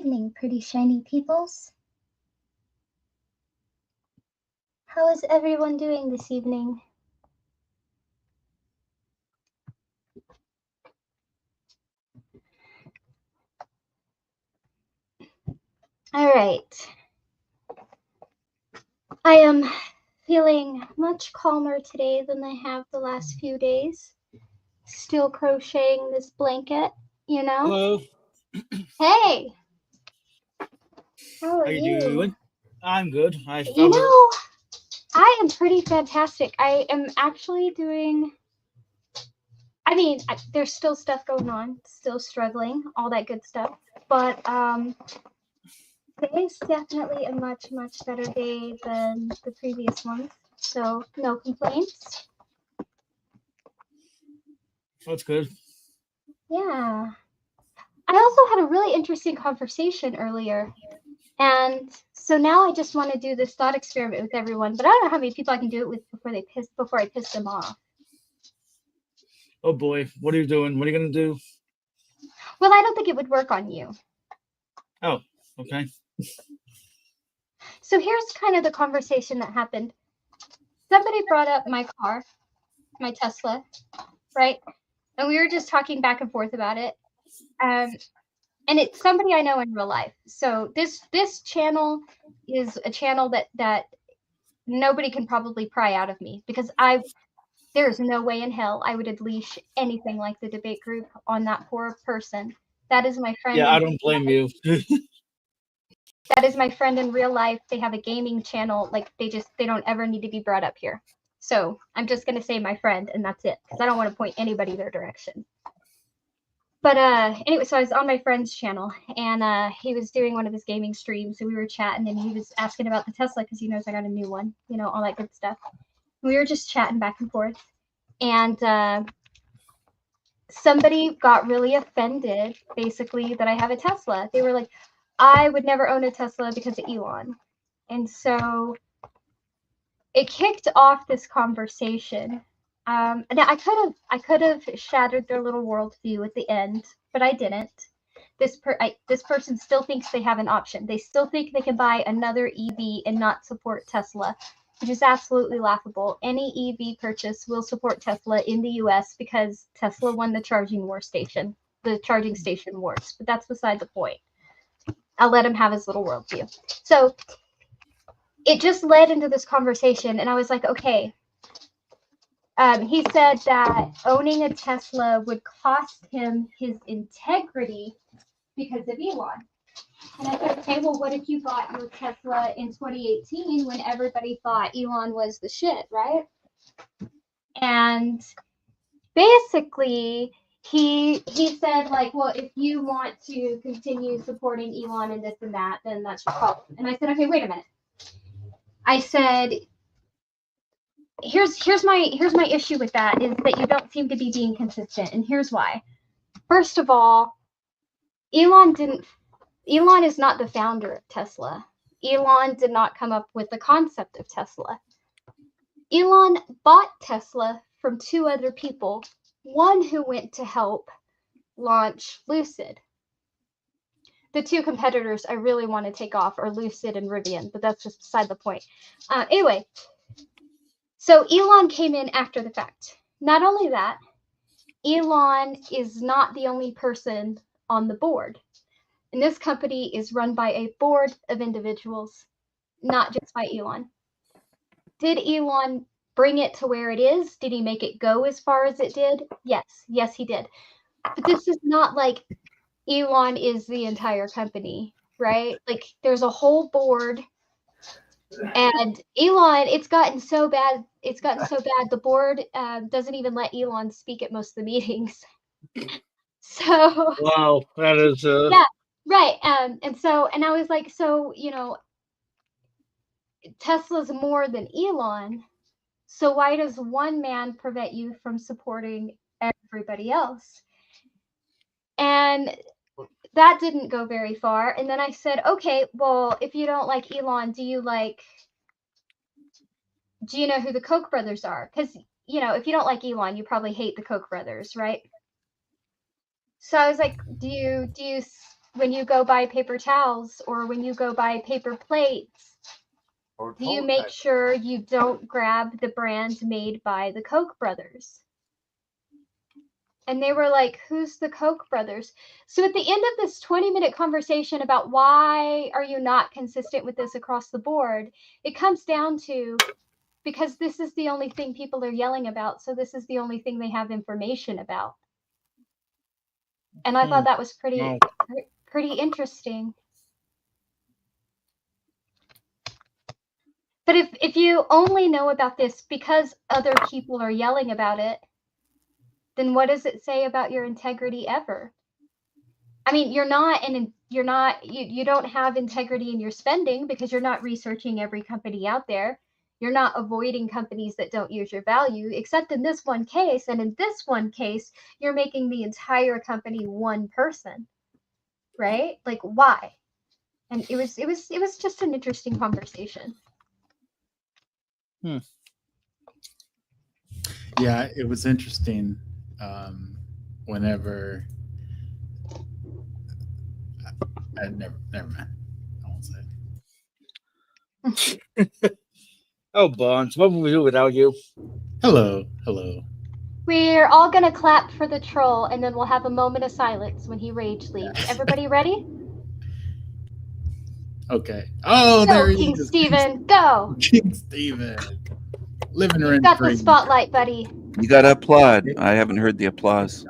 evening, pretty shiny peoples. How is everyone doing this evening? All right. I am feeling much calmer today than I have the last few days. Still crocheting this blanket, you know? Hello. Hey! How are How you you? doing? I'm good. You know, I am pretty fantastic. I am actually doing... there's still stuff going on, still struggling, all that good stuff. But today's definitely a much, much better day than the previous ones. So no complaints. That's good. Yeah. I also had a really interesting conversation earlier. And so now I just want to do this thought experiment with everyone, but I don't know how many people I can do it with before I piss them off. Oh boy, what are you doing? What are you gonna do? Well, I don't think it would work on you. Oh, okay. So here's kind of the conversation that happened. Somebody brought up my car, my Tesla, right? And we were just talking back and forth about it. And it's somebody I know in real life. So this channel is a channel that nobody can probably pry out of me, because there's no way in hell I would unleash anything like the debate group on that poor person. That is my friend. Yeah, I don't blame you. That is my friend in real life. They have a gaming channel. Like they don't ever need to be brought up here. So I'm just gonna say my friend, and that's it, because I don't want to point anybody their direction. But anyway, so I was on my friend's channel, and he was doing one of his gaming streams, and we were chatting, and he was asking about the Tesla because he knows I got a new one, you know, all that good stuff. We were just chatting back and forth, and somebody got really offended, basically, that I have a Tesla. They were like, I would never own a Tesla because of Elon. And so it kicked off this conversation. Now I could have shattered their little worldview at the end, but I didn't. This person still thinks they have an option. They still think they can buy another EV and not support Tesla, which is absolutely laughable. Any EV purchase will support Tesla in the US because Tesla won the charging station wars. But that's beside the point. I'll let him have his little worldview. So it just led into this conversation, and I was like, okay. He said that owning a Tesla would cost him his integrity because of Elon. And I said, okay, well, what if you bought your Tesla in 2018 when everybody thought Elon was the shit, right? And basically, he said, like, well, if you want to continue supporting Elon and this and that, then that's your problem. And I said, okay, wait a minute. I said, here's my issue with that is that you don't seem to be being consistent, and here's why. First of all, Elon is not the founder of Tesla. Elon did not come up with the concept of Tesla. Elon bought Tesla from two other people, one who went to help launch Lucid. The two competitors I really want to take off are Lucid and Rivian, but that's just beside the point. Anyway, so Elon came in after the fact. Not only that, Elon is not the only person on the board. And this company is run by a board of individuals, not just by Elon. Did Elon bring it to where it is? Did he make it go as far as it did? Yes, he did. But this is not like Elon is the entire company, right? Like there's a whole board. And Elon, it's gotten so bad. The board doesn't even let Elon speak at most of the meetings. So Wow, that is yeah, right. And I was like, so Tesla's more than Elon. So why does one man prevent you from supporting everybody else? And that didn't go very far. And then I said, okay, well, if you don't like Elon, do you know who the Koch brothers are? Because, if you don't like Elon, you probably hate the Koch brothers, right? So I was like, do you when you go buy paper towels or when you go buy paper plates, do you make sure you don't grab the brand made by the Koch brothers? And they were like, who's the Koch brothers? So at the end of this 20-minute conversation about why are you not consistent with this across the board, it comes down to, because this is the only thing people are yelling about, so this is the only thing they have information about. And I thought that was pretty interesting. But if you only know about this because other people are yelling about it, then what does it say about your integrity ever? I mean, you don't have integrity in your spending because you're not researching every company out there. You're not avoiding companies that don't use your value, except in this one case. And in this one case, you're making the entire company one person, right? Like, why? And it was just an interesting conversation. Yeah, it was interesting. Whenever never mind. I won't say it. Oh, Bonds, what would we do without you? Hello. We're all gonna clap for the troll, and then we'll have a moment of silence when he rage leaves. Everybody ready? Okay. Oh, Go, there he King is. Steven, go! King Steven. Living You've rent got free. the spotlight, buddy. You gotta applaud. I haven't heard the applause.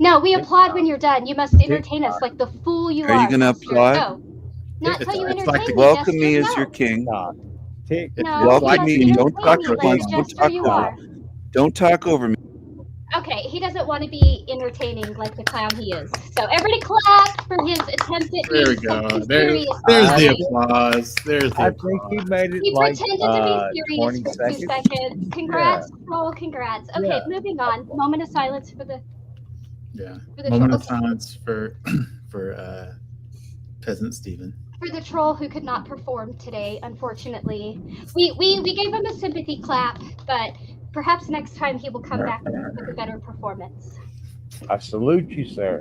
No, we applaud when you're done. You must entertain us like the fool you are. Are you gonna Master. applaud? Go. Not until you It's entertain like me, Welcome Jester. me as No. your king. No, Welcome you me. must Don't talk entertain at me like once. the Don't jester talk you over are. me. Don't talk over me. Okay, he doesn't want to be entertaining like the clown he is. So everybody clap for his attempt at There we being go. something There's serious. the applause. There's the I applause. think he made it He like pretended to be 20 serious for 2 seconds. seconds. Congrats, troll, congrats. Okay, Yeah. moving on. Moment of silence for the Moment troll. of silence for Peasant Steven. For the troll who could not perform today, unfortunately. We gave him a sympathy clap, but perhaps next time he will come back with a better performance. I salute you, sir.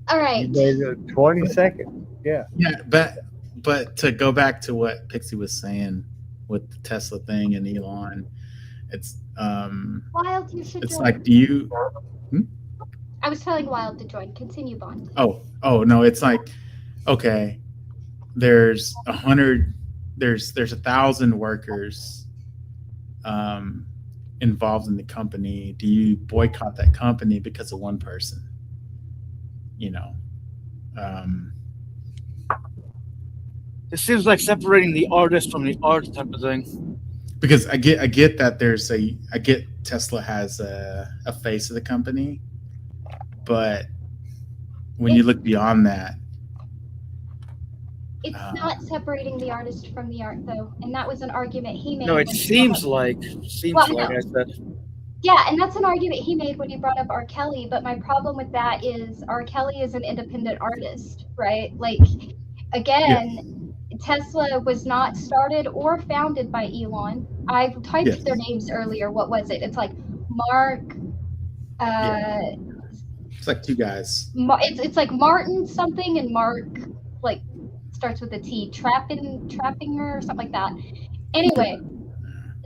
All You right. made it 20 seconds. Yeah. Yeah, but to go back to what Pixie was saying with the Tesla thing and Elon, it's Wild, you should it's join. like, do you? I was telling Wild to join. Continue, Bond. Oh no, it's like, okay, there's 100, there's 1,000 workers involved in the company. Do you boycott that company because of one person? You know, It seems like separating the artist from the art type of thing. because I get that I get Tesla has a face of the company, but when you look beyond that, It's not separating the artist from the art, though, and that was an argument he made. No, it when he seems brought up- like I said. Yeah, and that's an argument he made when he brought up R. Kelly, but my problem with that is R. Kelly is an independent artist, right? Like, again, Tesla was not started or founded by Elon. I typed Yes. their names earlier. What was it? It's like Mark. it's like two guys. It's like Martin something and Mark, like, starts with a T. Trappinger or something like that. Anyway,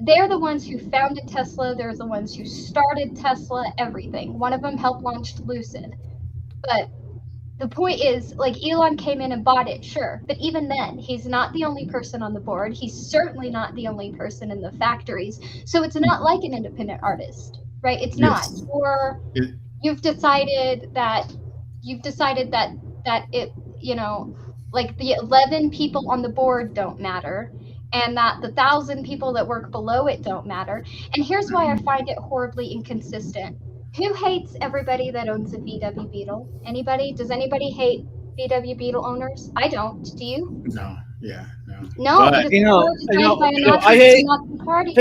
they're the ones who founded Tesla. They're the ones who started Tesla, everything. One of them helped launch Lucid. But the point is, like, Elon came in and bought it, sure. But even then, he's not the only person on the board. He's certainly not the only person in the factories. So it's not like an independent artist, right? It's not. Yes. Or you've decided that it, you know, like the 11 people on the board don't matter, and that the 1,000 people that work below it don't matter. And here's why I find it horribly inconsistent. Who hates everybody that owns a VW Beetle? Anybody? Does anybody hate VW Beetle owners? I don't. Do you? No, yeah, no. No, But- but it's You know, all designed by a you know, Nazi I hate- Nazi party.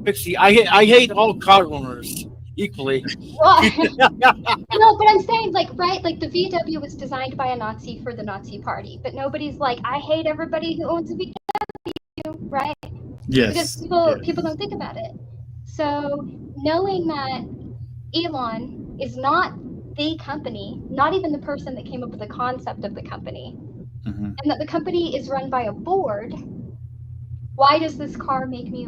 Pixie, I hate all car owners equally. Well, no, but I'm saying, like, right, like the VW was designed by a Nazi for the Nazi party, but nobody's like, I hate everybody who owns a VW, right? Yes. Because people don't think about it. So knowing that Elon is not the company, not even the person that came up with the concept of the company, Mm-hmm. and that the company is run by a board, why does this car make me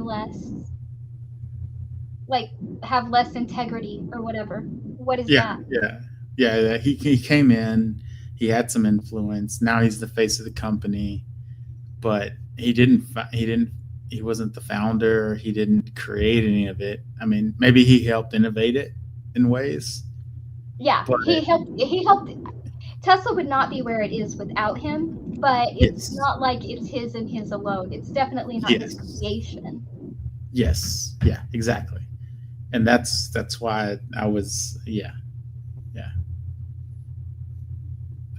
have less integrity or whatever? What is Yeah, that? yeah. He came in, he had some influence. Now he's the face of the company, but he wasn't the founder. He didn't create any of it. I mean, maybe he helped innovate it in ways. Yeah, But he helped. Tesla would not be where it is without him, but it's yes, not like it's his and his alone. It's definitely not his yes, creation. yes, yeah, exactly. And that's why I was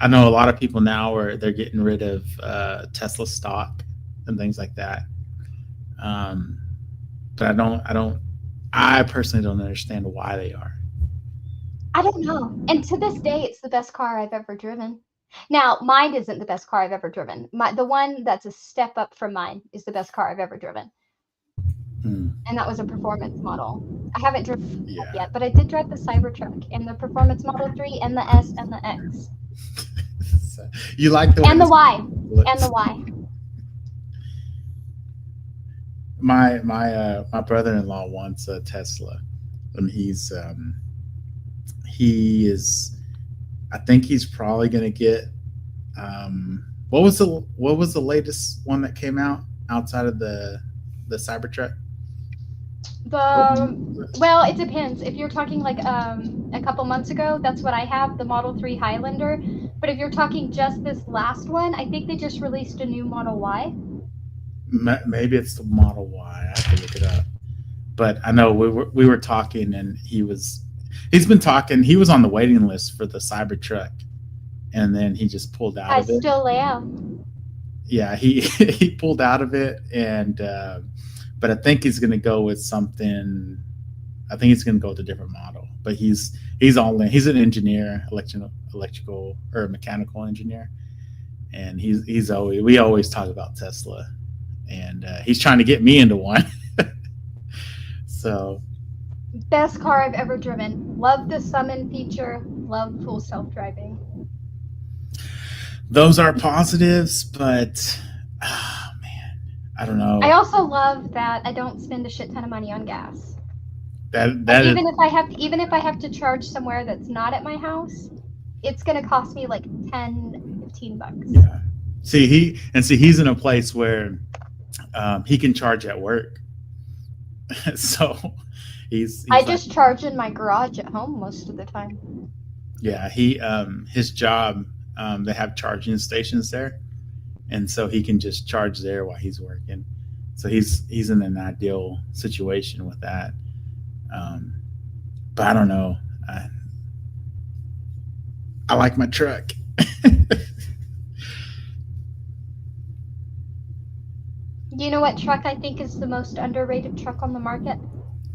I know a lot of people now are they're getting rid of Tesla stock and things like that. Um, but I personally don't understand why they are. I don't know. And to this day, it's the best car I've ever driven. Now, mine isn't the best car I've ever driven. The one that's a step up from mine is the best car I've ever driven. Hmm. And that was a performance model. I haven't driven Yeah. that yet, but I did drive the Cybertruck and the Performance Model 3 and the S and the X. You like the And the way Y. this And the Y. my brother-in-law wants a Tesla, and he is I think he's probably going to get what was the latest one that came out outside of the Cybertruck? Well, it depends. If you're talking like a couple months ago, that's what I have, the Model 3 Highlander. But if you're talking just this last one, I think they just released a new Model Y. Maybe it's the Model Y. I have to look it up. But I know we were talking, and he's been talking. He was on the waiting list for the Cybertruck, and then he just pulled out of it. I still am. Yeah, he pulled out of it, and but I think he's going to go with something. I think he's going to go with a different model. But he's all in. He's an engineer, electrical or mechanical engineer, and we always talk about Tesla, and he's trying to get me into one. So best car I've ever driven. Love the summon feature. Love full self-driving. Those are positives, but oh man, I don't know. I also love that I don't spend a shit ton of money on gas. That even if I have to charge somewhere that's not at my house, it's gonna cost me like $10-15. Yeah. He's in a place where he can charge at work. So I just charge in my garage at home most of the time. Yeah, his job, they have charging stations there, and so he can just charge there while he's working. So he's in an ideal situation with that. But I don't know. I like my truck. You know what truck I think is the most underrated truck on the market?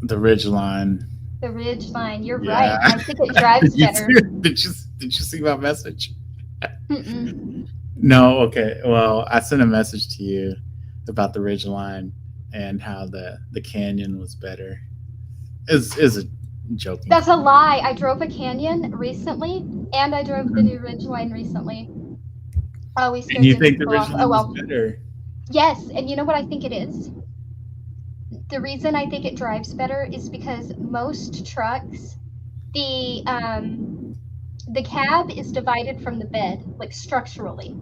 The Ridgeline. The Ridgeline. You're Yeah. right. I think it drives better. Did you see my message? Mm-mm. No. Okay. Well, I sent a message to you about the Ridgeline and how the Canyon was better. Is a joke. That's a lie. I drove a Canyon recently, and I drove the new Ridgeline recently. Oh, we scared And you the think the people off. Ridgeline was better? Yes, and you know what I think it is? The reason I think it drives better is because most trucks, the cab is divided from the bed, like structurally.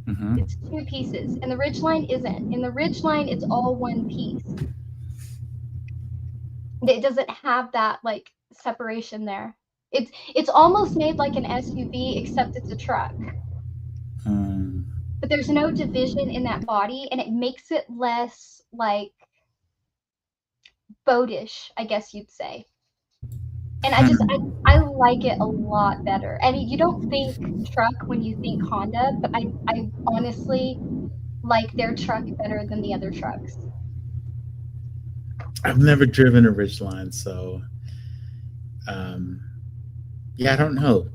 Mm-hmm. It's two pieces, and the Ridgeline isn't. In the Ridgeline, it's all one piece. It doesn't have that like separation there. It's almost made like an SUV, except it's a truck. But there's no division in that body, and it makes it less like boatish, I guess you'd say. And I like it a lot better. I mean, you don't think truck when you think Honda, but I honestly like their truck better than the other trucks. I've never driven a Ridgeline, so yeah, I don't know.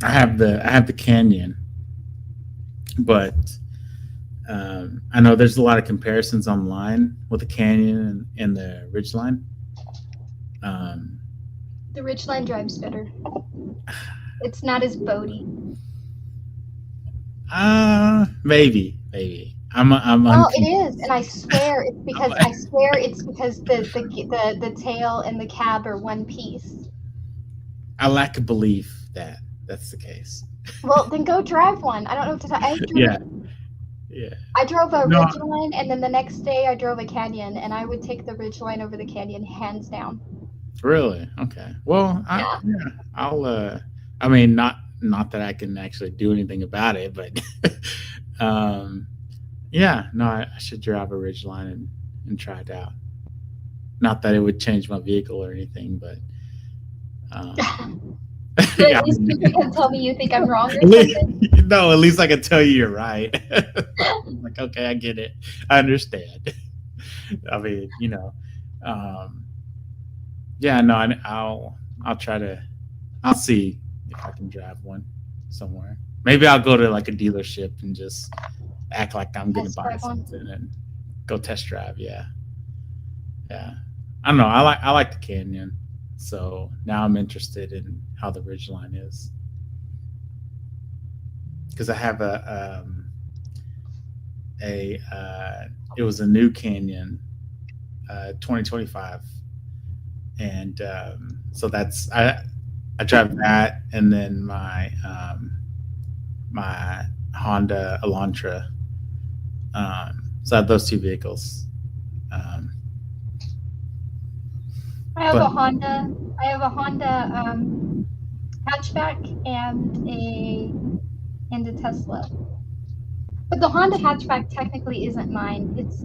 I have the Canyon, but I know there's a lot of comparisons online with the Canyon and the Ridgeline. The Ridgeline drives better. It's not as boaty. Maybe. I'm Well, it is, and I swear it's because the tail and the cab are one piece. I lack a belief that that's the case. Well, then go drive one. I don't know what to tell. Yeah. I drove a No. Ridgeline, and then the next day I drove a Canyon, and I would take the Ridgeline over the Canyon hands down. Really? Okay. Well, I'll. I mean, not that I can actually do anything about it, but yeah. No, I should drive a Ridgeline and try it out. Not that it would change my vehicle or anything, but. So at least you can tell me you think I'm wrong or At least- something. No, at least I can tell you you're right. I'm like, okay, I get it. I understand. I mean, yeah, no, I'll try to. I'll see if I can drive one somewhere. Maybe I'll go to like a dealership and just act like I'm going to Test buy drive one. something and go test drive. Yeah. I don't know. I like the Canyon, so now I'm interested in how the Ridgeline is because I have it was a new Canyon, 2025. And so that's I drive that, and then my my Honda Elantra. So I have those two vehicles. I have But- a Honda. I have a Honda hatchback and a Tesla. But the Honda hatchback technically isn't mine. It's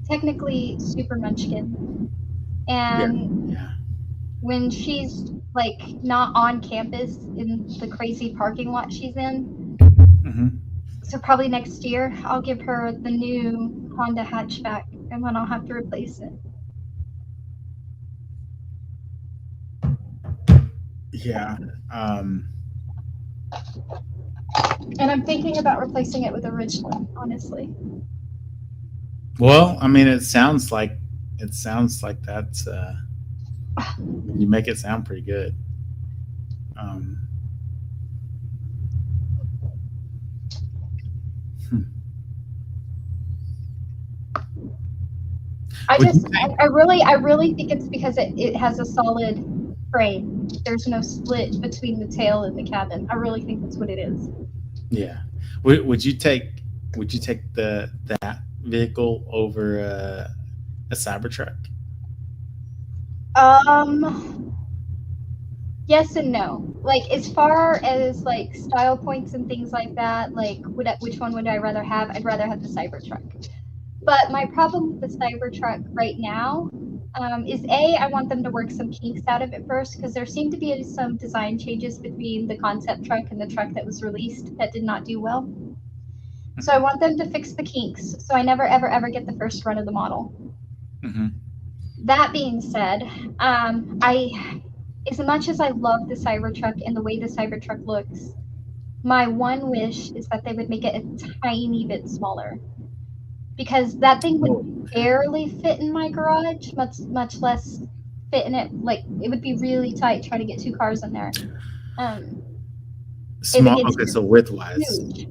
technically Super Munchkin. And Yeah. when she's like not on campus in the crazy parking lot she's in, Hmm. so probably next year I'll give her the new Honda hatchback and then I'll have to replace it. Yeah. And I'm thinking about replacing it with a Ridgeline, honestly. Well, I mean, it sounds like that's you make it sound pretty good. Would you I really think it's because it has a solid frame. There's no split between the tail and the cabin. I really think that's what it is. Yeah. Would you take that vehicle over a Cybertruck? Yes and no. Like as far as like style points and things like that, like which one would I rather have? I'd rather have the Cybertruck. But my problem with the Cybertruck right now is I want them to work some kinks out of it first because there seem to be some design changes between the concept truck and the truck that was released that did not do well. So I want them to fix the kinks so I never ever get the first run of the model. Mm-hmm. That being said, as much as I love the Cybertruck and the way the Cybertruck looks, my one wish is that they would make it a tiny bit smaller. Because that thing would barely fit in my garage, much less fit in it. Like it would be really tight trying to get two cars in there. Small. it's Okay, so width-wise. Huge.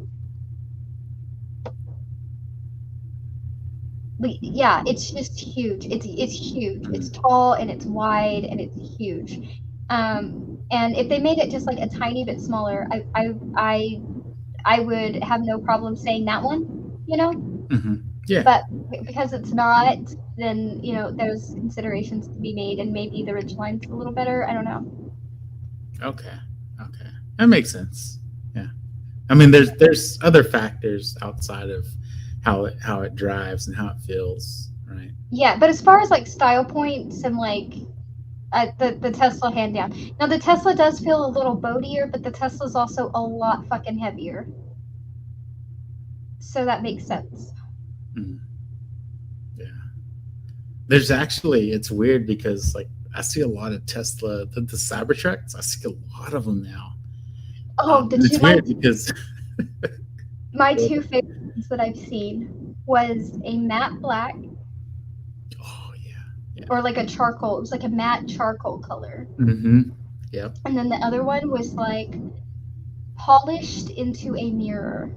Yeah, it's just huge. It's huge. It's tall and it's wide and it's huge. And if they made it just like a tiny bit smaller, I would have no problem saying that one, you know? Mm-hmm. Yeah. But because it's not, then, you know, there's considerations to be made and maybe the Ridgeline's a little better. I don't know. Okay. That makes sense. Yeah. I mean, there's other factors outside of how it drives and how it feels, right? Yeah, but as far as like style points and like the Tesla hand down. Now the Tesla does feel a little boatier, but the Tesla's also a lot fucking heavier. So that makes sense. Mm. Yeah. There's actually, it's weird because like I see a lot of Tesla, the Cybertrucks, I see a lot of them now. Oh, It's weird because my two favorite ones that I've seen was a matte black Oh yeah. or like a charcoal. It was like a matte charcoal color. Mm-hmm. Yep. And then the other one was like polished into a mirror.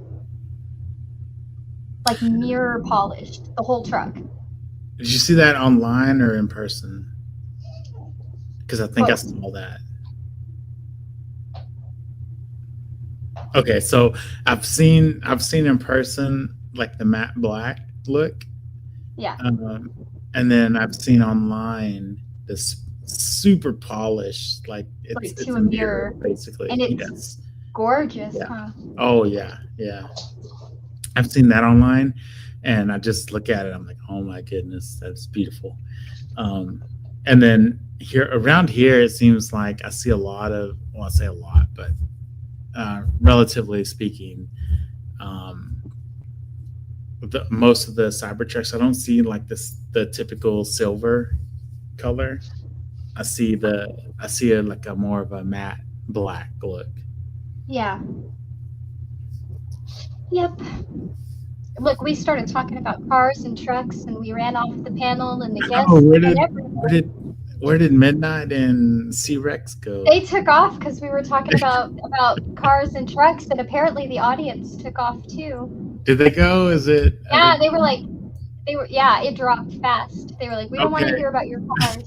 Like mirror polished, the whole truck. Did you see that online or in person? Because I think I Both. saw that. Okay, so I've seen in person like the matte black look, Yeah. and then I've seen online this super polished, like Like it's to a a mirror mirror. basically. And it's Yes. gorgeous, Yeah. huh? Oh yeah, yeah. I've seen that online, and I just look at it. I'm like, oh my goodness, that's beautiful. And then around here, it seems like I see a lot of. Well, I say a lot, but relatively speaking, most of the Cybertrucks, I don't see like the typical silver color. I see it like a more of a matte black look. Yeah. Yep. Look, we started talking about cars and trucks, and we ran off the panel and the guests Oh, and everything. where did Midnight and C-Rex go? They took off because we were talking about cars and trucks, and apparently the audience took off too. Did they go? Is it? Yeah, they were. Yeah, it dropped fast. They were like, we don't want to Okay. hear about your cars.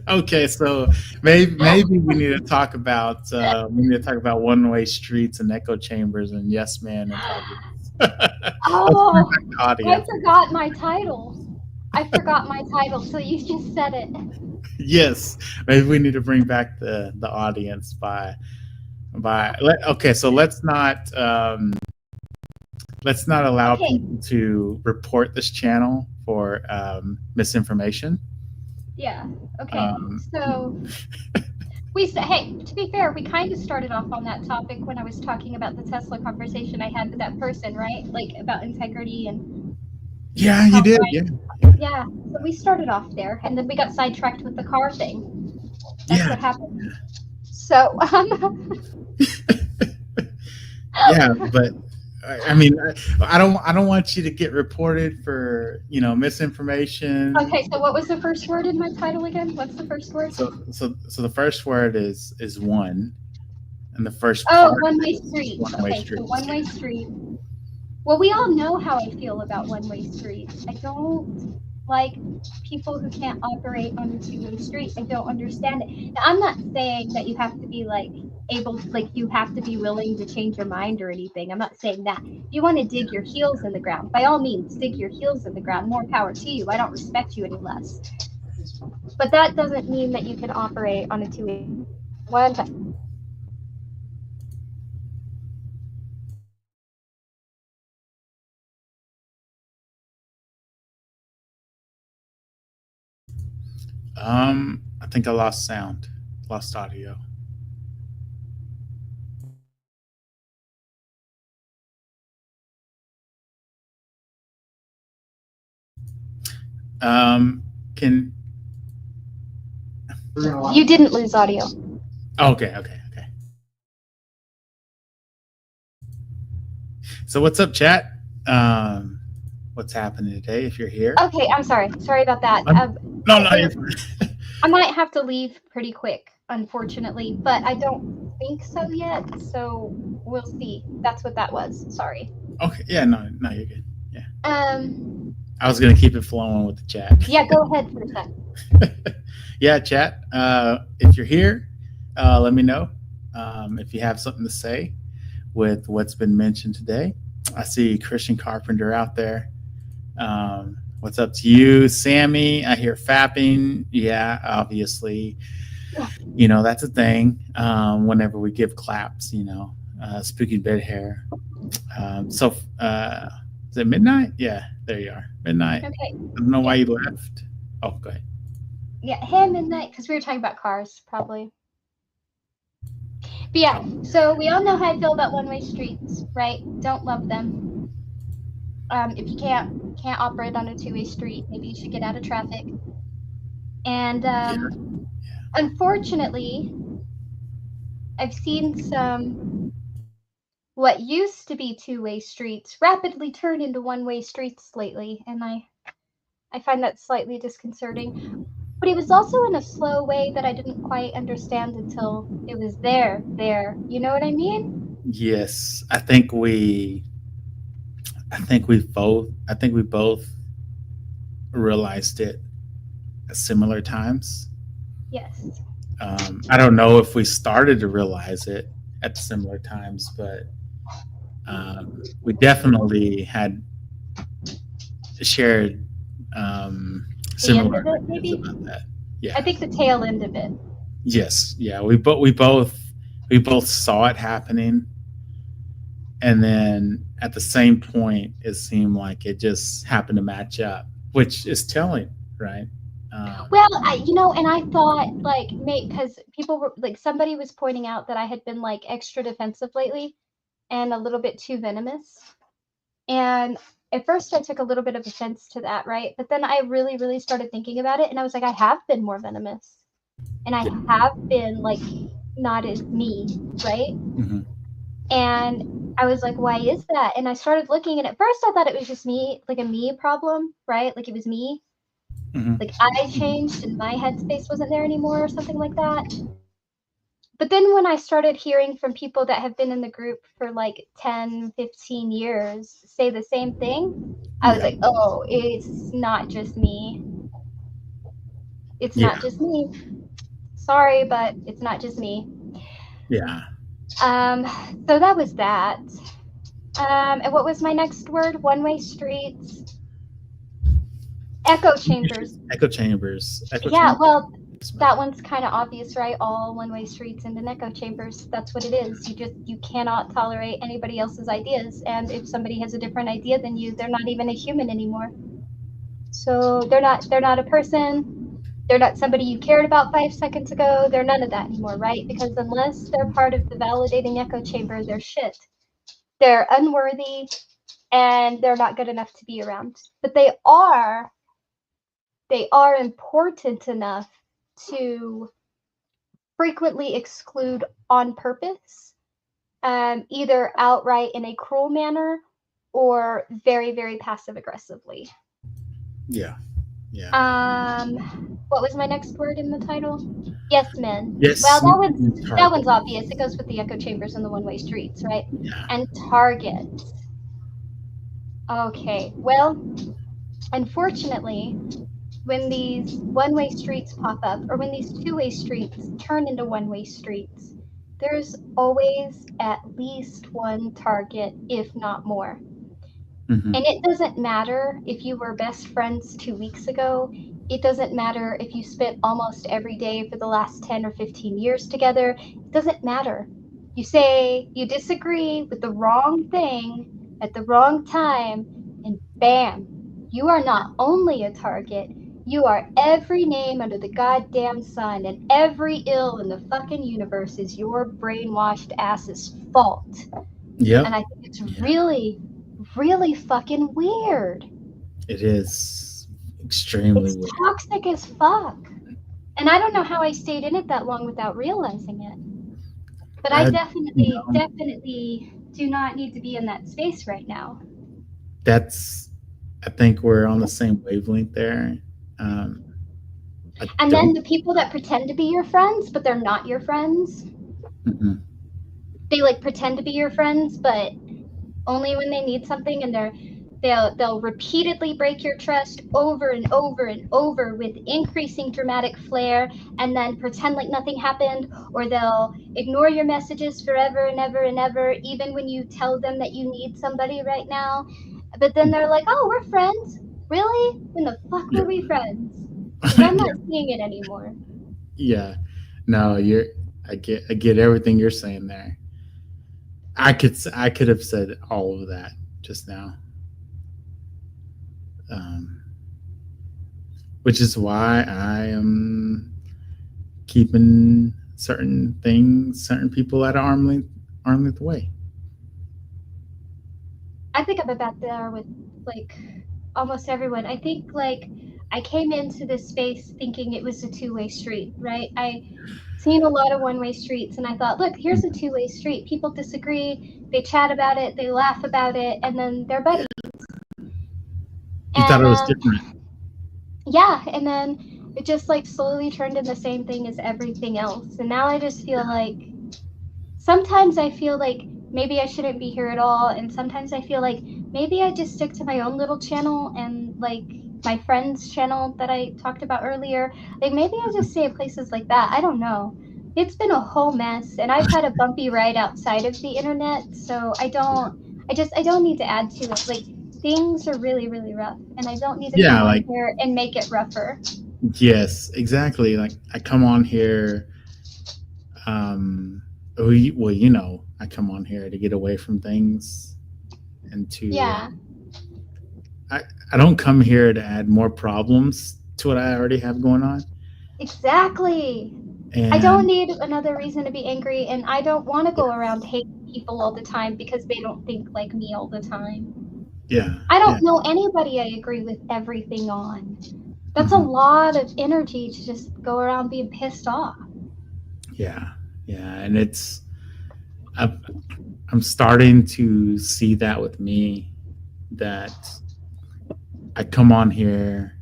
Okay, so maybe we need to talk about one-way streets and echo chambers and yes man and Oh, I audience. forgot my title. So you just said it. Yes, maybe we need to bring back the audience okay, so let's not allow Okay. people to report this channel for misinformation. Yeah. Okay. Um, So we said, hey, to be fair, we kind of started off on that topic when I was talking about the Tesla conversation I had with that person, right? Like about integrity and Yeah, you did. Yeah. yeah. So we started off there, and then we got sidetracked with the car thing. That's Yeah. what happened. So Yeah, but I mean, I don't want you to get reported for misinformation. okay. So what was the first word in my title again? What's the first word? So the first word is one, and the first Oh, part one-way is street. one-way Okay, street. so one-way street. Well, we all know how I feel about one-way streets. I don't like people who can't operate on a two-way street. I don't understand it. Now, I'm not saying that you have to be you have to be willing to change your mind or anything. I'm not saying that. If you want to dig your heels in the ground, by all means, dig your heels in the ground. More power to you. I don't respect you any less. But that doesn't mean that you can operate on a two-way. One time. I think I lost sound, lost audio. Can You didn't lose audio. okay. So what's up, chat? What's happening today? If you're here, Okay, I'm sorry. Sorry about that. no, you're fine. I might have to leave pretty quick, unfortunately, but I don't think so yet. So we'll see. That's what that was. Sorry. Okay, yeah, no, you're good. I was gonna keep it flowing with the chat. Yeah, go ahead for a sec. Yeah, chat. If you're here, let me know if you have something to say with what's been mentioned today. I see Christian Carpenter out there. What's up to you, Sammy? I hear fapping. Yeah, obviously. That's a thing. Whenever we give claps, spooky bed hair. Is it Midnight? Yeah, there you are. Midnight. Okay. I don't know why you left. Oh, go ahead. Yeah, him and Night, because we were talking about cars, probably. But yeah, so we all know how I feel about one-way streets, right? Don't love them. If you can't operate on a two-way street, maybe you should get out of traffic. And unfortunately, I've seen some what used to be two-way streets rapidly turn into one-way streets lately, and I find that slightly disconcerting. But it was also in a slow way that I didn't quite understand until it was there. You know what I mean? Yes, I think we both realized it at similar times. Yes. I don't know if we started to realize it at similar times, but we definitely had shared similar it, ideas maybe? about that. Yeah. I think the tail end of it. Yes. Yeah. We both saw it happening, and then at the same point, it seemed like it just happened to match up, which is telling, right? Well, and I thought like, because people were like, somebody was pointing out that I had been like extra defensive lately and a little bit too venomous. And at first I took a little bit of offense to that, right? But then I really, really started thinking about it, and I was like, I have been more venomous. And I have been like not as me, right? Mhm. And I was like, why is that? And I started looking, and at first I thought it was just me, like a me problem, right? Like it was me. Mhm. Like I changed and my headspace wasn't there anymore or something like that. But then when I started hearing from people that have been in the group for like 10, 15 years say the same thing, I was Yeah. like, oh, it's not just me. It's Yeah. not just me. Sorry, but it's not just me. Yeah. So that was that. And what was my next word? One-way streets. Echo chambers. Echo chambers. Yeah, well, that one's kind of obvious, right? All one-way streets and an echo chambers. That's what it is. You cannot tolerate anybody else's ideas, and if somebody has a different idea than you, they're not even a human anymore. So they're not a person. They're not somebody you cared about 5 seconds ago. They're none of that anymore, right? Because unless they're part of the validating echo chamber, they're shit. They're unworthy, and they're not good enough to be around. But they are important enough to frequently exclude on purpose, either outright in a cruel manner or very, very passive aggressively. Yeah. Yeah. What was my next word in the title? Yes, men. Yes. Well, that one's obvious. It goes with the echo chambers and the one-way streets, right? Yeah. And targets. Okay. Well, unfortunately, when these one-way streets pop up, or when these two-way streets turn into one-way streets, there's always at least one target, if not more. Mhm. And it doesn't matter if you were best friends 2 weeks ago. It doesn't matter if you spent almost every day for the last 10 or 15 years together. It doesn't matter. You say you disagree with the wrong thing at the wrong time, and bam, you are not only a target, you are every name under the goddamn sun, and every ill in the fucking universe is your brainwashed ass's fault. Yep. And I think it's really, really fucking weird. It is extremely It's weird. toxic as fuck. And I don't know how I stayed in it that long without realizing it. But I definitely do not need to be in that space right now. I think we're on the same wavelength there. And then the people that pretend to be your friends, but they're not your friends. Mhm. They like pretend to be your friends, but only when they need something, and they'll repeatedly break your trust over and over and over with increasing dramatic flair, and then pretend like nothing happened, or they'll ignore your messages forever and ever and ever, even when you tell them that you need somebody right now. But then they're like, oh, we're friends. Really? When the fuck were we friends? 'Cause I'm not seeing it anymore. Yeah. No, I get everything you're saying there. I could have said all of that just now. Which is why I am keeping certain people at arm's length away. I think I'm about there with like almost everyone. I think like I came into this space thinking it was a two-way street, right? I seen a lot of one-way streets, and I thought, look, here's a two-way street. People disagree, they chat about it, they laugh about it, and then they're buddies. You thought it was different. Yeah, and then it just like slowly turned into the same thing as everything else. And now I just feel like sometimes I feel like maybe I shouldn't be here at all, and sometimes I feel like maybe I just stick to my own little channel and like my friend's channel that I talked about earlier. Like maybe I just stay at places like that. I don't know. It's been a whole mess, and I've had a bumpy ride outside of the internet, so I don't need to add to it. Like things are really, really rough, and I don't need to come on here and make it rougher. Yes, exactly. Like I come on here, well, you know, I come on here to get away from things and to I don't come here to add more problems to what I already have going on. Exactly. And I don't need another reason to be angry, and I don't want to go around hating people all the time because they don't think like me all the time. Yeah. I don't know anybody I agree with everything on. That's a lot of energy to just go around being pissed off. Yeah. Yeah. And it's, I'm starting to see that with me, that I come on here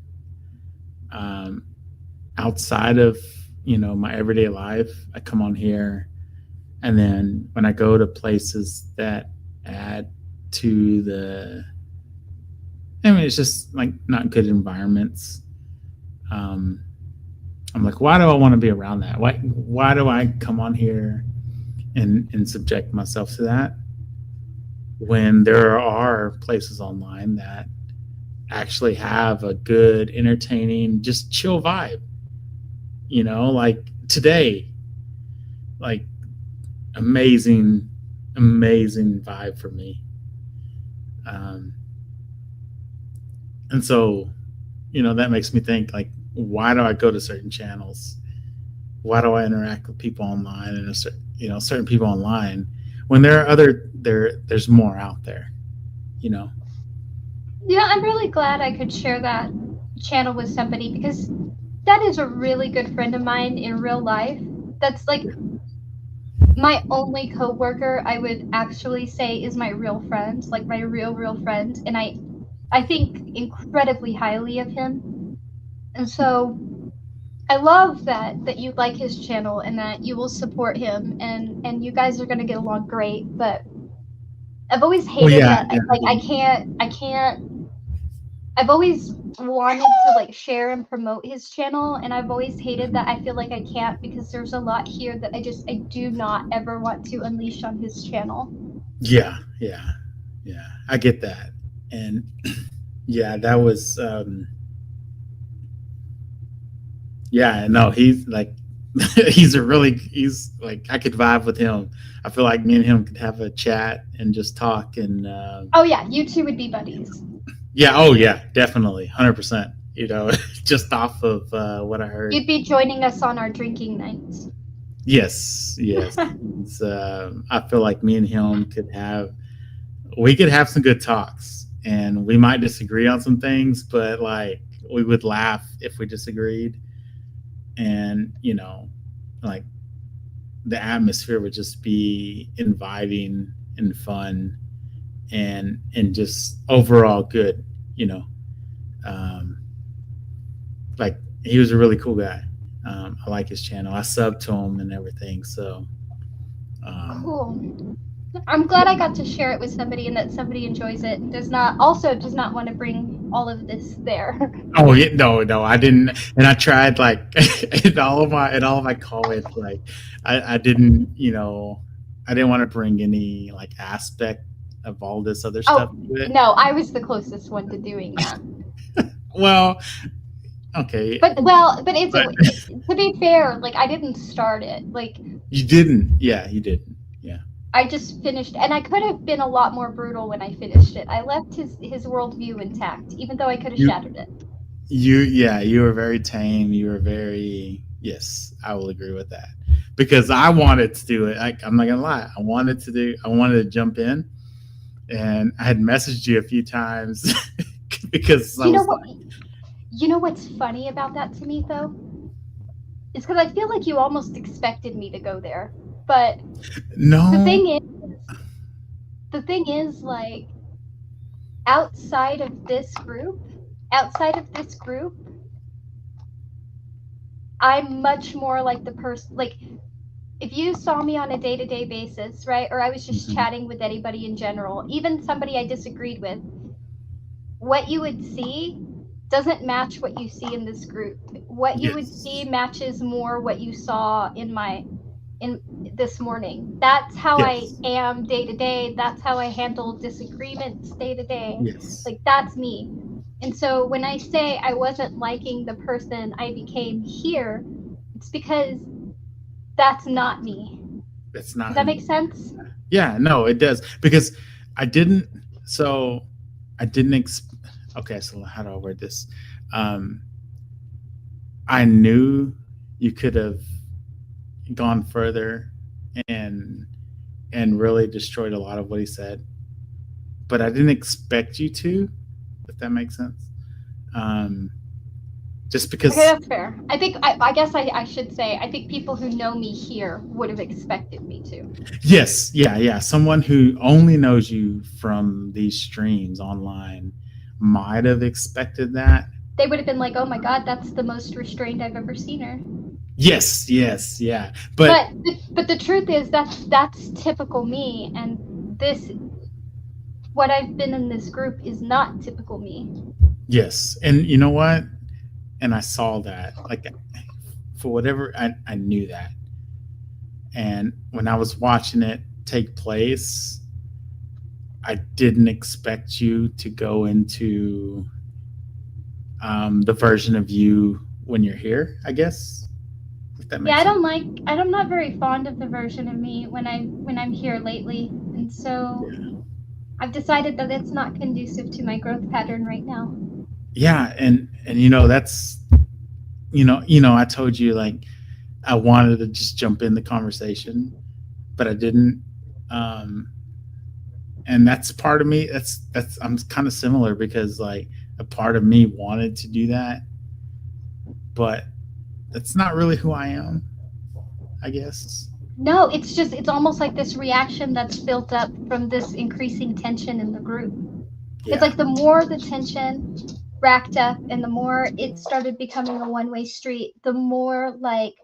outside of, you know, my everyday life. I come on here, and then when I go to places that add to the, I mean, it's just like not good environments. I'm like, why do I want to be around that? Why do I come on here and subject myself to that when there are places online that actually have a good, entertaining, just chill vibe? You know, like today, like amazing vibe for me. And so, you know, that makes me think, like, why do I go to certain channels? Why do I interact with people online and, you know, certain people online when there are there's more out there, you know? Yeah, I'm really glad I could share that channel with somebody, because that is a really good friend of mine in real life. That's like my only coworker I would actually say is my real friend, like my real friend. And I think incredibly highly of him. And so I love that you like his channel and that you will support him, and you guys are going to get along great. But I've always hated that. Like I can't. I've always wanted to like share and promote his channel, and I've always hated that I feel like I can't, because there's a lot here that I do not ever want to unleash on his channel. Yeah. I get that. And yeah, that was yeah, no, he's like he's like, I could vibe with him. I feel like me and him could have a chat and just talk. And oh yeah, you two would be buddies. Yeah, oh yeah, definitely, 100%. You know, just off of what I heard. You'd be joining us on our drinking nights. Yes. I feel like me and him could have some good talks, and we might disagree on some things, but like we would laugh if we disagreed. And, you know, like the atmosphere would just be inviting and fun and just overall good, you know. Like he was a really cool guy. I like his channel. I subbed to him and everything. So cool. I'm glad I got to share it with somebody, and that somebody enjoys it and does not want to bring all of this there. Oh yeah, no, I didn't. And I tried, like in all of my comments, like I didn't, you know, I didn't want to bring any like aspect of all this other stuff to it. No, I was the closest one to doing that. Well, okay. But it's to be fair, like I didn't start it. Like you didn't. Yeah, you didn't. Yeah. I just finished, and I could have been a lot more brutal when I finished it. I left his worldview intact, even though I could have shattered it. You were very tame. You were very, yes, I will agree with that. Because I wanted to do it. I'm not gonna lie. I wanted to jump in, and I had messaged you a few times because You know what's funny about that to me though? Is because I feel like you almost expected me to go there. But No. the thing is like outside of this group, I'm much more like the person, like if you saw me on a day-to-day basis, right? Or I was just chatting with anybody in general, even somebody I disagreed with, what you would see doesn't match what you see in this group. What you would see matches more what you saw in this morning. That's how I am day to day. That's how I handle disagreements day to day. Yes. Like that's me. And so when I say I wasn't liking the person I became here, it's because that's not me. That's not. Does that make sense? Yeah, no, it does. Because I didn't. Okay, so how do I word this? I knew you could have gone further and really destroyed a lot of what he said, but I didn't expect you to, if that makes sense. Just because. Okay, that's fair. I think I guess I should say I think people who know me here would have expected me to. Yes, yeah. Someone who only knows you from these streams online might have expected that. They would have been like, "Oh my God, that's the most restrained I've ever seen her." Yes, yeah. But the truth is that's typical me, and what I've been in this group is not typical me. Yes, and you know what? And I saw that, like, for whatever, I knew that. And when I was watching it take place, I didn't expect you to go into the version of you when you're here, I guess. If that makes sense. I'm not very fond of the version of me when I'm here lately. And so I've decided that it's not conducive to my growth pattern right now. Yeah, and that's I told you, like, I wanted to just jump in the conversation, but I didn't. And that's part of me. That's I'm kind of similar, because like a part of me wanted to do that, but that's not really who I am, I guess. No, it's almost like this reaction that's built up from this increasing tension in the group. Yeah. It's like the more the tension racked up and the more it started becoming a one-way street, the more like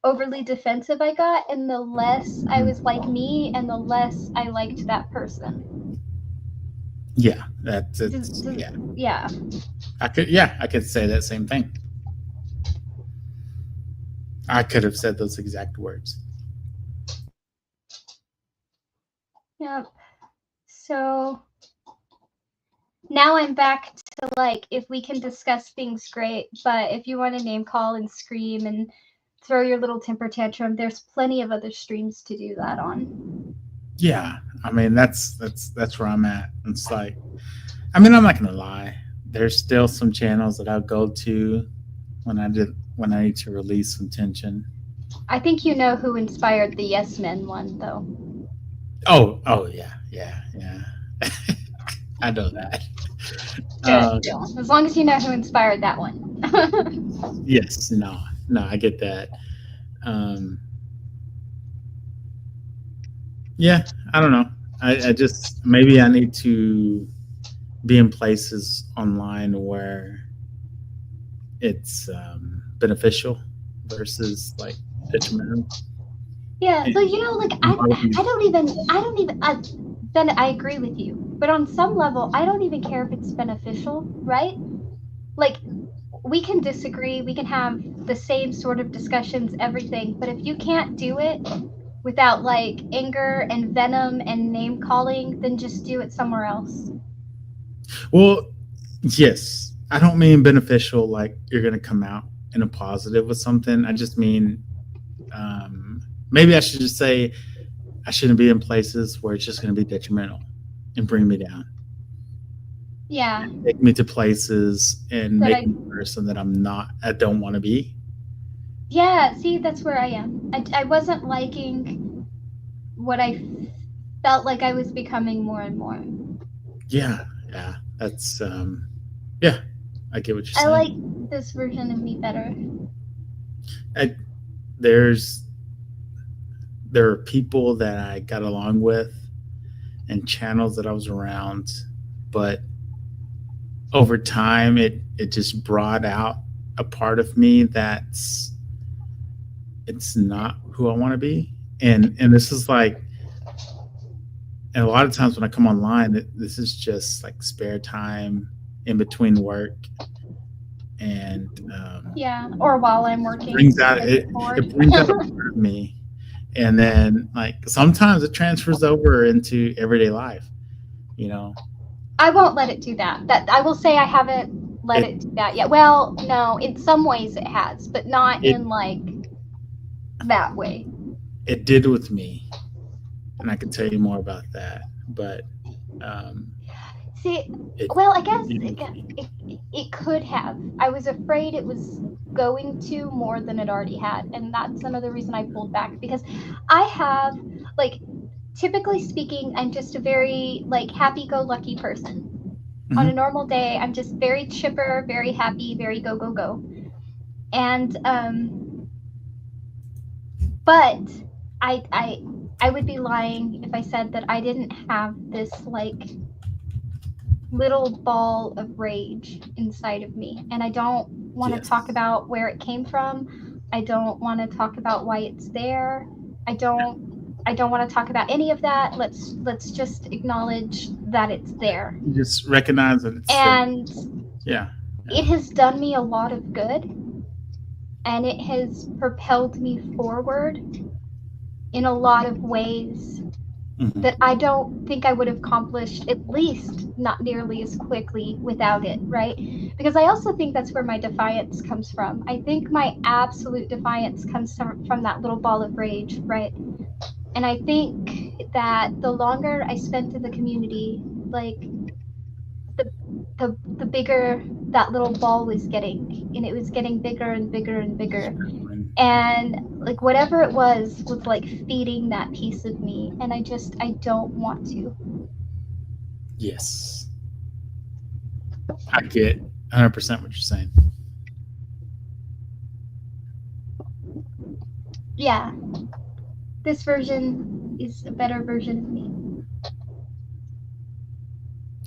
overly defensive I got, and the less I was like me, and the less I liked that person. Yeah, that's it. Yeah. I could say that same thing. I could have said those exact words. Yep. So now I'm back to like, if we can discuss things, great. But if you want to name call and scream and throw your little temper tantrum, there's plenty of other streams to do that on. Yeah, I mean that's where I'm at. It's like, I mean, I'm not gonna lie. There's still some channels that I'll go to when I need to release some tension. I think you know who inspired the Yes Men one, though. Oh yeah. I know that. As long as you know who inspired that one. Yes, no, I get that. Yeah, I don't know. I just, maybe I need to be in places online where it's beneficial versus like detrimental. Yeah, so like then I agree with you, but on some level I don't even care if it's beneficial, right? Like, we can disagree, we can have the same sort of discussions, everything, but if you can't do it without like anger and venom and name calling, then just do it somewhere else. Well, yes, I don't mean beneficial like you're going to come out in a positive with something. I just mean maybe I should just say I shouldn't be in places where it's just going to be detrimental and bring me down. Yeah. Take me to places and make me a person that I don't want to be. Yeah, see, that's where I am. I wasn't liking what I felt like I was becoming more and more. Yeah. That's, I get what you're saying. this version of me better? There are people that I got along with and channels that I was around, but over time it just brought out a part of me it's not who I want to be. And this is like, and a lot of times when I come online, this is just like spare time in between work, and Yeah, or while I'm working. brings out I it get bored. brings out a part of me, and then like sometimes it transfers over into everyday life, you know. I won't let it do that. That I will say I haven't let it do that yet. Well, no, in some ways it has, but not in like that way. It did with me, and I can tell you more about that. But See, it, well, I guess did with me. it could have. I was afraid it was going to more than it already had, and that's another reason I pulled back, because I have, like, typically speaking, I'm just a very like happy-go-lucky person. On a normal day, I'm just very chipper, very happy, very go go go. And but I would be lying if I said that I didn't have this like little ball of rage inside of me, and I don't want to Yes. talk about where it came from. I don't want to talk about why it's there. I don't want to talk about any of that. Let's just acknowledge that it's there. You just recognize that it's And yeah. it has done me a lot of good, and it has propelled me forward in a lot of ways Mhm. that I don't think I would have accomplished, at least not nearly as quickly, without it, right? Because I also think that's where my defiance comes from. I think my absolute defiance comes from that little ball of rage, right? And I think that the longer I spent in the community, like the bigger that little ball was getting, and it was getting bigger and bigger and bigger. And like whatever it was like feeding that piece of me, and I don't want to. Yes. I get 100% what you're saying. Yeah. This version is a better version of me.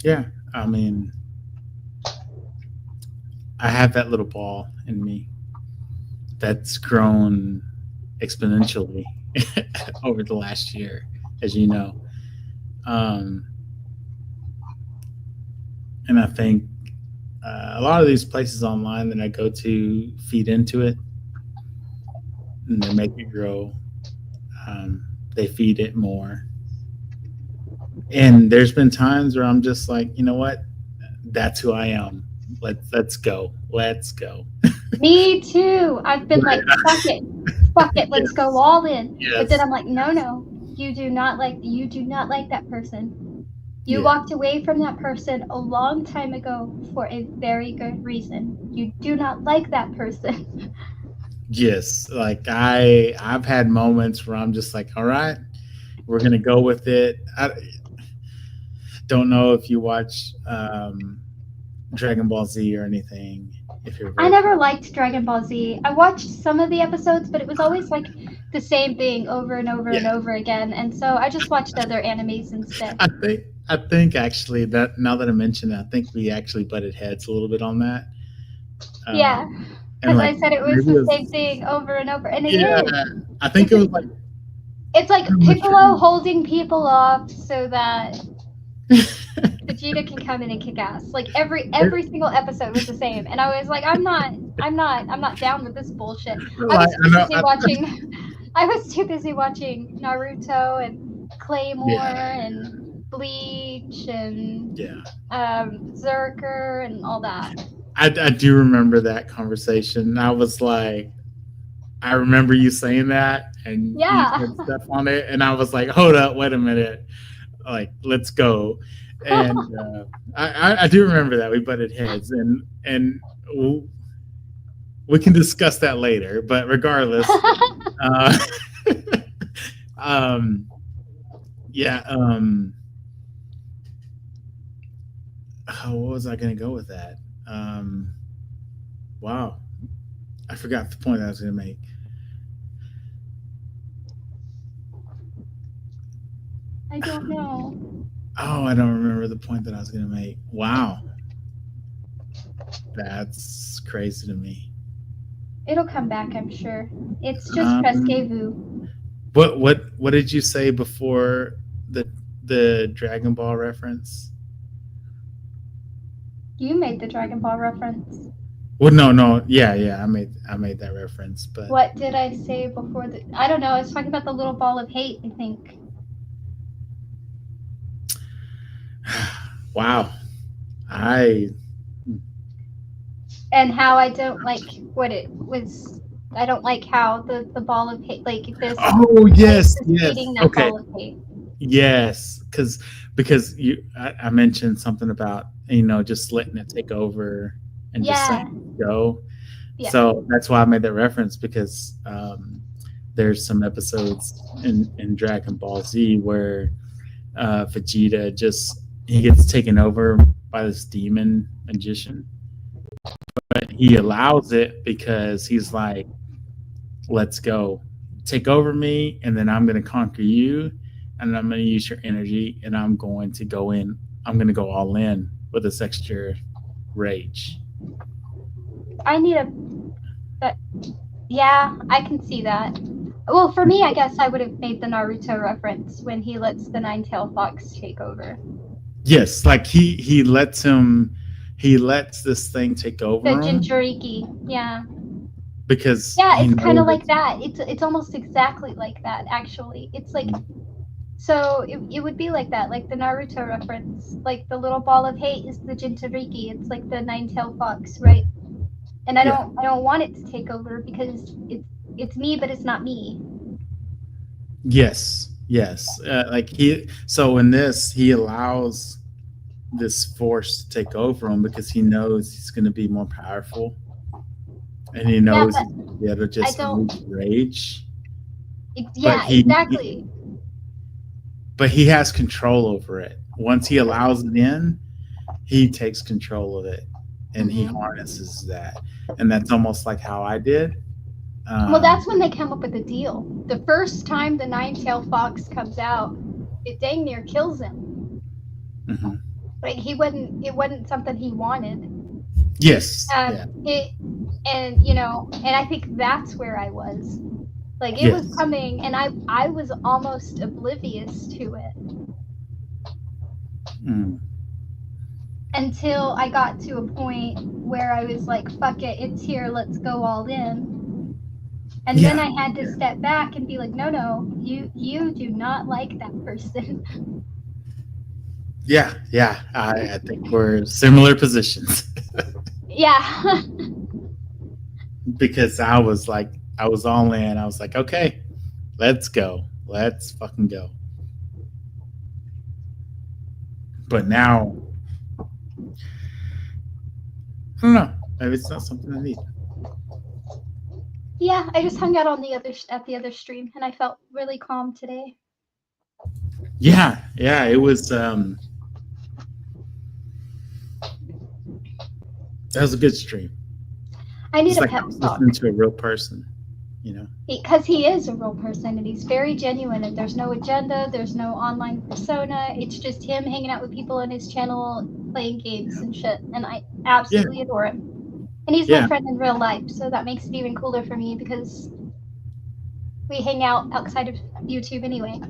Yeah. I mean, I have that little ball in me that's grown exponentially over the last year, as you know. And I think a lot of these places online that I go to feed into it, and they make it grow. They feed it more. And there's been times where I'm just like, you know what? That's who I am. Let's go. Let's go. Me too. I've been like, fuck it, let's go all in. Yes. But then I'm like, no, you do not like that person. You Yeah. walked away from that person a long time ago for a very good reason. You do not like that person. Yes. Like I've had moments where I'm just like, all right, we're gonna go with it. I don't know if you watch Dragon Ball Z or anything. If you're I never liked Dragon Ball Z. I watched some of the episodes, but it was always like the same thing over and over and over again. And so I just watched other animes instead. I think actually that now that I mention it, I think we actually butted heads a little bit on that. Yeah. And Because like, I said it was maybe the same thing over and over. And it yeah, is. I think it was like It's like Piccolo holding people off so that Vegeta can come in and kick ass. Like every single episode was the same. And I was like, I'm not down with this bullshit. I was too busy watching Naruto and Claymore and Bleach and Zerker and all that. I do remember that conversation. I was like, I remember you saying that, and you said stuff on it, and I was like, hold up, wait a minute, like let's go. And I do remember that we butted heads, and we can discuss that later. But regardless, what was I going to go with that? Wow. I forgot the point I was going to make. I don't know. Oh, I don't remember the point that I was going to make. Wow. That's crazy to me. It'll come back, I'm sure. It's just Presque-Vu. What did you say before the Dragon Ball reference? You made the Dragon Ball reference. Well, no, yeah, I made that reference, but What did I say before the? I don't know. I was talking about the little ball of hate, I think. wow, And how I don't like what it was. I don't like how the ball of hate, like this. oh yes, yes, Eating that okay, ball of hate. yes, because I mentioned something about just letting it take over and just Yeah. saying go. Yeah. So that's why I made that reference, because there's some episodes in Dragon Ball Z where Vegeta he gets taken over by this demon magician, but he allows it because he's like, let's go, take over me, and then I'm going to conquer you, and I'm going to use your energy, and I'm going to go all in with this extra rage. I need yeah, I can see that. Well, for me, I guess I would have made the Naruto reference when he lets the Nine-Tailed Fox take over. Yes, like he lets this thing take over The him Jinchuriki, yeah. because Yeah, he it's kind of knows like that. It's almost exactly like that, actually. It's like, so it would be like that, like the Naruto reference. Like the little ball of hate is the Jinchuriki. It's like the Nine-Tailed Fox, right? And I don't want it to take over because it's me, but it's not me. Yes. So in this, he allows this force to take over him because he knows he's going to be more powerful, and he knows he's going to be able to just unleash rage. Exactly. But he has control over it. Once he allows it in, he takes control of it, and he harnesses that. And that's almost like how I did. Well, that's when they come up with a deal. The first time the Nine-Tailed Fox comes out, it dang near kills him. Mm-hmm. Like it wasn't something he wanted. Yes. And I think that's where I was. Like it was coming, and I was almost oblivious to it. Until I got to a point where I was like, fuck it, it's here, let's go all in. And then I had to step back and be like, no, you do not like that person. Yeah. I think we're similar positions. Yeah. Because I was all in. I was like, okay, let's go. Let's fucking go. But now, I don't know. Maybe it's not something I need. Yeah, I just hung out on at the other stream, and I felt really calm today. Yeah, it was. That was a good stream. I need it's a like pep talk. Listening to a real person, Because he is a real person, and he's very genuine, and there's no agenda, there's no online persona. It's just him hanging out with people on his channel, playing games and shit, and I absolutely adore him. And he's my friend in real life, so that makes it even cooler for me because we hang out outside of YouTube anyway.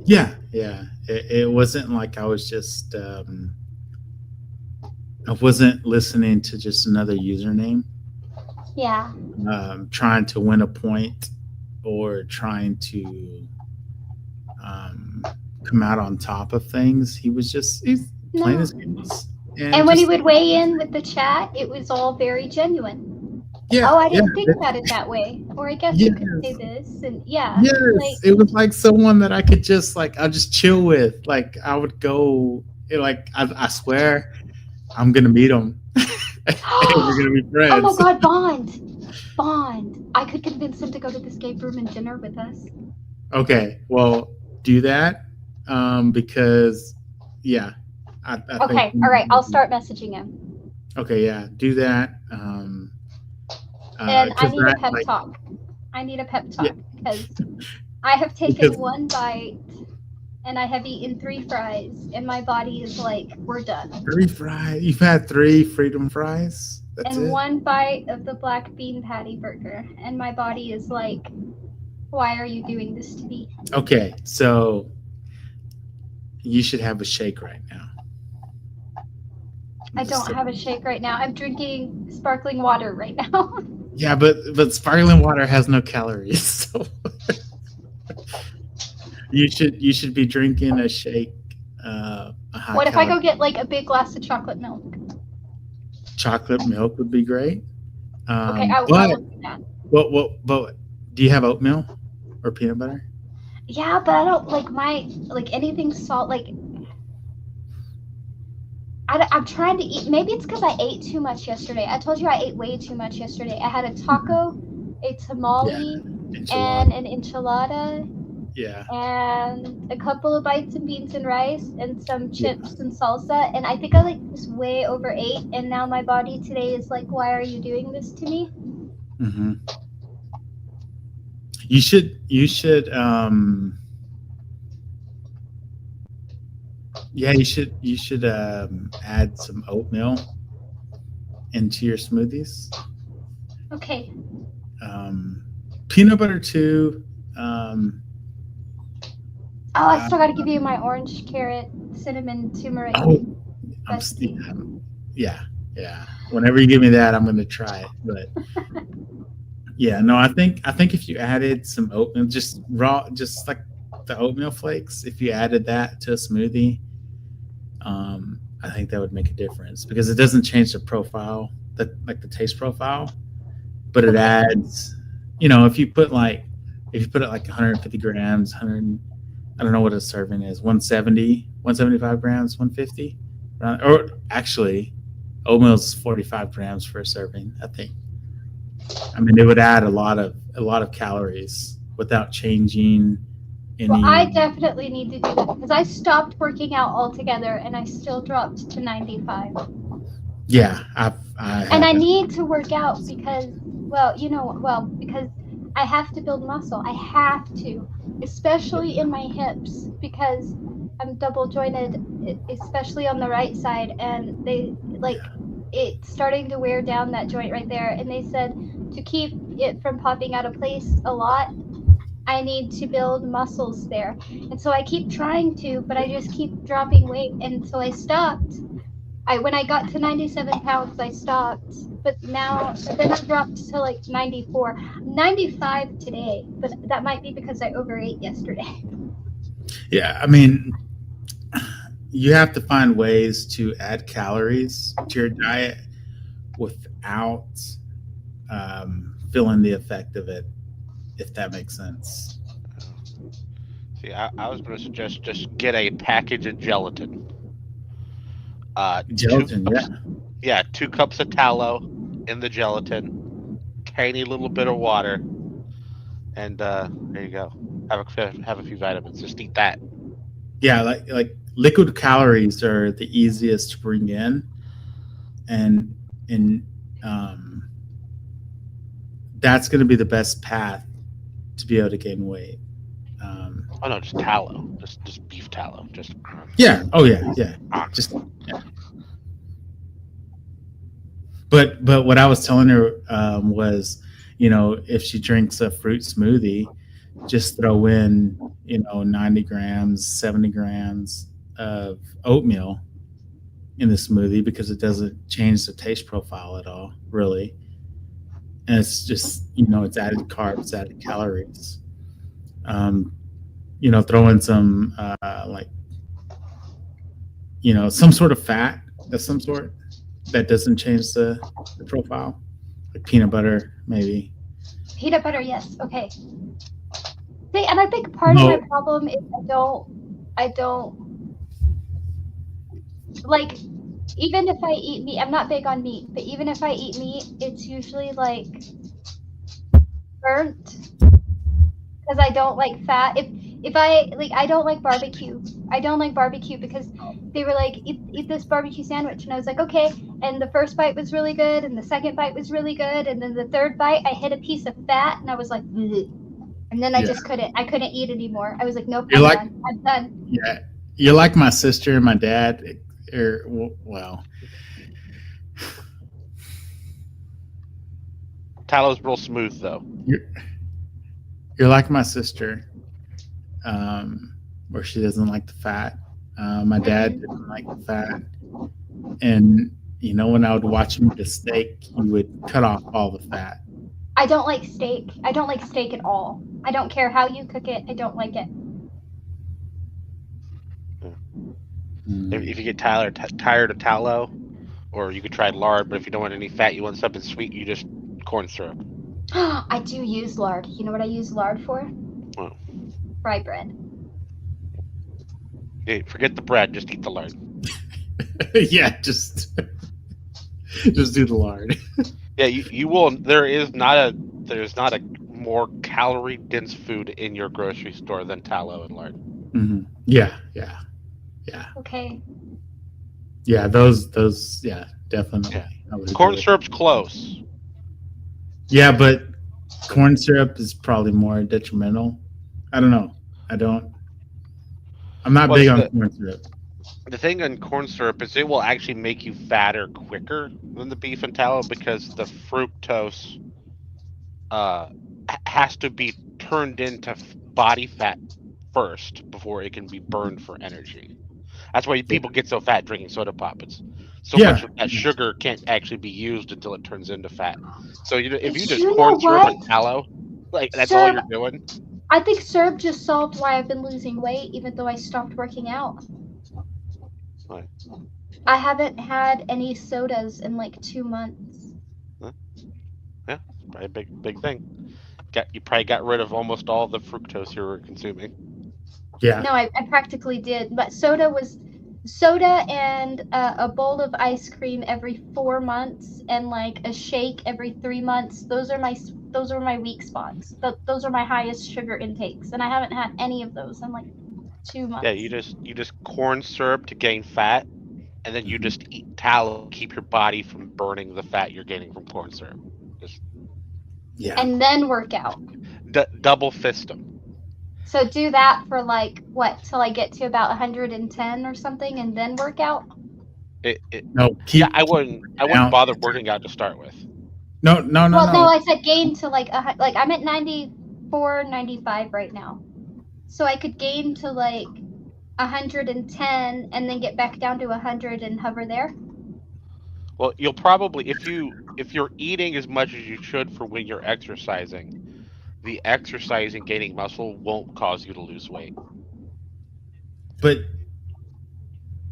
Yeah. It wasn't like I was just. I wasn't listening to just another username. Yeah. Trying to win a point or trying to come out on top of things. He's playing his games. And when he would weigh in with the chat, it was all very genuine. Yeah. Oh, I didn't think about it that way. Or I guess you could say this. And Yes, it was like someone that I could just I'll just chill with. Like I would go, I swear, I'm gonna meet him. We're gonna be friends. Oh my God, Bond! I could convince him to go to the escape room and dinner with us. Okay, well, do that, because I okay, think, all right, I'll start messaging him. Okay, yeah, do that. And I 'cause need a that, pep like, talk. I need a pep Yeah. talk because I have taken Because- one bite and I have eaten 3 fries, and my body is like, we're done. 3 fries. You've had 3 freedom fries. That's And it. 1 bite of the black bean patty burger, and my body is like, why are you doing this to me? Okay, so you should have a shake right now. I don't have a shake right now. I'm drinking sparkling water right now. Yeah, but sparkling water has no calories. So you should be drinking a shake. A high What if I go calorie- get like a big glass of chocolate milk? chocolate milk would be great. Okay, I but will do that. but do you have oatmeal or peanut butter? Yeah, but I don't like anything salt. Like I'm trying to eat. Maybe it's because I ate too much yesterday. I told you I ate way too much yesterday. I had a taco, a tamale, and Enchilada. an enchilada, Yeah. and a couple of bites of beans and rice, and some chips and salsa. And I think I like just way overate. And now my body today is like, why are you doing this to me? Mm-hmm. You should you should add some oatmeal into your smoothies. Okay. Peanut butter too. Oh, I still got to give you my orange, carrot, cinnamon, turmeric. recipe. Yeah. Whenever you give me that, I'm gonna try it. But yeah, no, I think if you added some oatmeal, just like the oatmeal flakes, if you added that to a smoothie, I think that would make a difference because it doesn't change the profile, the taste profile, but it adds. If you put it like 150 grams, I don't know what a serving is, 170, 175 grams, 150, or actually, oatmeal is 45 grams for a serving, I think. I mean, it would add a lot of calories without changing any. Well, I definitely need to do that because I stopped working out altogether and I still dropped to 95. Yeah, And I need to work out because, because I have to build muscle. I have to, especially in my hips because I'm double jointed, especially on the right side, and it's starting to wear down that joint right there. And they said to keep it from popping out of place a lot, I need to build muscles there. And so I keep trying to, but I just keep dropping weight. And so I stopped. When I got to 97 pounds, I stopped. But then I dropped to like 94, 95 today. But that might be because I overate yesterday. Yeah, I mean, you have to find ways to add calories to your diet without feeling the effect of it, if that makes sense. See, I was going to suggest just get a package of gelatin. Gelatin, Yeah, 2 cups of tallow in the gelatin, tiny little bit of water, and there you go. Have a few vitamins. Just eat that. Yeah, like liquid calories are the easiest to bring in, and that's going to be the best path to be able to gain weight. Oh no, just tallow, just beef tallow, just. Yeah. Oh yeah. Just. Yeah. But what I was telling her was, if she drinks a fruit smoothie, just throw in 90 grams, 70 grams of oatmeal in the smoothie because it doesn't change the taste profile at all, really. And it's just it's added carbs, added calories. Throw in some some sort of fat of some sort that doesn't change the profile, like peanut butter, maybe. Peanut butter, yes. Okay. See, and I think part of my problem is I don't like, even if I eat meat, I'm not big on meat, but even if I eat meat, it's usually like burnt because I don't like fat. If I don't like barbecue. I don't like barbecue because they were like, eat this barbecue sandwich. And I was like, okay. And the first bite was really good. And the second bite was really good. And then the third bite, I hit a piece of fat and I was like, bleh. And then I just couldn't eat anymore. I was like, nope, I'm done. Yeah. You're like my sister and my dad. Well, Tallow's real smooth though. you're like my sister, where she doesn't like the fat. My dad didn't like the fat. And, when I would watch him eat a steak, he would cut off all the fat. I don't like steak. I don't like steak at all. I don't care how you cook it. I don't like it. If you get tired of tallow, or you could try lard, but if you don't want any fat, you want something sweet, you just corn syrup. I do use lard. You know what I use lard for? What? Fry bread. Hey, forget the bread, just eat the lard. Yeah, just do the lard. Yeah, you will. There's not a more calorie dense food in your grocery store than tallow and lard. Mm-hmm. Yeah. Okay. Yeah, those, definitely. Yeah. I would Corn agree. syrup's close. Yeah, but corn syrup is probably more detrimental. I don't know. I'm not big on corn syrup. The thing on corn syrup is it will actually make you fatter quicker than the beef and tallow because the fructose has to be turned into body fat first before it can be burned for energy. That's why people get so fat drinking soda pop. It's so much of that sugar can't actually be used until it turns into fat. So if you just corn syrup and tallow, like that's all you're doing. I think syrup just solved why I've been losing weight, even though I stopped working out. Right. I haven't had any sodas in like 2 months. Yeah, probably a big thing. You probably got rid of almost all the fructose you were consuming. Yeah. No, I practically did. But soda and a bowl of ice cream every 4 months, and like a shake every 3 months. Those are my weak spots. Those are my highest sugar intakes, and I haven't had any of those in like 2 months. Yeah, you just corn syrup to gain fat, and then you just eat tallow to keep your body from burning the fat you're gaining from corn syrup. Just And then work out. double fist them. So do that for like what, till I get to about 110 or something, and then work out. No. I wouldn't bother working out to start with. No. Well, no, I said gain to like I'm at 94, 95 right now, so I could gain to like 110 and then get back down to 100 and hover there. Well, you'll probably if you're eating as much as you should for when you're exercising, the exercise and gaining muscle won't cause you to lose weight. But,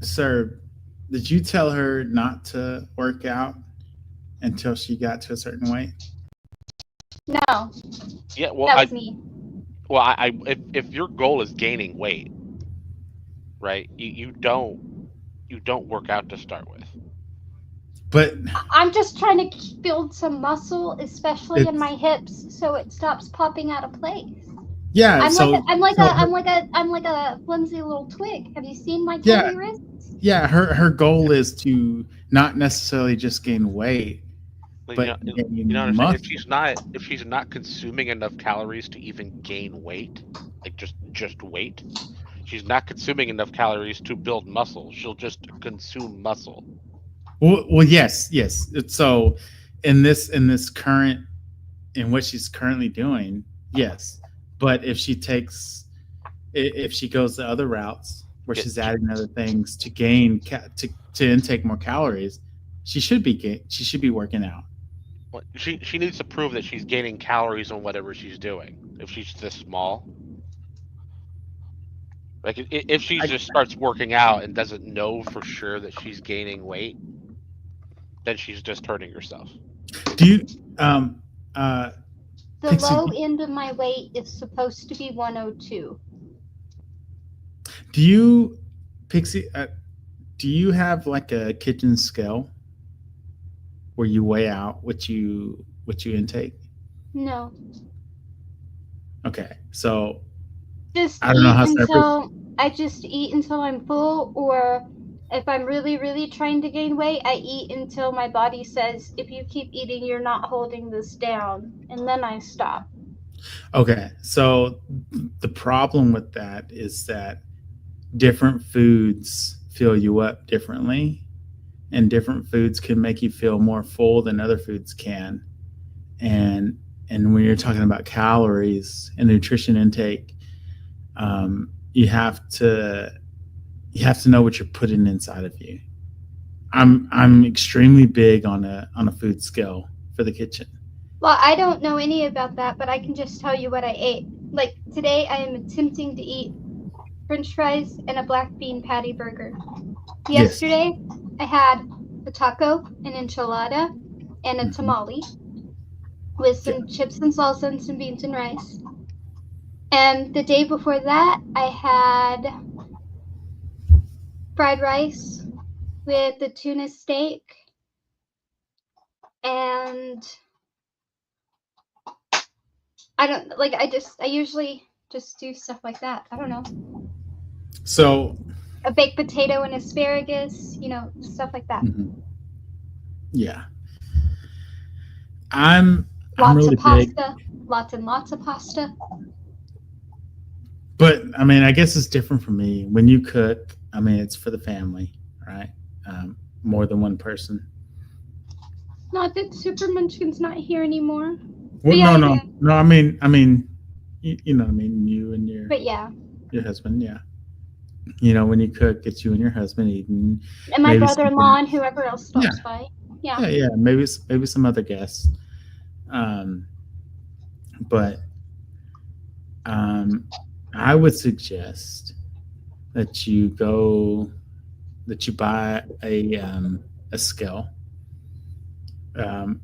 sir, did you tell her not to work out until she got to a certain weight? No, Yeah, well, that was me. Well, if your goal is gaining weight, right? You don't work out to start with. But I'm just trying to build some muscle, especially in my hips, so it stops popping out of place. yeah, I'm like a flimsy little twig. Have you seen my tiny wrists? Yeah, her goal is to not necessarily just gain weight, but gain muscle. If she's not consuming enough calories to even gain weight, like just weight, she's not consuming enough calories to build muscle. She'll just consume muscle. Well, yes. So, in what she's currently doing, yes. But if she goes the other routes where she's adding other things to gain to intake more calories, she should be working out. Well, she needs to prove that she's gaining calories on whatever she's doing. If she's this small, like if she just starts working out and doesn't know for sure that she's gaining weight, then she's just hurting herself. Do you The Pixie, low end of my weight is supposed to be 102. do you, Pixie, do you have like a kitchen scale where you weigh out what you intake? No. Okay, so Just I don't know how I just eat until I'm full, or if I'm really, really trying to gain weight, I eat until my body says, if you keep eating, you're not holding this down. And then I stop. Okay, so the problem with that is that different foods fill you up differently, and different foods can make you feel more full than other foods can. And when you're talking about calories and nutrition intake, you have to know what you're putting inside of you. I'm extremely big on a food scale for the kitchen. Well, I don't know any about that, but I can just tell you what I ate. Like today, I am attempting to eat French fries and a black bean patty burger. Yes. Yesterday, I had a taco, an enchilada, and a tamale with some chips and salsa and some beans and rice. And the day before that, I had fried rice with the tuna steak, and I usually just do stuff like that. I don't know. So A baked potato and asparagus, stuff like that. Yeah. I'm Lots really of pasta, big, lots and lots of pasta. but I mean, I guess it's different for me. When you cook, I mean, it's for the family, right? More than one person. Not that Super Munchkin's not here anymore. Well, Yeah, no. I mean, you know what I mean. You and But yeah, your husband, yeah. When you cook, it's you and your husband eating. and my Maybe brother-in-law something- and whoever else stops by. Yeah. Yeah. Maybe some other guests. But I would suggest that you buy a scale.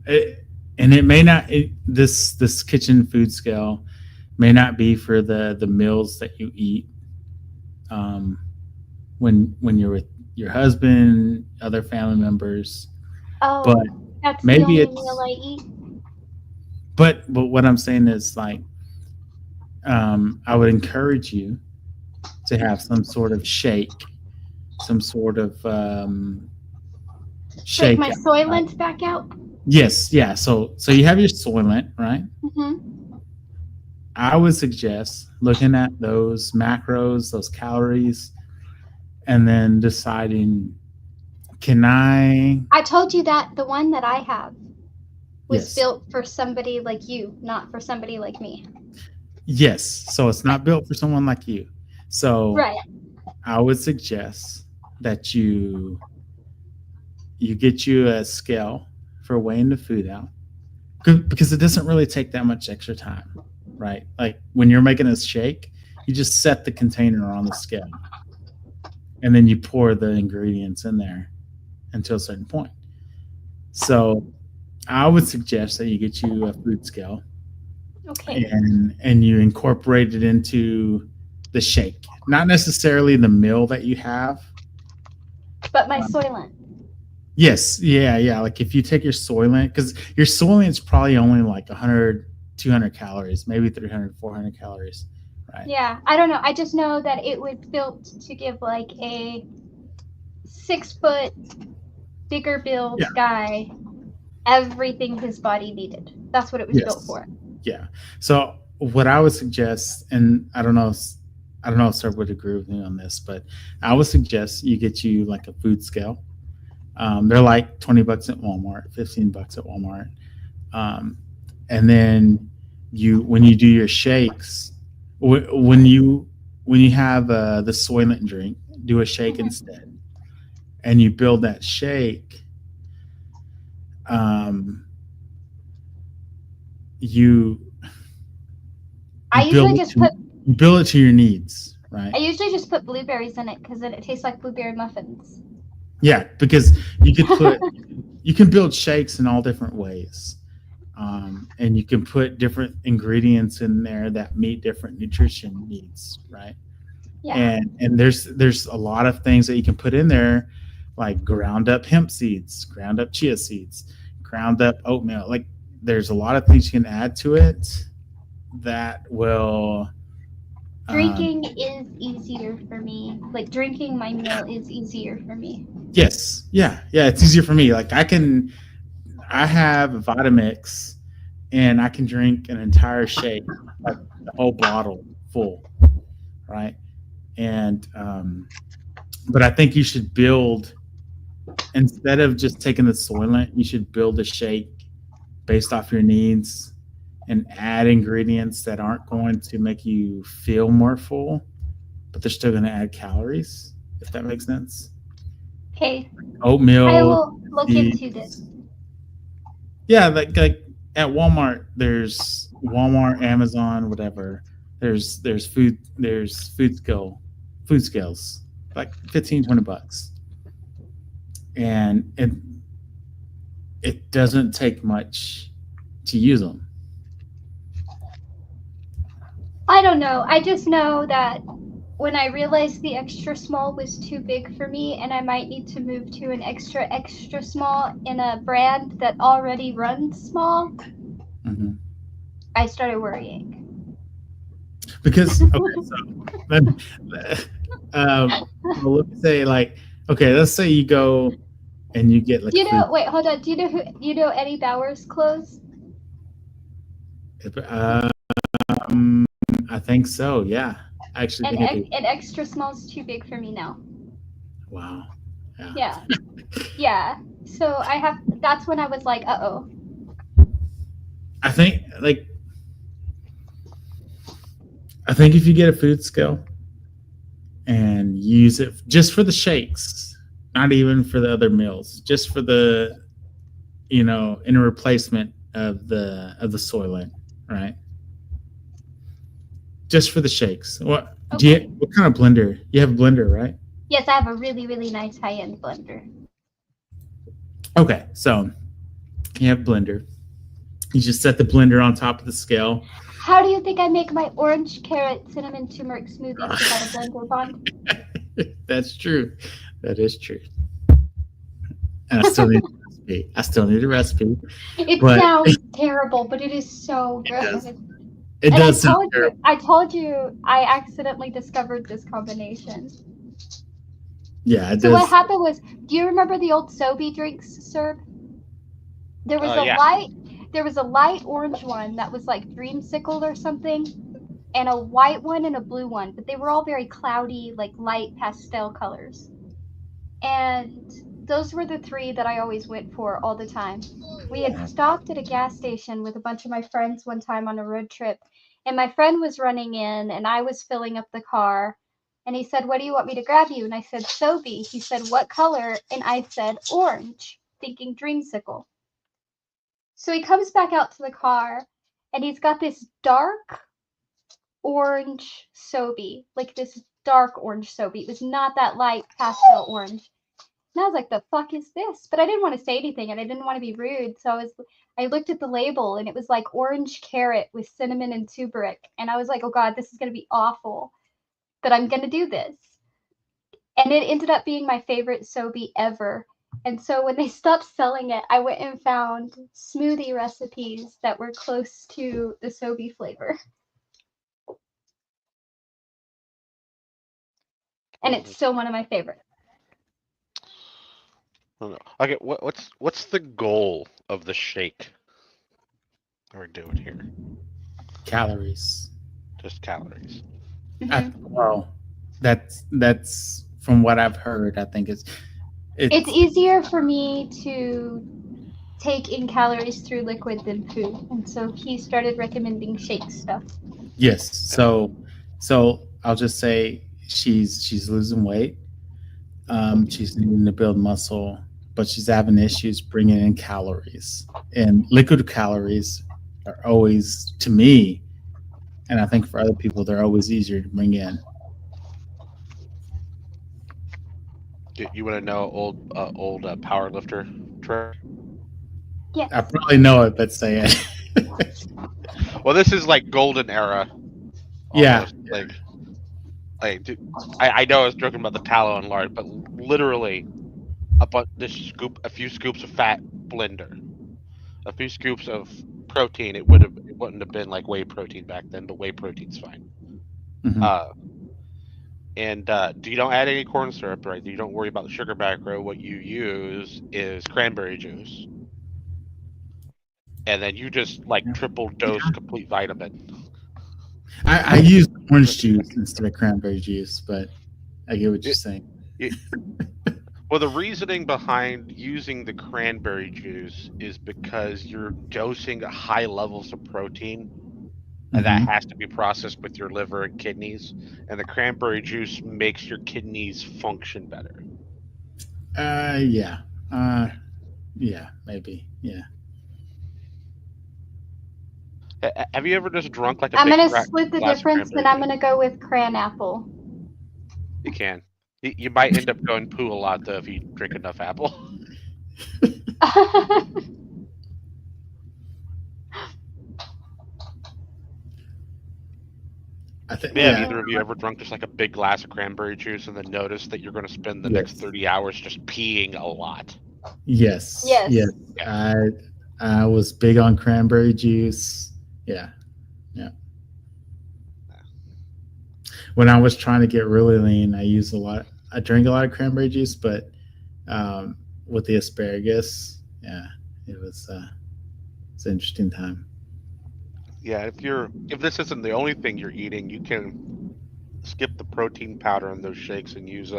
It may not. This kitchen food scale may not be for the meals that you eat. When you're with your husband, other family members. Oh, But that's maybe the only it's- meal I eat. But what I'm saying is like, I would encourage you to have some sort of shake, some sort of shake. Take my Soylent back out. Yes, yeah. So you have your Soylent, right? Mm-hmm. I would suggest looking at those macros, those calories, and then deciding, can I? I told you that the one that I have was Yes. built for somebody like you, not for somebody like me. Yes. So it's not built for someone like you. So Right. I would suggest that you get you a scale for weighing the food out, because it doesn't really take that much extra time, right? Like when you're making a shake, you just set the container on the scale, and then you pour the ingredients in there until a certain point. So I would suggest that you get you a food scale Okay. and you incorporate it into the shake, not necessarily the meal that you have. But my Soylent. Yes, yeah. Like if you take your Soylent, because your Soylent's probably only like 100, 200 calories, maybe 300, 400 calories, right? Yeah, I don't know. I just know that it was built to give like a 6-foot, bigger build Yeah. guy everything his body needed. That's what it was Yes. built for. Yeah. So what I would suggest, and I don't know if Sir would agree with me on this, but I would suggest you get you like a food scale. They're like $20 at Walmart, $15 at Walmart. And then when you do your shakes, when you have the Soylent drink, do a shake Mhm. instead, and you build that shake. You I usually build it just to- put you build it to your needs, right? I usually just put blueberries in it because then it tastes like blueberry muffins. Yeah, because you can build shakes in all different ways, and you can put different ingredients in there that meet different nutrition needs, right? Yeah. And there's a lot of things that you can put in there, like ground up hemp seeds, ground up chia seeds, ground up oatmeal. Like there's a lot of things you can add to it that will Drinking is easier for me. Like drinking my meal is easier for me. Yes, yeah, it's easier for me. Like I have Vitamix, and I can drink an entire shake, like the whole bottle full, right? And but I think you should build, instead of just taking the Soylent, you should build a shake based off your needs and add ingredients that aren't going to make you feel more full, but they're still going to add calories, if that makes sense. Okay, Oatmeal. I will look seeds. into this. Yeah, like at Walmart, there's Walmart, Amazon, whatever. There's food scales, like $15-20, and it doesn't take much to use them. I don't know. I just know that when I realized the extra small was too big for me and I might need to move to an extra small in a brand that already runs small, I started worrying. Because okay, so well, let's say let's say you go and you get like. Do you know? Wait, hold on. Do you know Eddie Bauer's clothes? I think so. Yeah, I actually think I do. An extra small is too big for me now. Wow. Yeah. Yeah. So that's when I was like, uh-oh. I think if you get a food scale and use it just for the shakes, not even for the other meals, just for the, in a replacement of the Soylent, right? Just for the shakes. What kind of blender? You have a blender, right? Yes, I have a really, really nice high-end blender. Okay, so you have a blender. You just set the blender on top of the scale. How do you think I make my orange, carrot, cinnamon, turmeric smoothies without a blender bond? That's true. That is true. And I still need a recipe. It sounds terrible, but it is so good. It does sound terrible. I told you I accidentally discovered this combination. Yeah, it does. So what happened was, do you remember the old Sobe drinks, Serb? There was a light orange one that was like dreamsicle or something, and a white one and a blue one, but they were all very cloudy, like light pastel colors. And those were the three that I always went for all the time. We had stopped at a gas station with a bunch of my friends one time on a road trip, and my friend was running in and I was filling up the car, and he said, "What do you want me to grab you?" And I said, "Sobe." He said, "What color?" And I said, "Orange," thinking dreamsicle. So he comes back out to the car and he's got this dark orange Sobe, like this dark orange Sobe. It was not that light pastel orange. And I was like, the fuck is this? But I didn't want to say anything and I didn't want to be rude. So I looked at the label and it was like orange carrot with cinnamon and turmeric. And I was like, oh God, this is going to be awful. But I'm going to do this. And it ended up being my favorite Sobe ever. And so when they stopped selling it, I went and found smoothie recipes that were close to the Sobe flavor. And it's still one of my favorites. Okay, what's the goal of the shake we're doing here? Calories. Just calories. Well, that's from what I've heard. I think it's easier for me to take in calories through liquid than food, and so he started recommending shake stuff. Yes. So I'll just say she's losing weight. She's needing to build muscle, but she's having issues bringing in calories. And liquid calories are always, to me, and I think for other people, they're always easier to bring in. You want to know old power lifter trick? Yes. I probably know it, but say it. Well, this is like golden era. Almost. Yeah. I know I was joking about the tallow and lard, but literally, a few scoops of fat blender, a few scoops of protein. It wouldn't have been like whey protein back then, but whey protein's fine. Mhm. And you don't add any corn syrup, right? You don't worry about the sugar macro. What you use is cranberry juice, and then you just like triple dose complete vitamin. I use orange juice instead of cranberry juice, but I get what you're saying. Well, the reasoning behind using the cranberry juice is because you're dosing high levels of protein, and that Mhm. has to be processed with your liver and kidneys. And the cranberry juice makes your kidneys function better. Yeah. Yeah, maybe. Yeah. Have you ever just drunk like a I'm big gonna split the glass of difference, cranberry and I'm juice? gonna go with cran apple. You can. You might end up going poo a lot though if you drink enough apple. I think. Have Yeah. either of you ever drunk just like a big glass of cranberry juice and then notice that you're going to spend the Yes. next 30 hours just peeing a lot? Yes. Yes. Yes. I was big on cranberry juice. Yeah. Yeah. When I was trying to get really lean, I drank a lot of cranberry juice, but with the asparagus, yeah, it's an interesting time. Yeah, if this isn't the only thing you're eating, you can skip the protein powder in those shakes and use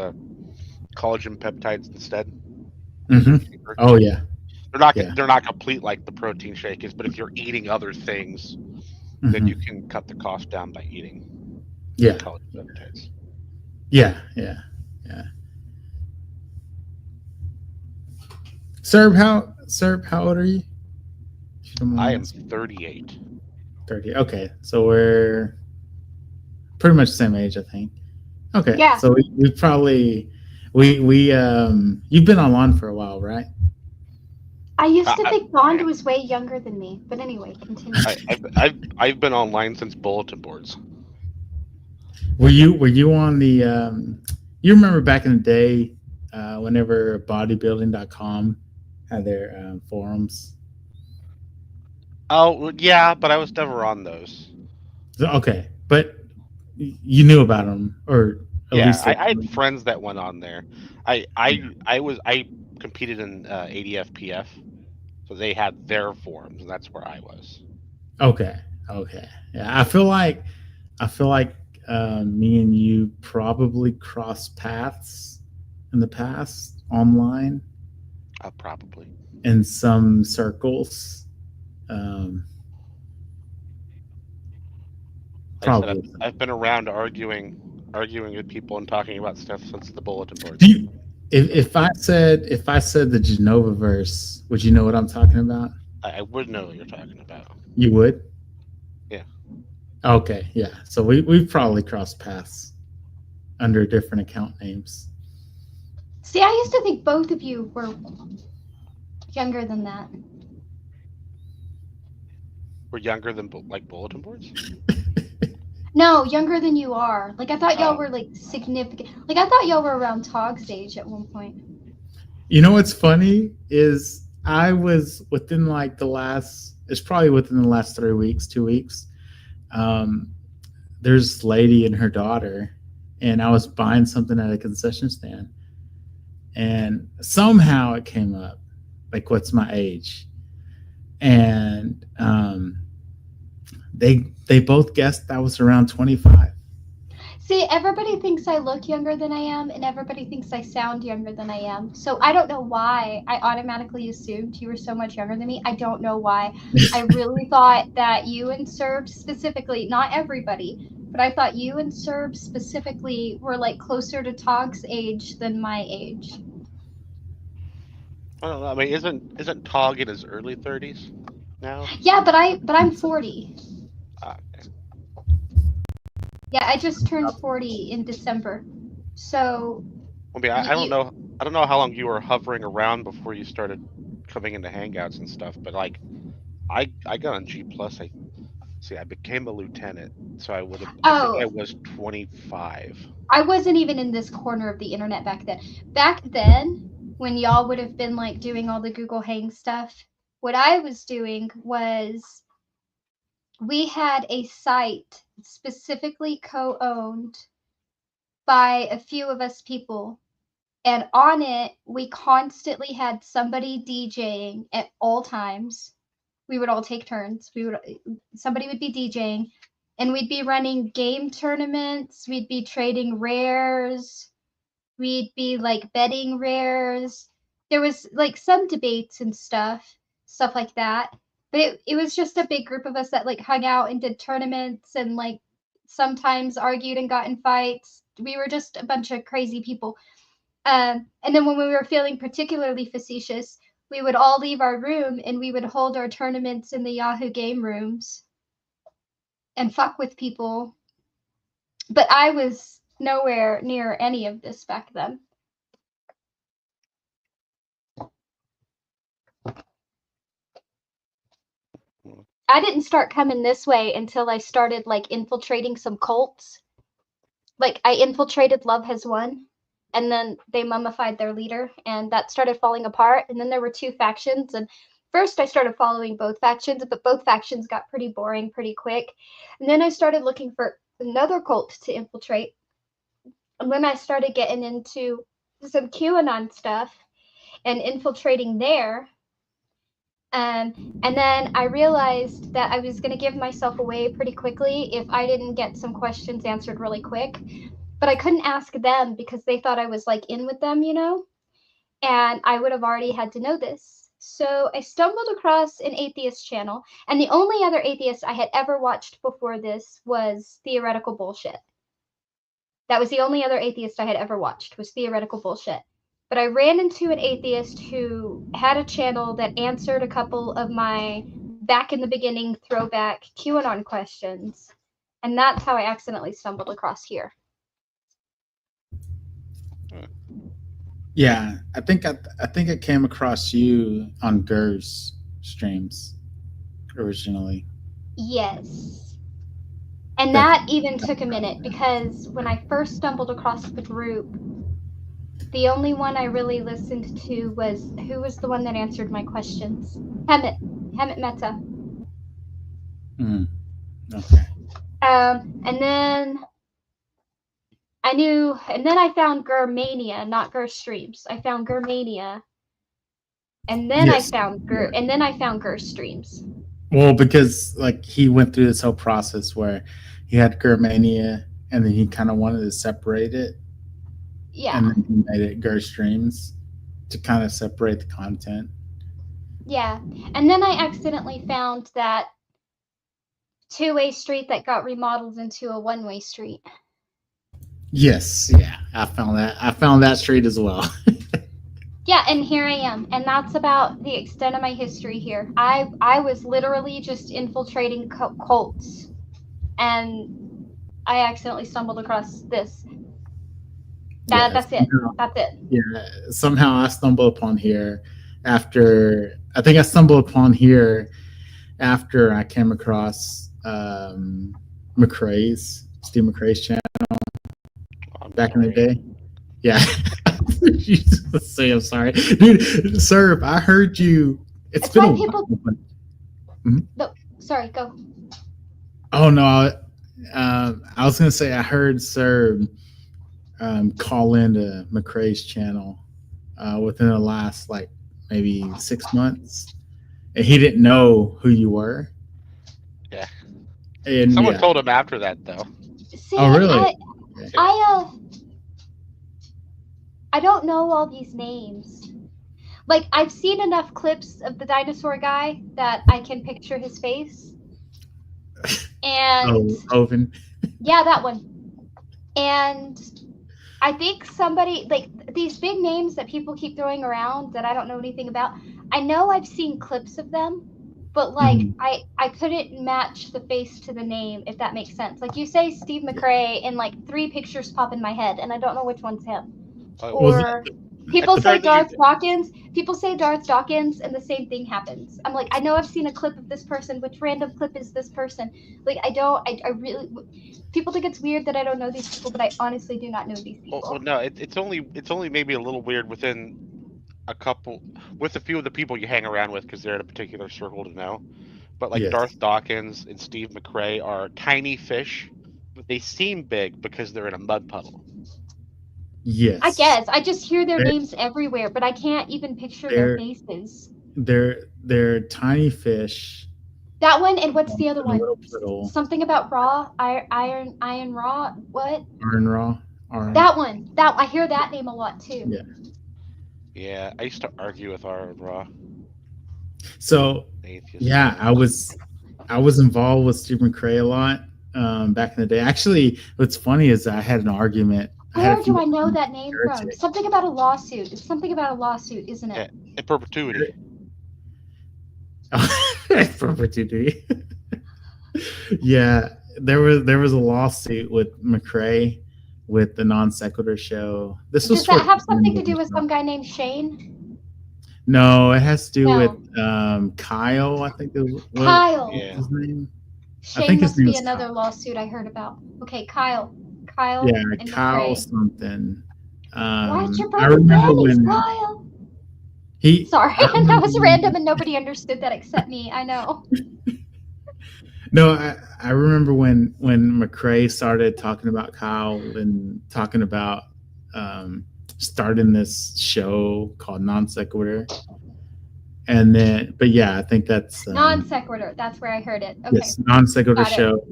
collagen peptides instead. Oh yeah. They're not complete like the protein shake is, but if you're eating other things, then you can cut the cost down by eating collagen peptides. Yeah. Serb, how old are you? I am 38. 30. Okay, so we're pretty much the same age, I think. Okay, Yeah. so we probably you've been online for a while, right? I used to think Bond was way younger than me, but anyway, continue. I've been online since bulletin boards. Were you on the you remember back in the day whenever bodybuilding.com had their forums? Oh yeah, but I was never on those. Okay, but you knew about them, or at least I had friends that went on there. I competed in ADFPF, so they had their forums, and that's where I was. Okay. Yeah, I feel like me and you probably crossed paths in the past online. Probably in some circles. Probably. I've been around arguing with people and talking about stuff since the bulletin board. If I said the Genovaverse, would you know what I'm talking about? I would know what you're talking about. You would? Yeah. Okay, yeah. So we've probably crossed paths under different account names. See, I used to think both of you were younger than that. We're younger than like bulletin boards? No, younger than you are. Like, I thought y'all were like significant. Like, I thought y'all were around Tog's age at one point. You know what's funny is I was within like it's probably within the last 3 weeks, 2 weeks. There's this lady and her daughter, and I was buying something at a concession stand, and somehow it came up, like, what's my age? And they both guessed I was around 25. See, everybody thinks I look younger than I am, and everybody thinks I sound younger than I am. So I don't know why I automatically assumed you were so much younger than me. I don't know why. I really thought that you and Serb specifically, not everybody, but I thought you and Serb specifically were like closer to Tog's age than my age. I don't know. I mean, isn't Tog in his early 30s now? Yeah, but I'm 40. Okay. Yeah, I just turned 40 in December. So I mean, I don't know. I don't know how long you were hovering around before you started coming into Hangouts and stuff. But like, I got on G+. I became a lieutenant, so I would have. I think I was 25. I wasn't even in this corner of the internet back then. Back then, when y'all would have been like doing all the Google Hang stuff, what I was doing was we had a site specifically co-owned by a few of us people. And on it, we constantly had somebody DJing at all times. We would all take turns. Somebody would be DJing, and we'd be running game tournaments. We'd be trading rares. We'd be like betting rares. There was like some debates and stuff like that. But it was just a big group of us that like hung out and did tournaments and like sometimes argued and got in fights. We were just a bunch of crazy people. And then when we were feeling particularly facetious, we would all leave our room and we would hold our tournaments in the Yahoo game rooms and fuck with people. But I was nowhere near any of this back then. I didn't start coming this way until I started like infiltrating some cults. Like I infiltrated Love Has Won, and then they mummified their leader, and that started falling apart. And then there were two factions, and first I started following both factions, but both factions got pretty boring pretty quick. And then I started looking for another cult to infiltrate. And then I started getting into some QAnon stuff and infiltrating there. And then I realized that I was going to give myself away pretty quickly if I didn't get some questions answered really quick. But I couldn't ask them because they thought I was like in with them, you know? And I would have already had to know this. So I stumbled across an atheist channel. And the only other atheist I had ever watched before this was Theoretical Bullshit. That was the only other atheist I had ever watched, was Theoretical Bullshit. But I ran into an atheist who had a channel that answered a couple of my back in the beginning throwback QAnon questions. And that's how I accidentally stumbled across here. Yeah, I think I came across you on Gur's streams originally. Yes. And that even took a minute because when I first stumbled across the group, the only one I really listened to was who was the one that answered my questions? Hemet Mehta. Okay. And then I found Gurmania, not Gur Streams. I found Gurmania. And then Yes. I found Gur Streams. Well, because like he went through this whole process where he had Gurmania and then he kind of wanted to separate it. Yeah. And then he made it Gur Streams to kind of separate the content. Yeah. And then I accidentally found that two-way street that got remodeled into a one-way street. Yes, yeah. I found that street as well. Yeah, and here I am. And that's about the extent of my history here. I was literally just infiltrating cults. And I accidentally stumbled across this. That's it. That's it. Yeah, somehow I stumbled upon here after I think I stumbled upon here after I came across Steve McRae's channel back in the day. Yeah. Say I'm sorry. Dude, Serb, I heard you. It's been a while. No, sorry, go. Oh no. I was gonna say I heard Serb call into McRae's channel within the last like maybe 6 months, and he didn't know who you were. Yeah. And someone told him after that though. See, oh really? I don't know all these names. Like I've seen enough clips of the dinosaur guy that I can picture his face. And Oven. Yeah, that one. And I think somebody like these big names that people keep throwing around that I don't know anything about. I know I've seen clips of them, but like I couldn't match the face to the name, if that makes sense. Like you say Steve McRae and like 3 pictures pop in my head and I don't know which one's him. Or people say Darth Dawkins. People say Darth Dawkins, and the same thing happens. I'm like, I know I've seen a clip of this person. Which random clip is this person? Like, I really. People think it's weird that I don't know these people, but I honestly do not know these people. Well no, it's only maybe a little weird with a few of the people you hang around with because they're in a particular circle to know. But like Yes. Darth Dawkins and Steve McRae are tiny fish, but they seem big because they're in a mud puddle. Yes. I guess. I just hear their They're- names everywhere, but I can't even picture their they're- faces. They're tiny fish. That one, and what's the other in a one? little puddle. Something about raw, iron raw. What? Iron Raw. That one. I hear that name a lot too. Yeah. Yeah, I used to argue with Aaron Raw. So Atheist. yeah, I was involved with Steve McRae a lot back in the day. Actually, what's funny is I had an argument. Where do I know that name from? Heretic. Something about a lawsuit. It's something about a lawsuit, isn't it? In perpetuity. Perpetuity. Yeah, there was a lawsuit with McRae with the Non Sequitur show. This was Does that for- have something to do with some guy named Shane? No, it has to do No. with Kyle. I think is what Kyle. Yeah. his name. Shane think his must name be is another Kyle. lawsuit I heard about. Okay, Kyle. Yeah, and Kyle McRae. something. Why'd you I burn the remember pennies, when Kyle? he. Sorry, I that was remember random and nobody understood that except me. I know. No, I remember when McRae started talking about Kyle and talking about starting this show called Non Sequitur, and then, but yeah, I think that's Non sequitur. That's where I heard it. Okay. yes, Non Sequitur Got it. show.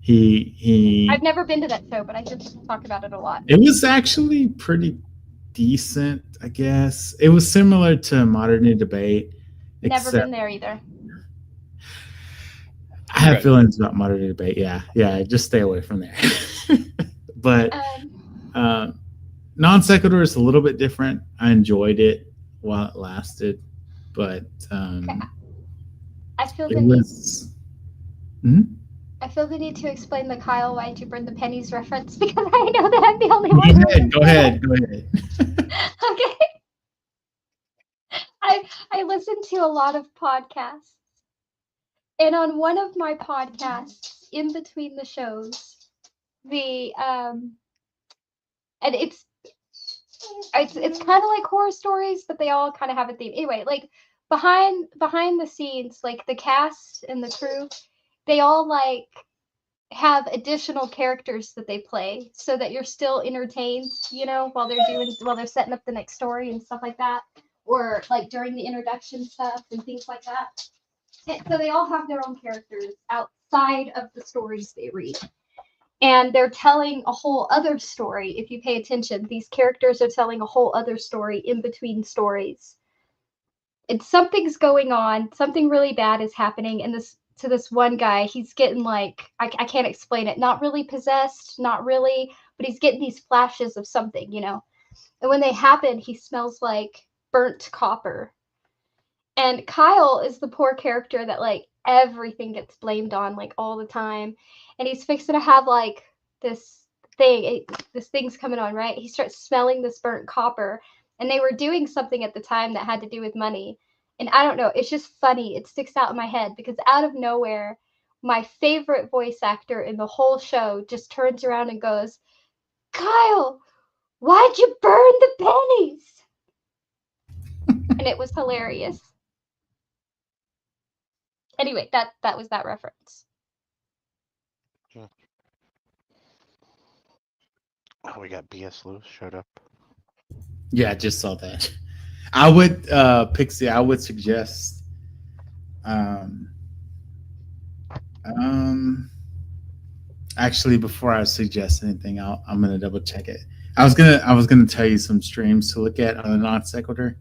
He I've never been to that show, but I just talk about it a lot. it was actually pretty decent, I guess. It was similar to Modern Day Debate. Never except- been there either. I have Right. feelings about Modern Day Debate. Yeah, just stay away from there. But Non Sequitur is a little bit different. I enjoyed it while it lasted, but I feel the it need. was. I feel the need to explain the Kyle why'd you burn the pennies reference because I know that I'm the only Go one. ahead, go ahead. Okay. I listen to a lot of podcasts. And on one of my podcasts, in between the shows, the and it's kind of like horror stories, but they all kind of have a theme. Anyway, like behind the scenes, like the cast and the crew, they all like have additional characters that they play so that you're still entertained, while they're setting up the next story and stuff like that, or like during the introduction stuff and things like that. And so they all have their own characters outside of the stories they read. And they're telling a whole other story. If you pay attention, these characters are telling a whole other story in between stories. And something's going on, something really bad is happening, and this one guy, he's getting like, I can't explain it, not really possessed, not really, but he's getting these flashes of something, And when they happen, he smells like burnt copper. And Kyle is the poor character that like everything gets blamed on like all the time. And he's fixing to have like this thing's coming on, right? He starts smelling this burnt copper. And they were doing something at the time that had to do with money. And I don't know, it's just funny. It sticks out in my head because out of nowhere, my favorite voice actor in the whole show just turns around and goes, "Kyle, why'd you burn the pennies?" And it was hilarious. Anyway, that was that reference. Oh, we got B.S. Lewis showed up. Yeah, I just saw that. I would Pixie, I would suggest actually before I suggest anything, I'm gonna double check it. I was gonna tell you some streams to look at on the Non Sequitur.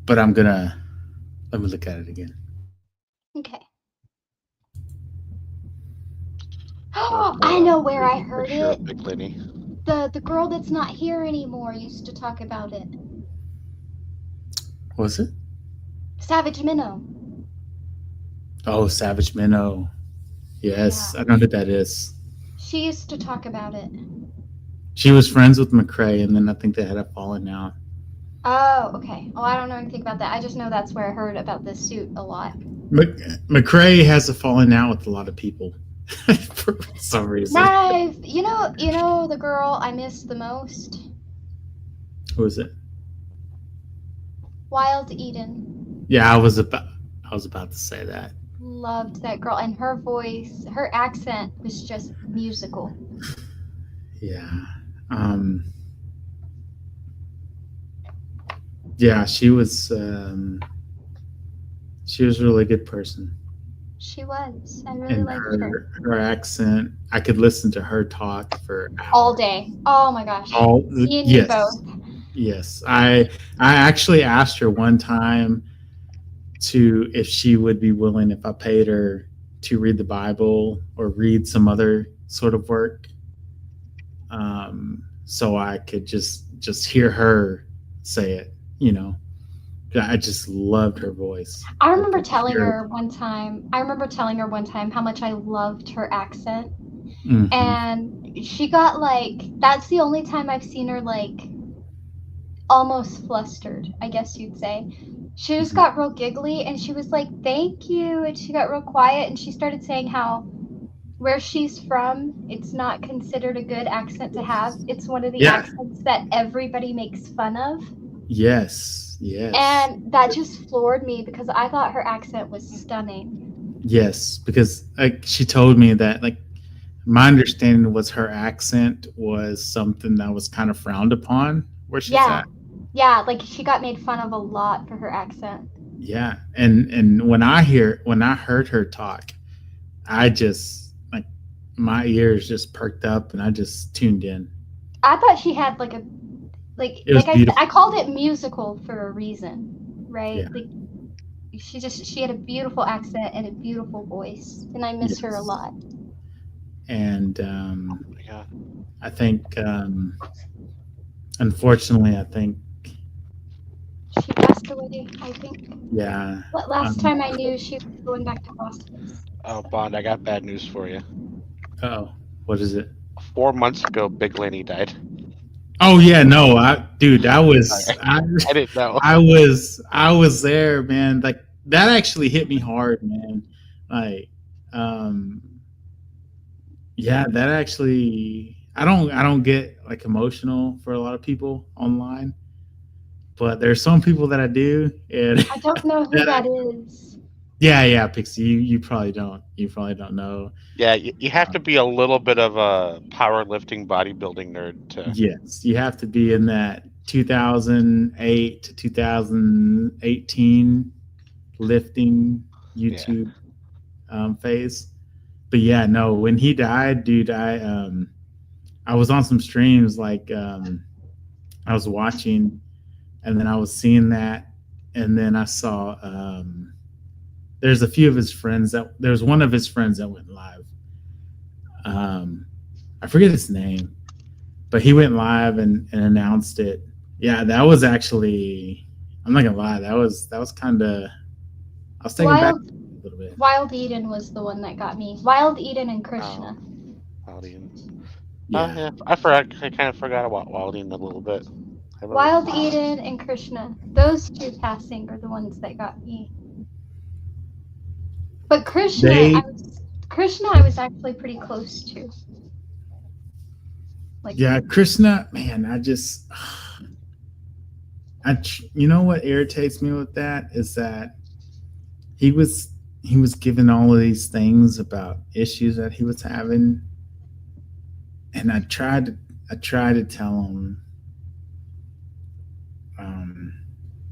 But let me look at it again. Okay. Oh, I know where I heard Picture it. of Big Lenny. The girl that's not here anymore used to talk about it. What was it? Savage Minnow. Oh, Savage Minnow. Yes, Yeah. I know who that is. She used to talk about it. She was friends with McRae, and then I think they had a falling out. Oh, okay. Oh, I don't know anything about that. I just know that's where I heard about this suit a lot. McRae has a falling out with a lot of people for some reason. Right. You know the girl I missed the most? Who is it? Wild Eden. Yeah, I was about to say that. Loved that girl, and her voice, her accent was just musical. Yeah. Yeah, she was a really good person. She was. I really And liked her. her accent, I could listen to her talk for hours. All day. Oh my gosh. All Me and you yes. both. Yes. I actually asked her one time if she would be willing if I paid her to read the Bible or read some other sort of work. So I could just hear her say it, you know. I just loved her voice. I remember telling her one time how much I loved her accent. Mhm. And she got that's the only time I've seen her almost flustered, I guess you'd say. She just got real giggly and she was like, "Thank you." And she got real quiet and she started saying how where she's from, it's not considered a good accent to have. It's one of the accents that everybody makes fun of. Yes. Yes. And that just floored me because I thought her accent was stunning. Yes, because she told me that my understanding was her accent was something that was kind of frowned upon where she's at. Yeah, she got made fun of a lot for her accent. Yeah, and when I heard her talk, I just my ears just perked up and I just tuned in. I thought she had I called it musical for a reason, right? Yeah. She had a beautiful accent and a beautiful voice, and I miss her a lot. And Yeah. I think unfortunately she passed away, I think. Yeah. Last time I knew, she was going back to hospice. Oh, Bond, I got bad news for you. Oh, what is it? 4 months ago, Big Lenny died. Oh yeah, no, I didn't know. I was there, man. That actually hit me hard, man. Yeah, that actually I don't get emotional for a lot of people online, but there's some people that I do, and I don't know who that is. Yeah, Pixie, you probably don't. You probably don't know. Yeah, you have to be a little bit of a powerlifting bodybuilding nerd to. Yes, you have to be in that 2008 to 2018 lifting YouTube phase. But yeah, no, when he died, dude, I was on some streams I was watching, and then I was seeing that, and then I saw there's a few of his friends there's one of his friends that went live. I forget his name, but he went live and announced it. Yeah, that was actually, I'm not gonna lie, that was kind of, I was taken back a little bit. Wild Eden was the one that got me. Wild Eden and Krishna. Wild Eden. Yeah. I kind of forgot about Wild Eden a little bit. Wild Eden and Krishna. Those two passing are the ones that got me. But Krishna, I was actually pretty close to. Yeah, Krishna, man, you know what irritates me with that is that he was given all of these things about issues that he was having, and I tried to tell him,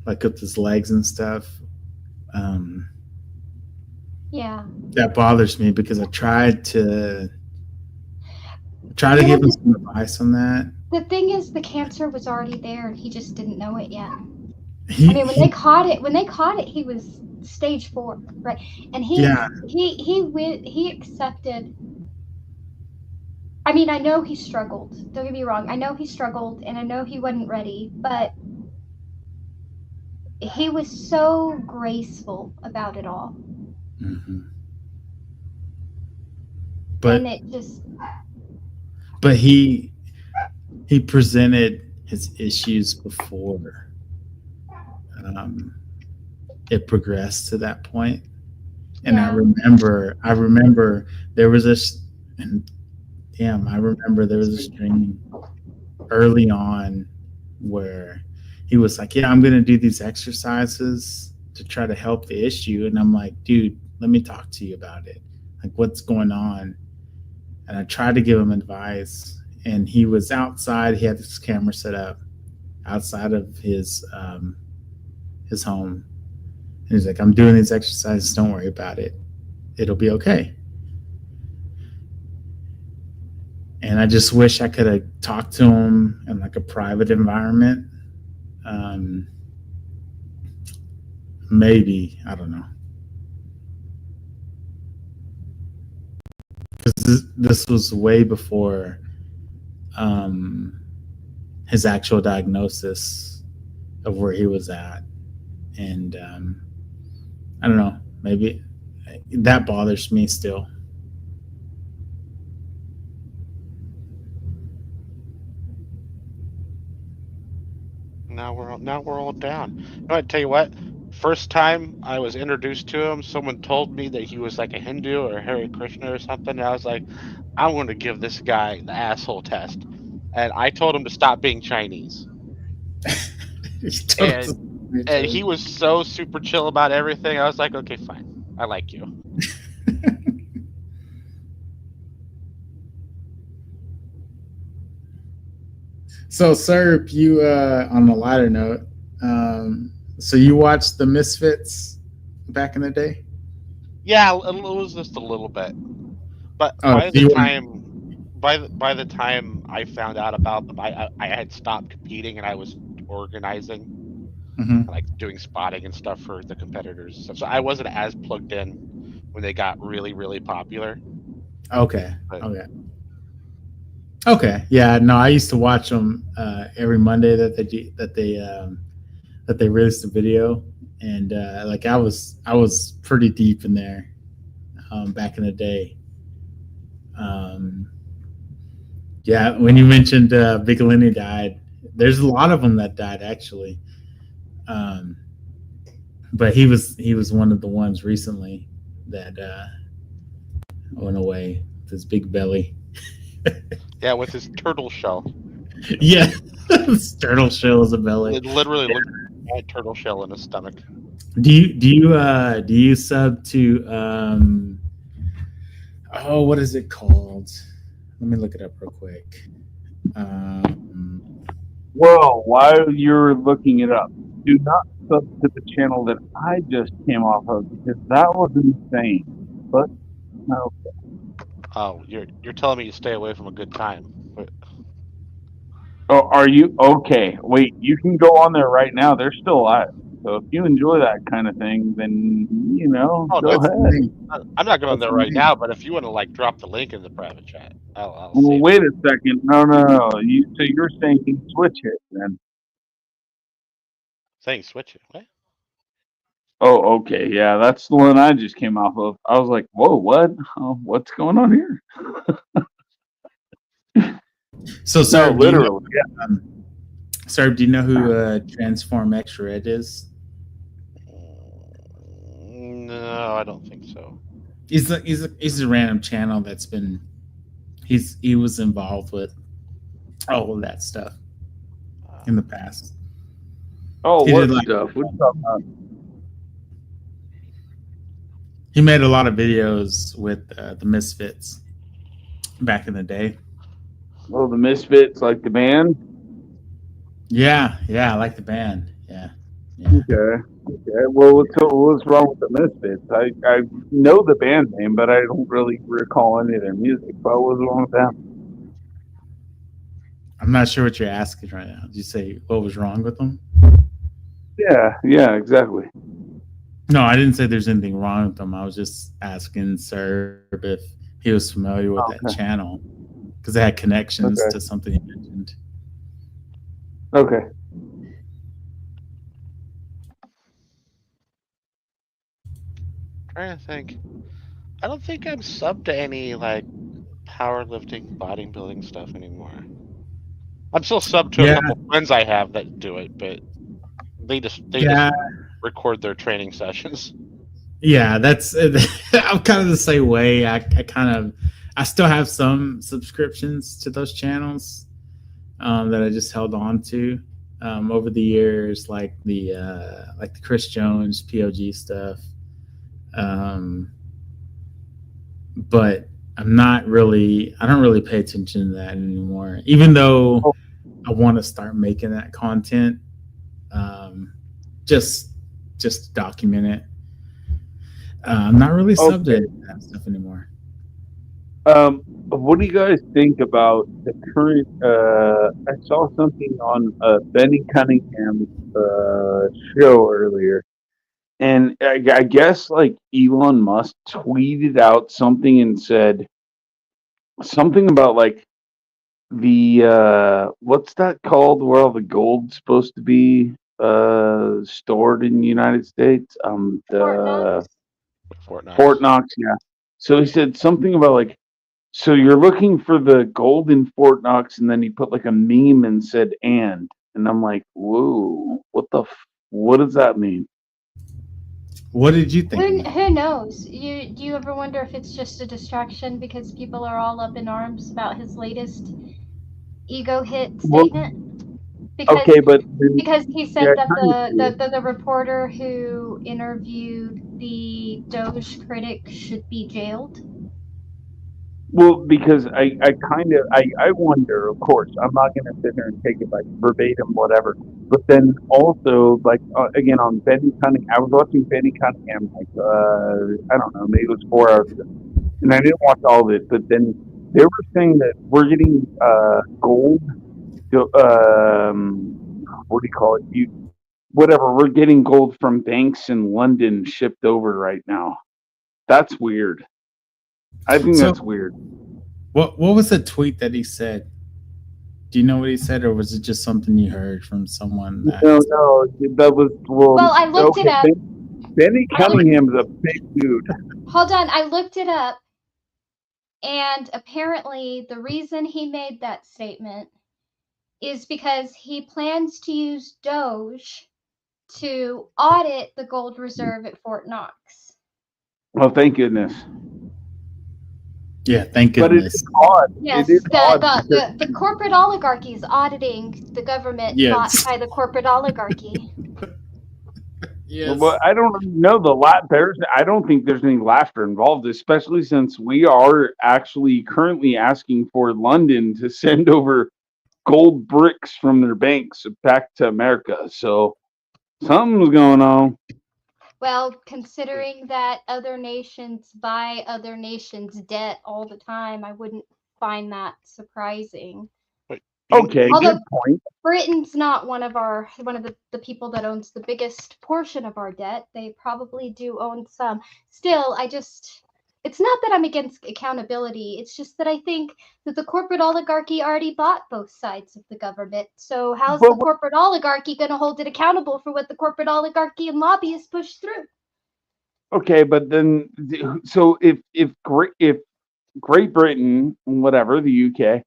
with his legs and stuff. Yeah. That bothers me because I tried to give him some advice on that. The thing is, the cancer was already there, and he just didn't know it yet. When they caught it, he was stage 4, right? And he accepted. I mean, I know he struggled. Don't get me wrong. I know he struggled, and I know he wasn't ready, but he was so graceful about it all. Mm-hmm. But he presented his issues before it progressed to that point. And I remember there was this, and I remember there was a stream early on where he was like, yeah, I'm going to do these exercises to try to help the issue. And I'm like, dude, let me talk to you about it. Like, what's going on? And I tried to give him advice, and he was outside. He had this camera set up outside of his home. And he's like, I'm doing these exercises. Don't worry about it. It'll be okay. And I just wish I could have talked to him in like a private environment. Maybe, I don't know. Because this was way before his actual diagnosis of where he was at. And I don't know, maybe that bothers me still. Now we're all down. I tell you what. First time I was introduced to him, someone told me that he was like a Hindu or a Hare Krishna or something. And I was like, I'm going to give this guy the asshole test. And I told him to stop being Chinese. And he was so super chill about everything. I was like, okay, fine. I like you. So, sir, you on a lighter note, so you watched the Misfits back in the day? Yeah, it was just a little bit. But by the time I found out about them, I had stopped competing and I was organizing, like doing spotting and stuff for the competitors and stuff. So I wasn't as plugged in when they got really, really popular. Okay. Okay. Yeah. No, I used to watch them every Monday that they released the video, and like I was pretty deep in there back in the day. Yeah, when you mentioned Big Lenny died, there's a lot of them that died actually, but he was one of the ones recently that went away with his big belly. Yeah, with his turtle shell. Yeah, his turtle shell is a belly. It literally looked like a turtle shell in his stomach. Do you sub to what is it called? Let me look it up real quick. Well, while you're looking it up, do not sub to the channel that I just came off of because that was insane. But no. Oh, you're telling me to stay away from a good time. But... Oh, are you okay? Wait, you can go on there right now. They're still alive. So if you enjoy that kind of thing, then go ahead. I'm not going there right now, but if you want to like drop the link in the private chat, I'll well, wait a second. No. So you're saying you switch it then? Saying switch it? What? Oh, okay. Yeah, that's the one I just came off of. I was like, whoa, what? Oh, what's going on here? So, sir, literally. Sir, do you know who Transform X Red is? No, I don't think so. He's a random channel that's been he was involved with all of that stuff in the past. Oh, He what did, like- stuff? What are you talking about? He made a lot of videos with the Misfits back in the day. Oh, the Misfits, like the band? Yeah, I like the band. Yeah. Okay. Well, what's wrong with the Misfits? I know the band name, but I don't really recall any of their music. But what's wrong with them? I'm not sure what you're asking right now. Did you say what was wrong with them? Yeah, exactly. No, I didn't say there's anything wrong with them. I was just asking Sir if he was familiar with that channel because they had connections to something you mentioned. Okay. Trying to think. I don't think I'm subbed to any like powerlifting, bodybuilding stuff anymore. I'm still subbed to a couple friends I have that do it, but they just record their training sessions. Yeah, that's I'm kind of the same way. I still have some subscriptions to those channels that I just held on to, over the years, like the Chris Jones POG stuff. But I don't really pay attention to that anymore. Even though I want to start making that content, just document it. I'm not really subbed to that stuff anymore. What do you guys think about the current? I saw something on Benny Cunningham's show earlier, and I guess like Elon Musk tweeted out something and said something about like the what's that called where all the gold's supposed to be stored in the United States? The Fort Knox. Fort Knox, yeah. So he said something about like, so you're looking for the gold in Fort Knox, and then he put like a meme and said and I'm like, whoa, what does that mean? What did you think? Who knows? Do you ever wonder if it's just a distraction because people are all up in arms about his latest ego hit statement? Because he said that the reporter who interviewed the Doge critic should be jailed. Well, because I wonder, of course, I'm not going to sit there and take it like verbatim, whatever. But then also, like, again, on Benny Cunningham, I was watching Benny Cunningham, like, I don't know, maybe it was 4 hours ago. And I didn't watch all of it, but then they were saying that we're getting gold, what do you call it? We're getting gold from banks in London shipped over right now. That's weird. I think that's weird. What was the tweet that he said? Do you know what he said, or was it just something you heard from someone? No, that was well. I looked it up. Benny Cunningham's a big dude. Hold on, I looked it up, and apparently the reason he made that statement is because he plans to use Doge to audit the gold reserve at Fort Knox. Well, thank goodness. Yeah, thank goodness. But it's odd. Yes, the corporate oligarchy is auditing the government bought by the corporate oligarchy. Yes. Well, I don't know I don't think there's any laughter involved, especially since we are actually currently asking for London to send over gold bricks from their banks back to America. So something's going on. Well, considering that other nations buy other nations' debt all the time, I wouldn't find that surprising. Okay, good point. Britain's not one of the people that owns the biggest portion of our debt. They probably do own some. Still, it's not that I'm against accountability. It's just that I think that the corporate oligarchy already bought both sides of the government. So how's the corporate oligarchy going to hold it accountable for what the corporate oligarchy and lobbyists push through? Okay, but then, so if Great Britain, whatever, the UK,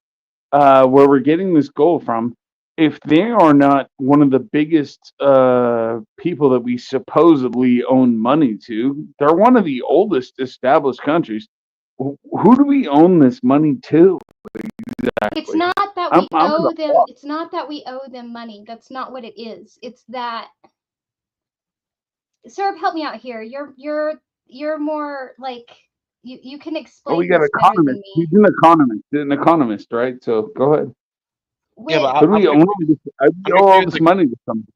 where we're getting this gold from, if they are not one of the biggest people that we supposedly own money to, they're one of the oldest established countries. Who do we own this money to? Exactly. It's not that we owe them. It's not that we owe them money. That's not what it is. It's that. Sir, help me out here. You're more like you can explain. Oh, we got an economist. He's an economist, right? So go ahead. Yeah, but we owe all this money to somebody.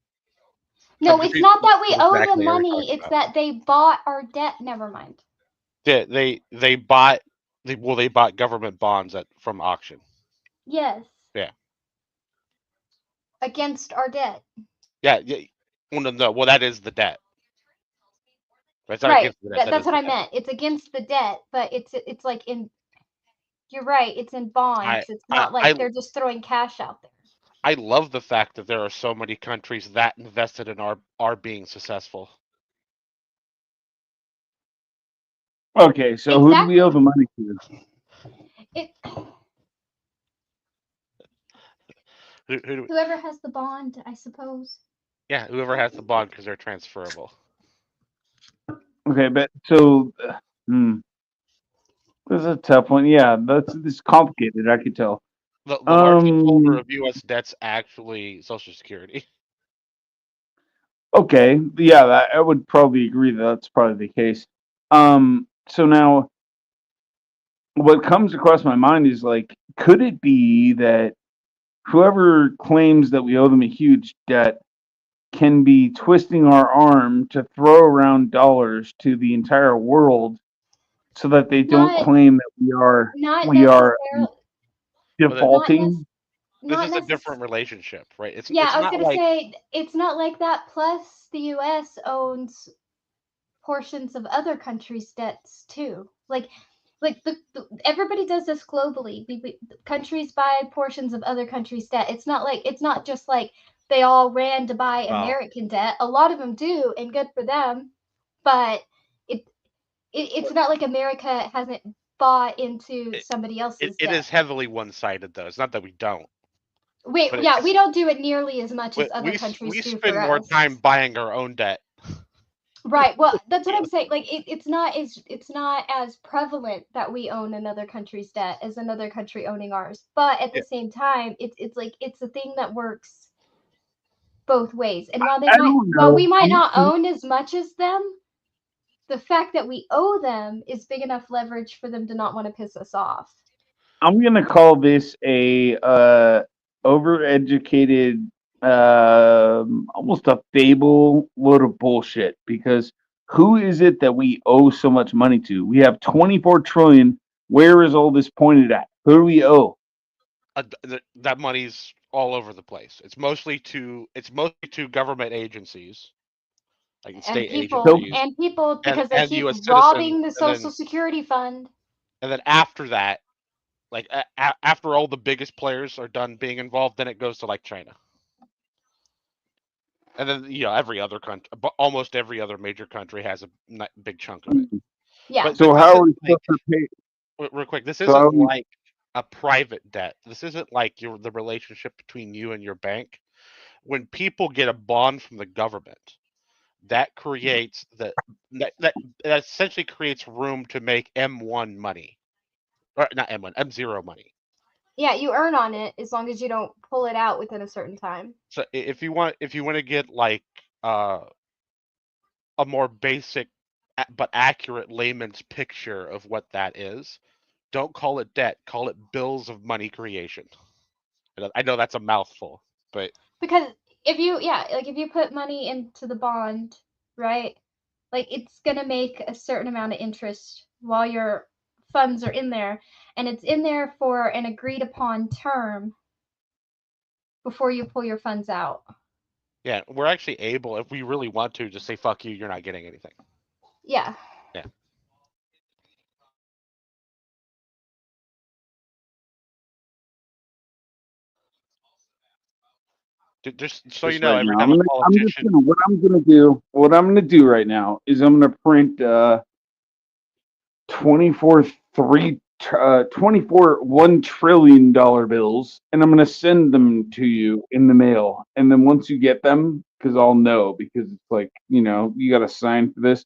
No, it's not that we owe them money. It's that they bought our debt. Never mind. Yeah, they bought government bonds from auction. Yes. Yeah. Against our debt. Yeah. Well, no. Well, that is the debt. That's right. That's what I meant. It's against the debt, but it's like in. You're right. It's in bonds. It's not like they're just throwing cash out there. I love the fact that there are so many countries that invested in our being successful. Okay, so who do we owe the money to? Whoever has the bond, I suppose. Yeah, whoever has the bond because they're transferable. Okay, but so, this is a tough one. Yeah, it's complicated. I could tell. The largest holder of U.S. debt's actually Social Security. Okay, yeah, I would probably agree that that's probably the case. So now, what comes across my mind is like, could it be that whoever claims that we owe them a huge debt can be twisting our arm to throw around dollars to the entire world so that they don't Not claim that we are not defaulting? This not is a necess- different relationship, right? It's Yeah, I was not gonna like say it's not like that. Plus, the U.S. owns portions of other countries' debts too. Like everybody does this globally. Countries buy portions of other countries' debt. It's not just like they all ran to buy Wow. American debt. A lot of them do, and good for them. But it's not like America hasn't bought into somebody else's it debt. is heavily one-sided, though. It's not that we don't. Wait, but yeah, we don't do it nearly as much as other we countries do spend for more us. time buying our own debt. Right. Well, that's what I'm saying. Like, it's not as prevalent that we own another country's debt as another country owning ours. But at the same time, it's like it's a thing that works both ways. And while we might not own as much as them, the fact that we owe them is big enough leverage for them to not want to piss us off. I'm gonna call this a overeducated, almost a fable load of bullshit. Because who is it that we owe so much money to? We have 24 trillion. Where is all this pointed at? Who do we owe? That money's all over the place. It's mostly to government agencies, like state agencies, and people because they and keep US robbing the citizens, Social Security fund. And then after that, like after all the biggest players are done being involved, then it goes to like China. And then every other country, almost every other major country has a big chunk of it. Yeah. But so how are we supposed to pay? Real quick, this isn't like a private debt. This isn't like the relationship between you and your bank. When people get a bond from the government, that creates that essentially creates room to make M1 money, or not M1, M0 money. Yeah, you earn on it as long as you don't pull it out within a certain time. So if you want to get like a more basic but accurate layman's picture of what that is, don't call it debt, call it bills of money creation. I know that's a mouthful, but because if you put money into the bond, right, like it's gonna make a certain amount of interest while your funds are in there, and it's in there for an agreed upon term before you pull your funds out. Yeah, we're actually able, if we really want to, just say fuck you, you're not getting anything. Yeah. Yeah. Just so you know, right every now. time a politician. What I'm gonna do right now is I'm gonna print 24 $1 trillion bills, and I'm gonna send them to you in the mail. And then once you get them, because I'll know, because it's like, you got to sign for this.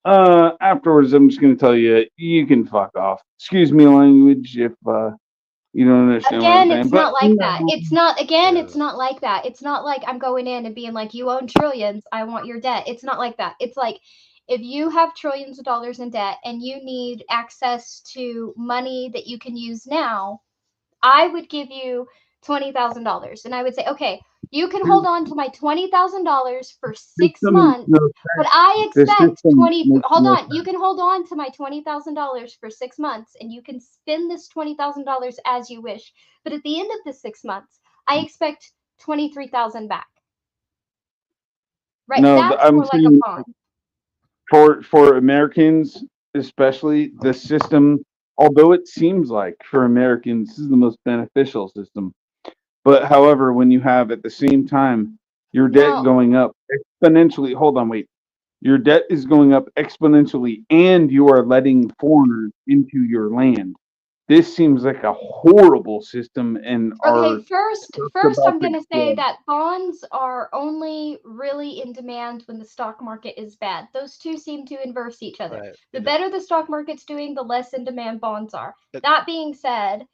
Afterwards, I'm just gonna tell you, you can fuck off. Excuse me, language, if you don't understand what I'm saying. It's not like that. It's not like that. It's not like I'm going in and being like, you own trillions, I want your debt. It's not like that. It's like, if you have trillions of dollars in debt and you need access to money that you can use now, I would give you $20,000. And I would say, okay, you can hold on to my $20,000 for 6 months, but I expect you can hold on to my $20,000 for 6 months, and you can spend this $20,000 as you wish. But at the end of the 6 months, I expect 23,000 back. Right? No, that's I'm more like a saying bond. For Americans, especially, the system, although it seems like for Americans this is the most beneficial system, but however, when you have at the same time your debt going up exponentially, hold on, wait, your debt is going up exponentially, and you are letting foreigners into your land. This seems like a horrible system. And first I'm going to say that bonds are only really in demand when the stock market is bad. Those two seem to inverse each other. Right. The better the stock market's doing, the less in demand bonds are. That being said,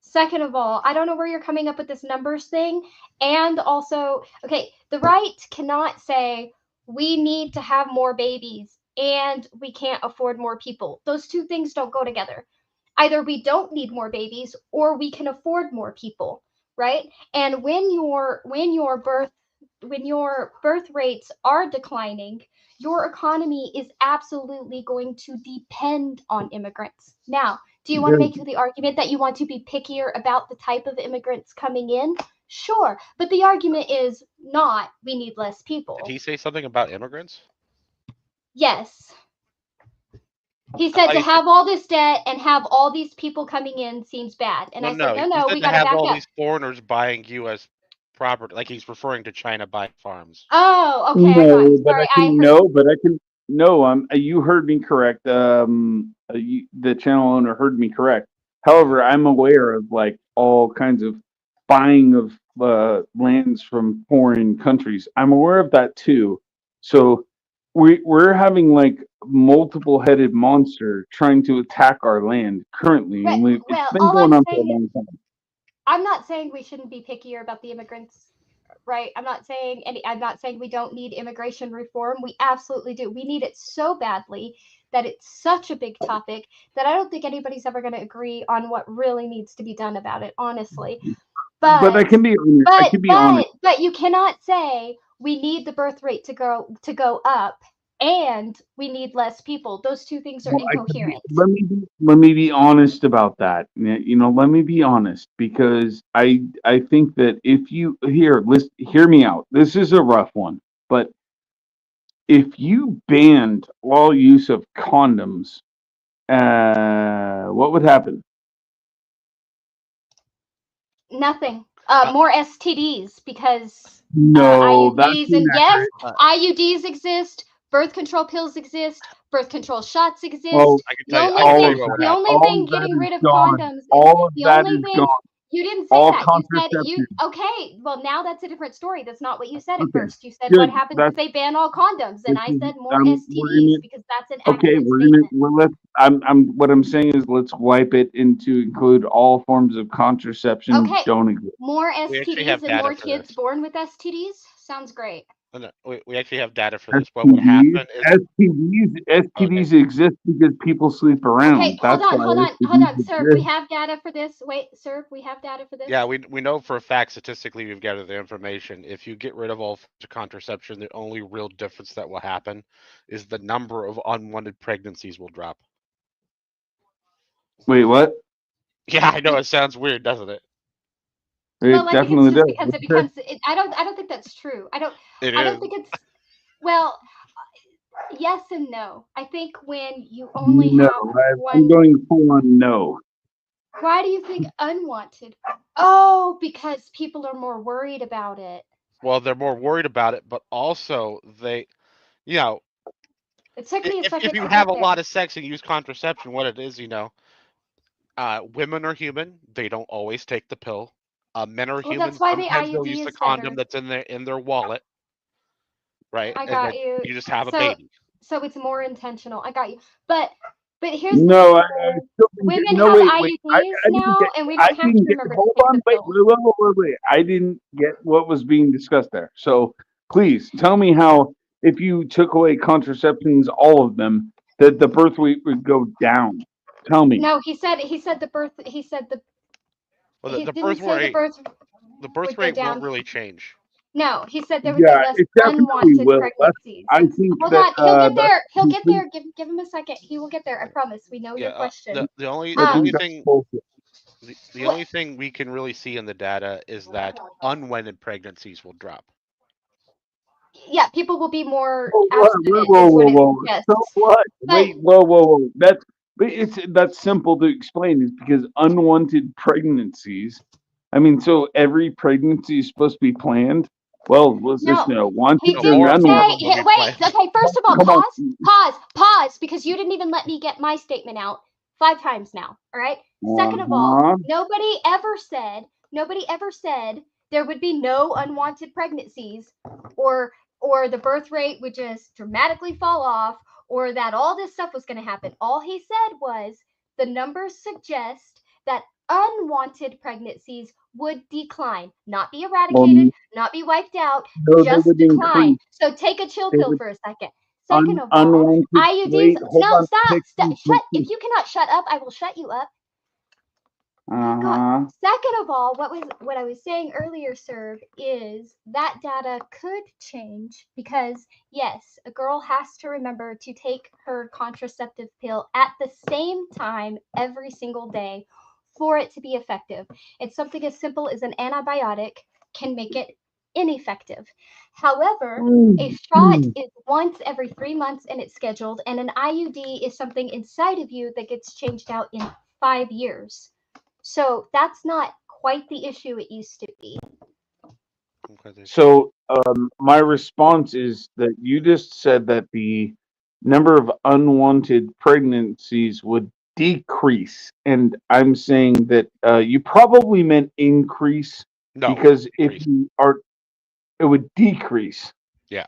Second of all, I don't know where you're coming up with this numbers thing. And also, okay, the right cannot say we need to have more babies and we can't afford more people. Those two things don't go together. Either we don't need more babies or we can afford more people, right? And when your birth rates are declining, your economy is absolutely going to depend on immigrants. Now, do you want to make the argument that you want to be pickier about the type of immigrants coming in? Sure, but the argument is not we need less people. Did he say something about immigrants? Yes. He said to have all this debt and have all these people coming in seems bad. And I said, no, we got to have back all up. these foreigners buying U.S. property, like he's referring to China buying farms. Oh, okay. No, but Sorry, I can no. You heard me correct. The channel owner heard me correct. However, I'm aware of like all kinds of buying of lands from foreign countries. I'm aware of that too. So we're having like multiple-headed monster trying to attack our land currently, and it's been going on for a long time. I'm not saying we shouldn't be pickier about the immigrants, right? I'm not saying we don't need immigration reform. We absolutely do. We need it so badly that it's such a big topic that I don't think anybody's ever going to agree on what really needs to be done about it, honestly. But I can be honest. But you cannot say we need the birth rate to go up and we need less people. Those two things are incoherent. Let me be honest about that. Let me be honest, because I think that if you hear me out. This is a rough one, but if you banned all use of condoms, what would happen? Nothing. More STDs, because no, IUDs and yes, IUDs exist. Birth control pills exist. Birth control shots exist. Well, the only thing getting rid of condoms. All of that is gone. You didn't say that. You said okay. Well, now that's a different story. That's not what you said at first. You said what happens if they ban all condoms, and I said more STDs because that's an accurate statement. What I'm saying is let's wipe it into include all forms of contraception. Okay. Don't exist. More STDs and more kids born with STDs sounds great. No, we actually have data for this. What would happen is STDs exist because people sleep around. Okay, hold on, sir. We have data for this. Wait, sir, we have data for this. Yeah, we know for a fact statistically we've gathered the information. If you get rid of all contraception, the only real difference that will happen is the number of unwanted pregnancies will drop. Wait, what? Yeah, I know it sounds weird, doesn't it? It definitely does. Because it becomes. I don't think that's true. I don't think it's. Well, yes and no. I think when you only have one. I'm going full on no. Why do you think unwanted? Oh, because people are more worried about it. Well, they're more worried about it, but also they, it took me a second. If you have a lot of sex and use contraception, what it is, women are human. They don't always take the pill. Men are human. That's why sometimes they'll use the condom that's in their wallet, right? I got you. You just have a baby. So it's more intentional. I got you. But here's women have IUDs now, and we don't have to remember. Wait. I didn't get what was being discussed there. So please tell me how, if you took away contraceptions, all of them, that the birth rate would go down. Tell me. No, he said the birth. Well, the birth rate won't really change. No, he said there would be less unwanted pregnancies. I think Hold on, he'll get there. He'll get there. Give him a second. He will get there. I promise. We know your question. The only thing we can really see in the data is that unwanted pregnancies will drop. Yeah, people will be more. Whoa. So what? Wait, whoa. That's simple to explain. Is because unwanted pregnancies. I mean, so every pregnancy is supposed to be planned. Well, was this wanted? He didn't say. Wait. Okay. First of all, pause, because you didn't even let me get my statement out 5 times now. All right. Second of all, nobody ever said there would be no unwanted pregnancies, or the birth rate would just dramatically fall off, or that all this stuff was going to happen. All he said was the numbers suggest that unwanted pregnancies would decline, not be eradicated, not be wiped out, no, they just would decline. increase. So take a chill They pill would for a second. Second of all, unwanted. IUDs. Wait, hold No, on. stop. Shut. If you cannot shut up, I will shut you up. Uh-huh. Second of all, what I was saying earlier, sir, is that data could change because yes, a girl has to remember to take her contraceptive pill at the same time every single day for it to be effective. It's something as simple as an antibiotic can make it ineffective. However, a shot is once every 3 months and it's scheduled, and an IUD is something inside of you that gets changed out in 5 years. So that's not quite the issue it used to be. So my response is that you just said that the number of unwanted pregnancies would decrease, and I'm saying that you probably meant increase No, because decrease. if you are, it would decrease. Yeah.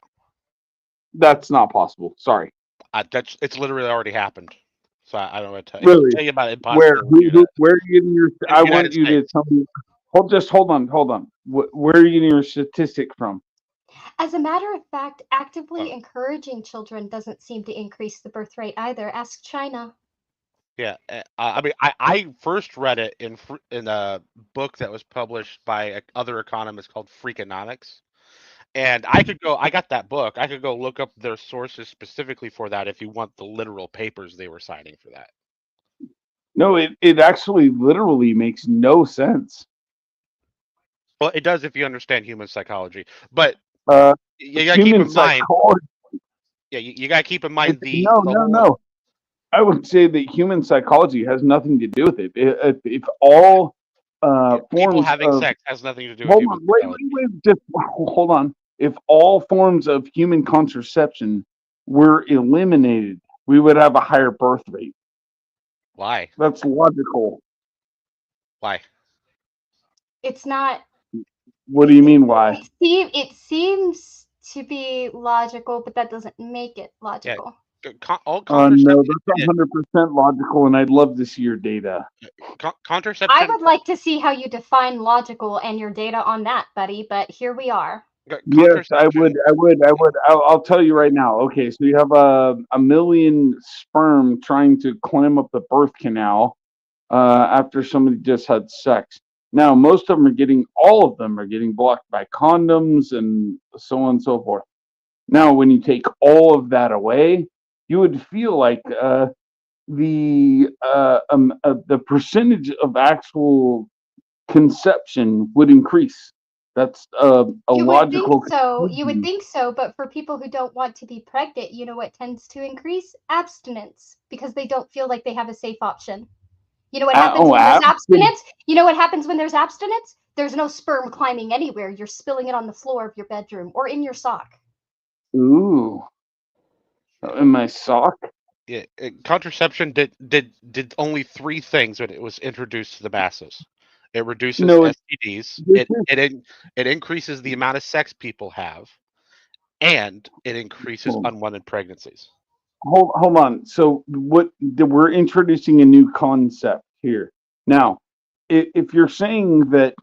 That's not possible. Sorry. It's literally already happened. So I don't know what to tell you. Really? Tell you about it. Where are you getting your? In I the want United you to States. tell me. Hold on. Where are you getting your statistic from? As a matter of fact, actively encouraging children doesn't seem to increase the birth rate either. Ask China. Yeah, I mean, I first read it in a book that was published by other economists called Freakonomics, and I got that book. I could go look up their sources specifically for that if you want the literal papers they were citing for that. No, it actually literally makes no sense. Well, it does if you understand human psychology, but you gotta keep Human in mind. psychology. Yeah, you gotta keep in mind No. I would say that human psychology has nothing to do with it. If all people forms having of sex has nothing to do with hold human on, psychology. wait, just hold on. If all forms of human contraception were eliminated, we would have a higher birth rate. Why? That's logical. Why? It's not. What do you mean? Why? It seems to be logical, but that doesn't make it logical. All No, that's 100% logical, and I'd love to see your data. Contraception. I would like to see how you define logical and your data on that, buddy. But here we are. Yes, I would. I'll tell you right now. Okay, so you have a million sperm trying to climb up the birth canal after somebody just had sex. Now, most of them all of them are getting blocked by condoms and so on and so forth. Now, when you take all of that away, you would feel like the percentage of actual conception would increase. That's a logical. You would think so, but for people who don't want to be pregnant, you know what tends to increase? Abstinence, because they don't feel like they have a safe option. You know what happens when there's abstinence? You know what happens when there's abstinence? There's no sperm climbing anywhere. You're spilling it on the floor of your bedroom or in your sock. Ooh. In my sock? Yeah, contraception did only 3 things when it was introduced to the masses. It reduces STDs. It increases the amount of sex people have, and it increases unwanted pregnancies. Hold on. So we're introducing a new concept here. Now, if you're saying that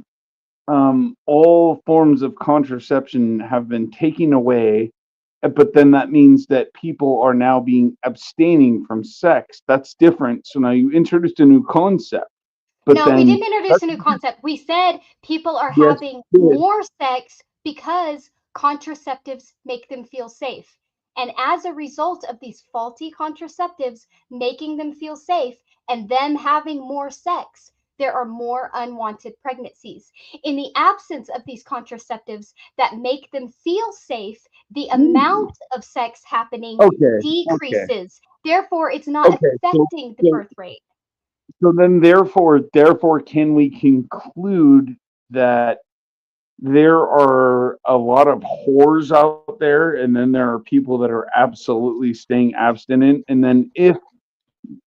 all forms of contraception have been taken away, but then that means that people are now being abstaining from sex, that's different. So now you introduced a new concept. But no, we didn't introduce a new concept. We said people are having more sex because contraceptives make them feel safe. And as a result of these faulty contraceptives making them feel safe and them having more sex, there are more unwanted pregnancies. In the absence of these contraceptives that make them feel safe, the amount of sex happening decreases. Okay. Therefore, it's not affecting the birth rate. So then, therefore, can we conclude that there are a lot of whores out there, and then there are people that are absolutely staying abstinent, and then if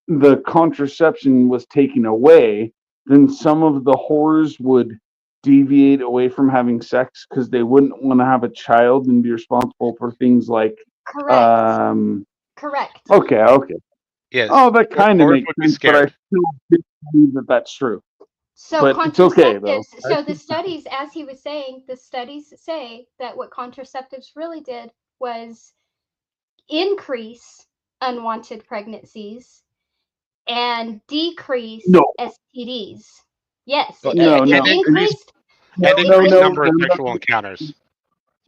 the contraception was taken away, then some of the whores would deviate away from having sex because they wouldn't want to have a child and be responsible for things like Correct. Okay. Yes. Oh, that kind of makes sense, but I still believe that that's true. So But it's okay, though. contraceptives. So the studies, as he was saying, the studies say that what contraceptives really did was increase unwanted pregnancies and decrease No. STDs. Yes, Well, it No, did. no. It increased. And it no, increased no, number of no. sexual encounters.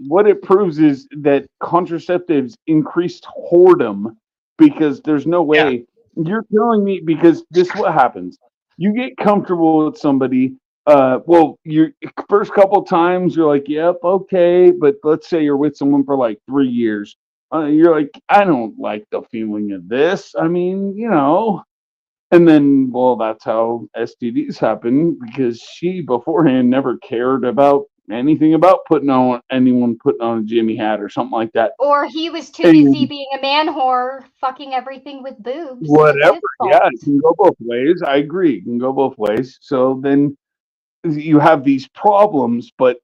What it proves is that contraceptives increased whoredom because there's no way you're telling me, because this is what happens. You get comfortable with somebody. Well, you first couple times you're like, yep, okay, but let's say you're with someone for like 3 years. You're like, I don't like the feeling of this. I mean, and then, well, that's how STDs happen, because she beforehand never cared about anything about putting on a Jimmy hat or something like that. Or he was too And busy being a man whore, fucking everything with boobs. and it's whatever, his fault. yeah, it can go both ways. I agree, it can go both ways. So then you have these problems, but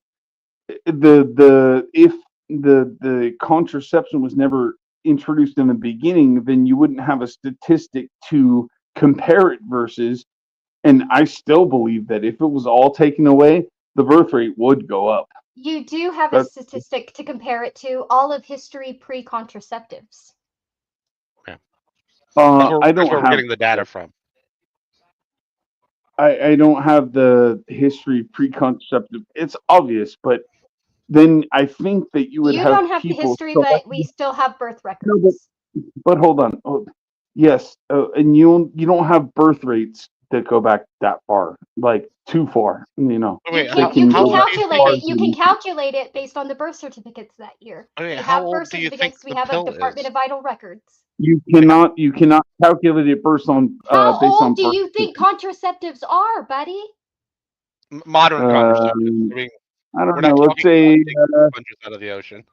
if the contraception was never introduced in the beginning, then you wouldn't have a statistic to compare it versus. And I still believe that if it was all taken away, the birth rate would go up. You do have a statistic to compare it to. All of history pre-contraceptives. I don't That's where we're have getting the data from. I don't have the history pre-contraceptive. It's obvious, but then I think that you would You have don't have the people. history, but we still have birth records. No, but hold on. Oh, yes, and you don't have birth rates that go back that far, like too far. Wait, You can how old do you calculate think- it. You can calculate it based on the birth certificates that year. I mean, We how have old birth do you think certificates. We the have a pill Department is? of Vital Records. You cannot calculate it based on How based on old do birth you think contraceptives are, buddy? Modern contraceptives. I mean, I don't we're know. not Let's talking say about taking sponges out of the ocean.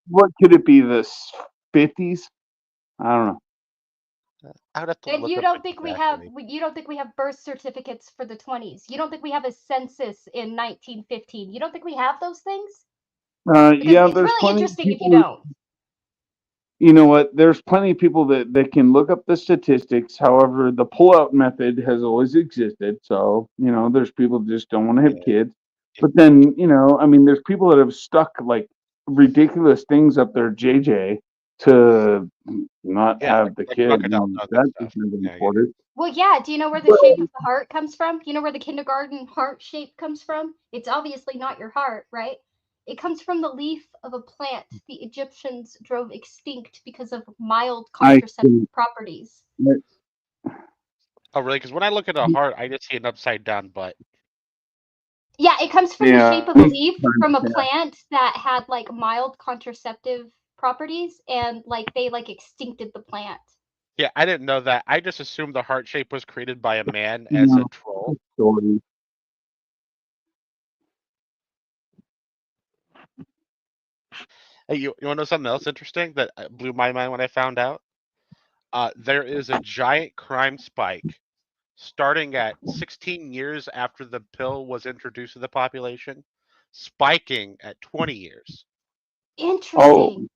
what could it be? The 50s? I don't know. I would have to And look you up don't think we have exactly. you don't think we have birth certificates for the 20s? You don't think we have a census in 1915? You don't think we have those things? Because Yeah, it's there's really plenty of interesting if you people. don't. You know what? There's plenty of people that can look up the statistics. However, the pullout method has always existed. So, there's people that just don't want to have kids. But then, I mean, there's people that have stuck like ridiculous things up their JJ to not have the like kid. crocodile dung and That's stuff. never Yeah, reported. Well, yeah. Do you know where the shape of the heart comes from? You know where the kindergarten heart shape comes from? It's obviously not your heart, right? It comes from the leaf of a plant the Egyptians drove extinct because of mild contraceptive properties. Oh, really? Because when I look at a heart, I just see an upside down butt. Yeah, it comes from the Yeah. shape of a leaf from a plant that had like mild contraceptive properties, and like they like extincted the plant. Yeah, I didn't know that. I just assumed the heart shape was created by a man as a troll. Story. Hey, you want to know something else interesting that blew my mind when I found out? There is a giant crime spike starting at 16 years after the pill was introduced to the population, spiking at 20 years. Interesting. Oh.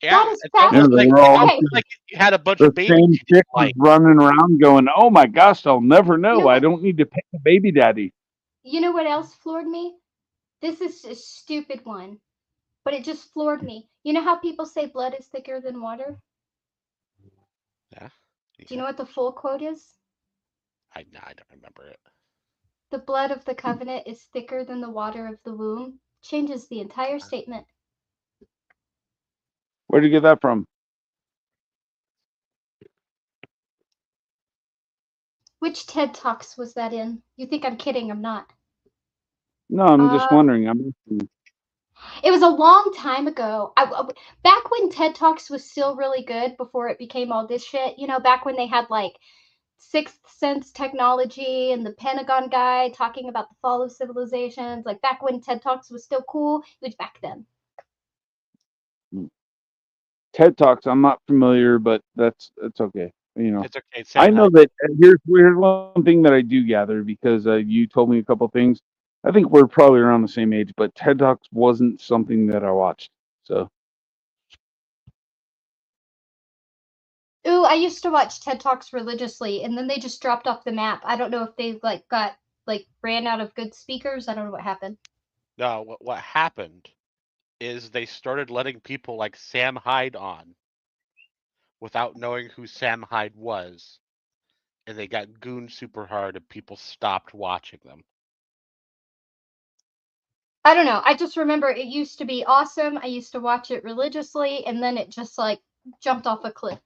Yeah, That is it's almost fascinating. they're all- Okay. like you had a bunch The of babies. same you didn't chick was like. running around going, "Oh my gosh, I'll never know. know I what? don't need to pay a baby daddy." You know what else floored me? This is a stupid one, but it just floored me. You know how people say blood is thicker than water? Yeah. Do you know what the full quote is? I don't remember it. The blood of the covenant is thicker than the water of the womb. Changes the entire statement. Where'd you get that from? Which TED Talks was that in? You think I'm kidding? I'm not. No, I'm just wondering. It was a long time ago. Back when TED Talks was still really good before it became all this shit. Back when they had like Sixth Sense technology and the Pentagon guy talking about the fall of civilizations. Like back when TED Talks was still cool. It was back then. TED Talks. I'm not familiar, but that's okay. It's okay. I know that here's one thing that I do gather, because you told me a couple things. I think we're probably around the same age, but TED Talks wasn't something that I watched. So Ooh, I used to watch TED Talks religiously, and then they just dropped off the map. I don't know if they like got like ran out of good speakers. I don't know what happened. No, what happened is they started letting people like Sam Hyde on without knowing who Sam Hyde was, and they got gooned super hard, and people stopped watching them. I don't know. I just remember it used to be awesome. I used to watch it religiously, and then it just like jumped off a cliff.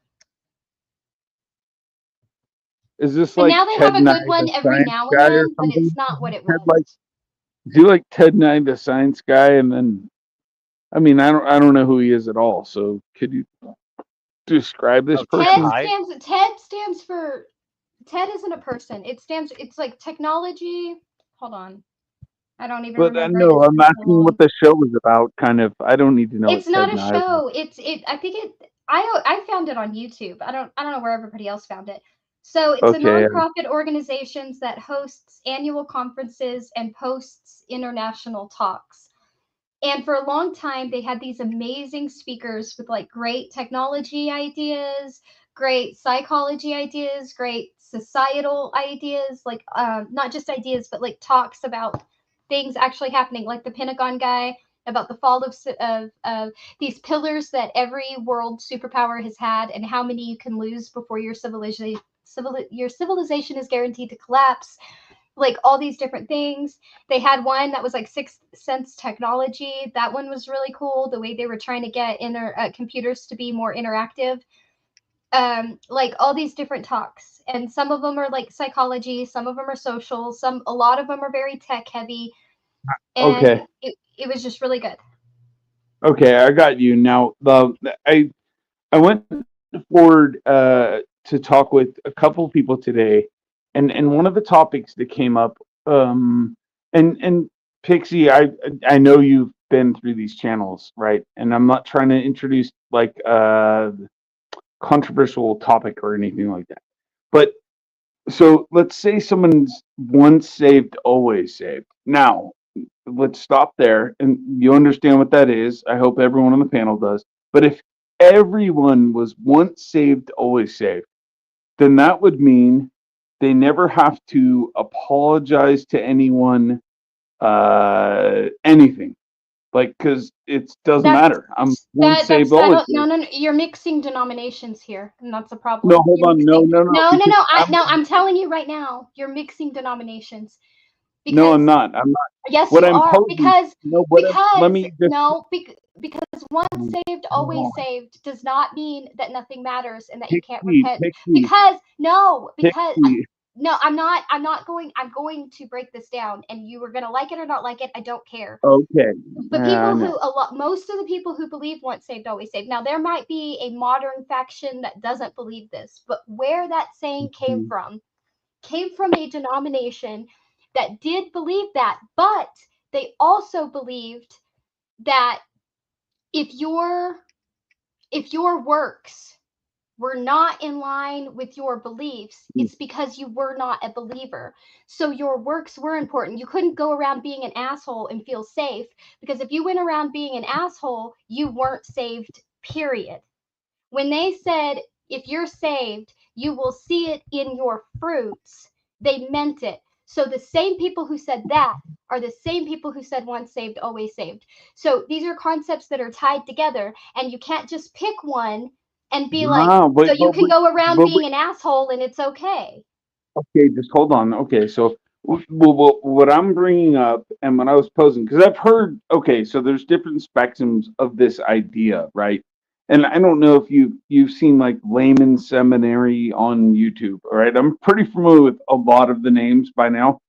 Is this But like now they Ted have a Nye, good one the every science now guy and or then, but something? it's not what it Ted, was. like, do you like Ted Nye, the science guy? And then, I mean, I don't know who he is at all. So could you describe this Oh, Ted person? stands for TED isn't a person. It's like technology. Hold on. I don't even But remember. no, It's I'm been so asking long. what the show was about. Kind of. I don't need to know It's what not Ted a Nye was. show. I think I found it on YouTube. I don't know where everybody else found it. So it's a Okay. nonprofit organization that hosts annual conferences and hosts international talks. And for a long time, they had these amazing speakers with like great technology ideas, great psychology ideas, great societal ideas, like not just ideas, but like talks about things actually happening, like the Pentagon guy about the fall of these pillars that every world superpower has had, and how many you can lose before your civilization is guaranteed to collapse, like all these different things. They had one that was like Sixth Sense technology. That one was really cool. The way they were trying to get computers to be more interactive. Like all these different talks, and some of them are like psychology, some of them are social, a lot of them are very tech heavy, and Okay. it was just really good. Okay, I got you. Now, I went forward to talk with a couple of people today, and one of the topics that came up, and Pixie, I know you've been through these channels, right? And I'm not trying to introduce like a controversial topic or anything like that, but so let's say someone's once saved, always saved. Now, let's stop there, and you understand what that is. I hope everyone on the panel does. But if everyone was once saved, always saved, then that would mean they never have to apologize to anyone, anything. Like, because it doesn't That's matter. I'm once saved, I always don't saved. no, you're mixing denominations here, and that's a problem. No, hold You're on. No, mixing, no, no. no, Because I'm telling you right now, you're mixing denominations. no, I'm Because not. I'm not. yes, What you I'm are. posing. No, let me just. Because once saved, always saved does not mean that nothing matters and that you can't Pixie, repent. Pixie, Because Pixie. no, I'm going to break this down, and you are gonna like it or not like it. I don't care. Okay. But I know. most of the people who believe once saved, always saved. Now, there might be a modern faction that doesn't believe this, but where that saying came from a denomination that did believe that, but they also believed that if your works were not in line with your beliefs, it's because you were not a believer. So your works were important. You couldn't go around being an asshole and feel safe, because if you went around being an asshole, you weren't saved, period. When they said, if you're saved, you will see it in your fruits, they meant it. So the same people who said that are the same people who said once saved, always saved. So these are concepts that are tied together, and you can't just pick one and be like, Ah, so you can go around being an asshole and it's okay. okay, just hold on. Okay, so what I'm bringing up and when I was posing, because I've heard, okay, so there's different spectrums of this idea, right? And I don't know if you've seen like Layman Seminary on YouTube, all right? I'm pretty familiar with a lot of the names by now,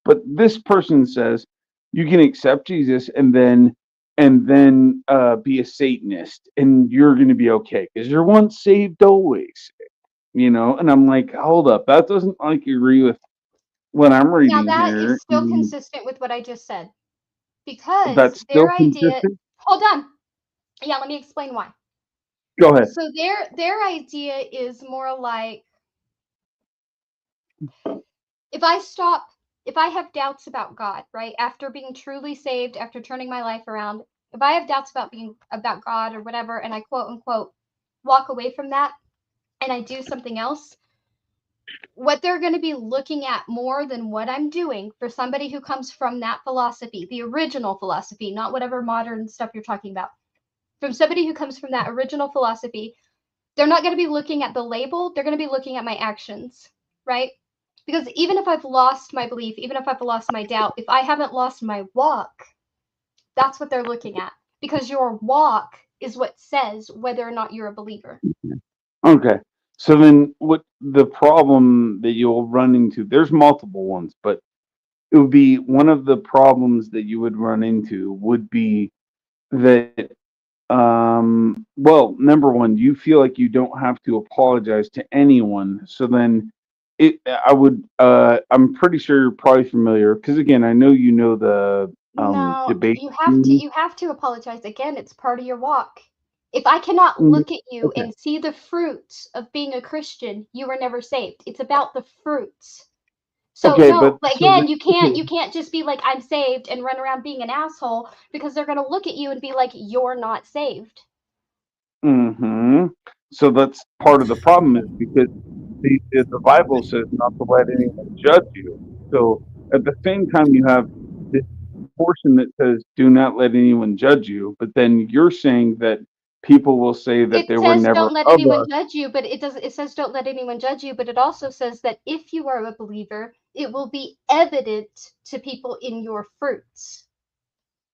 but this person says you can accept Jesus and then be a Satanist and you're going to be okay because you're once saved, always. And I'm like, hold up, that doesn't like agree with what I'm Now, reading that here. is still consistent with what I just said, because That's still their idea, consistent. hold on. Yeah, let me explain why. Go ahead. So their idea is more like, if I have doubts about God, right? After being truly saved, after turning my life around, if I have doubts about God or whatever, and I quote unquote walk away from that and I do something else, what they're going to be looking at more than what I'm doing for somebody who comes from that philosophy, the original philosophy, not whatever modern stuff you're talking about. From somebody who comes from that original philosophy, they're not going to be looking at the label, they're going to be looking at my actions, right? Because even if I've lost my belief, even if I've lost my doubt, if I haven't lost my walk, that's what they're looking at. Because your walk is what says whether or not you're a believer. Okay. So then what the problem that you'll run into, there's multiple ones, but it would be one of the problems that you would run into would be that well, number one, you feel like you don't have to apologize to anyone. So then I'm pretty sure you're probably familiar because again, I know you know the No, debate. you have to apologize. Again, it's part of your walk. If I cannot look at you Okay. and see the fruits of being a Christian, you were never saved. It's about the fruits. So Okay, no, but so again, then, you can't just be like I'm saved and run around being an asshole because they're gonna look at you and be like you're not saved. hmm so that's part of the problem is because the Bible says not to let anyone judge you. So at the same time, you have this portion that says do not let anyone judge you, but then you're saying that people will say that It they were says never don't let of anyone us. judge you, but it says don't let anyone judge you, but it also says that if you are a believer, it will be evident to people in your fruits.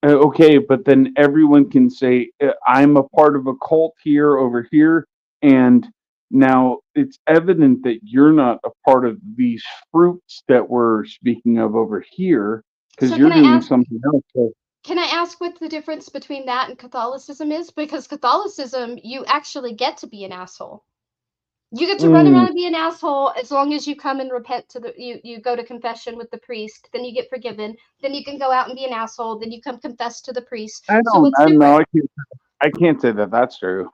Okay, but then everyone can say I'm a part of a cult here over here, and now it's evident that you're not a part of these fruits that we're speaking of over here because So you're doing something else. So, can I ask what the difference between that and Catholicism is? Because Catholicism, you actually get to be an asshole. You get to run mm, around and be an asshole as long as you come and repent to you go to confession with the priest, then you get forgiven, then you can go out and be an asshole, then you come confess to the priest. I So don't. what's I know. different? I can't say that that's true.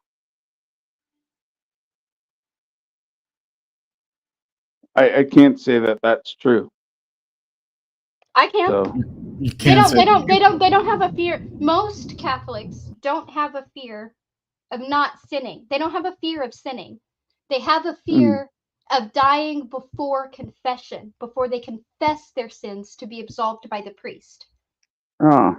I can't say that that's true. I can. So You can't say They don't have a fear. Most Catholics don't have a fear of not sinning. They don't have a fear of sinning. They have a mm, fear of dying before confession, before they confess their sins to be absolved by the priest. oh.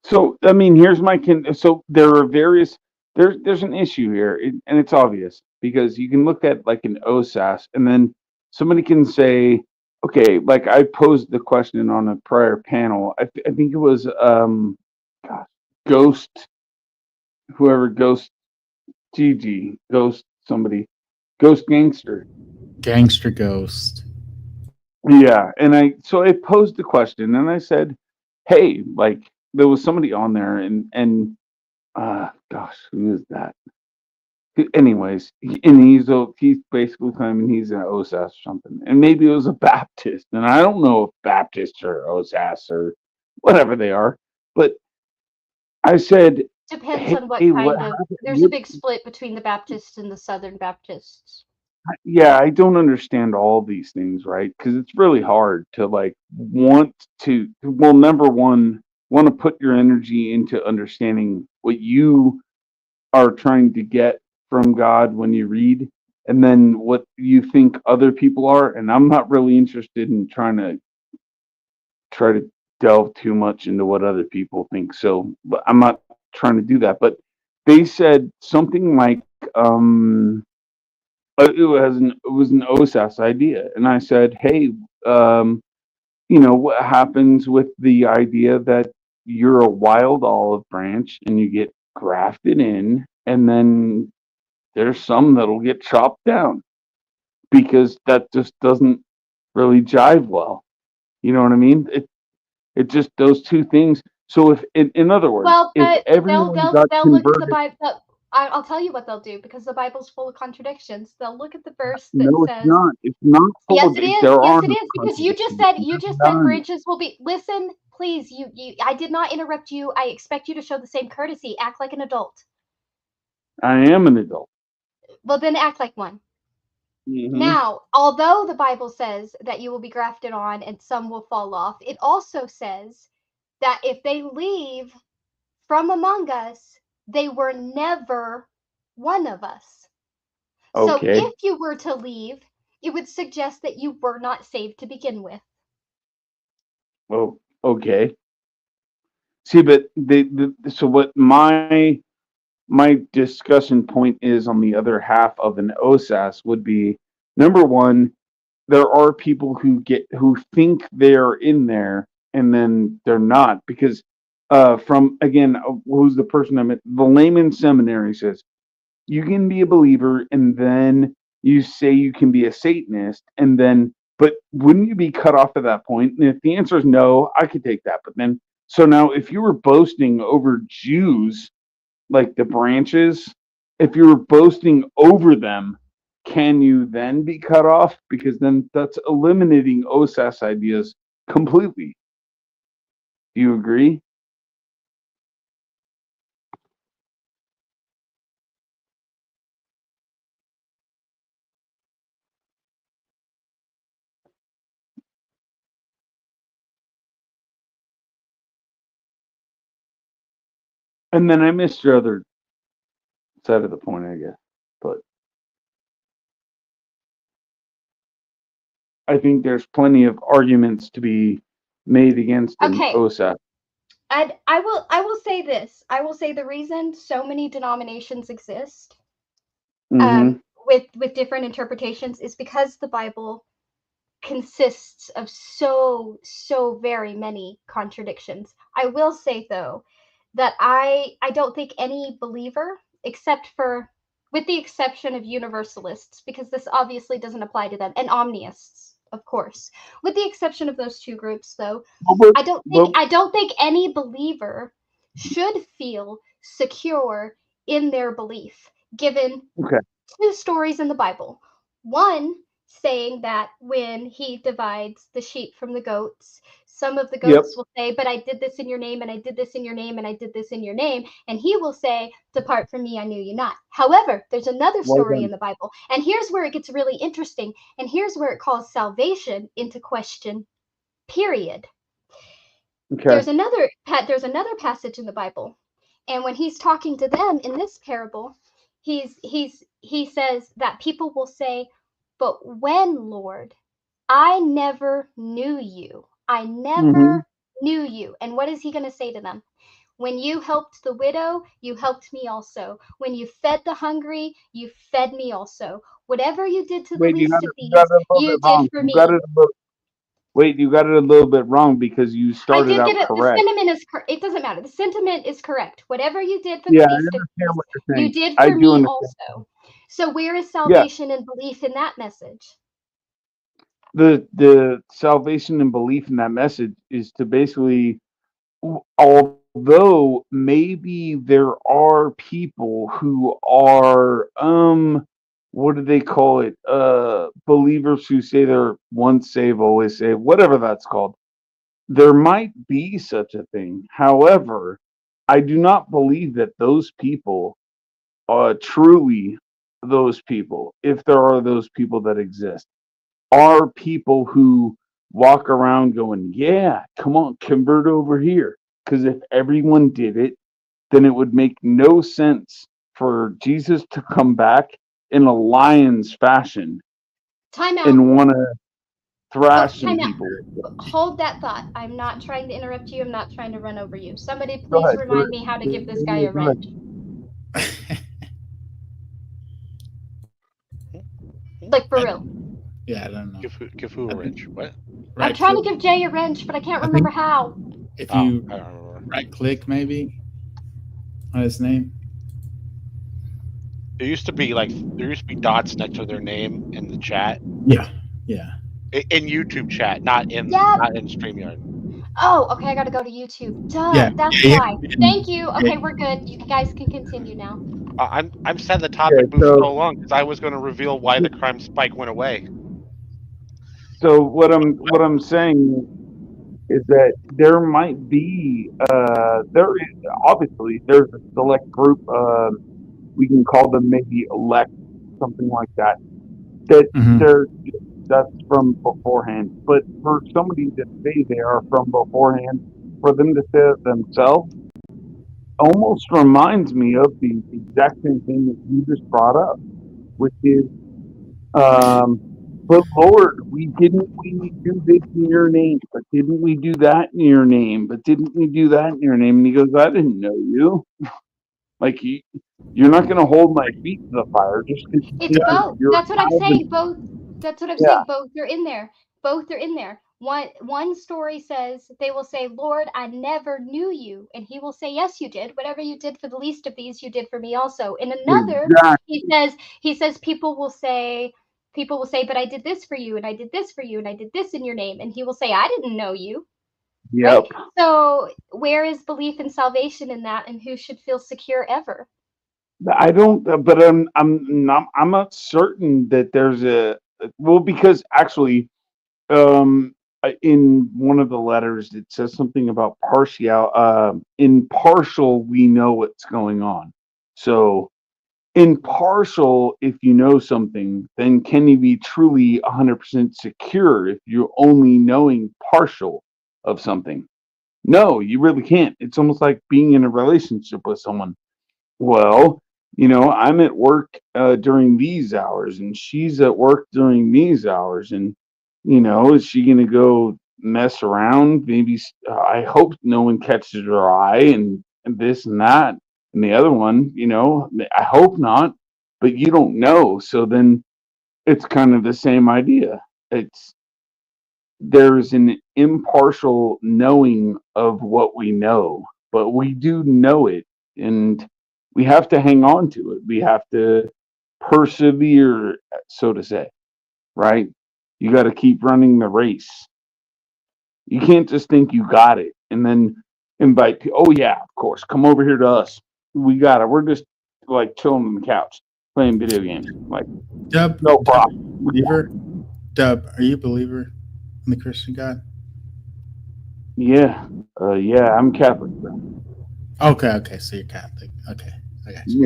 So I mean, here's my so there are various there's an issue here, and it's obvious because you can look at like an OSAS, and then somebody can say, okay, like I posed the question on a prior panel. I think it was gosh, Ghost, whoever Ghost GG Ghost somebody Ghost Gangster. Gangster Ghost. Yeah, and I posed the question and I said, hey, like there was somebody on there and gosh, who is that? Anyways, and he's basically claiming he's an OSAS or something, and maybe it was a Baptist, and I don't know if Baptists or OSAS or whatever they are, but I said, Depends on what hey, what kind of. happened? There's a big split between the Baptists and the Southern Baptists. Yeah, I don't understand all these things, right? Because it's really hard to like want to. Well, number one, want to put your energy into understanding what you are trying to get from God when you read, and then what you think other people are. And I'm not really interested in try to delve too much into what other people think. So, but I'm not trying to do that. But they said something like, it was an OSAS idea, and I said, hey, um, what happens with the idea that you're a wild olive branch and you get grafted in, and then there's some that'll get chopped down because that just doesn't really jive well. You know what I mean? It just those two things. So if in other words, Well, if but everyone got they'll look at the converted, Bible. I'll tell you what they'll do because the Bible's full of contradictions. They'll look at the verse that no, it's says, not. It's not full "Yes, of it it. is. There Yes, are it no is," because contradictions. you There's just said none. branches will be. Listen, please. I did not interrupt you. I expect you to show the same courtesy. Act like an adult. I am an adult. Well, then act like one. Hmm Now, although the Bible says that you will be grafted on and some will fall off, it also says that if they leave from among us, they were never one of us. So Okay. if you were to leave, it would suggest that you were not saved to begin with. Well, okay. See, but so what my discussion point is on the other half of an OSAS would be, number one, there are people who think they're in there and then they're not, because from again, who's the person I met? The layman seminary says you can be a believer and then you say you can be a Satanist, and then but wouldn't you be cut off at that point? And if the answer is no, I could take that. But then so now if you were boasting over Jews, like the branches, if you were boasting over them, can you then be cut off? Because then that's eliminating OSAS ideas completely. Do you agree? And then I missed your other side of the point, I guess. But I think there's plenty of arguments to be made against an Okay. OSAS. I will say this. I will say the reason so many denominations exist with different interpretations is because the Bible consists of so very many contradictions. I will say though that I don't think any believer, except for with the exception of universalists, because this obviously doesn't apply to them, and omniists, of course. With the exception of those two groups though, I don't think any believer should feel secure in their belief given two stories in the Bible. One saying that when he divides the sheep from the goats, some of the goats will say, but I did this in your name, and I did this in your name, and I did this in your name. And he will say, depart from me, I knew you not. However, there's another story in the Bible. And here's where it gets really interesting. And here's where it calls salvation into question, period. Okay. There's another passage in the Bible. And when he's talking to them in this parable, he says that people will say, but when, Lord, I never knew you. I never knew you. And what is he going to say to them? When you helped the widow, you helped me also. When you fed the hungry, you fed me also. Whatever you did to the least of these, you did for me. Wait, you got it a little bit wrong because you started out correct. The sentiment is correct. It doesn't matter. The sentiment is correct. Whatever you did for the least of these, you did for me also. So where is salvation and belief in that message? The salvation and belief in that message is to basically, although maybe there are people who are what do they call it? Believers who say they're once saved, always saved, whatever that's called. There might be such a thing. However, I do not believe that those people are truly those people, if there are those people that exist, are people who walk around going, yeah, come on, convert over here. Because if everyone did it, then it would make no sense for Jesus to come back in a lion's fashion and want to thrash some people. Hold that thought. I'm not trying to interrupt you. I'm not trying to run over you. Somebody please remind me how to give this guy a wrench. Like for real. Yeah, I don't know. Give who a wrench? What? I'm trying to give Jay a wrench, but I can't remember how. If you right click maybe on his name. There used to be dots next to their name in the chat. Yeah. In YouTube chat, not in StreamYard. Oh, okay. I got to go to YouTube. Duh, that's why. Thank you. Okay, we're good. You guys can continue now. I'm sad the topic moved so long because I was going to reveal why the crime spike went away. So what I'm saying is that there might be there's a select group, we can call them maybe elect, something like that. That's from beforehand. But for somebody to say they are from beforehand, for them to say it themselves, almost reminds me of the exact same thing that you just brought up. which is, but Lord, didn't we do this in your name? But didn't we do that in your name? But didn't we do that in your name? And he goes, I didn't know you. Like you're not going to hold my feet to the fire just because It's both. That's what I'm saying. Both. That's what I'm Yeah. saying. Both are in there. Both are in there. One story says they will say, "Lord, I never knew you," and he will say, "Yes, you did. Whatever you did for the least of these, you did for me also." In another, Exactly. he says people will say, "But I did this for you, and I did this for you, and I did this in your name," and he will say, "I didn't know you." Yep. Right? So where is belief in salvation in that, and who should feel secure ever? I don't, but I'm not certain that there's because actually, in one of the letters it says something about impartial. We know what's going on. So impartial, if you know something, then can you be truly 100% secure if you're only knowing partial of something? No, you really can't. It's almost like being in a relationship with someone. Well, I'm at work during these hours, and she's at work during these hours, and is she gonna go mess around? Maybe I hope no one catches her eye, and this and that, and the other one. I hope not, but you don't know. So then it's kind of the same idea. There's an impartial knowing of what we know, but we do know it, and we have to hang on to it. We have to persevere, so to say, right? You got to keep running the race. You can't just think you got it and then invite people. Oh, yeah, of course. Come over here to us. We got it. We're just like chilling on the couch playing video games. Like, Dub, no problem. believer. Dub, are you a believer in the Christian God? Yeah. Yeah, I'm Catholic. Bro. Okay. So you're Catholic. Okay, I got you.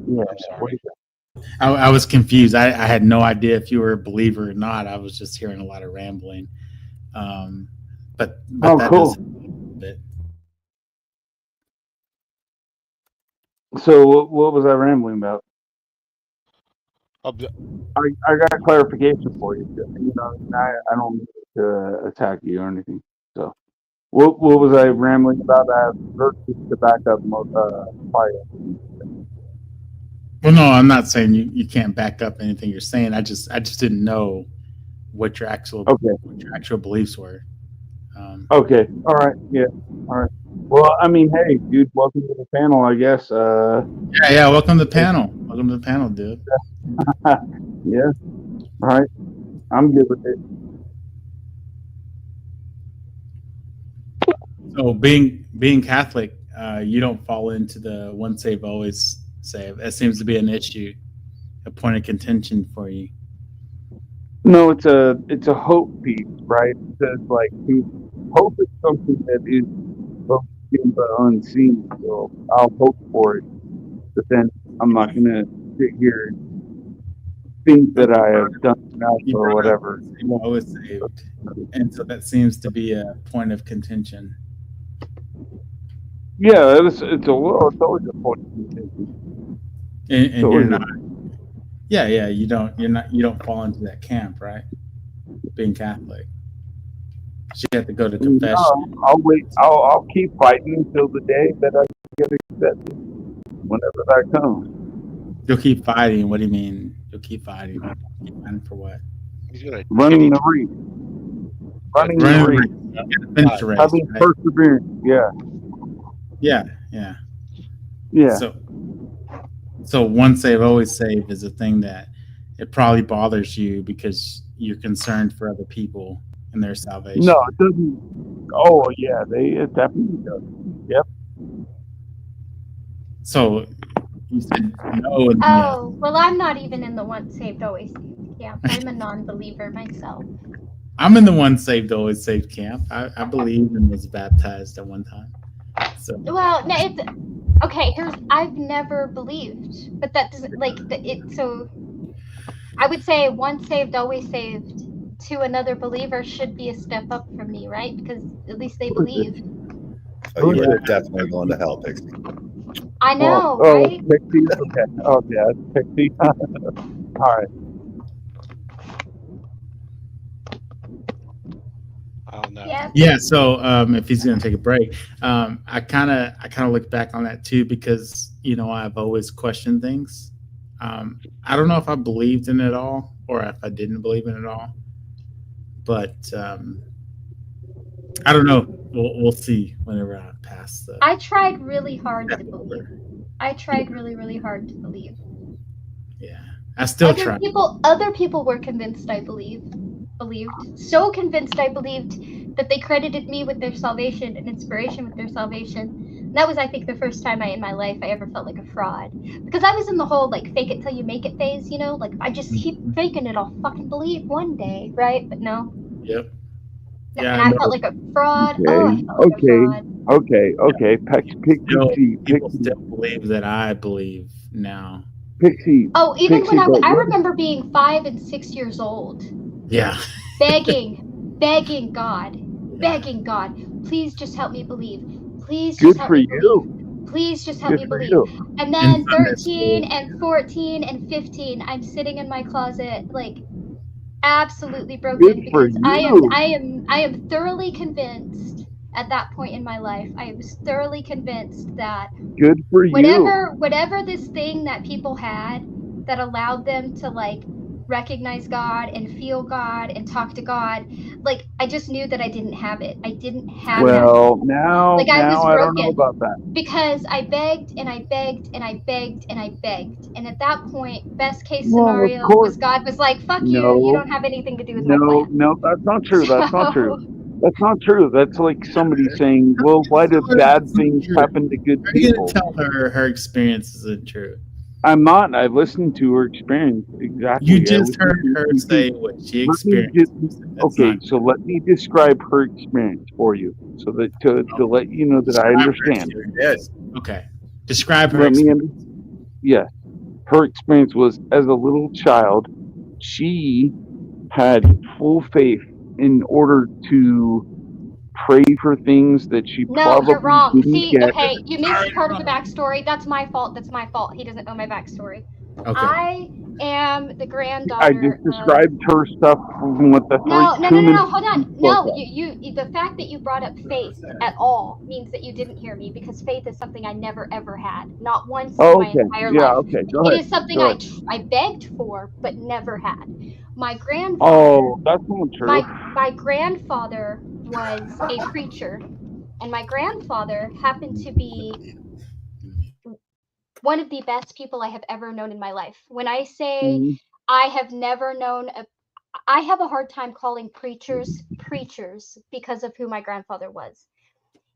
Yeah. I'm sorry. I was confused. I had no idea if you were a believer or not. I was just hearing a lot of rambling. But that cool. does bit. So what was I rambling about? Ob- I got clarification for you. I don't mean to attack you or anything. So what was I rambling about? I have verses to back up fire. Well, no, I'm not saying you can't back up anything you're saying. I just didn't know what your actual beliefs were. Okay. All right. Yeah. All right. Well, I mean, hey, dude, welcome to the panel, I guess. Yeah. Welcome to the panel. Welcome to the panel, dude. Yeah. All right. I'm good with it. So being Catholic, you don't fall into the once saved, always saved. That seems to be an issue, a point of contention for you. No, it's a hope piece, right? It says like hope is something that is both seen but unseen. So I'll hope for it, but then I'm not gonna sit here and think that I have done enough or whatever. Always saved, and so that seems to be a point of contention. Yeah, it's always a point of contention. And you're not. Yeah. You don't fall into that camp, right? Being Catholic, so you have to go to confession. No, I'll wait. I'll keep fighting until the day that I get accepted. Whenever that comes. You'll keep fighting. What do you mean? You'll keep fighting. Keep fighting for what? He's gonna Running the race. Running the race. Finish the race. Having perseverance. Yeah. Yeah. So once saved, always saved is a thing that it probably bothers you because you're concerned for other people and their salvation. No, it doesn't. Oh yeah, it definitely does. Yep. So you said no. And Oh, well, I'm not even in the once saved, always saved camp. I'm a non-believer myself. I'm in the once saved, always saved camp. I believe and was baptized at one time. So Well, no, it's okay. I've never believed, but that doesn't So I would say once saved, always saved to another believer should be a step up from me, right? Because at least they believe. Oh, you are definitely going to hell, Pixie. I know, Oh, right? Pixie. Okay. Oh, yeah, it's Pixie. All right. I don't know. Yeah. Yeah, so if he's gonna take a break, I kind of look back on that too because I've always questioned things. I don't know if I believed in it all or if I didn't believe in it all, but I don't know. We'll see whenever I pass the. I tried really hard to step believe. over. I tried really, really hard to believe. Yeah, I still try. Other people were convinced I believed. So convinced I believed that they credited me with their salvation and inspiration with their salvation. And that was, I think, the first time in my life I ever felt like a fraud. Because I was in the whole, like, fake it till you make it phase, Like, if I just keep faking it, I'll fucking believe one day, right? But no. Yep. Yeah, and I felt like a fraud. Oh, I felt like a fraud. Okay. People still believe that I believe now. Pixie. Oh, even Pixie, when I remember being 5 and 6 years old. Yeah. begging God, please just help me believe. Please just help me believe. Please just help me believe. And then 13 and 14 and 15, I'm sitting in my closet, like, absolutely broken because I am thoroughly convinced at that point in my life. I was thoroughly convinced that good for whatever this thing that people had that allowed them to, like, recognize God and feel God and talk to God, like, I just knew that I didn't have it. I didn't have that. Well, now I was broken. I don't know about that. Because I begged and I begged and I begged and I begged. And at that point, best case scenario was God was like, fuck you, you don't have anything to do with my plan. No, that's not true. That's not true. That's not true. That's like somebody saying, well, why do bad things happen to good people? You're going to tell her experience isn't true. I'm not. I listened to her experience exactly. You just heard her say what she experienced. Okay, so let me describe her experience for you, so that to let you know that I understand. Yes. Okay. Describe her experience. Yes. Her experience was, as a little child, she had full faith in order to pray for things that she probably you're wrong. didn't See, get. okay, you missed part of the backstory. That's my fault. He doesn't know my backstory. Okay. I am the granddaughter. I just described her stuff from what the No, hold on. No, you the fact that you brought up faith at all means that you didn't hear me, because faith is something I never ever had. Not once in my entire life. Okay, go ahead. It is something I begged for but never had. My grandfather. Oh, that's not true. My grandfather was a preacher, and my grandfather happened to be one of the best people I have ever known in my life. When I say I have never known I have a hard time calling preachers because of who my grandfather was.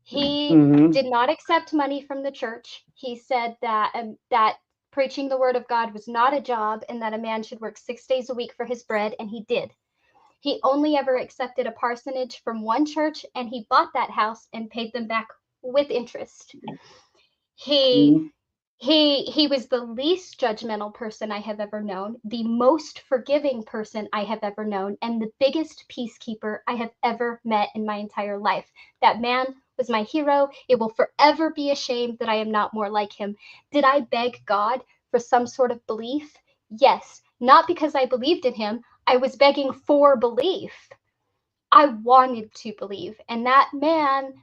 He did not accept money from the church. He said that preaching the word of God was not a job, and that a man should work 6 days a week for his bread, and he did. He only ever accepted a parsonage from one church, and he bought that house and paid them back with interest. He was the least judgmental person I have ever known, the most forgiving person I have ever known, and the biggest peacekeeper I have ever met in my entire life. That man was my hero. It will forever be a shame that I am not more like him. Did I beg God for some sort of belief? Yes. Not because I believed in him. I was begging for belief. I wanted to believe. And that man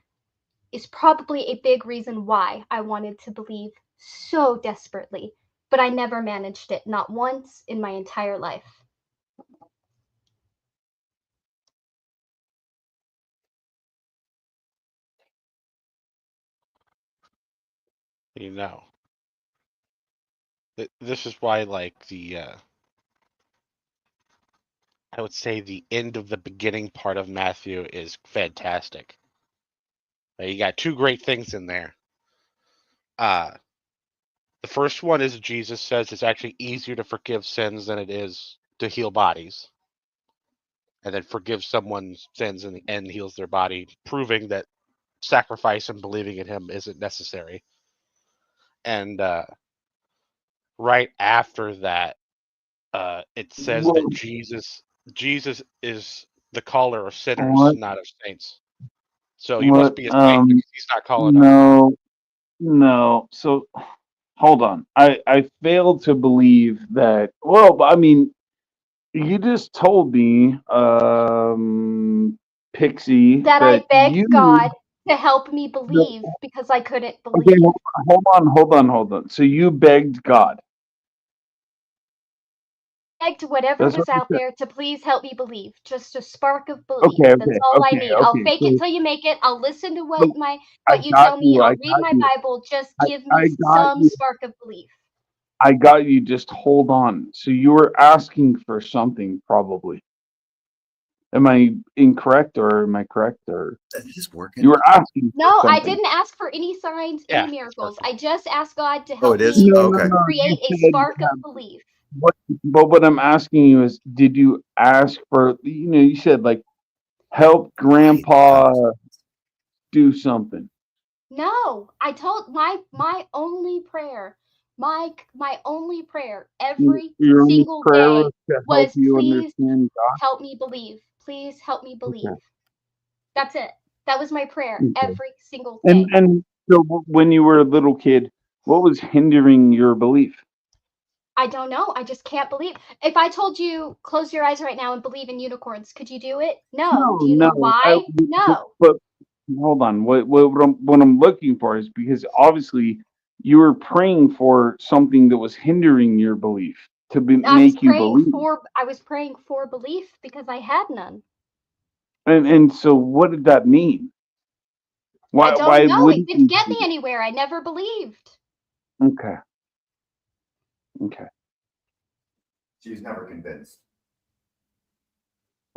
is probably a big reason why I wanted to believe so desperately. But I never managed it. Not once in my entire life. You know, this is why, like, I would say the end of the beginning part of Matthew is fantastic. You got two great things in there. The first one is Jesus says it's actually easier to forgive sins than it is to heal bodies. And then forgive someone's sins and heals their body, proving that sacrifice and believing in him isn't necessary. And right after that, it says that Jesus is the caller of sinners, not of saints. So you must be a saint because he's not calling us. No. So hold on. I fail to believe that. Well, I mean, you just told me, Pixie, That I that begged you. God to help me No, believe because I couldn't okay, believe. hold on. So you begged God. Begged whatever That's what was you out said. there to please help me believe. Just a spark of belief. Okay, That's okay, all I okay, need. I'll okay. fake it till you make it. I'll listen to So I what you got tell me. you. I I'll read got my you. Bible. Just give me I got some you. spark of belief. I got you. Just hold on. So you were asking for something, probably. Am I incorrect or am I correct? Or That is working. you were asking for No, I something? didn't ask for any signs, Yeah, any miracles. perfect. I just asked God to Oh, help it is? me No, Okay. create a you said, spark of belief. but what I'm asking you is, did you ask for? You said like help Grandpa do something. No, I told my only prayer, my only prayer every Your only single prayer day was to help was you please understand God. help me believe. Please help me believe. Okay. That's it. That was my prayer Okay. every single day. And so when you were a little kid, what was hindering your belief? I don't know. I just can't believe. If I told you close your eyes right now and believe in unicorns, could you do it? No. Do you know why? No. But hold on. What I'm looking for is because obviously you were praying for something that was hindering your belief to make you believe. I was praying for belief because I had none. And so what did that mean? I don't Why know. It wouldn't didn't you get me believe? anywhere. I never believed. Okay. She's never convinced.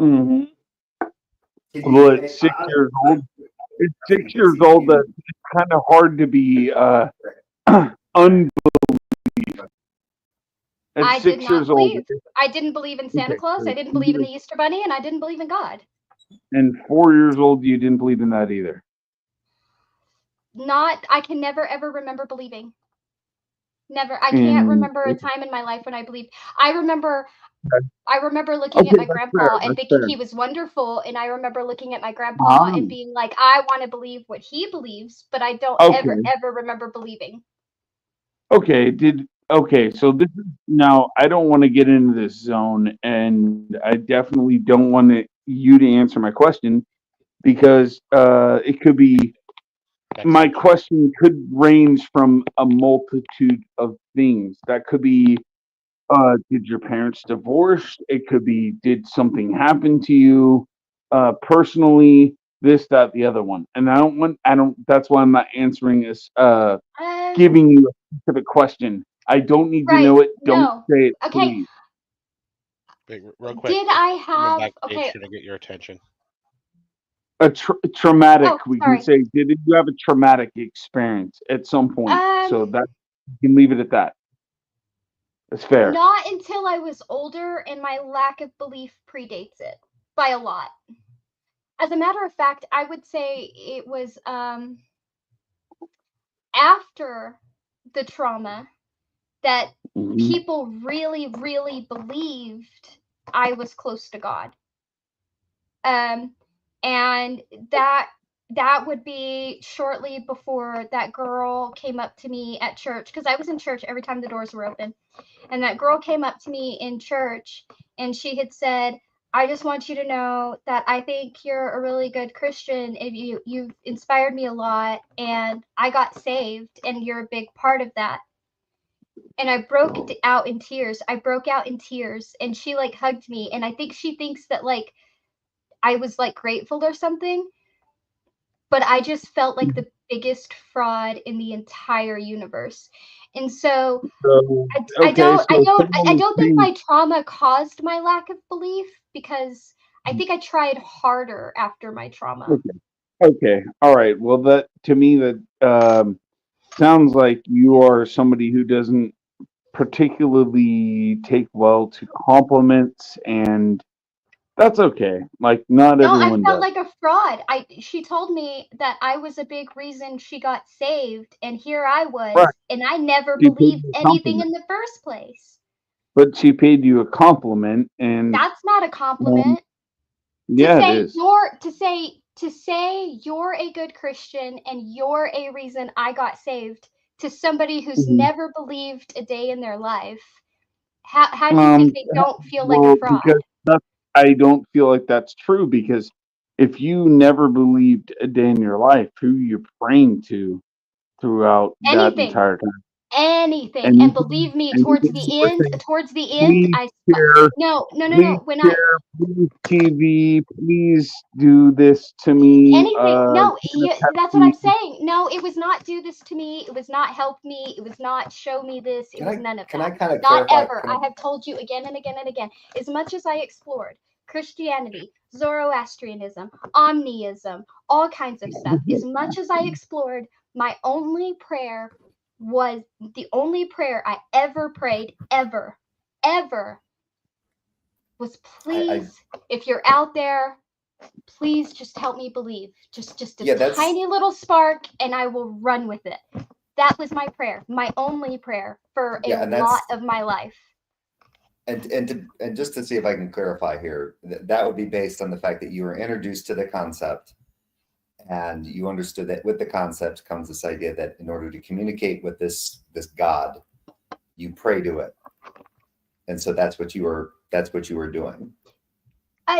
Mm-hmm. Well, at 6 years old, that it's kind of hard to be unbelief. At I did 6 not years old, believe. I didn't believe in Santa okay, Claus. I didn't believe in the Easter Bunny, and I didn't believe in God. and 4 years old, you didn't believe in that either. I can never ever remember believing. Never. I And can't remember a time in my life when I believed. I remember looking at my that's grandpa fair. and That's thinking fair. he was wonderful, and I remember looking at my grandpa and being like, I want to believe what he believes, but I don't Okay. ever remember believing. Okay. So this is now. I don't want to get into this zone, and I definitely don't want you to answer my question because it could be. My question could range from a multitude of things. That could be, did your parents divorce? It could be, did something happen to you personally? This, that, the other one. And that's why I'm not answering this, giving you a specific question. I don't need to know it. Don't say it, Okay. please. Wait, real quick. Did I Someone have backstage should get your attention. A traumatic, Oh, we sorry. can say, did you have a traumatic experience at some point? So that you can leave it at that. That's fair. Not until I was older, and my lack of belief predates it by a lot. As a matter of fact, I would say it was after the trauma that people really, really believed I was close to God. And that would be shortly before that girl came up to me at church, because I was in church every time the doors were open. And that girl came up to me in church, and she had said, I just want you to know that I think you're a really good Christian. You've inspired me a lot, and I got saved, and you're a big part of that. And I broke out in tears. And she like hugged me, and I think she thinks that like I was like grateful or something. But I just felt like the biggest fraud in the entire universe. And so I don't think my trauma caused my lack of belief, because I think I tried harder after my trauma. Okay. All right. Well, that to me that sounds like you are somebody who doesn't particularly take well to compliments, and that's okay. Like not No, I everyone felt does. like a fraud. She told me that I was a big reason she got saved, and here I was, Right. and I never She paid believed you a anything compliment. in the first place. But she paid you a compliment, and That's not a compliment. yeah, it is. to say you're a good Christian and you're a reason I got saved to somebody who's Mhm. never believed a day in their life, how do you think they don't feel like Well, a fraud? because I don't feel like that's true, because if you never believed a day in your life, who you're praying to throughout that Anything. entire time? Anything. And And believe me, and towards you the were end, saying, I please share, no. please When share, please TV, please do this to me. anything, no, Can a that's what I'm Pepsi- saying. No, it was not do this to me. It was not help me. It was not show me this. It Can was I- none of can that. I kind of Not clarify? ever. I have told you again and again and again. As much as I explored Christianity, Zoroastrianism, Omniism, all kinds of stuff, as much as I explored, my only prayer was the only prayer I ever prayed, ever, was please, if you're out there, please just help me believe. Just a Yeah, that's- tiny little spark, and I will run with it. That was my prayer, my only prayer for Yeah, a and that's- lot of my life. And just to see if I can clarify here, that would be based on the fact that you were introduced to the concept, and you understood that with the concept comes this idea that in order to communicate with this God, you pray to it, and so that's what you were doing.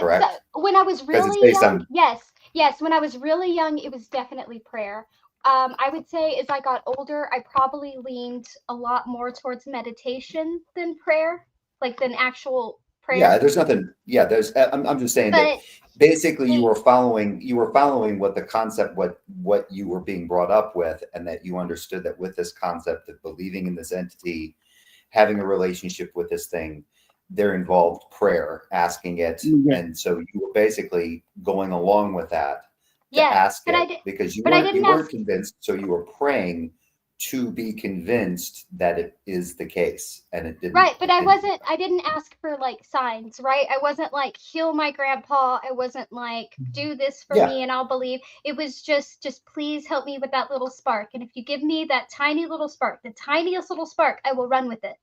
Correct? When I was 'Cause it's really based young, on- yes. When I was really young, it was definitely prayer. I would say as I got older, I probably leaned a lot more towards meditation than prayer, like than actual prayer. Yeah, there's nothing. Yeah, there's. I'm just saying that basically you were following what the concept, what you were being brought up with, and that you understood that with this concept of believing in this entity, having a relationship with this thing, there involved prayer, asking it, and so you were basically going along with that to ask it because you weren't convinced, so you were praying to be convinced that it is the case, and it didn't. Right, but I didn't ask for like signs, right? I wasn't like heal my grandpa. I wasn't like do this for me and I'll believe. It was just please help me with that little spark. And if you give me that tiny little spark, the tiniest little spark, I will run with it.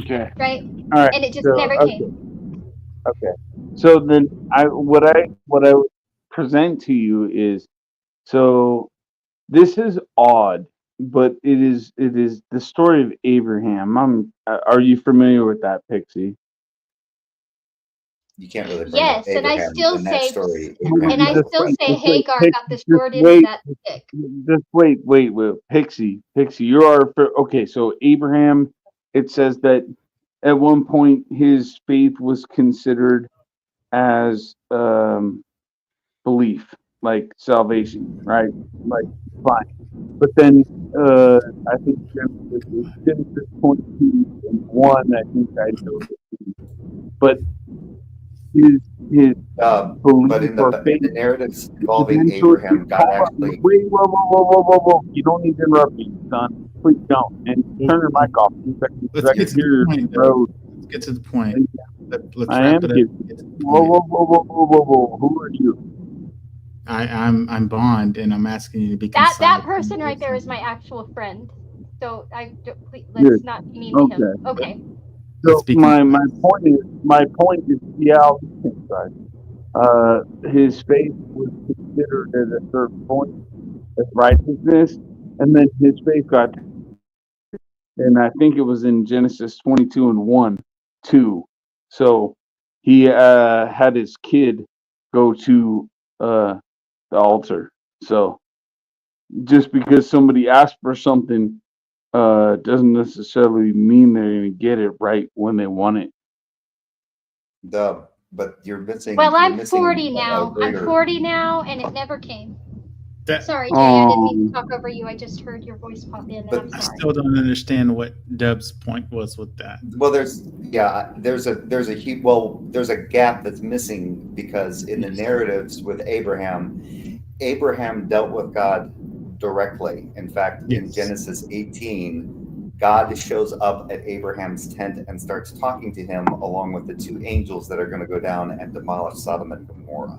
Okay. Right? All right. And it just never came. Okay. So then what I would present to you is, so this is odd, but it is the story of Abraham. Are you familiar with that, Pixie? You can't really. Yes, and I still say, Hagar got the short end wait, of that stick. Just wait, Pixie, you are okay. So Abraham, it says that at one point his faith was considered as belief, like salvation, right? Like fine, but then I think Genesis 22:1. I think I know, but his but in the narratives involving Abraham, God actually. Wait, whoa! You don't need to interrupt me, son. Please don't. And turn your mic off. Let's get to the point. Let's get to the point. Let's wrap it up. Whoa! Who are you? I'm Bond, and I'm asking you to be that person right there is my actual friend. So let's not be mean to him. Okay. So my point is yeah, his faith was considered at a certain point as righteousness, and then his faith got, and I think it was in Genesis 22:1-2. So he had his kid go to the altar. So just because somebody asked for something doesn't necessarily mean they're going to get it right when they want it. But you're missing. Well, I'm 40 now. I'm 40 now, and it never came. Sorry, Jay, I didn't mean to talk over you. I just heard your voice pop in, and I'm sorry. I still don't understand what Dub's point was with that. Well, there's a gap that's missing because in the narratives with Abraham dealt with God directly. In fact, in Genesis 18, God shows up at Abraham's tent and starts talking to him along with the two angels that are going to go down and demolish Sodom and Gomorrah.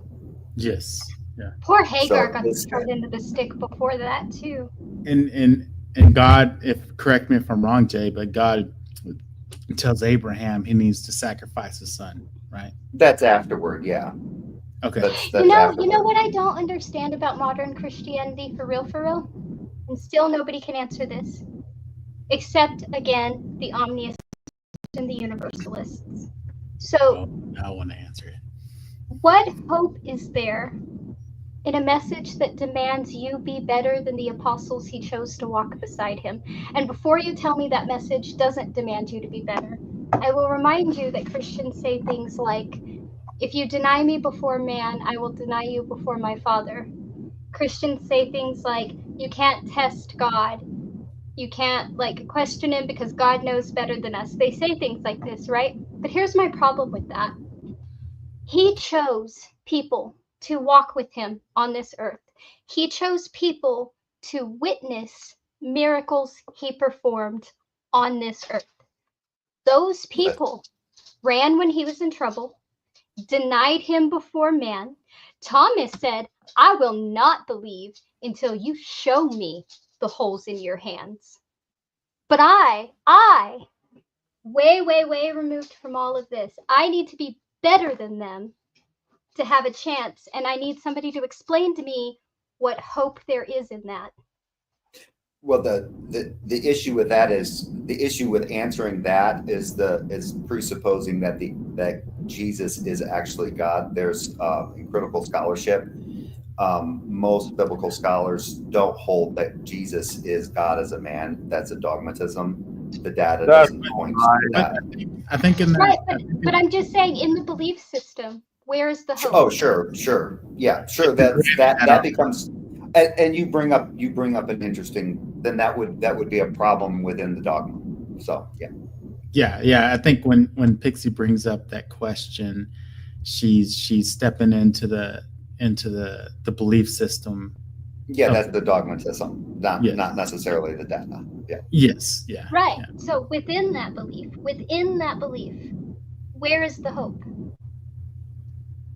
Yes. Yeah. Poor Hagar got the short end of the stick before that too. And God, correct me if I'm wrong, Jay, but God tells Abraham he needs to sacrifice his son, right? That's afterward, yeah. Okay. That's You know afterward. what I don't understand about modern Christianity, for real? And still nobody can answer this, except again the omniists and the universalists. So, I want to answer it. what hope is there in a message that demands you be better than the apostles he chose to walk beside him? And before you tell me that message doesn't demand you to be better, I will remind you that Christians say things like, if you deny me before man, I will deny you before my Father. Christians say things like, you can't test God. You can't question him because God knows better than us. They say things like this, right? But here's my problem with that. He chose people to walk with him on this earth. He chose people to witness miracles he performed on this earth. Those people ran when he was in trouble, denied him before man. Thomas said, I will not believe until you show me the holes in your hands. But I, way removed from all of this, I need to be better than them to have a chance, and I need somebody to explain to me what hope there is in that. Well, the issue with that is the issue with answering that is presupposing that Jesus is actually God. There's in critical scholarship, most biblical scholars don't hold that Jesus is God as a man. That's a dogmatism. The data doesn't point to that. I think in that. Right, but I'm just saying, in the belief system, where is the hope? Oh, sure, yeah, sure. That becomes, and you bring up an interesting. Then that would be a problem within the dogma. So Yeah. I think when Pixie brings up that question, she's stepping into the belief system. Yeah, that's the dogmatism, not necessarily the data. Yeah. Yes. Yeah. Right. Yeah. So within that belief, where is the hope?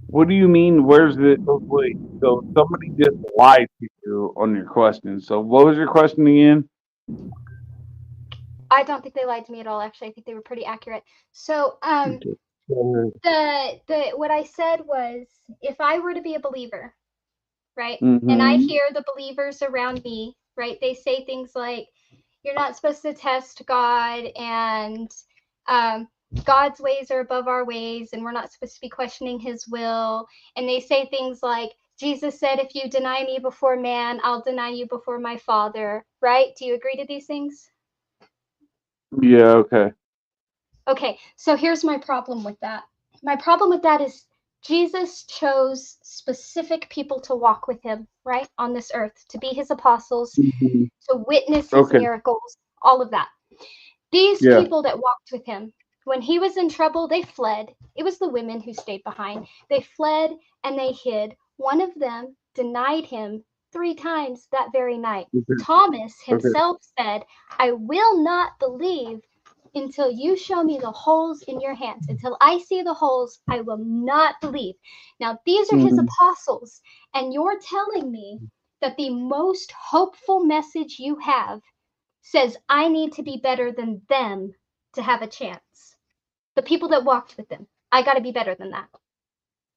What do you mean? Where's the wait? So somebody just lied to you on your question. So what was your question again? I don't think they lied to me at all. Actually, I think they were pretty accurate. So, the what I said was, if I were to be a believer, right, and I hear the believers around me, right, they say things like, you're not supposed to test God, and God's ways are above our ways, and we're not supposed to be questioning his will. And they say things like, Jesus said, if you deny me before man, I'll deny you before my Father, right? Do you agree to these things? Yeah, okay. Okay, so here's my problem with that. My problem with that is Jesus chose specific people to walk with him, right, on this earth, to be his apostles, to witness his miracles, all of that. These people that walked with him, when he was in trouble, they fled. It was the women who stayed behind. They fled and they hid. One of them denied him 3 times that very night. Thomas himself said, I will not believe until you show me the holes in your hands. Until I see the holes, I will not believe. Now, these are his apostles, and you're telling me that the most hopeful message you have says I need to be better than them to have a chance. The people that walked with them, I got to be better than that.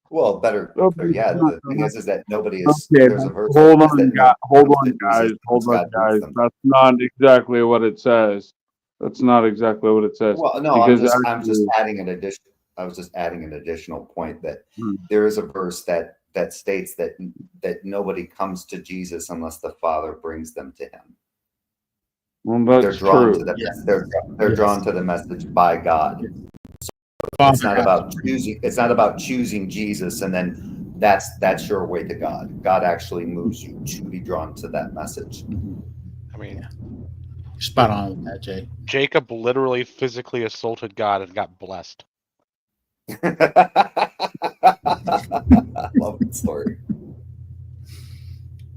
Well, better. Yeah, the thing is that nobody is. Okay, there's a verse hold that on, guys. That's not exactly what it says. That's not exactly what it says. Well, no, I'm just adding an addition. I was just adding an additional point that there is a verse that states that nobody comes to Jesus unless the Father brings them to him. Well, that's they're drawn true. to they're drawn to the message by God. So it's not about choosing. It's not about choosing Jesus and then that's your way to God. God actually moves you to be drawn to that message. I mean, spot on with that, Jay. Jacob literally physically assaulted God and got blessed. Love that story.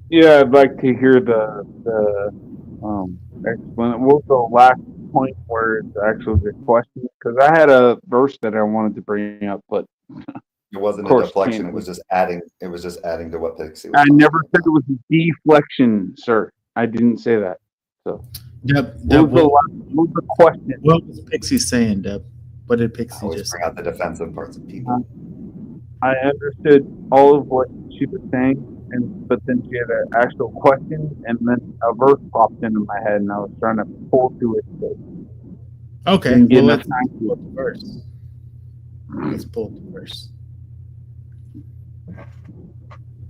Yeah, I'd like to hear the explanation. What's the last point where it's actually the question? Because I had a verse that I wanted to bring up, but it wasn't a deflection. It was just adding. It was just adding to what Pixie was. I never said it was a deflection, sir. I didn't say that. So, Deb, what was the question? What was Pixie saying, Deb? What did Pixie always just bring out the defensive parts of people? I understood all of what she was saying, but then she had an actual question, and then a verse popped into my head, and I was trying to pull to it. But Okay, didn't get well, enough time to pull the verse. Let's pull the verse.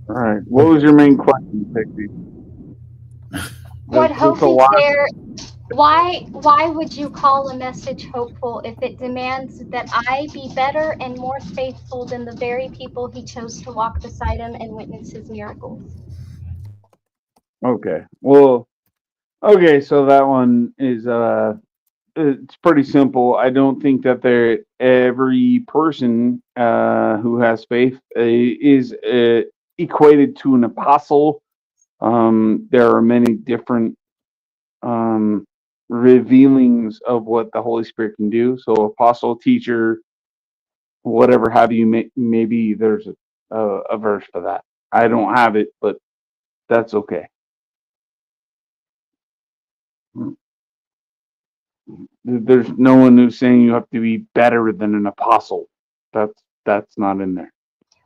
All right. What was your main question, Pixie? What Just hope a is lot- there? Why would you call a message hopeful if it demands that I be better and more faithful than the very people he chose to walk beside him and witness his miracles? Okay. Well, okay, so that one is it's pretty simple. I don't think that every person who has faith is equated to an apostle. There are many different revealings of what the Holy Spirit can do. So apostle, teacher, whatever have you, maybe there's a verse for that. I don't have it, but that's okay. There's no one who's saying you have to be better than an apostle. That's not in there.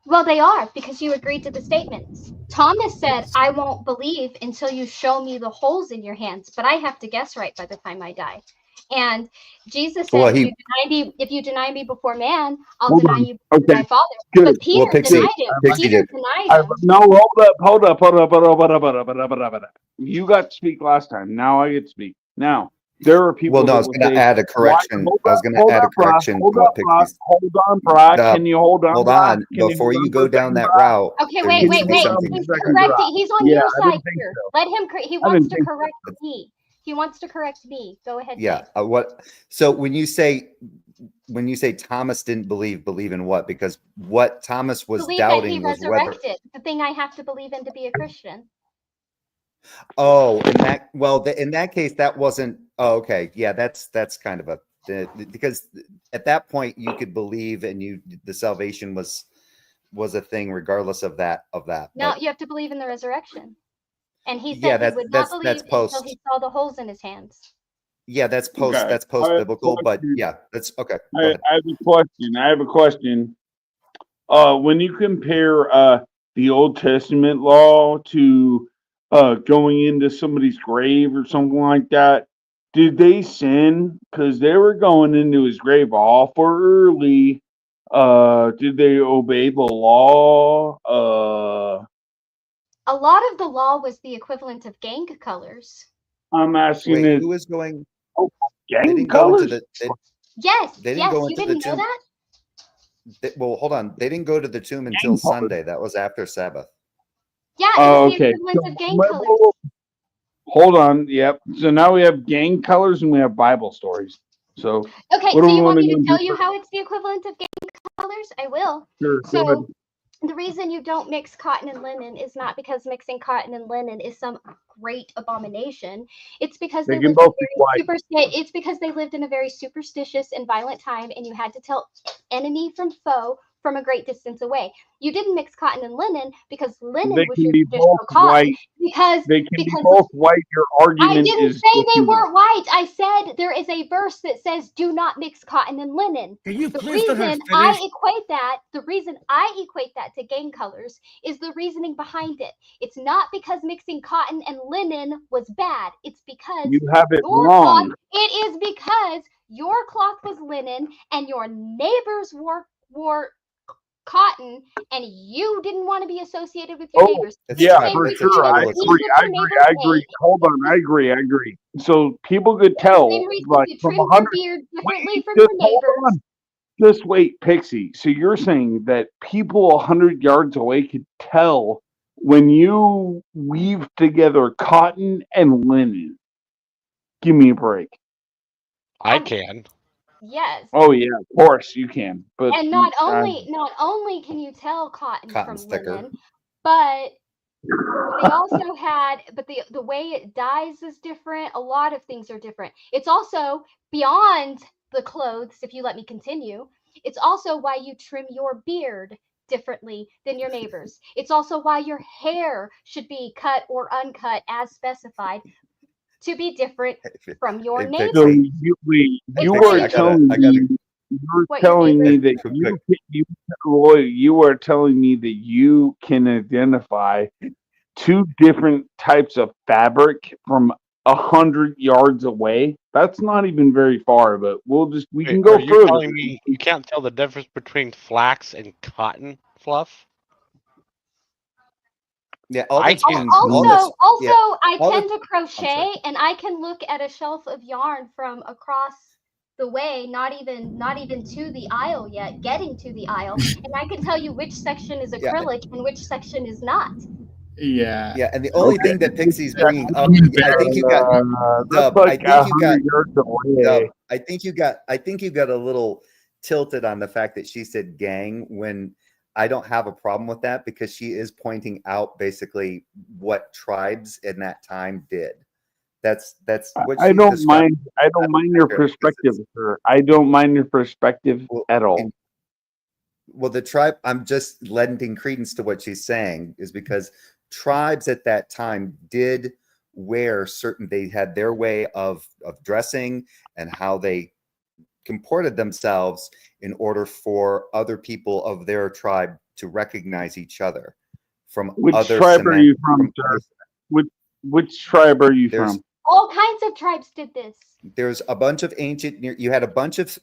Well, they are, because you agreed to the statements. Thomas said, I won't believe until you show me the holes in your hands, but I have to guess right by the time I die. And Jesus said, Well, if you deny me before man, I'll Hold deny on. you before Okay. my Father. Good. But Peter Well, Pixie- denied him. Pixie Peter did. denied him. No, hold up. You got to speak last time. Now I get to speak. Now, there are people. Well, no, I was that will going to say, add a correction. Hold I was going to add a correction to what Pixie. Hold on, Brad. Uh, Can you hold on? Hold Brad? on, Can before hold you on go for a down second, that Brad? route. Okay, there wait. needs to be something He's different. correcting. He's on Yeah, your I side didn't think here. so. Let him. He I wants didn't to think correct me. He wants to correct me. Go ahead. Yeah. Jay. So when you say Thomas didn't believe in what? Because what Thomas was Believe that he doubting was whether. resurrected. The thing I have to believe in to be a Christian. Oh, in that case, that wasn't. Oh, okay. Yeah, that's kind of because at that point you could believe and the salvation was a thing regardless of that. No, But you have to believe in the resurrection. And he Yeah, said he would not that's believe post. until he saw the holes in his hands. yeah, that's post. Okay. That's post biblical. But question. yeah, that's okay. Go I ahead. have a question. When you compare the Old Testament law to going into somebody's grave or something like that, did they sin because they were going into his grave awful early? Did they obey the law? A lot of the law was the equivalent of gang colors. I'm asking Wait, it. who is going? They Gang didn't go into colors? the. Yes, They didn't go you into the didn't know tomb. that? Well, hold on. They didn't go to the tomb until colors. Sunday. That was after Sabbath. Yeah, it Oh, was the okay. equivalent of gang Wait, colors. Hold on. Yep. So now we have gang colors and we have Bible stories. So Okay, what so do we you want wanna me go to tell do you first? how it's the equivalent of gang colors? I will. sure, go ahead. So the reason you don't mix cotton and linen is not because mixing cotton and linen is some great abomination. It's because They they can lived in both be white. it's because they lived in a very superstitious and violent time, and you had to tell enemy from foe from a great distance away. You didn't mix cotton and linen because linen They was can your be traditional both cotton. white. Because They can be because both white. Your I argument didn't is say they defeated. weren't white. I said there is a verse that says do not mix cotton and linen. Can you The please let her reason finish? the reason I equate that to gang colors is the reasoning behind it. It's not because mixing cotton and linen was bad. It's because You have it your wrong. cloth, it is because your cloth was linen and your neighbors wore cotton, and you didn't want to be associated with your Oh, neighbors. It's Yeah, tribal- for It's sure. I tribalism. agree. I agree. Hold on. I agree. So people could tell, Same reason like, you from trim your 100. beard differently Wait, from just your hold neighbors. on. Just wait, Pixie. So you're saying that people 100 yards away could tell when you weave together cotton and linen? Give me a break. I can. Yes. Oh yeah, of course you can. But And not only can you tell cotton Cotton from sticker. linen, but they also had the way it dyes is different. A lot of things are different. It's also beyond the clothes, if you let me continue. It's also why you trim your beard differently than your neighbors. It's also why your hair should be cut or uncut as specified to be different from your Hey, neighbors. so Pixie. you It's were pretty- telling I gotta- me You're what your telling me favorite. that Roy, you are telling me that you can identify two different types of fabric from 100 yards away. That's not even very far, but we can go Are you further. telling me you can't tell the difference between flax and cotton fluff? Yeah, all I that's can. being all Also, that's also, yeah, I all tend that- to crochet, and I can look at a shelf of yarn from across the way, not even to the aisle yet, getting to the aisle, and I can tell you which section is Yeah. acrylic and which section is not. Yeah. Yeah, and the only thing that Pixie's bringing up, I think you got That's Dub. like I think you got 100 yards away. Dub. I think you got a little tilted on the fact that she said gang when I don't have a problem with that because she is pointing out basically what tribes in that time did. That's what I she's don't describing. mind. I don't mind your perspective, sir. I don't mind your perspective Well, at all. Well, the tribe, I'm just lending credence to what she's saying, is because tribes at that time did wear they had their way of dressing and how they comported themselves in order for other people of their tribe to recognize each other from Which other tribe are you from, other- sir? Which tribe are you There's- from? All kinds of tribes did this. there's a bunch of you had a bunch of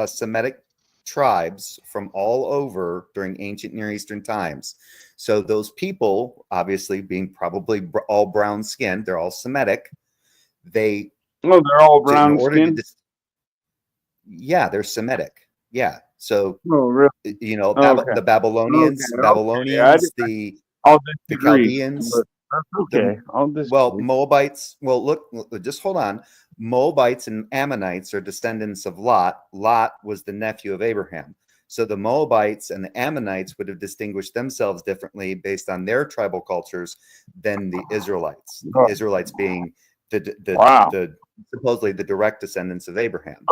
Semitic tribes from all over during ancient Near Eastern times. So those people, obviously being probably all brown skinned, they're all Semitic. They're all brown skinned. Yeah, they're Semitic. Yeah. So really? The Babylonians, the Chaldeans. Okay, Moabites. Well, look, just hold on. Moabites and Ammonites are descendants of Lot. Lot was the nephew of Abraham. So the Moabites and the Ammonites would have distinguished themselves differently based on their tribal cultures than the Israelites. The Israelites being the supposedly the direct descendants of Abraham.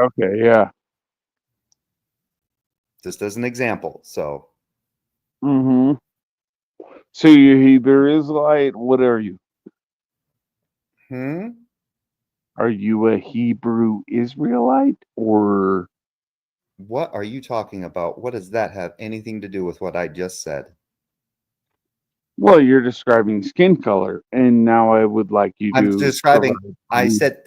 Okay, yeah. Just as an example. So. Mm-hmm. So you're Hebrew Israelite. What are you? Are you a Hebrew Israelite or? What are you talking about? What does that have anything to do with what I just said? Well, you're describing skin color, and now I would like you to. I'm describing. I said,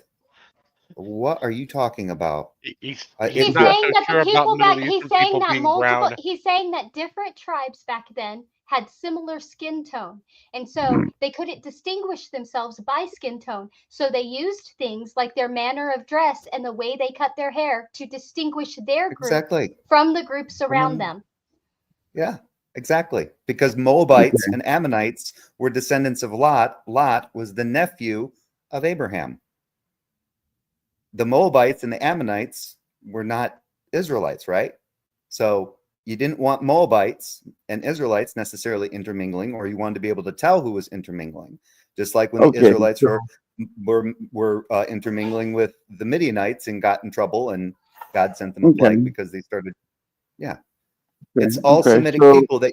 what are you talking about? He's saying that the people back. He's saying that multiple. He's saying that different tribes back then had similar skin tone, and so they couldn't distinguish themselves by skin tone. So they used things like their manner of dress and the way they cut their hair to distinguish their group from the groups around them. Yeah, exactly. Because Moabites and Ammonites were descendants of Lot. Lot was the nephew of Abraham. The Moabites and the Ammonites were not Israelites, right? So you didn't want Moabites and Israelites necessarily intermingling, or you wanted to be able to tell who was intermingling. Just like when the Israelites were intermingling with the Midianites and got in trouble, and God sent them a plague because they started. Yeah, it's all Semitic people that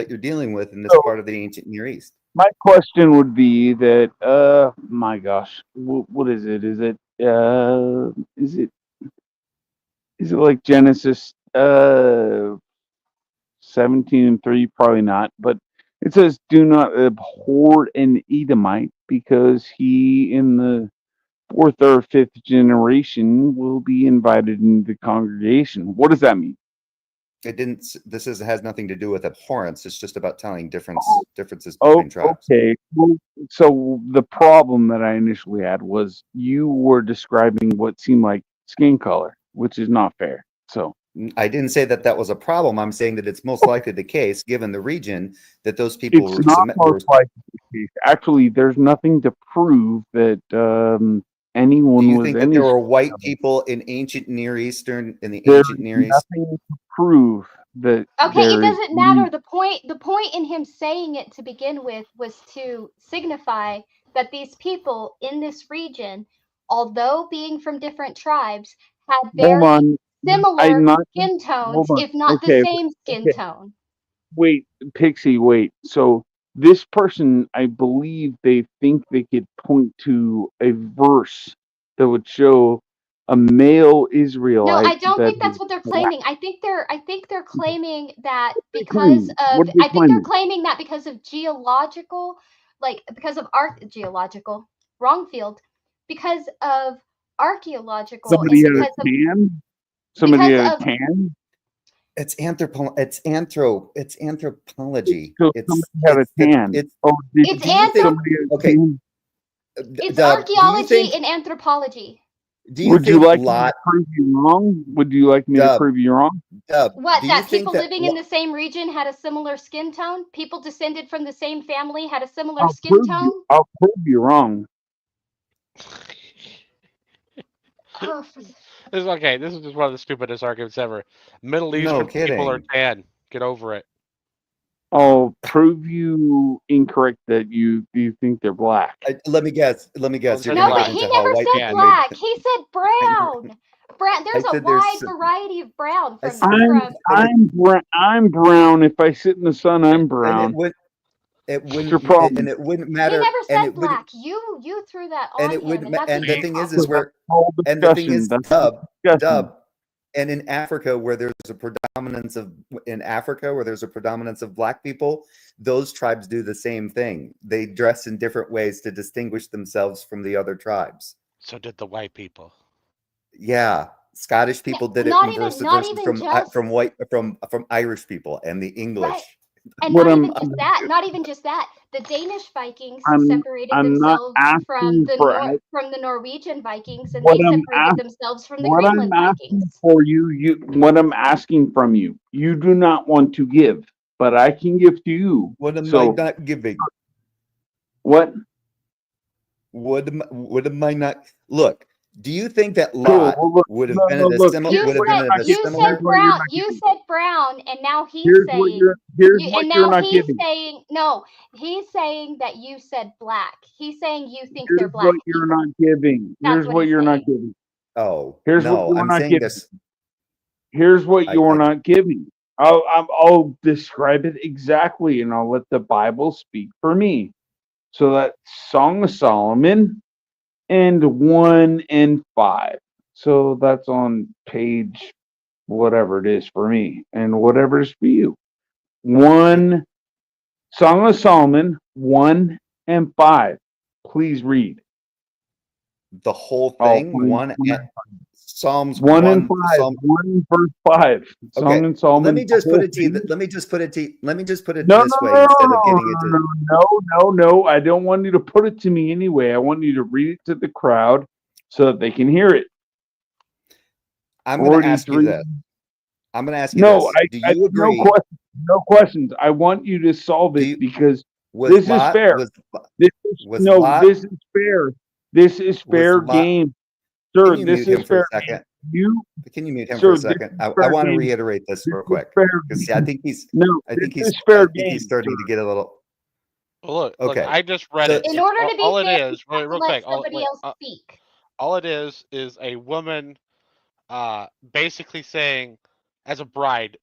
you're dealing with in this part of the ancient Near East. My question would be that, my gosh, what is it? Is it like Genesis 17:3? Probably not, but it says, "Do not abhor an Edomite, because he in the 4th or 5th generation will be invited into the congregation." What does that mean? It didn't. Has nothing to do with abhorrence. It's just about telling differences between tribes. Okay. Well, so the problem that I initially had was you were describing what seemed like skin color, which is not fair. So I didn't say that was a problem. I'm saying that it's most likely the case, given the region, that those people it's not most likely the case. Actually, there's nothing to prove that anyone Do you was think that there were white people in ancient Near Eastern in the ancient Near East? Nothing to prove that. Okay, it doesn't matter. The point in him saying it to begin with was to signify that these people in this region, although being from different tribes, had very similar skin tones, if not the same skin tone. Wait, Pixie, wait. So this person, I believe they think they could point to a verse that would show a male Israelite. No, I don't that think that's is what they're black. claiming. I think they're claiming that What because are of they I think they're claiming? claiming that because of geological, like because of geological, wrong field, because of archaeological Somebody and had a tan. Somebody because had a of tan. It's anthropology. So It's somebody had a it's the tan. it's Oh, did it's do you think anthrop somebody had a okay, tan? it's Dub, do you archaeology think and anthropology. do you Would you think like me to Lot prove you wrong? Would you like me to Dub prove you wrong? Dub, What, do you that think people that living in the same region had a similar skin tone? People descended from the same family had a similar I'll skin prove you. tone? I'll prove you wrong. Oh, This is okay. This is just one of the stupidest arguments ever. Middle Eastern people are kidding. tan. Get over it. I'll prove you incorrect that you think they're black. Let me guess. Well, You're said no, gonna but get black. he into how never white said Yeah. people made black. He said brown. Brown. There's a said wide there's variety of brown I from said I'm brown. If I sit in the sun, I'm and brown. it What's your wouldn't problem? and it wouldn't He matter never and said it wouldn't black. You threw that and on it him, wouldn't and that's and a the your thing is problem. where Whole and the thing discussion. is That's Dub discussion. and in Africa where there's a predominance of black people, those tribes do the same thing. They dress in different ways to distinguish themselves from the other tribes. So did the white people. Yeah, Scottish people did it Not in even versus not even just from Irish people and the English. right. And What not I'm even just that. Not even just that. The Danish Vikings I'm separated I'm not themselves asking for from the Norwegian Vikings, and what they I'm separated asking. themselves from the What I'm Greenland asking Vikings. for you, what I'm asking from you, you do not want to give, but I can give to you. What am I So not giving? what? What am I not? Look, do you think that Cool. Lot Well, look, would have no, been no, at a look. similar? You Would have Here's been what at a said you're not you giving. said similar? Here's what you're brown. not You giving. said brown, and now he's Here's what saying you're. Here's what you're not he's giving. saying no. He's saying that you said black. He's saying you think they're Here's black what you're people. not giving. That's Here's what what he's you're not saying. giving. Oh Here's what no, you're I'm not saying giving. this. Here's what you're I not giving. I'll describe it exactly, and I'll let the Bible speak for me. So that Song of Solomon and 1 and 5. So that's on page whatever it is for me, and whatever it is for you. Song of Solomon 1 and 5. Please read. The whole Oh, thing. Psalms 1 and 5. Psalm, 1 verse 5. Song okay. and Solomon. Let me just put it to you. thing. Let me just put it to you. Let me just put it No, this no, way no, instead no, of getting into. no. I don't want you to put it to me anyway. I want you to read it to the crowd so that they can hear it. I'm going to ask you 43. this. I'm going to ask you No, this. Do you agree? No questions. I want you to solve it because this is fair. This is fair. This is fair game. Sir, this is fair. Can you mute him for a second? I want to reiterate this real quick because I think he's starting to get a little. Well, look, Okay. I just read it. In order to be all fair, it is, real let quick, somebody else speak. all it is a woman basically saying, as a bride,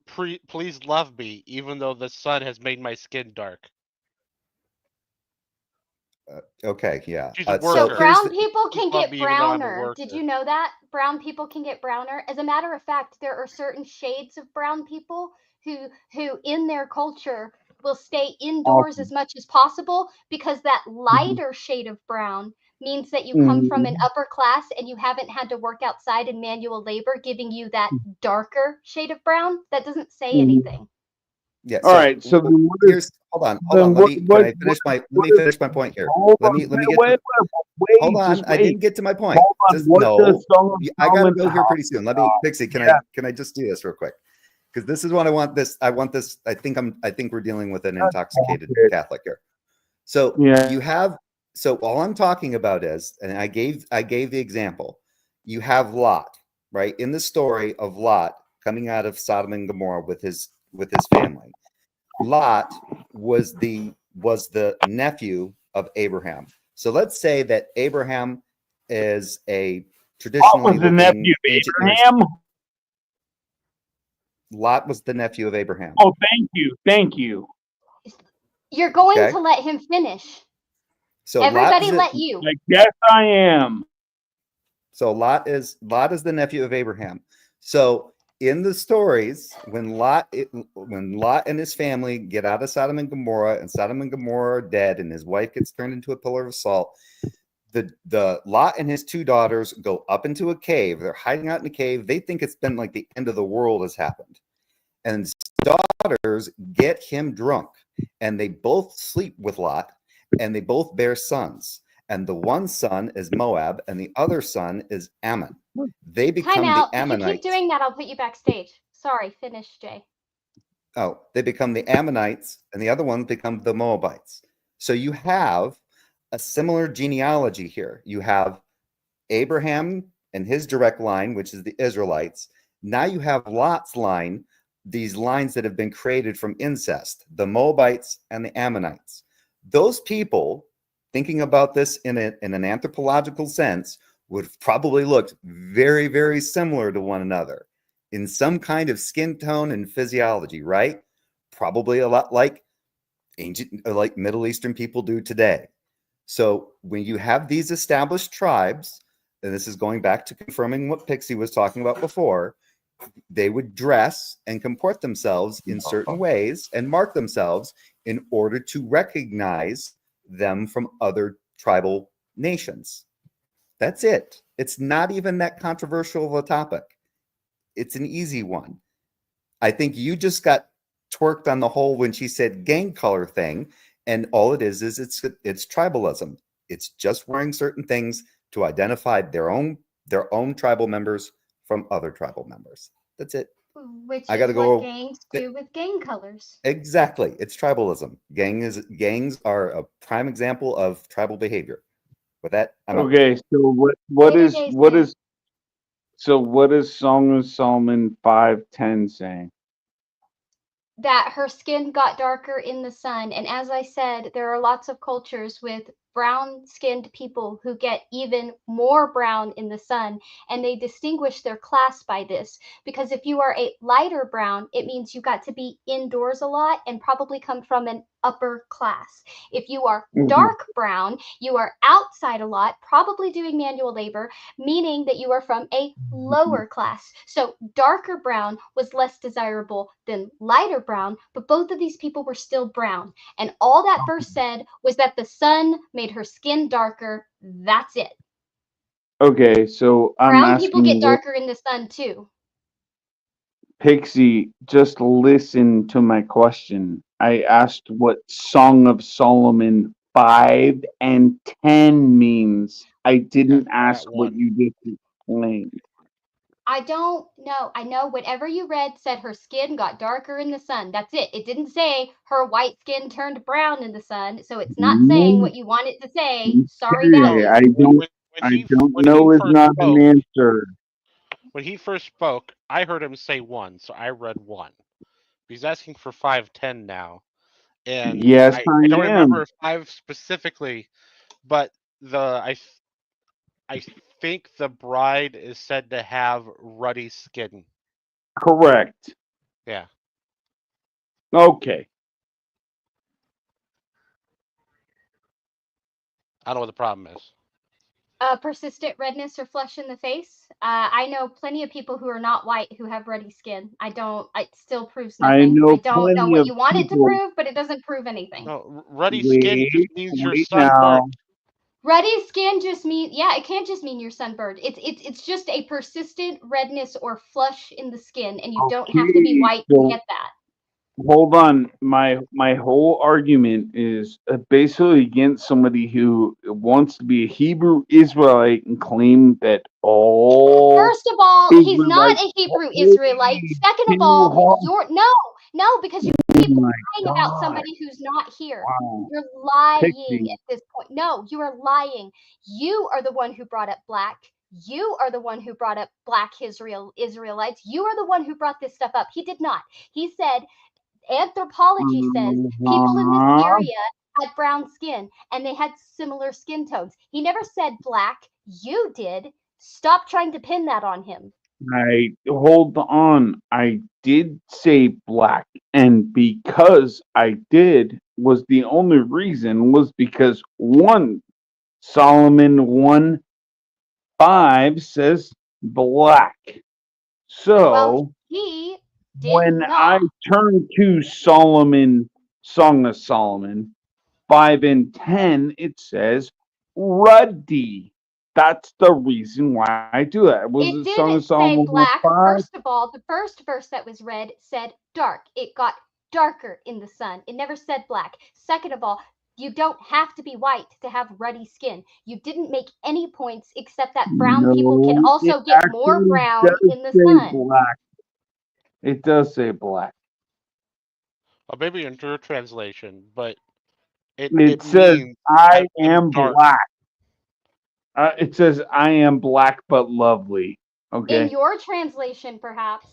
please love me, even though the sun has made my skin dark. Okay, yeah. She's a So worker. brown people can Love get me even though I'm a browner. worker. Did you know that? Brown people can get browner. As a matter of fact, there are certain shades of brown people who in their culture will stay indoors as much as possible because that lighter shade of brown means that you come from an upper class and you haven't had to work outside in manual labor, giving you that darker shade of brown. That doesn't say anything. Yeah. All right. So here's hold on. Let me finish my point here. Let me get. Hold on. I didn't get to my point. I gotta go here pretty soon. Let me, Pixie. Can I just do this real quick? Because this is what I want. I want this. I think we're dealing with an intoxicated Catholic here. So you have. So all I'm talking about is, and I gave the example. You have Lot, right? In the story of Lot coming out of Sodom and Gomorrah with his family. Lot was the nephew of Abraham. So let's say that Abraham is a traditionally Lot was the nephew of Abraham. Lot was the nephew of Abraham. Oh, thank you. You're going to let him finish. So everybody let you. I guess I am. So Lot is the nephew of Abraham. So in the stories, when Lot and his family get out of Sodom and Gomorrah, and Sodom and Gomorrah are dead, and his wife gets turned into a pillar of salt, the Lot and his 2 daughters go up into a cave. They're hiding out in a cave. They think it's been like the end of the world has happened. And his daughters get him drunk, and they both sleep with Lot, and they both bear sons. And the one son is Moab, and the other son is Ammon. They become Time out. the Ammonites. If you keep doing that, I'll put you backstage. Sorry, finish, Jay. Oh, they become the Ammonites, and the other ones become the Moabites. So you have a similar genealogy here. You have Abraham and his direct line, which is the Israelites. Now you have Lot's line, these lines that have been created from incest, the Moabites and the Ammonites. Those people, thinking about this in an anthropological sense, would have probably looked very, very similar to one another in some kind of skin tone and physiology, right? Probably a lot like Middle Eastern people do today. So when you have these established tribes, and this is going back to confirming what Pixie was talking about before, they would dress and comport themselves in certain ways and mark themselves in order to recognize them from other tribal nations. That's it. It's not even that controversial of a topic. It's an easy one. I think you just got twerked on the whole when she said gang color thing, and all it is it's tribalism. It's just wearing certain things to identify their own tribal members from other tribal members. That's it. Which I is gotta what go. gangs do with gang colors. Exactly. It's tribalism. Gangs are a prime example of tribal behavior. With that, I'm out. Okay, so what is Song of Solomon 5:10 saying? That her skin got darker in the sun. And as I said, there are lots of cultures with brown-skinned people who get even more brown in the sun, and they distinguish their class by this, because if you are a lighter brown, it means you got to be indoors a lot and probably come from an upper class. If you are dark brown, you are outside a lot, probably doing manual labor, meaning that you are from a lower class. So darker brown was less desirable than lighter brown, but both of these people were still brown. And all that verse said was that the sun made her skin darker. That's it. Okay, so I'm Brown asking people get darker in the sun too. Pixie, just listen to my question. I asked what Song of Solomon 5 and 10 means. I didn't ask what you just explained. I don't know. I know whatever you read said her skin got darker in the sun. That's it. It didn't say her white skin turned brown in the sun. So it's not saying what you want it to say. Sorry about it. I don't know is not an answer. When he first spoke, I heard him say 1, so I read 1. He's asking for 5:10 now, and yes, I don't remember 5 specifically, but I think the bride is said to have ruddy skin. Correct. Yeah. Okay. I don't know what the problem is. Persistent redness or flush in the face. I know plenty of people who are not white who have ruddy skin. It still proves nothing. I don't know what you want it to prove, but it doesn't prove anything. No, ruddy skin just means you're sunburned. Ruddy skin just means, it can't just mean you're sunburned. It's just a persistent redness or flush in the skin, and you don't have to be white to get that. Hold on. My whole argument is basically against somebody who wants to be a Hebrew Israelite and claim that all. First of all, he's not a Hebrew Israelite. Second of all, because you keep lying about somebody who's not here. Wow. You're lying at this point. No, you are lying. You are the one who brought up black. You are the one who brought up black Israelites. You are the one who brought this stuff up. He did not. He said, anthropology says people in this area had brown skin and they had similar skin tones. He never said black. You did. Stop trying to pin that on him. Hold on. I did say black, and because I did was the only reason was because Solomon 1 5 says black. So Well, he did when not. I turn to Solomon, Song of Solomon, 5 and 10, it says ruddy. That's the reason why I do that. Was It it Song didn't of say Solomon black. 5? First of all, the first verse that was read said dark. It got darker in the sun. It never said black. Second of all, you don't have to be white to have ruddy skin. You didn't make any points except that brown people can No, also it get more actually brown does in the say sun. black. It does say black. Or maybe in your translation, but It says means I I'm am dark. black. It says I am black but lovely. Okay. In your translation, perhaps.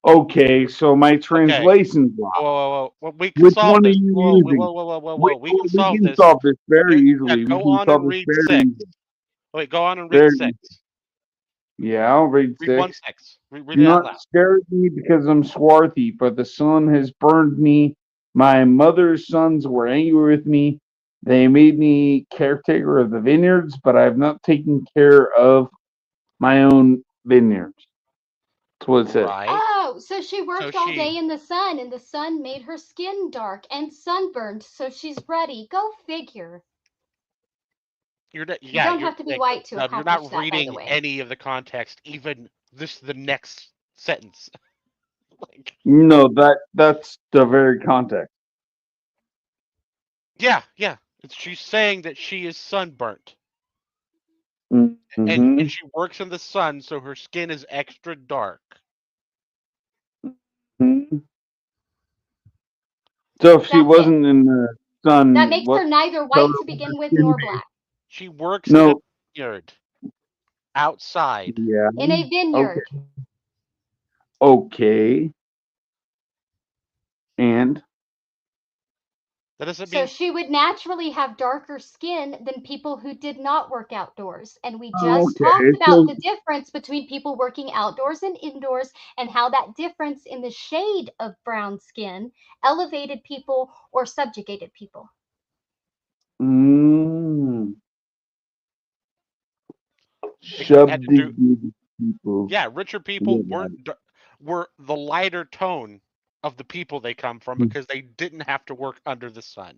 Okay, so my translation's wrong. Whoa. Well, we can Which solve one are this. you Whoa, using? whoa. We can We solve can this. solve this very Yeah, easily. go We can on solve and this read very 6. easily. Wait, go on and Very read 6. Yeah, I'll read Read 1 6. 6. Read Do it out not loud. stare at me because I'm swarthy, for the sun has burned me. My mother's sons were angry with me. They made me caretaker of the vineyards, but I have not taken care of my own vineyards. That's what it says. Right. Oh, so she worked all she- day in the sun, and the sun made her skin dark and sunburned, so she's ruddy. Go figure. You're not, You don't have to be white to you're accomplish not that, by the reading way. any of the context, even the next sentence. Like, No, that's the very context. yeah. She's saying that she is sunburnt. Mm-hmm. And she works in the sun, so her skin is extra dark. Mm-hmm. So if she That's wasn't in the sun, That makes her neither white color to would begin her with skin nor be? black. She works in a No. vineyard outside. Yeah. In a vineyard. Okay. And That doesn't So mean she would naturally have darker skin than people who did not work outdoors. And we just talked Okay, about so- the difference between people working outdoors and indoors and how that difference in the shade of brown skin elevated people or subjugated people. Subjugated people. yeah, richer people Yeah. were the lighter tone of the people they come from because they didn't have to work under the sun.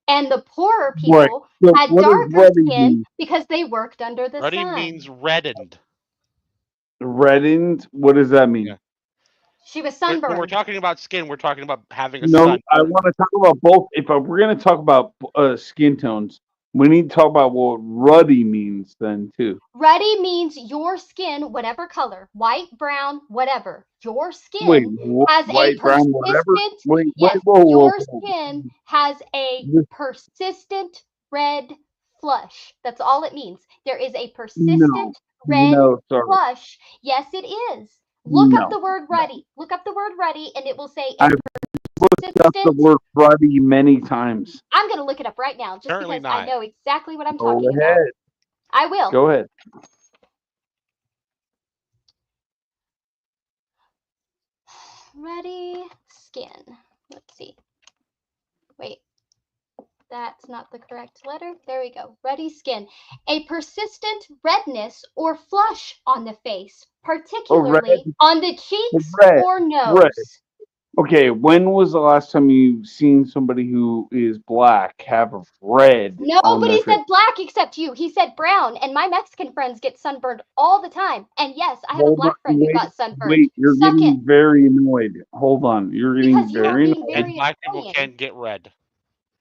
And the poorer Right. people So had what does darker ruddy skin mean? because they worked under the Ruddy sun. means reddened. Reddened? What does that mean? Yeah. She was When we're sunburned. talking about skin, we're talking about having a No, sun. I want to talk about both. If we're going to talk about skin tones, we need to talk about what ruddy means then too. Ruddy means your skin, whatever color, white, brown, whatever. Your skin Wait, has white, a brown, whatever? persistent. Wait, Yes, whoa, your whoa. skin has a This- persistent red flush. That's all it means. There is a persistent red No, sorry. flush. Yes, it is. Look No. up the word ruddy. Look up the word ruddy, and it will say a I've looked up the persistent. word ruddy many times. I'm going to look it up right now, just Apparently because I not. know exactly what I'm Go talking about. ahead. I will. Go ahead. Ruddy skin. Let's see. Wait. That's not the correct letter. There we go. Ruddy skin. A persistent redness or flush on the face, particularly on the cheeks Red. or nose. Red. Okay, when was the last time you seen somebody who is black have a red? on Nobody their said face? black except you. He said brown, and my Mexican friends get sunburned all the time. And yes, I have a Hold black on, friend who wait, got sunburned. Wait, you're Suck getting it. very annoyed. Hold on, you're getting Because you are very being annoyed. very And black people annoying. can't get red,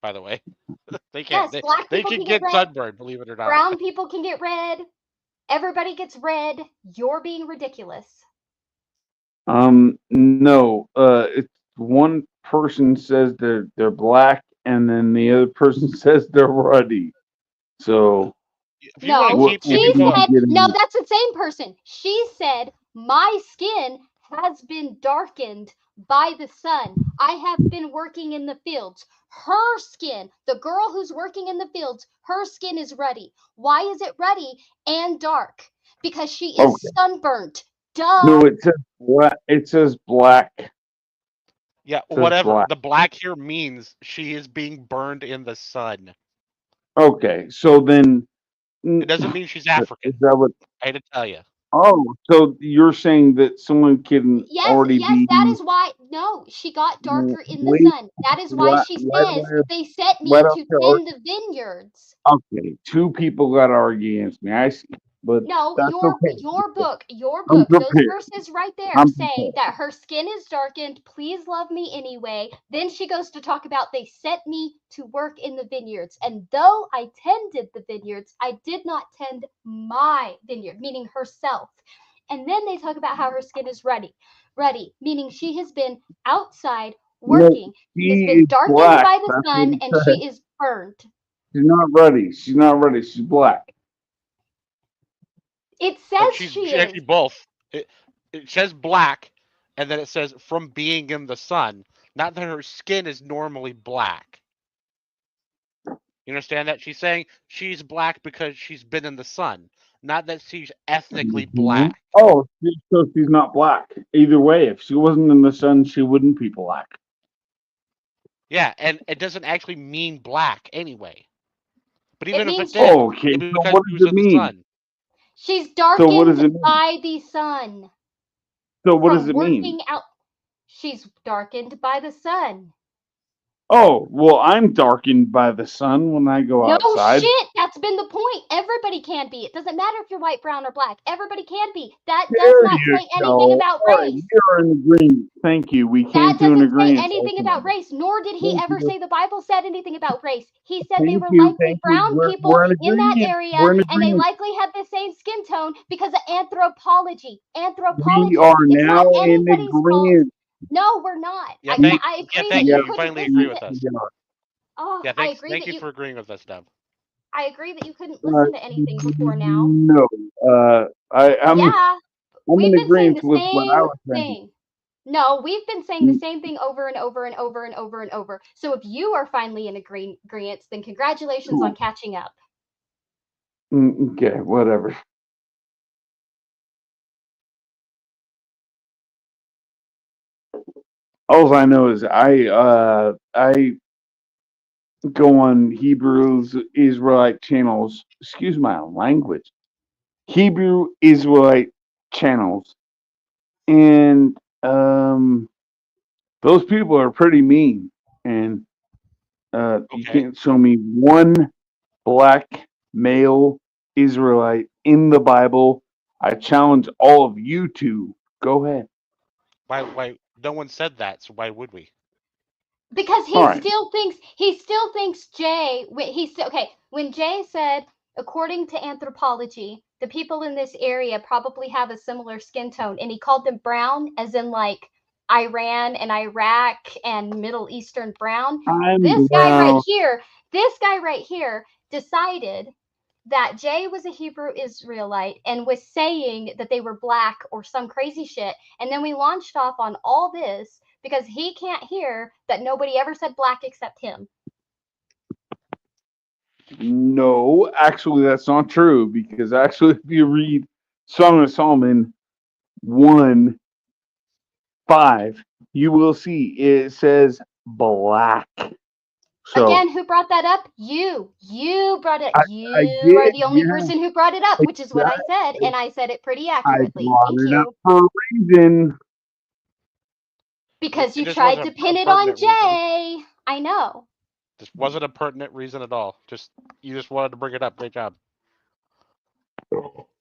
by the way. They can't. Yes, black They people can can get get red. sunburned, believe it or not. Brown people can get red. Everybody gets red. You're being ridiculous. No. It's one person says they're black, and then the other person says they're ruddy. So If you want No, to keep she moving on, said, getting- no, that's the same person. She said, my skin has been darkened by the sun. I have been working in the fields. Her skin, the girl who's working in the fields, her skin is ruddy. Why is it ruddy and dark? Because she is Okay. sunburnt. Duh. no, it says black. It says black. yeah, says whatever. black. The black here means she is being burned in the sun. Okay, so then It doesn't mean she's African. Is that what? I hate to tell you. Oh, so you're saying that someone can Yes, already yes, be? that is why. No, she got darker in the Wait, sun. That is why she why says they set me why don't to you tend the vineyards. Okay, two people got to argue against me. I see, but No, that's okay. your book, I'm those prepared. verses right there I'm say prepared. that her skin is darkened. Please love me anyway. Then she goes to talk about they sent me to work in the vineyards, and though I tended the vineyards, I did not tend my vineyard, meaning herself. And then they talk about how her skin is ready, meaning she has been outside working. She has She been is darkened black. by the That's what sun, he and said. she is burned. She's not ready. She's not ready. She's black. It But says she's she actually is. both. It says black, and then it says from being in the sun. Not that her skin is normally black. You understand that? She's saying she's black because she's been in the sun. Not that she's ethnically black. Oh, so she's not black. Either way, if she wasn't in the sun, she wouldn't be black. Yeah, and it doesn't actually mean black anyway. But even if means it did, Oh, okay. maybe So because what she does was it in the mean? sun. She's So darkened what does it mean? by the sun. So what From does it working mean? out. She's darkened by the sun. Oh, well, I'm darkened by the sun when I go No outside. shit, that's been the point. Everybody can be. It doesn't matter if you're white, brown, or black. Everybody can be. That does There not you say anything go. about All right, race. we are in agreement. Thank you. We That came to an doesn't say agreement. anything about race, nor did he Thank ever you. say the Bible said anything about race. He said they Thank were you. likely Thank you. brown people We're in in that agreement. area, We're in and they agreement. likely had the same skin tone because of anthropology. We are It's now not in anybody's fault. agreement. No, we're not. Yeah, I agree that thank you you. You couldn't finally listen agree to with us. Oh, Yeah, I thanks. agree Thank that you for agreeing with us, Deb. I agree that you couldn't listen to anything before now. No, I'm Yeah, I'm we've in been saying agreement the with what I same was saying. thing. No, we've been saying the same thing over and over and over and over and over. So if you are finally in agreement, then congratulations on catching up. Okay, whatever. All I know is I go on Hebrews Israelite channels. Excuse my language. Hebrew Israelite channels, and those people are pretty mean. And you can't show me one black male Israelite in the Bible. I challenge all of you to go ahead. Why? No one said that, so why would we? Because All right. he still thinks Jay. When Jay said, according to anthropology, the people in this area probably have a similar skin tone, and he called them brown, as in like Iran and Iraq and Middle Eastern brown. This guy right here decided that Jay was a Hebrew Israelite and was saying that they were black or some crazy shit. And then we launched off on all this because he can't hear that nobody ever said black except him. No, actually, that's not true, because actually, if you read Song of Solomon 1:5, you will see it says black. So, again, who brought that up? You brought it. You did, are the only person who brought it up, which is what I said, and I said it pretty accurately. Thank you. Up for a reason. Because you tried to pin it on Jay. I know. This wasn't a pertinent reason at all. You just wanted to bring it up. Great job.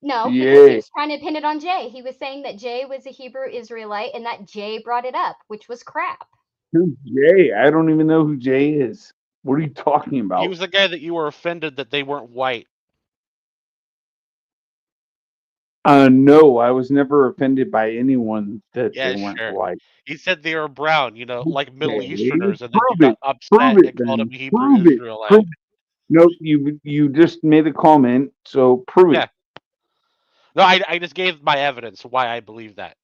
No, because he was trying to pin it on Jay. He was saying that Jay was a Hebrew Israelite and that Jay brought it up, which was crap. Who's Jay? I don't even know who Jay is. What are you talking about? He was the guy that you were offended that they weren't white. No, I was never offended by anyone that they weren't white. He said they were brown, like Middle Easterners, and then you Prove got upset it, and called then. him Hebrew Prove it. Israelite. Nope, you just made a comment, so prove it. No, I just gave my evidence why I believe that.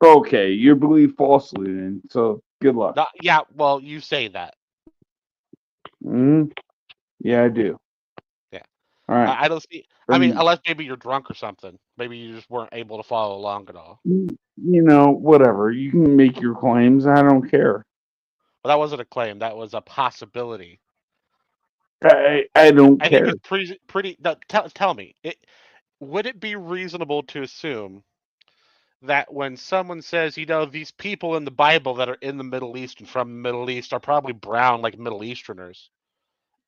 Okay, you believe falsely then, so good luck. No, yeah, well, you say that. Yeah, I do. Yeah. All right. I don't see. I mean, unless maybe you're drunk or something. Maybe you just weren't able to follow along at all. Whatever. You can make your claims. I don't care. Well, that wasn't a claim. That was a possibility. I don't I care. think it's pretty. No, tell me, would it be reasonable to assume that when someone says, these people in the Bible that are in the Middle East and from the Middle East are probably brown like Middle Easterners,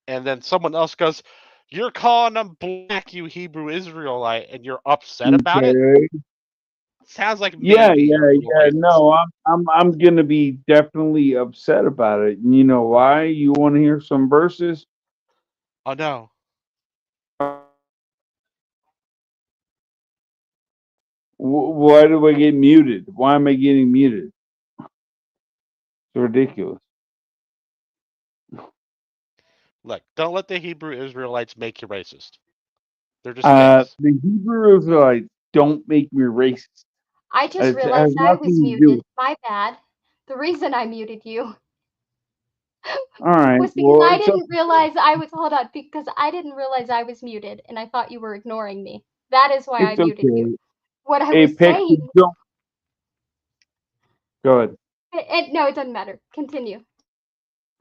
and then someone else goes, "You're calling them black, you Hebrew Israelite," and you're upset about it? Okay. Sounds like Yeah, maybe you're a little racist. No, I'm gonna be definitely upset about it. And you know why? You want to hear some verses? Oh no. Why do I get muted? Why am I getting muted? It's ridiculous. Look, don't let the Hebrew Israelites make you racist. They're just fakes. The Hebrew Israelites don't make me racist. I just It has realized I was nothing to do muted. with- My bad. The reason I muted you All right. was because I didn't realize I was. Hold on, because I didn't realize I was muted, and I thought you were ignoring me. That is why I It's muted you. okay. What I was Apex, saying. don't. Go ahead. No, it doesn't matter. Continue.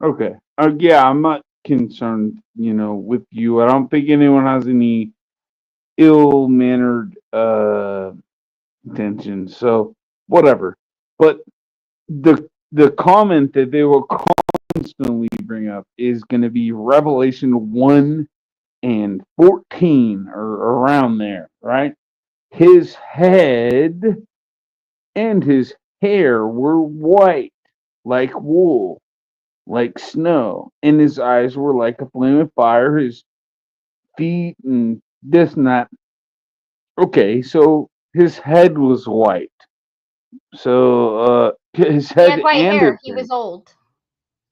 Okay. Yeah, I'm not concerned, with you. I don't think anyone has any ill-mannered intentions. So whatever. But the comment that they will constantly bring up is going to be Revelation 1 and 14 or around there, right? His head and his hair were white like wool, like snow, and his eyes were like a flame of fire, his feet and this and that. Okay, so his head was white. So his He head had white and hair. his He hair. was old.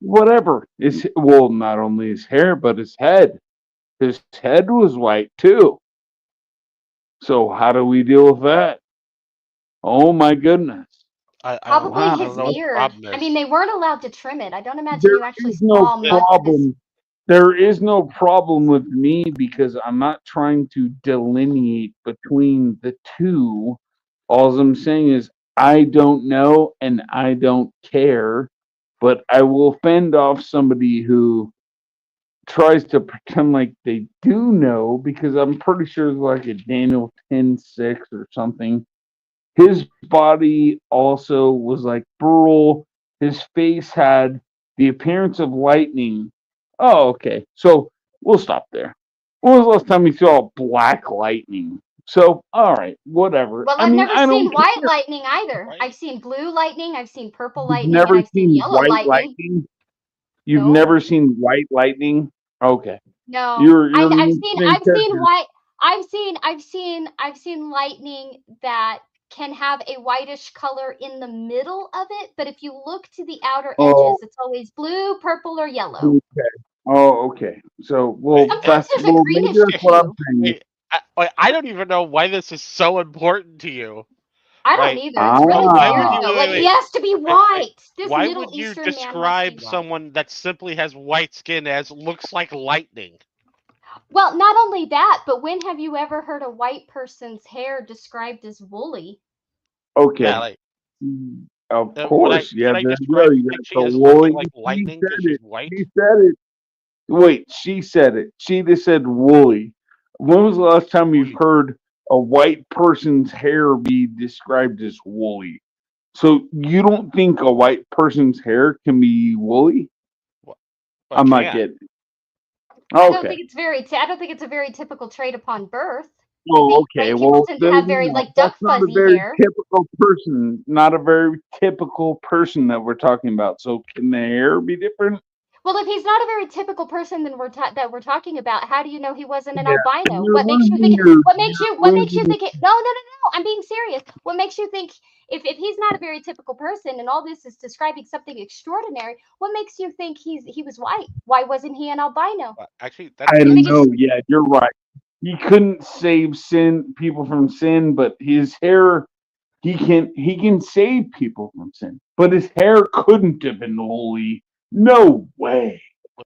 Whatever. Not only his hair, but his head. His head was white too. So how do we deal with that? Oh my goodness. Probably wow. his don't know what the beard. problem I is. mean, they weren't allowed to trim it. I don't imagine There you actually is no saw much of his. problem. There is no problem with me because I'm not trying to delineate between the two. All I'm saying is I don't know and I don't care, but I will fend off somebody who tries to pretend like they do know because I'm pretty sure it's like a Daniel 10:6 or something. His body also was like burl. His face had the appearance of lightning. Oh, okay. So we'll stop there. When was the last time you saw black lightning? So, all right, whatever. Well, I I've mean, never I seen don't white care. lightning either. Right. I've seen blue lightning, I've seen purple You've lightning, never and I've seen seen yellow white lightning. You've No. never seen white lightning? Okay. No, You're I've an seen interesting white. I've seen lightning that can have a whitish color in the middle of it, but if you look to the outer Oh. edges, it's always blue, purple, or yellow. Okay. Oh, okay. So, well, Sometimes there's a maybe greenish that's what I'm saying. I don't even know why this is so important to you. I don't Like, either. It's really why would weird you- though. wait, Like wait, he has to be white. This Why Middle would you Eastern man must describe be white. someone that simply has white skin as looks like lightning? Well, not only that, but when have you ever heard a white person's hair described as woolly? Okay. Yeah, like, Of would course. I there you describe go. You got Pixie the as woolly. looking like lightning She because said she's it. white? She said it. Wait, she said it. She just said woolly. When was the last time you've heard a white person's hair be described as woolly? So you don't think a white person's hair can be woolly? Well, I'm not can't. getting it. I don't Okay. think it's I don't think it's a very typical trait upon birth. Oh, I think okay. white people Well, tend to have very like duck that's not a fuzzy very hair. typical person. Not a very typical person that we're talking about. So can the hair be different? Well, if he's not a very typical person, then we're talking about, how do you know he wasn't an Yeah, albino? you're What makes you losing think? your- What makes you losing- think? No. I'm being serious. What makes you think? If he's not a very typical person, and all this is describing something extraordinary, what makes you think he was white? Why wasn't he an albino? Actually, I that's don't think it's- know. Yeah, you're right. He couldn't save people from sin, but his hair, he can save people from sin. But his hair couldn't have been woolly. No way.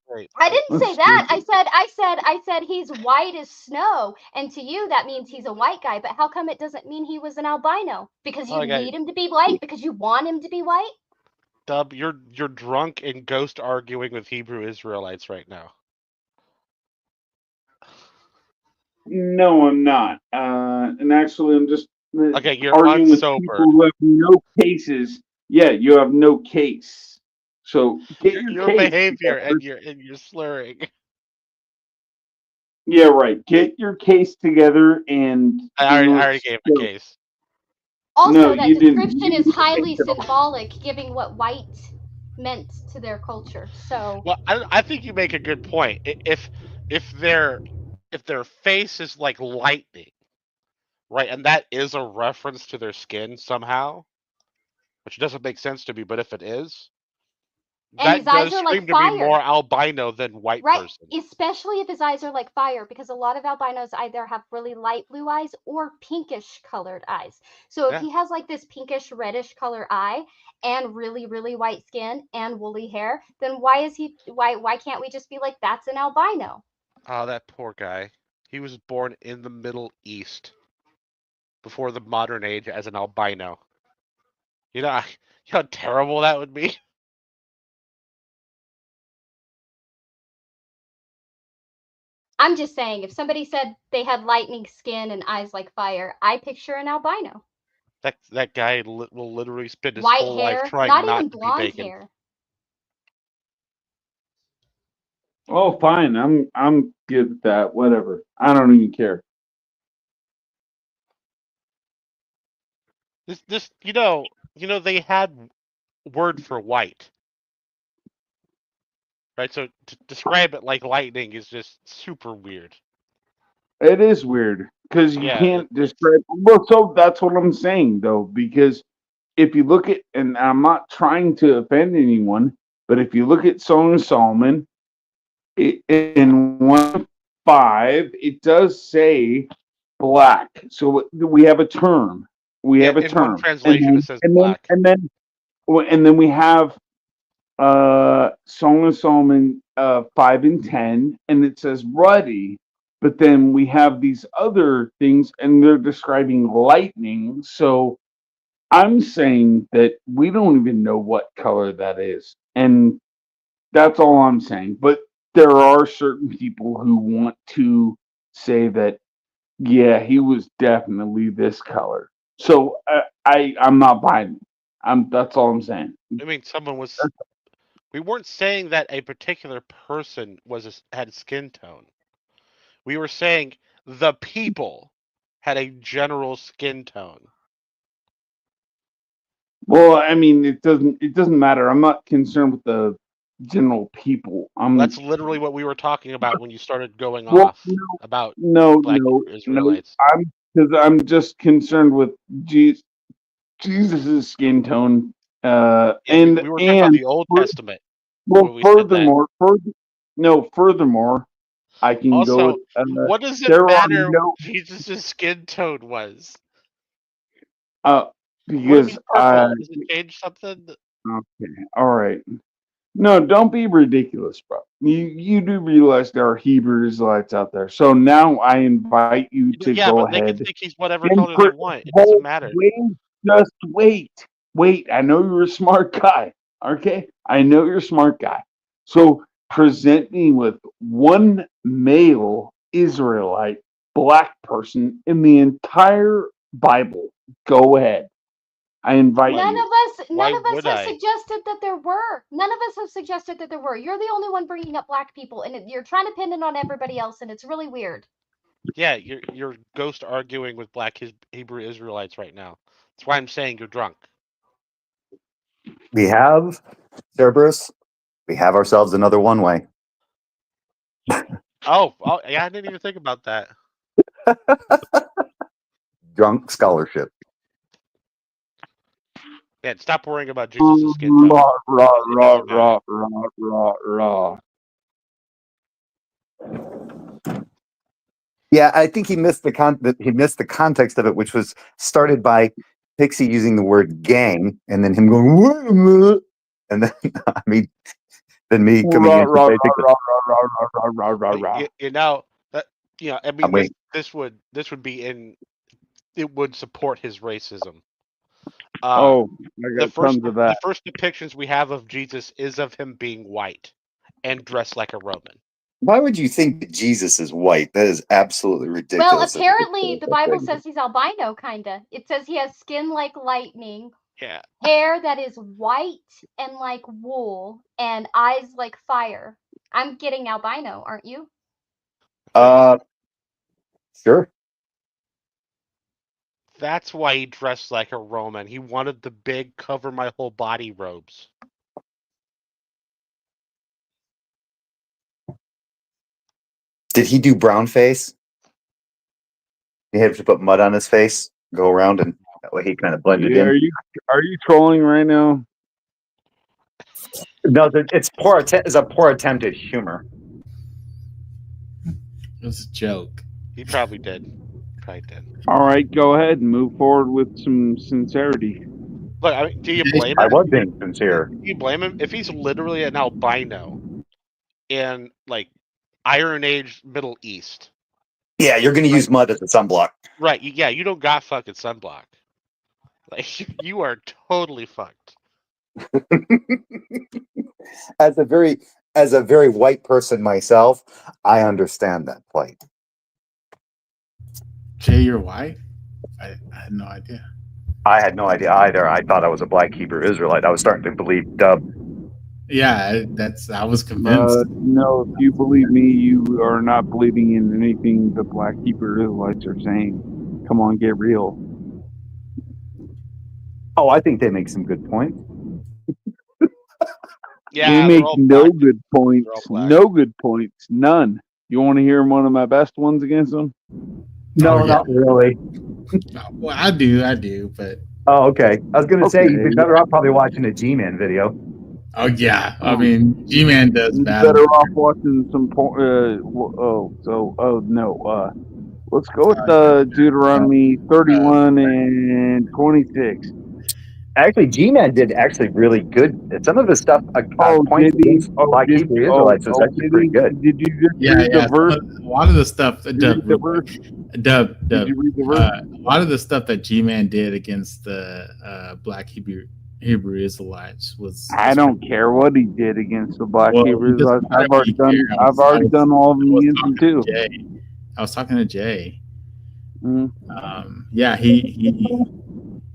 wait, I didn't say That's that. stupid. I said he's white as snow, and to you that means he's a white guy. But how come it doesn't mean he was an albino? Because you Okay. need him to be white? Because you want him to be white? Dub, you're drunk and ghost arguing with Hebrew Israelites right now. No, I'm not. And actually, I'm just Okay, you're arguing with unsober. people who have no cases. Yeah, you have no case. So get your Your case behavior together. and you're slurring. Yeah, right. Get your case together and I already gave the case. Also, No, that you didn't. description You is didn't highly make it all. symbolic, giving what white meant to their culture. So, Well, I think you make a good point. If their face is like lightning, right, and that is a reference to their skin somehow, which doesn't make sense to me, but if it is, and his that eyes does are like scream to me fire. more albino than white Right, person. especially if his eyes are like fire, because a lot of albinos either have really light blue eyes or pinkish colored eyes. So if Yeah. he has like this pinkish reddish color eye and really really white skin and woolly hair, then why can't we just be like, that's an albino? Oh, that poor guy. He was born in the Middle East before the modern age as an albino. You know how terrible that would be. I'm just saying, if somebody said they had lightning skin and eyes like fire, I picture an albino. That guy will literally spend his White whole life hair, trying not not even to be blonde bacon. hair. Oh, fine. I'm good with that. Whatever. I don't even care. This you know they had word for white, right? So to describe it like lightning is just super weird. It is weird because you Yeah, can't describe. Well, so that's what I'm saying though, because if you look at, and I'm not trying to offend anyone, but if you look at Song of Solomon, in 1:5, it does say black. So we have a term. We yeah. have a In one term, translation, it says and then black. and then we have Song of Solomon 5 and 10, and it says ruddy. But then we have these other things, and they're describing lightning. So I'm saying that we don't even know what color that is, and that's all I'm saying. But there are certain people who want to say that, yeah, he was definitely this color. So I'm not buying it. That's all I'm saying. I mean, someone was. We weren't saying that a particular person had skin tone. We were saying the people had a general skin tone. Well, I mean, it doesn't matter. I'm not concerned with the general people. That's literally what we were talking about when you started going Well, off about no, Black no. Israelites. I'm just concerned with Jesus' skin tone. Yeah, And we were talking about the Old fur- Testament. well, when we said that. furthermore, I can go Also, with. what does it There are matter no what Jesus' skin tone was? uh What if because he's purple? Does it change something? okay, all right. No, don't be ridiculous, bro. You do realize there are Hebrew Israelites out there. So now I invite you to Yeah, go but they can ahead think he's whatever and color they want. It doesn't matter. just wait. I know you're a smart guy. Okay, I know you're a smart guy. So present me with one male Israelite black person in the entire Bible. Go ahead. I invite None you. of us Why have would I? suggested that there were. None of us have suggested that there were. You're the only one bringing up black people, and you're trying to pin it on everybody else, and it's really weird. Yeah, you're ghost arguing with Black Hebrew Israelites right now. That's why I'm saying you're drunk. We have Cerberus. We have ourselves another one way. Oh, yeah, I didn't even think about that. Drunk scholarship. Yeah, stop worrying about Jesus' skin tone. Raw. Yeah, I think he missed the context of it, which was started by Pixie using the word gang, and then him going, and then I mean, then me coming in. You know that I mean wait. this would be in. It would support his racism. I the got tons of that. first depictions we have of Jesus is of him being white and dressed like a Roman. Why would you think that Jesus is white? That is absolutely ridiculous. Well, apparently the Bible says he's albino, kinda. It says he has skin like lightning, Yeah. hair that is white and like wool, and eyes like fire. I'm getting albino, aren't you? Sure. That's why he dressed like a Roman. He wanted the big cover my whole body robes. Did he do brown face? He had to put mud on his face, go around, and that way he kind of blended in. Are you trolling right now? No, it's a poor attempt at humor. It was a joke. He probably did. All right, go ahead and move forward with some sincerity. Look, I mean, do you blame him? I was being sincere. Do you blame him if he's literally an albino in like Iron Age Middle East? Yeah, you're going to use mud as a sunblock. Right? Yeah, you don't got fucking sunblock. Like you are totally fucked. As a very white person myself, I understand that plight. Jay, you're white? I had no idea. I had no idea either. I thought I was a black Hebrew Israelite. I was starting to believe Dub. Yeah, I was convinced. No, if you believe me, you are not believing in anything the Black Hebrew Israelites are saying. Come on, get real. Oh, I think they make some good points. Yeah, they make no good points. No good points. None. You want to hear one of my best ones against them? No, not really. Well, I do, but... Oh, okay. I was going to say, you'd be better off probably watching a G-Man video. Oh, yeah. I mean, G-Man does bad. Better off watching some let's go with Deuteronomy 31 and 26. Actually, G-Man did actually really good. Some of his stuff, points against Black Hebrew Israelites was actually pretty good. Did you just read the verse? A lot of the stuff that Did you read the verse? A lot of the stuff that G-Man did against the Black Hebrew Israelites was. I don't care what he did against the Black Hebrew Israelites. I've already done all of them against him too. I was talking to Jay. Mm-hmm. Yeah,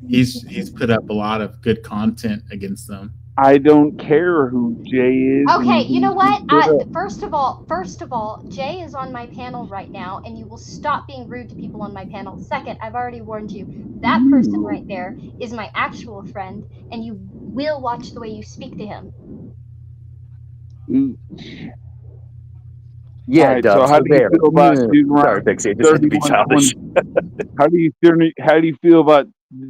he's put up a lot of good content against them. I don't care who Jay is. Okay, you know what? First of all, Jay is on my panel right now, and you will stop being rude to people on my panel. Second, I've already warned you. That person right there is my actual friend, and you will watch the way you speak to him. Yeah, right, so how do you feel about Deuteronomy 31? How do you feel about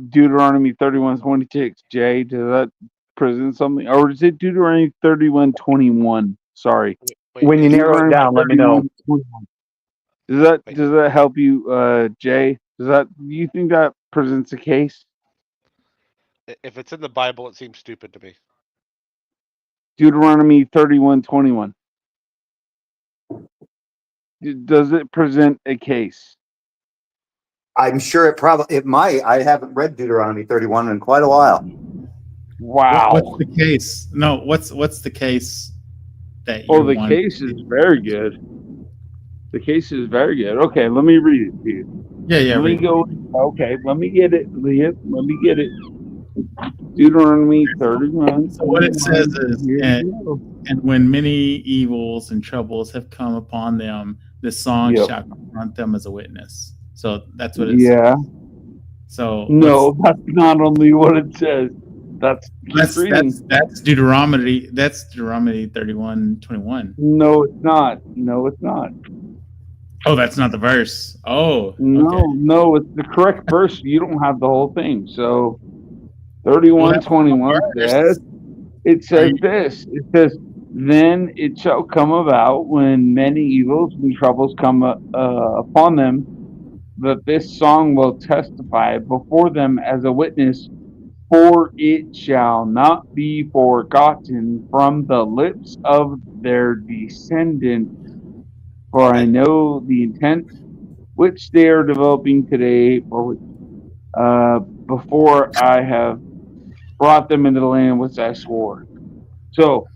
Deuteronomy 31:26? Jay, does that present something, or is it Deuteronomy 31:21? Sorry. When you narrow it down, let me know. Does that help you, Jay? Do you think that presents a case? If it's in the Bible, it seems stupid to me. Deuteronomy 31:21. Does it present a case? I'm sure it might. I haven't read Deuteronomy 31 in quite a while. Wow. What's the case? No, what's the case that the case is very good. The case is very good. Okay, let me read it to you. Yeah. Let me go. Okay, let me get it, Leah. Let me get it. Deuteronomy 31. So what it says is, and when many evils and troubles have come upon them, this song shall confront them as a witness. So that's what it says. Yeah. So no, that's not only what it says. That's Deuteronomy. That's Deuteronomy 31:21. No, it's not. Oh, that's not the verse. Oh, okay. No, it's the correct verse. You don't have the whole thing. So 31:21 says, it says this. It says, then it shall come about when many evils and troubles come upon them, that this song will testify before them as a witness, for it shall not be forgotten from the lips of their descendants. For I know the intent which they are developing today, before I have brought them into the land which I swore. So,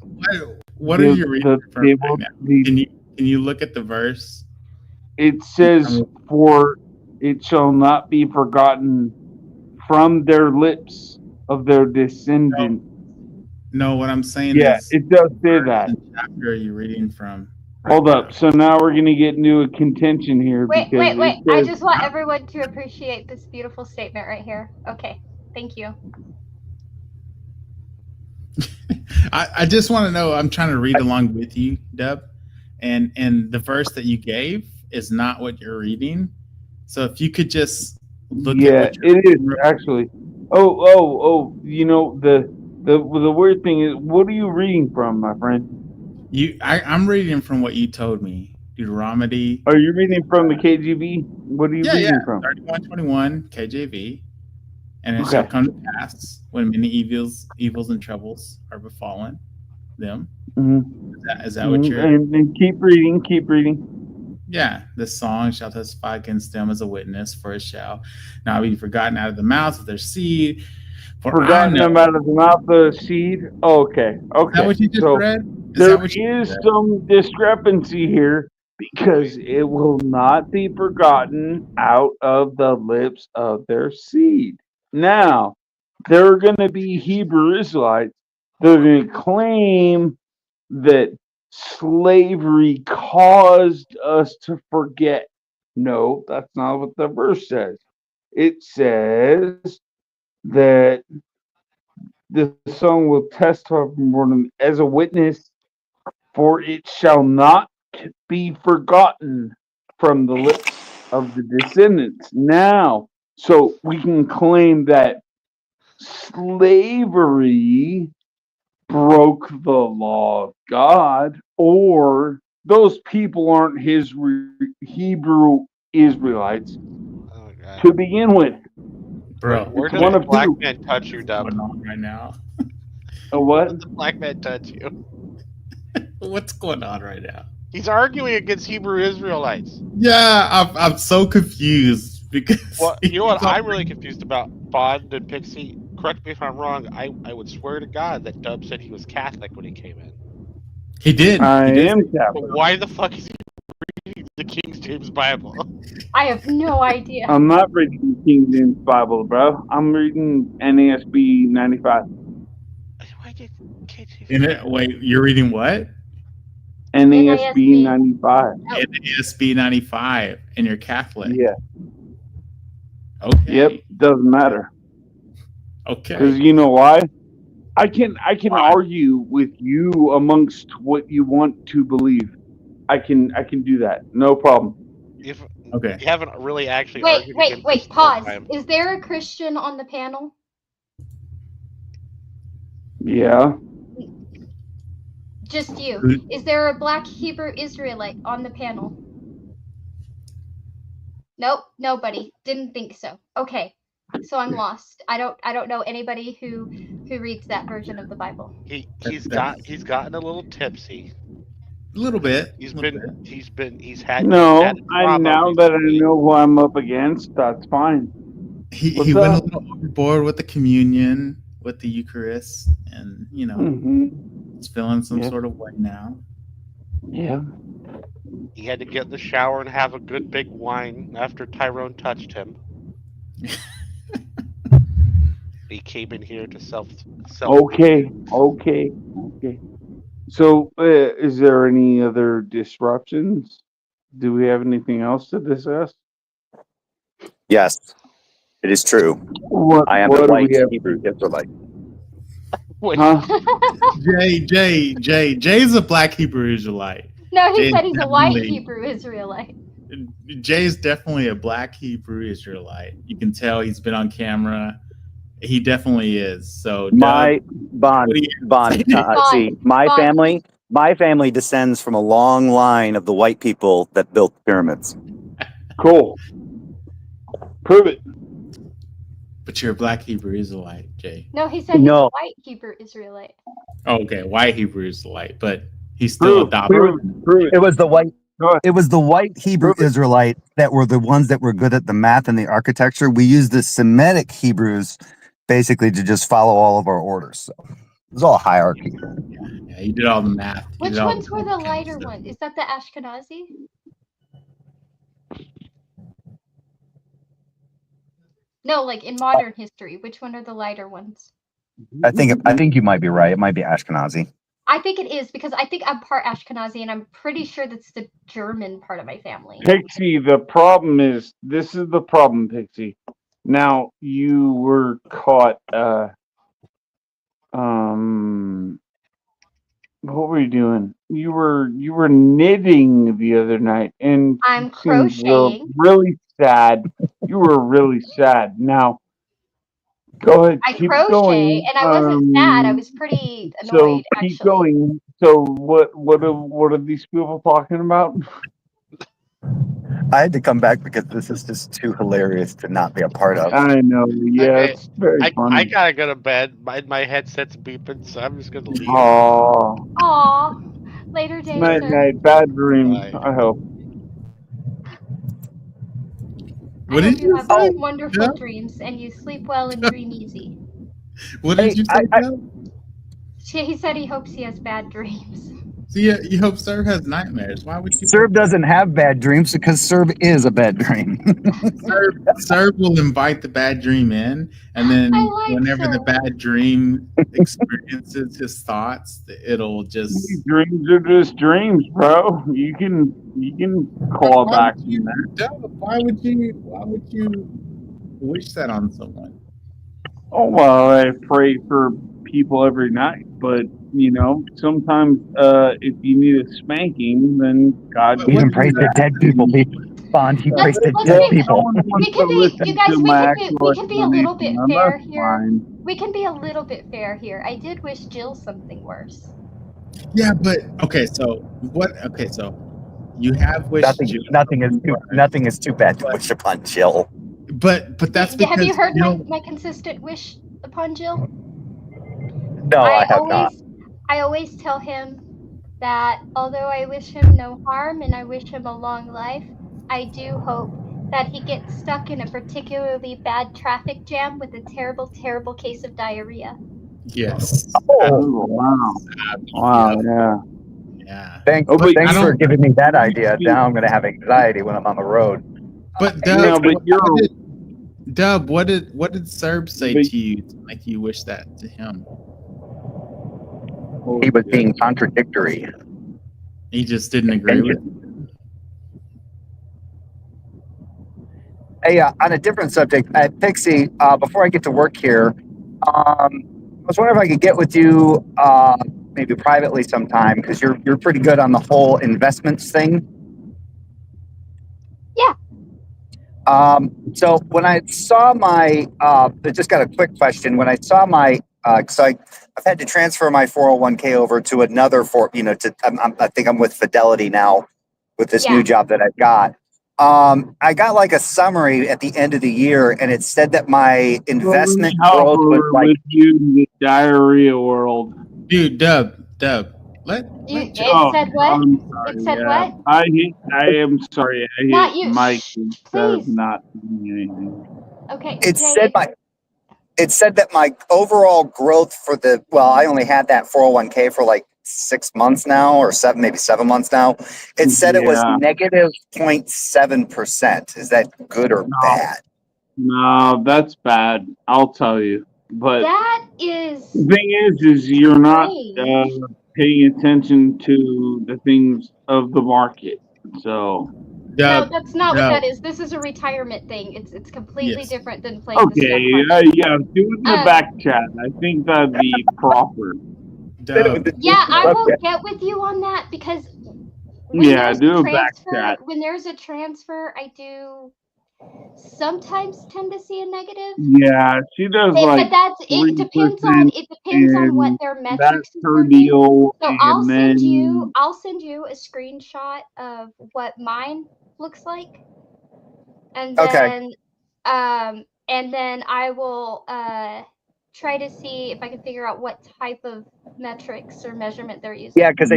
what are you reading from right now? Can you look at the verse? It says, "For it shall not be forgotten from their lips of their descendants." No, what I'm saying Yeah, is, it does say that. what chapter are you reading from? Hold up. So now we're gonna get into a contention here. Wait, because wait, wait. it I says- just want everyone to appreciate this beautiful statement right here. Okay, thank you. I just want to know. I'm trying to read along with you, Deb, and the verse that you gave is not what you're reading. So if you could just look yeah, at what you're it is actually. Oh! You know the weird thing is, what are you reading from, my friend? I'm reading from what you told me. Deuteronomy. Are you reading from the KJV? What are you reading from? 31:21 KJV. And it Okay. shall come to pass when many evils and troubles are befallen them. Mm-hmm. Is that what you're? And keep reading. Keep reading. Yeah, the song shall testify against them as a witness, for it shall not be forgotten out of the mouth of their seed. For Forgotten I know. them out of the mouth of the seed. Okay. Okay. Is that what you just So read? there is some discrepancy here because it will not be forgotten out of the lips of their seed. Now, there are going to be Hebrew Israelites that are going to claim that slavery caused us to forget. No, that's not what the verse says. It says that the song will testify before them as a witness, for it shall not be forgotten from the lips of the descendants. Now, so we can claim that slavery broke the law of God, or those people aren't his Hebrew Israelites Oh, God. to begin with. Bro, Where does one the of black two. man touch you, Dub? what's going on right now? A Where what? does the black man touch you? What's going on right now? He's arguing against Hebrew Israelites. Yeah, I'm so confused because Well, you know what I'm really confused about? Bond and Pixie, correct me if I'm wrong, I would swear to God that Dub said he was Catholic when he came in. He did. I He did. am But Catholic. why the fuck is he reading the King James Bible? I have no idea. I'm not reading the King James Bible, bro. I'm reading NASB 95. Why did KJV? In it, wait, you're reading what? NASB 95. NASB 95, and you're Catholic. Yeah. Okay. Yep. Doesn't matter. Okay. Because you know why? I can argue with you amongst what you want to believe. I can do that. No problem. If Okay. you haven't really actually Wait, argued wait, against wait, this the whole pause. time. Is there a Christian on the panel? Yeah. Just you. Is there a black Hebrew Israelite on the panel? Nope, nobody. Didn't think so. Okay. So I'm lost. I don't know anybody who reads that version of the Bible. He's gotten a little tipsy. A little bit. He's little been bit. he's had No, had trauma now that I recently. know who I'm up against, that's fine. He What's went a up? little overboard with the communion, with the Eucharist, and he's feeling some Yeah. sort of way now. Yeah. He had to get in the shower and have a good big wine after Tyrone touched him. He came in here to self. Okay. So, is there any other disruptions? Do we have anything else to discuss? Yes, it is true. What? I am what a do white we have? Hebrew Israelite. Wait, Huh? Jay's a black Hebrew Israelite. No, he Jay's said he's a white definitely- Hebrew Israelite. Jay's definitely a black Hebrew Israelite. You can tell he's been on camera. He definitely is. So My What do you- Bond. See, Bond. my family descends from a long line of the white people that built the pyramids. Cool. Prove it. but you're a black Hebrew Israelite, Jay. No, he said he's a No. white Hebrew Israelite. Oh, okay, white Hebrew Israelite, but he's still adopted. Prove it. It was the white. Go ahead. It was the white Hebrew Prove it. Israelite that were the ones that were good at the math and the architecture. We used the Semitic Hebrews basically to just follow all of our orders. So. It's all hierarchy. Yeah, he did all the math. He Which did all ones were the chemical lighter stuff. one? Is that the Ashkenazi? No, like in modern history, which one are the lighter ones? I think you might be right. It might be Ashkenazi. I think it is because I think I'm part Ashkenazi, and I'm pretty sure that's the German part of my family. Pixie, the problem is this is the problem, Pixie. Now you were caught what were you doing? You were knitting the other night and I'm you seemed crocheting. really sad. You were really sad. Now go ahead, I keep crochet, going. and I wasn't sad. I was pretty annoyed, So keep actually. going. So what are these people talking about? I had to come back because this is just too hilarious to not be a part of. I know, yeah, Okay, it's very funny. I gotta go to bed. My headset's beeping, so I'm just gonna leave. Oh, Aw, later days, night, sir. night, bad dreams. Bye. I hope. What I did hope you you have say? wonderful Yeah? dreams and you sleep well and dream easy. What did Hey, you say, Doug? He said he hopes he has bad dreams. So you hope Serb has nightmares. Why would you? Serb doesn't have bad dreams because Serb is a bad dream. Serb will invite the bad dream in, and then I like whenever the Serb. bad dream experiences his thoughts, it'll just. Dreams are just dreams, bro. You can call it back from that. Doug, why would you wish that on someone? Oh well, I pray for people every night, but you know, sometimes if you need a spanking, then God He even prays to dead people. Bond, he prays to Let's dead be- people. We can be, you guys. We can be a little bit fair here. We can be a little bit fair here. I did wish Jill something worse. Yeah, but okay. So what? Okay, so you have wished. Nothing is too bad to wish upon Jill. But that's because Have you heard you know, my consistent wish upon Jill? No, I have not. I always tell him that although I wish him no harm and I wish him a long life, I do hope that he gets stuck in a particularly bad traffic jam with a terrible, terrible case of diarrhea. yes. Oh wow! Wow, yeah. Yeah. Thanks for giving me that idea. Now I'm going to have anxiety when I'm on the road. But No, but you're Dub, what did Serb say to you to make you wish that to him? He was being contradictory. He just didn't agree with it. Hey, on a different subject, Pixie, before I get to work here, I was wondering if I could get with you maybe privately sometime, because you're pretty good on the whole investments thing. Yeah. So when I saw my, I just got a quick question. When I saw my, so I've had to transfer my 401k over to another I think I'm with Fidelity now with this new job that I've got. I got like a summary at the end of the year, and it said that my investment growth was like with you in the diarrhea world. Dude, Dub, It said what? I'm sorry, It said yeah. what? I am sorry. I Not hit you. Mike Shh, instead of please. not doing anything. Okay. It said that my overall growth for I only had that 401k for like 6 months now, or maybe 7 months now. It said it was negative 0.7%. Is that good or bad? No, that's bad. I'll tell you. But that is the thing is you're not strange. paying attention to the things of the market. So no, that's not what that is. This is a retirement thing. It's completely different than playing the stock market. yeah, do it in the back chat. I think that'd be proper. Yeah, I will get with you on that because do a back chat. when there's a transfer, I do sometimes tend to see a negative. Yeah, she does but it depends on what their metrics that's is her working. deal. So I'll send you a screenshot of what mine looks like, and then I will try to see if I can figure out what type of metrics or measurement they're using. Yeah, because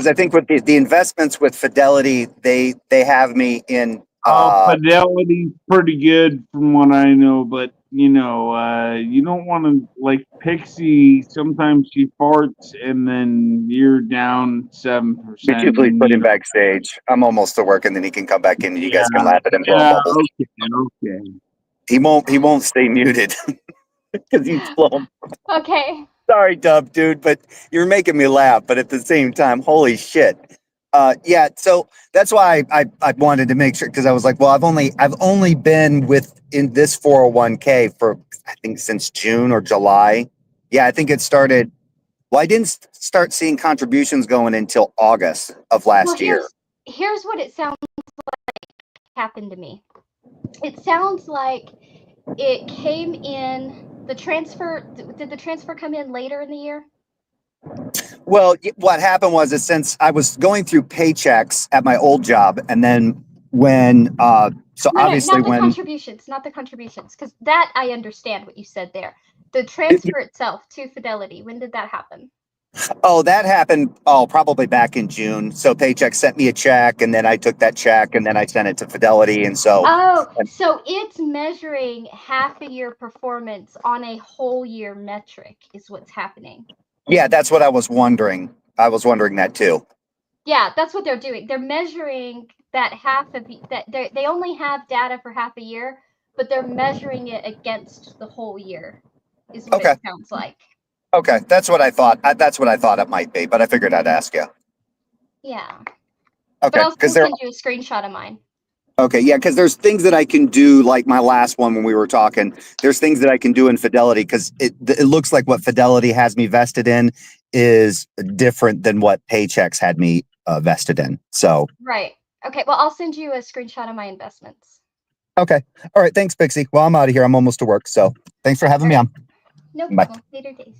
I think with the investments with Fidelity, they have me in. Fidelity's pretty good from what I know, but you don't want to, like Pixie, sometimes she farts and then you're down 7%. Could you please put him backstage? I'm almost to work, and then he can come back in, and you guys can laugh at him. Bubbles. Okay. He won't stay muted because he's blown. Okay. Sorry, Dub, dude, but you're making me laugh. But at the same time, holy shit. Yeah, so that's why I wanted to make sure, because I was like, well, I've only been in this 401k for, I think, since June or July. Yeah, I think it started. Well, I didn't start seeing contributions going until August of last year. Here's what it sounds like happened to me. It sounds like it came in the transfer. Did the transfer come in later in the year? Well, what happened was that since I was going through paychecks at my old job, and then when obviously not the contributions, because that I understand what you said there. The transfer itself to Fidelity, when did that happen? Oh, that happened probably back in June. So Paycheck sent me a check, and then I took that check and then I sent it to Fidelity, and so so it's measuring half a year performance on a whole year metric is what's happening. Yeah, that's what I was wondering. I was wondering that too. Yeah, that's what they're doing. They're measuring that they only have data for half a year, but they're measuring it against the whole year, is what it sounds like. Okay, that's what I thought. That's what I thought it might be, but I figured I'd ask you. Yeah. Okay, but I'll send you a screenshot of mine. Okay, yeah, because there's things that I can do, like my last one when we were talking. There's things that I can do in Fidelity, because it looks like what Fidelity has me vested in is different than what Paychex had me vested in. So right. Okay. Well, I'll send you a screenshot of my investments. Okay. All right. Thanks, Pixie. Well, I'm out of here. I'm almost to work. So thanks for having me on. No Bye. problem. Later days.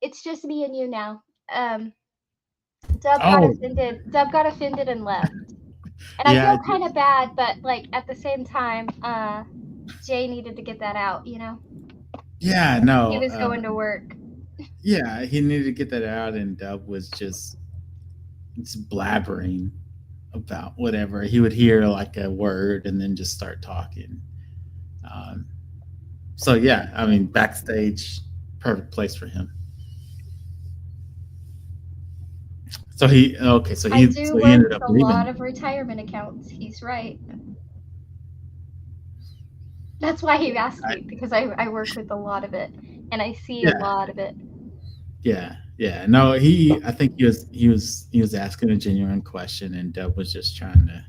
It's just me and you now. Dub got offended and left. And I feel kind of bad, but like at the same time, Jay needed to get that out, Yeah, no. He was going to work. Yeah, he needed to get that out, and Dub was just blabbering about whatever. He would hear like a word and then just start talking. So yeah, I mean, backstage, perfect place for him. So he ended up leaving. A lot of retirement accounts. He's right. That's why he asked me, because I work with a lot of it and I see a lot of it. Yeah. No, I think he was asking a genuine question, and Dub was just trying to.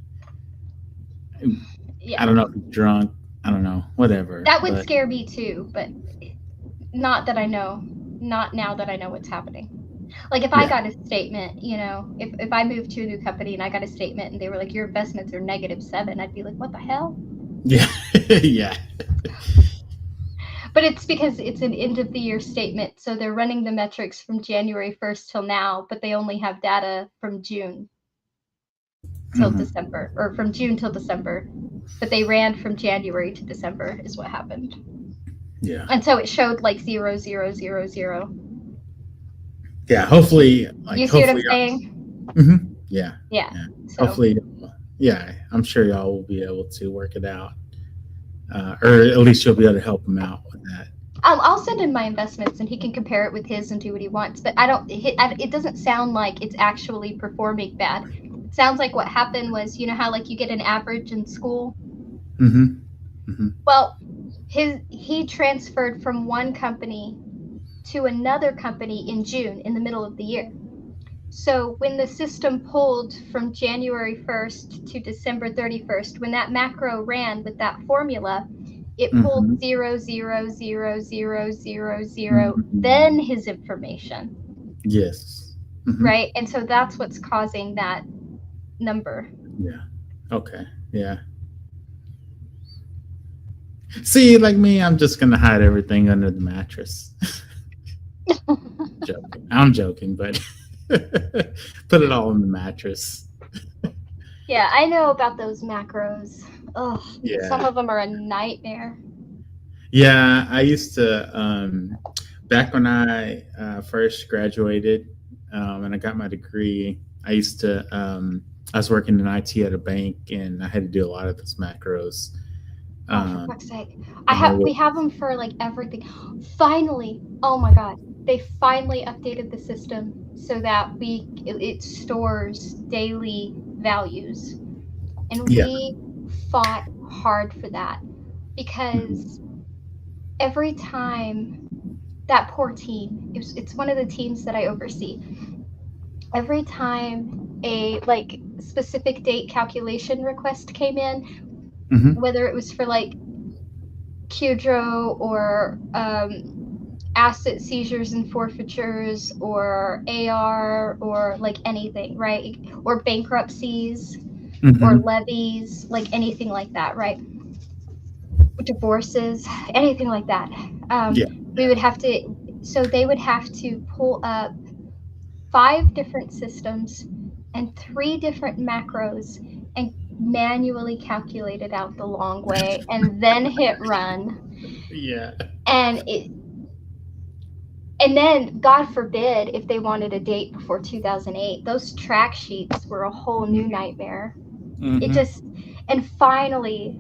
I don't know if he's drunk. I don't know. Whatever. That would scare me too, but not that I know. Not now that I know what's happening. Like if I got a statement, if I moved to a new company and I got a statement and they were like, your investments are -7, I'd be like, what the hell? Yeah. Yeah. But it's because it's an end of the year statement. So they're running the metrics from January 1st till now, but they only have data from June till December, or from June till December. But they ran from January to December is what happened. Yeah. And so it showed like 0, 0, 0, 0. Yeah, hopefully. You see what I'm saying? Mm-hmm. Yeah. Yeah. So. Hopefully, I'm sure y'all will be able to work it out, or at least you'll be able to help him out with that. I'll send him my investments and he can compare it with his and do what he wants. But it doesn't sound like it's actually performing bad. It sounds like what happened was, how like you get an average in school. Mm-hmm. Mm-hmm. Well, he transferred from one company to another company in June, in the middle of the year. So when the system pulled from January 1st to December 31st, when that macro ran with that formula, it pulled 0, 0, 0, 0, 0, 0, then his information. Yes. Mm-hmm. Right? And so that's what's causing that number. Yeah. Okay. Yeah. See, like me, I'm just going to hide everything under the mattress. I'm joking, but put it all in the mattress. Yeah, I know about those macros. Ugh, Yeah. some of them are a nightmare. Yeah, I used to back when I first graduated and I got my degree. I used to I was working in IT at a bank, and I had to do a lot of those macros. Oh, for fuck's sake! and We have them for like everything. Finally, oh my god, they finally updated the system so that it stores daily values, and Yeah. we fought hard for that because every time that poor team, it's one of the teams that I oversee. Every time a like specific date calculation request came in, Mhm. whether it was for like QDRO or asset seizures and forfeitures or AR or like anything, right? Or bankruptcies or Mhm. levies, like anything like that, right? Divorces, anything like that. Yeah. We would have to, so they would have to pull up 5 different systems and 3 different macros and manually calculate it out the long way and then hit run. Yeah. And then, God forbid, if they wanted a date before 2008, those track sheets were a whole new nightmare. Mhm. It just, and finally,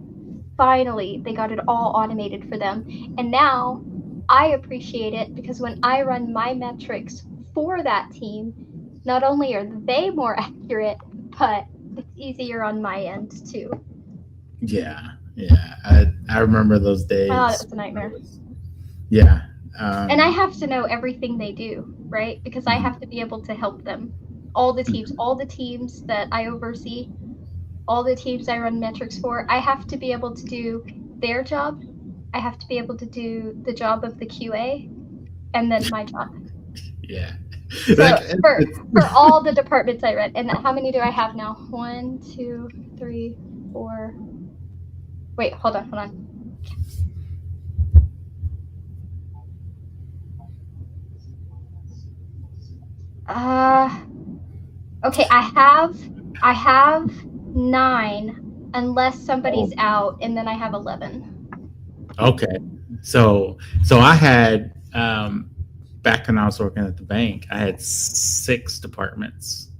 they got it all automated for them. And now I appreciate it because when I run my metrics for that team, not only are they more accurate, but it's easier on my end too. Yeah. I remember those days. Oh, that was a nightmare. Yeah. And I have to know everything they do, right? Because I have to be able to help them. All the teams that I oversee, all the teams I run metrics for, I have to be able to do their job. I have to be able to do the job of the QA, and then my job. Yeah. So for all the departments I run, and how many do I have now? 1, 2, 3, 4. Wait, hold on. Okay, I have 9 unless somebody's out, and then I have 11. Okay. So I had back when I was working at the bank, I had 6 departments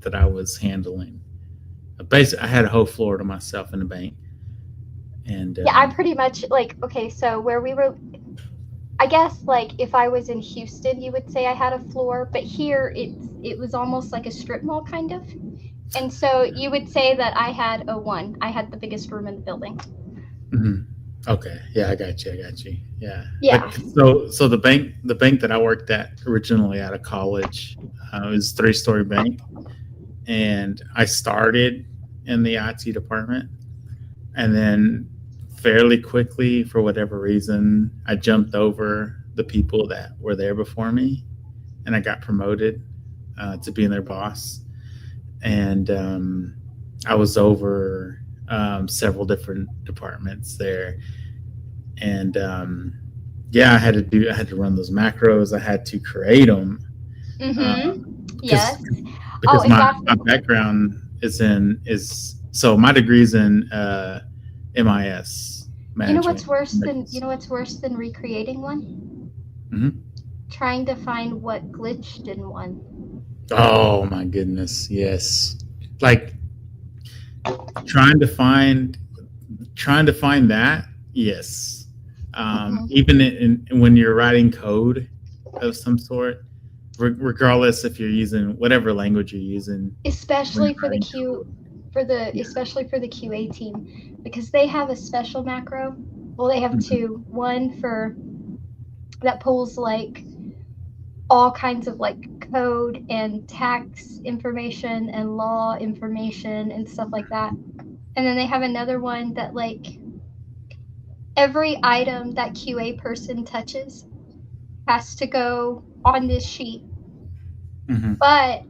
that I was handling. Basically, I had a whole floor to myself in the bank. And yeah, I pretty much like, okay, so where we were, I guess like if I was in Houston, you would say I had a floor, but here it was almost like a strip mall kind of. And so you would say that I had a 1. I had the biggest room in the building. Mhm. Okay. Yeah, I got you. Yeah. Yeah. Like, so the bank that I worked at originally out of college, it was a 3-story bank, and I started in the IT department, and then fairly quickly, for whatever reason, I jumped over the people that were there before me, and I got promoted to being their boss. And I was over several different departments there, and yeah, I had to run those macros. I had to create them. Yes. Because exactly. my background so my degree's in MIS management. You know what's worse than recreating one? Mhm. Trying to find what glitched in one. Oh my goodness, yes. Like trying to find that, yes. Even when you're writing code of some sort, regardless if you're using whatever language you're using, especially for the QA team, because they have a special macro. Well, they have 2. One for that pulls like all kinds of like code and tax information and law information and stuff like that. And then they have another one that like every item that QA person touches has to go on this sheet. But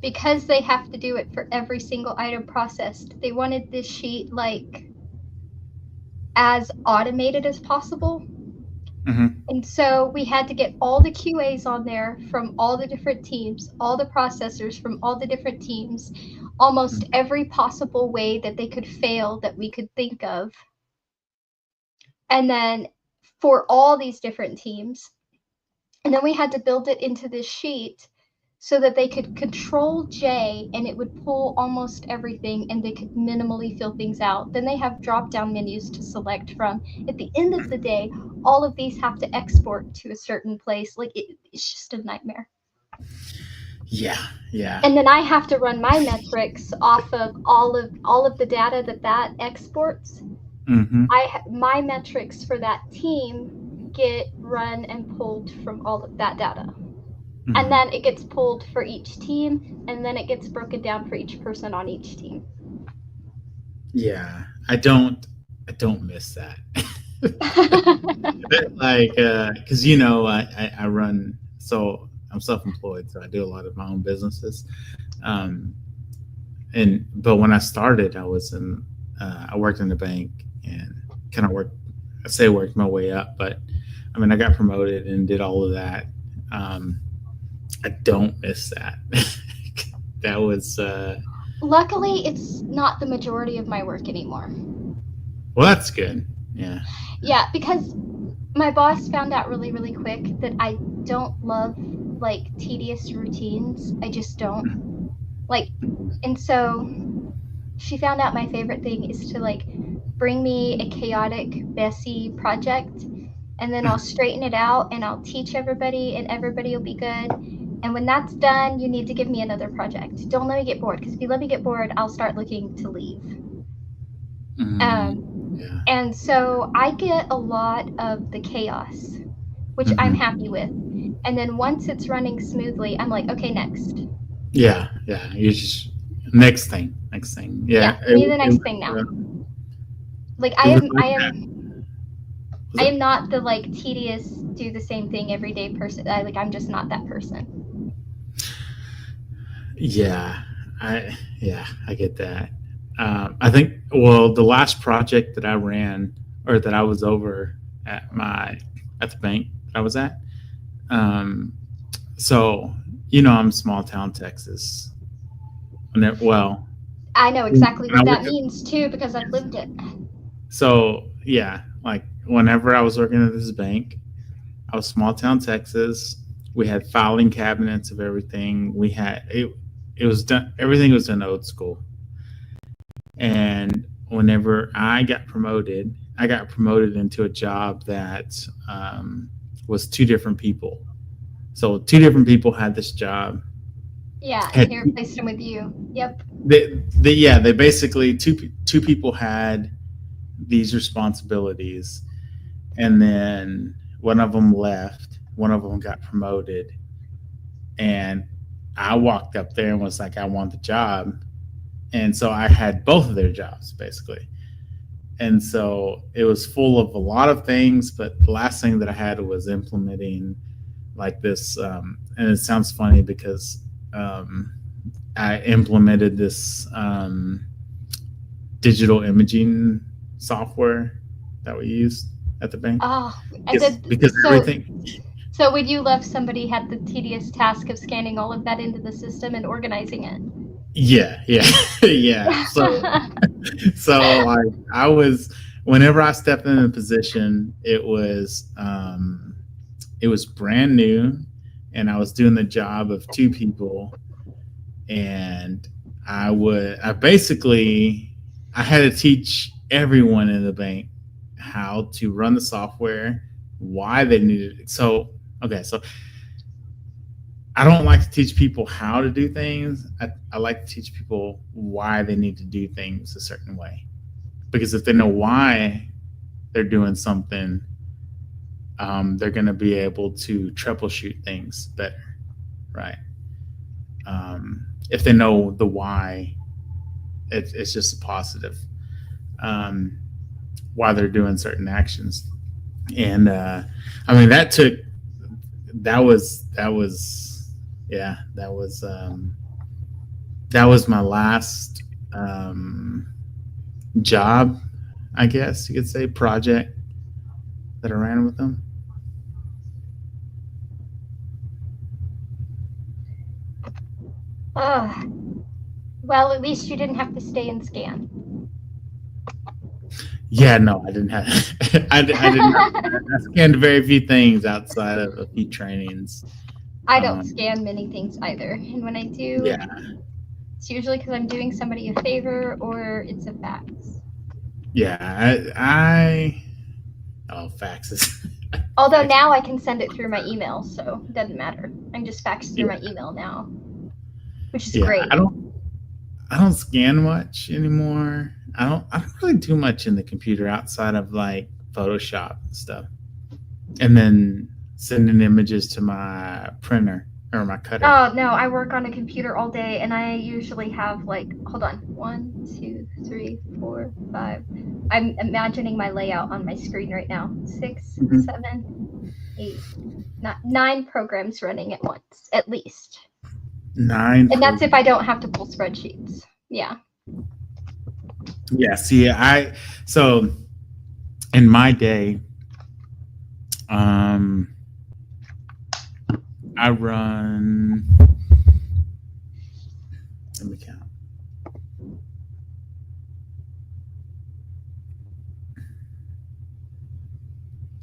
because they have to do it for every single item processed, they wanted this sheet like as automated as possible. Mhm. And so we had to get all the QAs on there from all the different teams, all the processors from all the different teams, almost every possible way that they could fail that we could think of. And then for all these different teams. And then we had to build it into this sheet so that they could control J and it would pull almost everything and they could minimally fill things out. Then they have drop down menus to select from. At the end of the day, all of these have to export to a certain place. Like it's just a nightmare. Yeah, yeah. And then I have to run my metrics off of all of the data that exports. Mhm. My metrics for that team get run and pulled from all of that data. Mhm. And then it gets pulled for each team, and then it gets broken down for each person on each team. Yeah, I don't miss that. Like, because I run, so I'm self-employed, so I do a lot of my own businesses. But when I started, I worked in the bank and kind of worked my way up. But I mean, I got promoted and did all of that. I don't miss that. That was. Luckily, it's not the majority of my work anymore. Well, that's good. Yeah. Yeah, because my boss found out really, really quick that I don't love like tedious routines. I just don't like, and so she found out my favorite thing is to like bring me a chaotic, messy project, and then I'll straighten it out and I'll teach everybody, and everybody will be good. And when that's done, you need to give me another project. Don't let me get bored, because if you let me get bored, I'll start looking to leave. Yeah. And so I get a lot of the chaos, which I'm happy with. And then once it's running smoothly, I'm like, okay, next. Yeah. You just next thing. Yeah. Give me the next thing now. Like I am not the like tedious, do the same thing every day person. I'm just not that person. Yeah, I get that. I think, well, the last project that I ran or that I was over at the bank I was at. So, I'm small town Texas. Well, I know exactly what that means too, because I've lived it. So yeah, like whenever I was working at this bank, I was small town Texas. We had filing cabinets of everything. We had it was done. Everything was done old school. And whenever I got promoted into a job that was two different people. So two different people had this job. Yeah, and he replaced him with you. Yep. They basically two people had these responsibilities, and then one of them left. One of them got promoted, and I walked up there and was like, I want the job. And so I had both of their jobs basically. And so it was full of a lot of things, but the last thing that I had was implementing like this. And it sounds funny because I implemented this digital imaging software that we used at the bank. Oh, because everything. So would you love somebody had the tedious task of scanning all of that into the system and organizing it? Yeah. So like I was, whenever I stepped in a position, it was brand new, and I was doing the job of two people, and I had to teach everyone in the bank how to run the software, why they needed it. So I don't like to teach people how to do things. I like to teach people why they need to do things a certain way. Because if they know why they're doing something, they're going to be able to troubleshoot things better, right? If they know the why, it's just a positive. Why they're doing certain actions. And I mean, that was my last job, I guess you could say, project that I ran with them. Well, at least you didn't have to stay and scan. Yeah, no, I didn't have. I didn't. I scanned very few things outside of a few trainings. I don't scan many things either, and when I do, Yeah. it's usually because I'm doing somebody a favor or it's a fax. Yeah, faxes. Although now I can send it through my email, so it doesn't matter. I can just fax through my email now, which is great. I don't scan much anymore. I don't really do much in the computer outside of like Photoshop and stuff, and then sending images to my printer or my cutter. Oh no, I work on a computer all day, and I usually have like, hold on, 1, 2, 3, 4, 5. I'm imagining my layout on my screen right now. 6, 7, 8, 9 programs running at once, at least. 9. And that's if I don't have to pull spreadsheets. Yeah. Yeah. See, so in my day, I run. Let me count.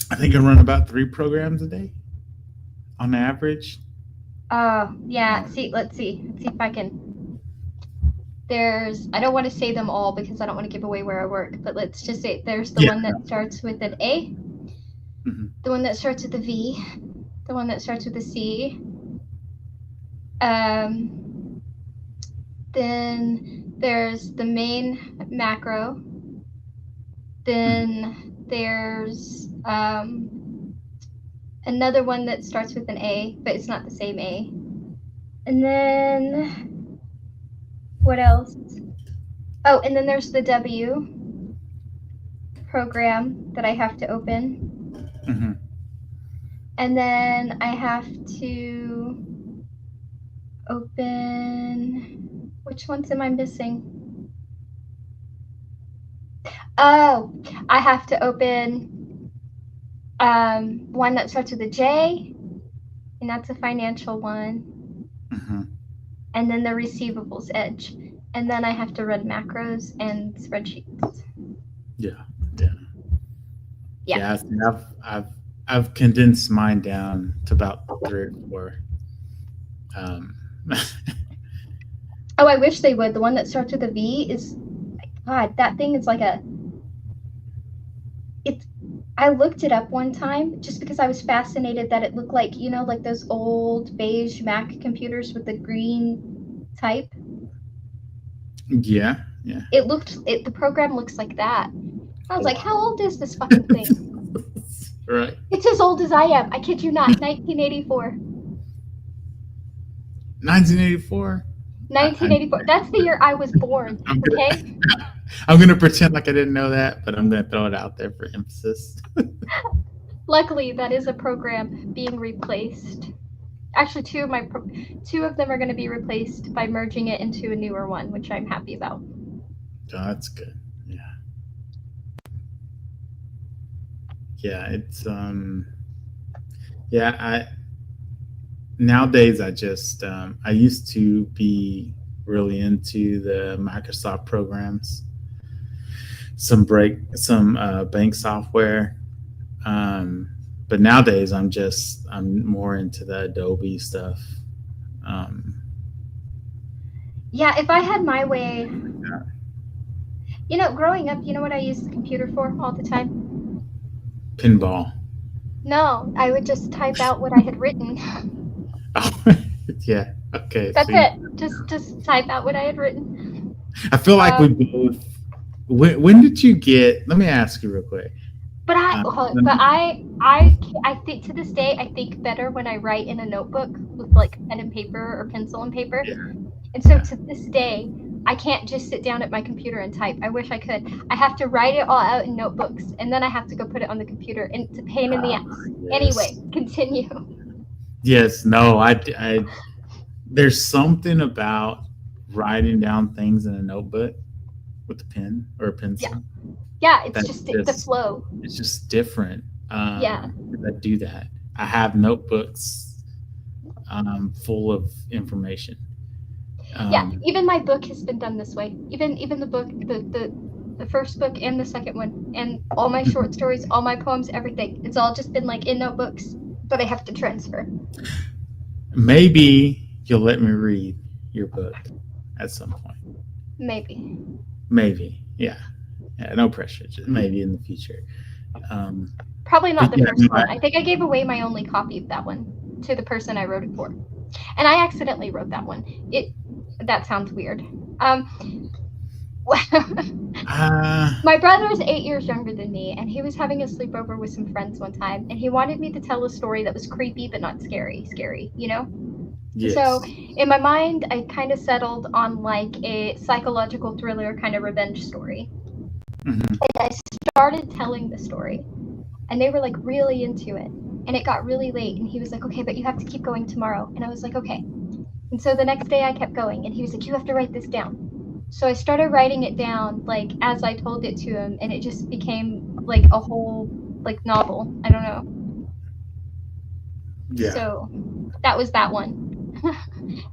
I think I run about 3 programs a day, on average. Yeah. Let's see if I can. I don't want to say them all because I don't want to give away where I work, but let's just say there's the one that starts with an A, the one that starts with a V, the one that starts with a C. Then there's the main macro. Then there's another one that starts with an A, but it's not the same A. And then what else? Oh, and then there's the W program that I have to open. And then I have to open, which ones am I missing? Oh, I have to open one that starts with a J, and that's a financial one. And then the receivables edge. And then I have to run macros and spreadsheets. Yeah. I've condensed mine down to about 3 or 4. Oh, I wish they would. The one that starts with a V is, God, that thing is like I looked it up one time just because I was fascinated that it looked like, like those old beige Mac computers with the green type. Yeah. The program looks like that. I was like, how old is this fucking thing? Right. It's as old as I am. I kid you not. 1984. 1984? 1984. That's the year I was born. Okay? I'm going to pretend like I didn't know that, but I'm going to throw it out there for emphasis. Luckily, that is a program being replaced. Actually, two of them are going to be replaced by merging it into a newer one, which I'm happy about. Oh, that's good. Yeah, it's nowadays I just I used to be really into the Microsoft programs, some bank software, but nowadays I'm more into the Adobe stuff. Yeah, if I had my way, growing up, what I used the computer for all the time? Pinball. No, I would just type out what I had written. Oh, yeah. Okay. That's it. Just type out what I had written. I feel like we both. When did you get? Let me ask you real quick. But I think to this day I think better when I write in a notebook with like pen and paper or pencil and paper. Yeah. And so to this day, I can't just sit down at my computer and type. I wish I could. I have to write it all out in notebooks, and then I have to go put it on the computer, and it's a pain in the ass. Yes. Anyway, continue. Yes, no, I there's something about writing down things in a notebook with a pen or a pencil. Yeah, it's just the flow. It's just different. Yeah. I do that. I have notebooks full of information. Yeah, even my book has been done this way. Even the book, the first book and the second one, and all my short stories, all my poems, everything. It's all just been like in notebooks, but I have to transfer. Maybe you'll let me read your book at some point. Maybe. Yeah, no pressure. Just maybe in the future. Probably not the yeah, first one. I think I gave away my only copy of that one to the person I wrote it for, and I accidentally wrote that one. That sounds weird. My brother is 8 years younger than me, and he was having a sleepover with some friends one time, and he wanted me to tell a story that was creepy but not scary, you know? Yes. So in my mind, I kind of settled on like a psychological thriller kind of revenge story. Mhm. And I started telling the story, and they were like really into it. And it got really late, and he was like, okay, but you have to keep going tomorrow. And I was like, okay. And so the next day I kept going, and he was like, you have to write this down. So I started writing it down like as I told it to him, and it just became like a whole like novel. I don't know. Yeah. So that was that one.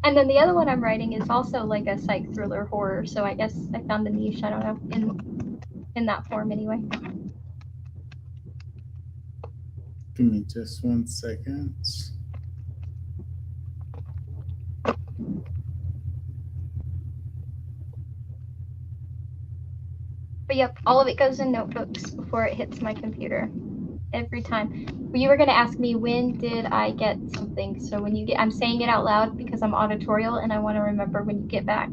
And then the other one I'm writing is also like a psych thriller horror. So I guess I found the niche, I don't know, in that form anyway. Give me just 1 second. But yep, all of it goes in notebooks before it hits my computer. Every time. You were gonna ask me when did I get something. So when you get, I'm saying it out loud because I'm auditorial and I want to remember when you get back.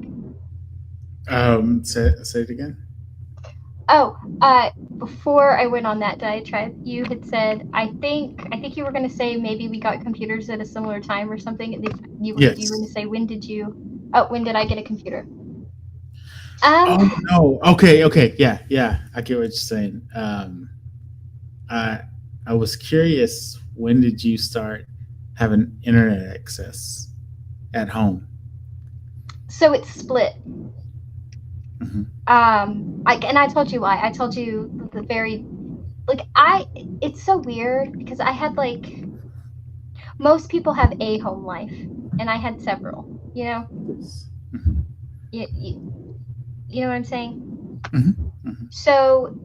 Say it again. Oh, before I went on that diatribe, you had said I think you were gonna say maybe we got computers at a similar time or something. And you were gonna say when did I get a computer? Oh no. Okay. Yeah. I get what you're saying. I was curious, when did you start having internet access at home? So it's split. Mm-hmm. I told you why. I told you the very, like, it's so weird because I had like, most people have a home life, and I had several, you know? Mm-hmm. You know what I'm saying? Mm-hmm. Mm-hmm. So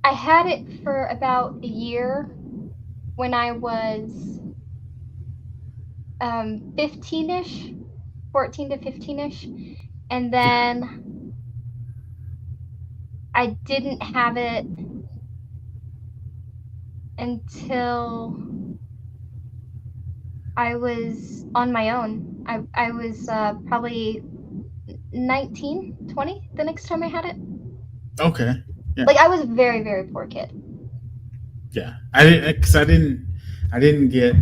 I had it for about a year when I was 15-ish, 14 to 15-ish. And then I didn't have it until I was on my own. I was probably 19, 20 the next time I had it. Okay. Yeah. Like I was a very, very poor kid. Yeah. I didn't get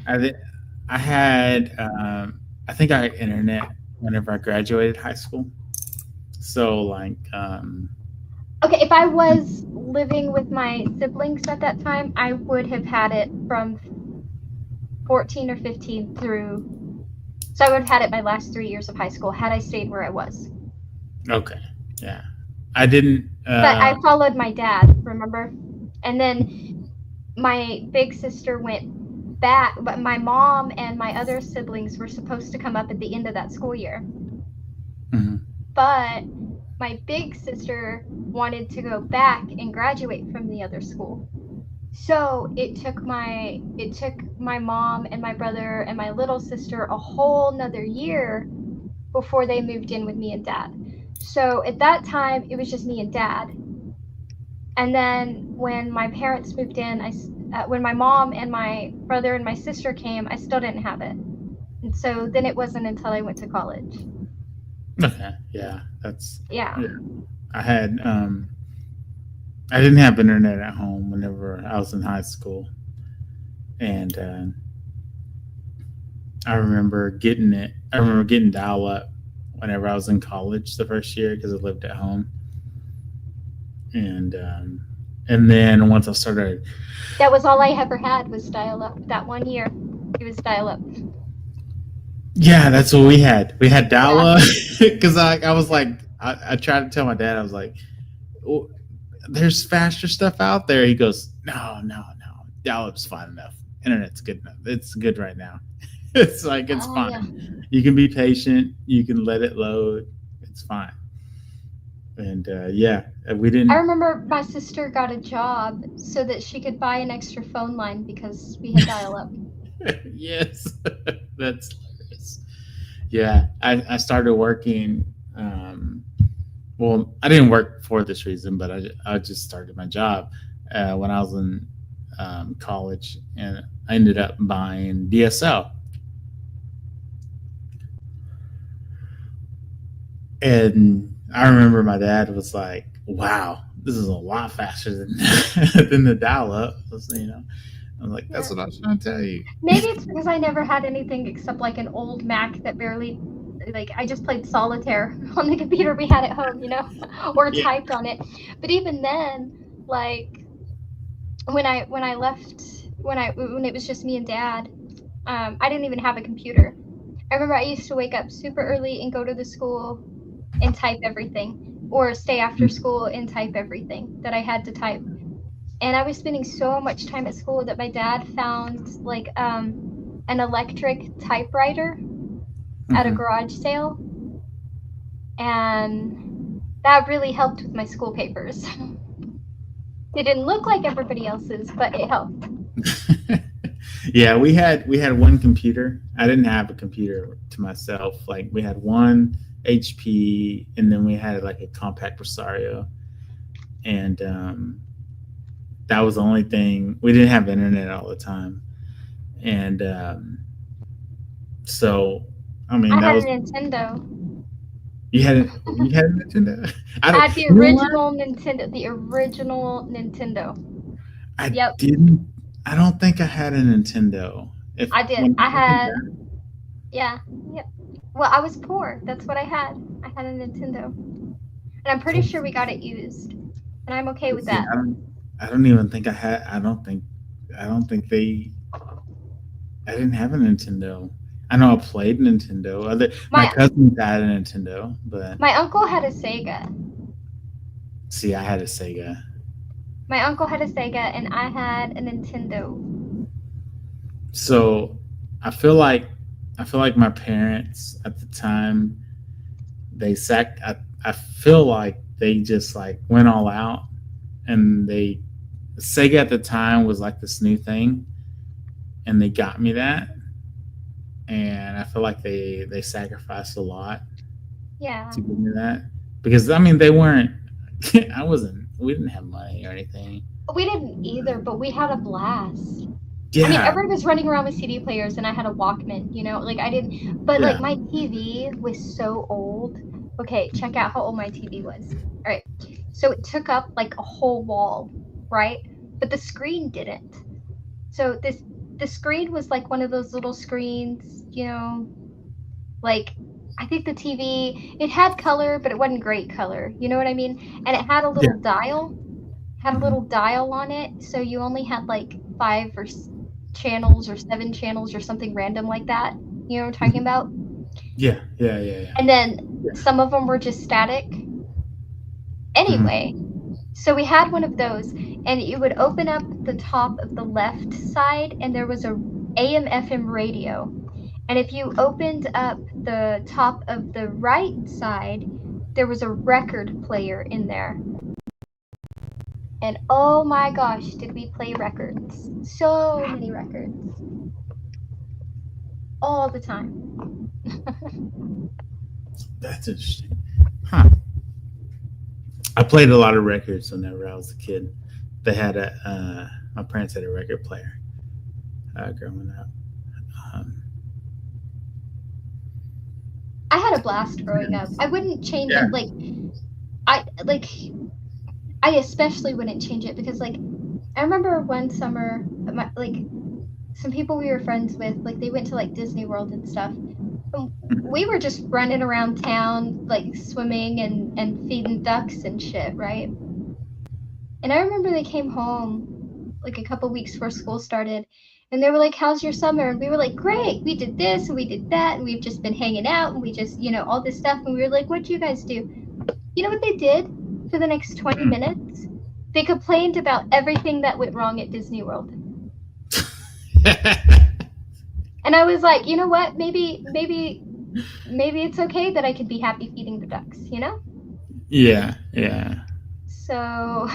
I had I think I had internet whenever I graduated high school. So like okay, if I was living with my siblings at that time, I would have had it from 14 or 15 through, so I would have had it my last 3 years of high school had I stayed where I was. Okay. Yeah. I didn't but I followed my dad, remember? And then my big sister went back, but my mom and my other siblings were supposed to come up at the end of that school year. Mm-hmm. But my big sister wanted to go back and graduate from the other school. So it took my mom and my brother and my little sister a whole nother year before they moved in with me and dad. So at that time, it was just me and dad. And then when my parents moved in, when my mom and my brother and my sister came, I still didn't have it. And so then it wasn't until I went to college. Okay. Yeah. That's yeah. I had I didn't have internet at home whenever I was in high school, and I remember getting it. I remember getting dial-up whenever I was in college the first year because I lived at home, and then once I started, that was all I ever had was dial-up. That 1 year, it was dial-up. Yeah, that's what we had. We had dial-up because I was like, I tried to tell my dad, I was like, oh, there's faster stuff out there. He goes, no, dial-up's fine enough. Internet's good enough. It's good right now. It's like it's Oh, fine. yeah. You can be patient. You can let it load. It's fine. And we didn't. I remember my sister got a job so that she could buy an extra phone line because we had dial-up. Yes, that's hilarious. Yeah, I started working. Well, I didn't work for this reason, but I just started my job when I was in college, and I ended up buying DSL. And I remember my dad was like, "Wow, this is a lot faster than than the dial-up." I'm like, "That's what I was trying to tell you." Maybe it's because I never had anything except like an old Mac that barely, like, I just played solitaire on the computer we had at home, or typed on it. But even then, like, when I left, when it was just me and Dad, I didn't even have a computer. I remember I used to wake up super early and go to the school and type everything, or stay after school and type everything that I had to type. And I was spending so much time at school that my dad found like an electric typewriter at a garage sale, and that really helped with my school papers. It didn't look like everybody else's, but it helped. Yeah, we had one computer. I didn't have a computer to myself. Like, we had one HP, and then we had like a compact Presario, and that was the only thing. We didn't have internet all the time, and so I mean, I that had was a Nintendo. you had a Nintendo. I had the original Nintendo. The original Nintendo. Yep. I don't think I had a Nintendo. I did. I had. Yeah. Yep. Well, I was poor. That's what I had. I had a Nintendo, and I'm pretty sure we got it used, and I'm okay with that. I don't even think I had. I don't think they. I didn't have a Nintendo. I know I played Nintendo. My cousins had a Nintendo, but my uncle had a Sega. See, I had a Sega. My uncle had a Sega, and I had a Nintendo. So, I feel like my parents at the time, I feel like they just like went all out, and Sega at the time was like this new thing, and they got me that, and I feel like they sacrificed a lot. Yeah. To give me that, because I mean, they weren't. We didn't have money or anything. We didn't either, but we had a blast. Yeah. I mean, everyone was running around with CD players, and I had a Walkman, like I didn't, but like my TV was so old. Okay, check out how old my TV was. All right. So it took up like a whole wall, right? But the screen didn't. So the screen was like one of those little screens, like, I think the TV, it had color, but it wasn't great color. You know what I mean? And it had a little dial. Had a little dial on it, so you only had like 5 or channels or 7 channels or something random like that. You know what I'm talking about? Yeah. And then some of them were just static. Anyway, so we had one of those, and you would open up the top of the left side, and there was a AM/FM radio. And if you opened up the top of the right side, there was a record player in there. And oh my gosh, did we play records. So many records. All the time. That's interesting. Huh. I played a lot of records whenever I was a kid. They had my parents had a record player growing up. I had a blast growing up. I wouldn't change it. I especially wouldn't change it because, like, I remember one summer, some people we were friends with, like, they went to, like, Disney World and stuff. We were just running around town, like, swimming and feeding ducks and shit, right? And I remember they came home, like, a couple weeks before school started, and they were like, how's your summer? And we were like, great, we did this and we did that, and we've just been hanging out, and we just, all this stuff. And we were like, what'd you guys do? You know what they did for the next 20 minutes? They complained about everything that went wrong at Disney World. And I was like, you know what? Maybe it's okay that I could be happy feeding the ducks, you know? Yeah, yeah. So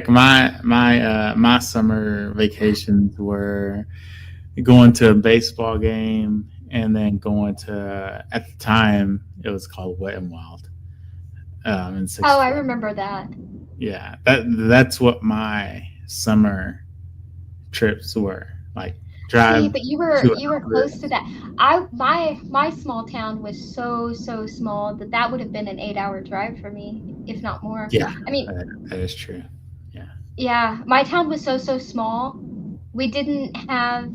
My summer vacations were going to a baseball game and then going to, at the time it was called Wet and Wild. In Six I Flags. remember that. Yeah, that's what my summer trips were like. Drive. See, but you were close to that. My small town was so small that would have been an 8-hour drive for me, if not more. Yeah, I mean, that is true. Yeah, my town was so small. We didn't have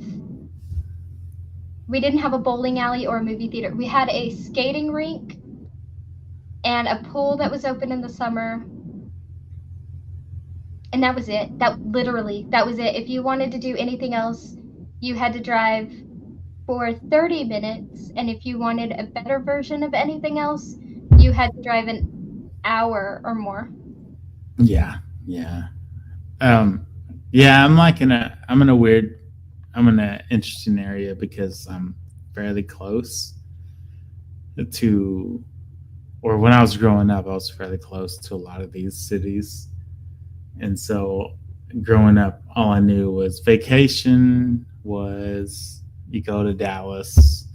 a bowling alley or a movie theater. We had a skating rink and a pool that was open in the summer. And that was it. That was it. If you wanted to do anything else, you had to drive for 30 minutes. And if you wanted a better version of anything else, you had to drive an hour or more. Yeah. I'm in an interesting area because I'm fairly close to, or when I was growing up, I was fairly close to a lot of these cities. And so growing up, all I knew was vacation was you go to Dallas,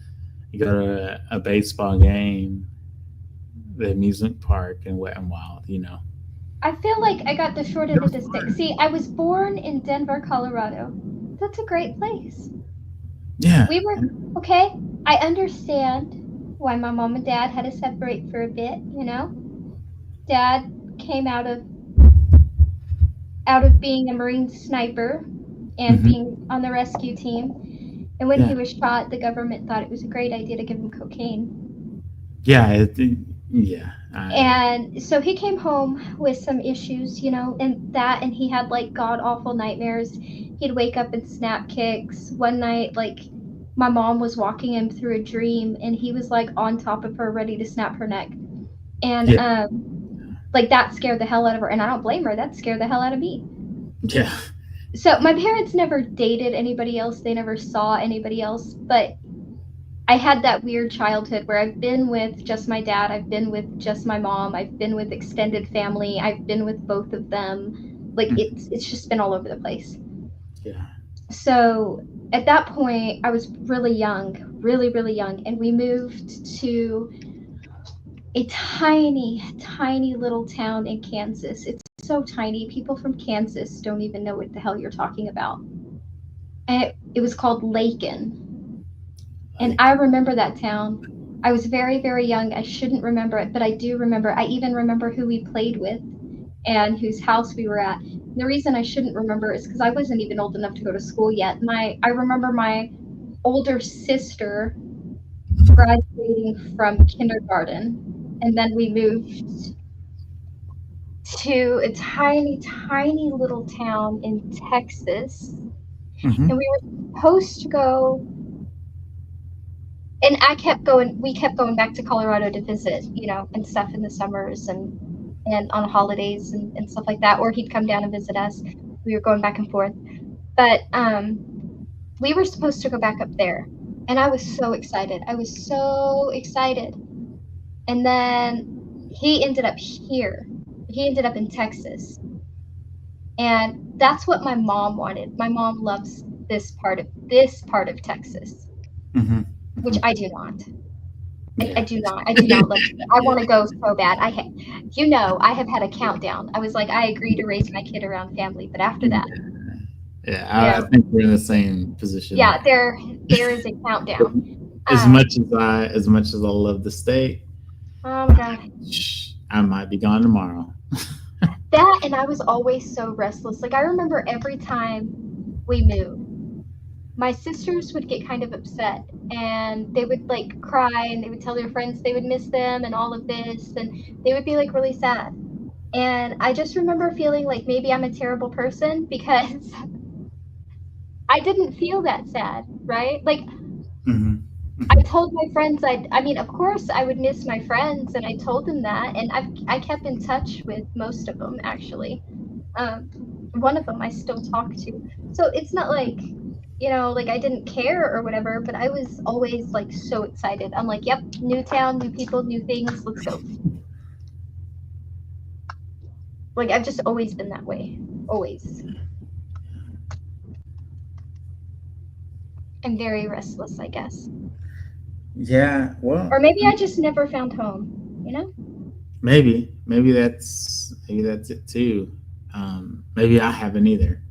you go to a baseball game, the amusement park, and Wet and Wild, you know. I feel like I got the short end of the stick. See, I was born in Denver, Colorado. That's a great place. Yeah. We were, okay, I understand why my mom and dad had to separate for a bit, you know? Dad came out of being a Marine sniper and being on the rescue team. And when he was shot, the government thought it was a great idea to give him cocaine. Yeah. And so he came home with some issues, you know, and he had like god awful nightmares. He'd wake up and snap kicks. One night, like, my mom was walking him through a dream and he was like on top of her ready to snap her neck. And like that scared the hell out of her. And I don't blame her. That scared the hell out of me. Yeah. So my parents never dated anybody else. They never saw anybody else. But I had that weird childhood where I've been with just my dad. I've been with just my mom. I've been with extended family. I've been with both of them. Like it's just been all over the place. Yeah. So at that point, I was really young, really young. And we moved to a tiny little town in Kansas. It's so tiny. People from Kansas don't even know what the hell you're talking about. And it was called Lakin. And I remember that town. I was very young. I shouldn't remember it, but I do remember. I even remember who we played with and whose house we were at. And the reason I shouldn't remember is because I wasn't even old enough to go to school yet. I remember my older sister graduating from kindergarten, and then we moved to a tiny little town in Texas. And we were supposed to go, and we kept going back to Colorado to visit, you know, and stuff in the summers and on holidays and stuff like that, or he'd come down and visit us. We were going back and forth. But we were supposed to go back up there, and I was so excited. And then he ended up here. He ended up in Texas. And that's what my mom wanted. My mom loves this part of Texas, which I do not. I do not love it. I want to go so bad. I have had a countdown. I was like, I agree to raise my kid around family, but after that, I think we're in the same position. Yeah, there is a countdown. As much as I love the state, oh my God, I might be gone tomorrow. That, and I was always so restless. Like, I remember every time we moved, my sisters would get kind of upset, and they would like cry, and they would tell their friends they would miss them and all of this, and they would be like really sad. And I just remember feeling like maybe I'm a terrible person because I didn't feel that sad, right? Like, I told my friends I mean, of course I would miss my friends, and I told them that, and I kept in touch with most of them, actually. One of them I still talk to. So it's not like you know, like I didn't care or whatever, but I was always like so excited. I'm like, yep, new town, new people, new things, let's go. Like I've just always been that way. Always. I'm very restless, I guess. Yeah, well, Or maybe I just never found home, you know? maybe that's it too. Maybe I haven't either.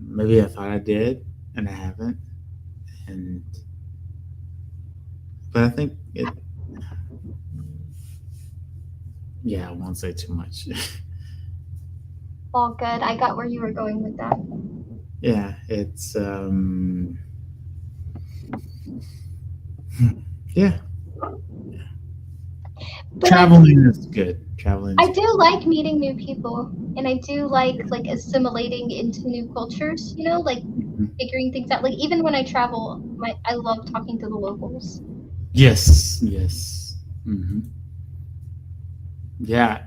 Maybe I thought I did and I haven't. And but I think it. Yeah, I won't say too much. All good. I got where you were going with that. Yeah, it's yeah. But Traveling is good. Traveling. I do like meeting new people, and I do like assimilating into new cultures, you know, like figuring things out. Like even when I travel, I love talking to the locals. Yes. Hmm. Yeah.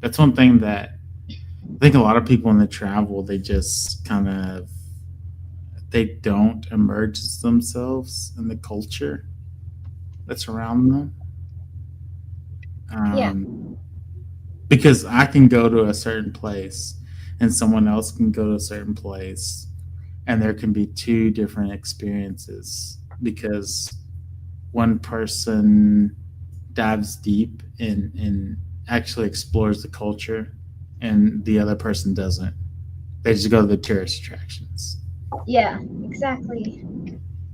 That's one thing that I think a lot of people when they travel, they just they don't immerse themselves in the culture that's around them. Yeah. Because I can go to a certain place and someone else can go to a certain place and there can be two different experiences because one person dives deep and actually explores the culture and the other person doesn't. They just go to the tourist attractions. Yeah, exactly.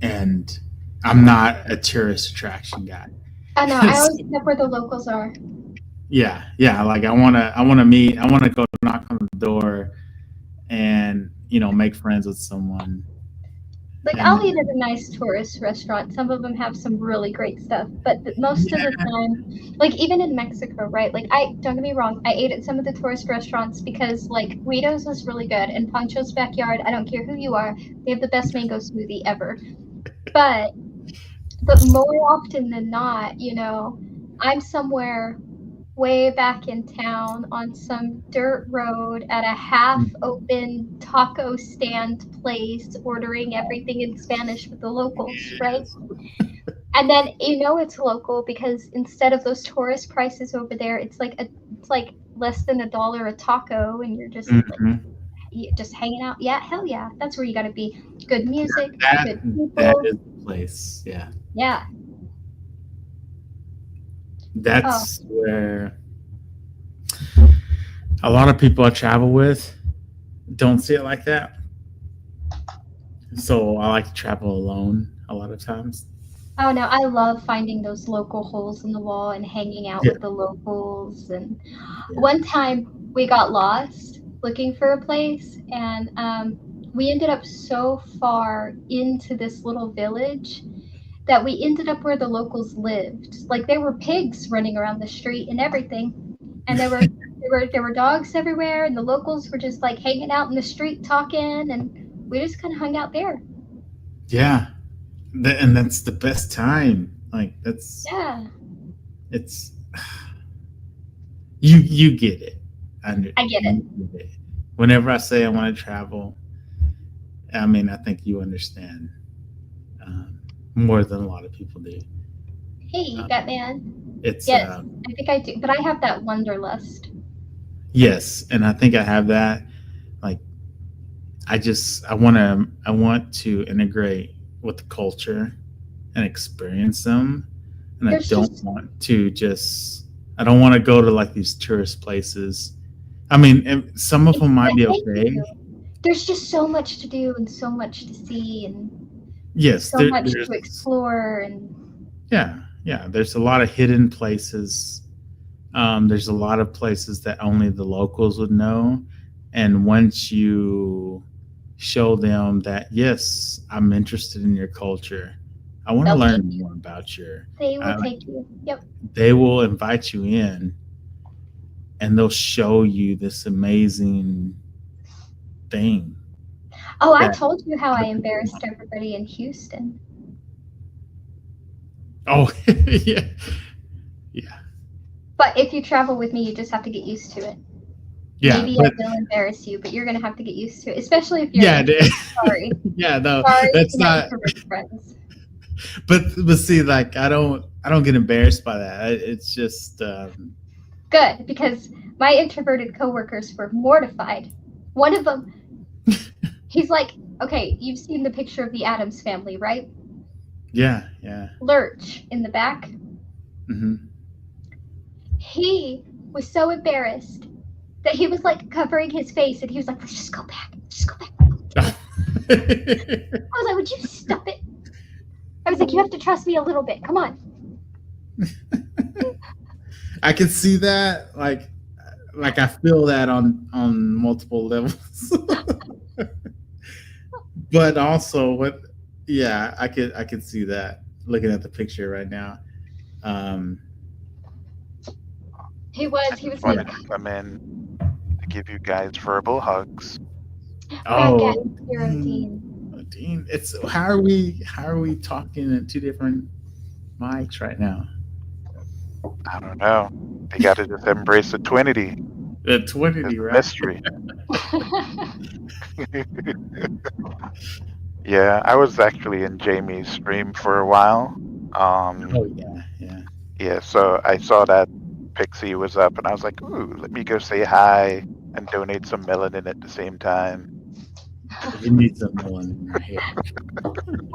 And I'm not a tourist attraction guy. I know. I always know where the locals are. Yeah. Like I want to go knock on the door and, make friends with someone. Like I'll eat at a nice tourist restaurant. Some of them have some really great stuff, but most of the time, like even in Mexico, right? Like don't get me wrong, I ate at some of the tourist restaurants because like Guido's was really good and Pancho's Backyard, I don't care who you are, they have the best mango smoothie ever. But more often than not, I'm somewhere way back in town on some dirt road at a half-open taco stand place ordering everything in Spanish with the locals, right? And then it's local because instead of those tourist prices over there, it's like less than $1 a taco and you're just just hanging out. Yeah, hell yeah. That's where you got to be. Good music, good people. That is the place. Yeah. Yeah. That's where a lot of people I travel with don't see it like that. So I like to travel alone a lot of times. Oh no, I love finding those local holes in the wall and hanging out with the locals. And one time we got lost looking for a place and we ended up so far into this little village that we ended up where the locals lived. Like there were pigs running around the street and everything. And there were dogs everywhere and the locals were just like hanging out in the street talking and we just kind of hung out there. Yeah. And that's the best time. Like it's you get it. I get it. Whenever I say I want to travel, I mean, I think you understand more than a lot of people do. Hey, Batman. It's yes, I think I do, but I have that wanderlust. Yes, and I think I have that. Like, I want to integrate with the culture and experience them, and I don't want to go to like these tourist places. I mean, some of them might be okay. There's just so much to do and so much to see and so much to explore and yeah. There's a lot of hidden places. There's a lot of places that only the locals would know, and once you show them that yes, I'm interested in your culture, I want to learn more about they will take you. Yep. They will invite you in, and they'll show you this amazing thing. Oh, I told you how I embarrassed everybody in Houston. Oh, yeah. But if you travel with me, you just have to get used to it. Yeah, Maybe but I will embarrass you, but you're gonna have to get used to it, especially if you're yeah, sorry. yeah, no, Sorry, that's you know, not. introvert friends. But see, like I don't get embarrassed by that. It's just Good, because my introverted coworkers were mortified. One of them, he's like, okay, you've seen the picture of the Addams family, right? yeah. Lurch in the back. Hmm. He was so embarrassed that he was like covering his face, and he was like, let's just go back. Just go back. I was like, would you stop it? I was like, you have to trust me a little bit. Come on. I can see that, like I feel that on multiple levels. But also, I could see that looking at the picture right now. He was Wanted like, to come in to give you guys verbal hugs. Oh, Hero Dean. Dean, it's how are we talking in two different mics right now? I don't know. You got to just embrace the twinity. The twinity, It's a right? mystery. Yeah, I was actually in Jamie's stream for a while. Oh yeah. So I saw that Pixie was up, and I was like, "Ooh, let me go say hi and donate some melanin at the same time." You need some melanin in your hair.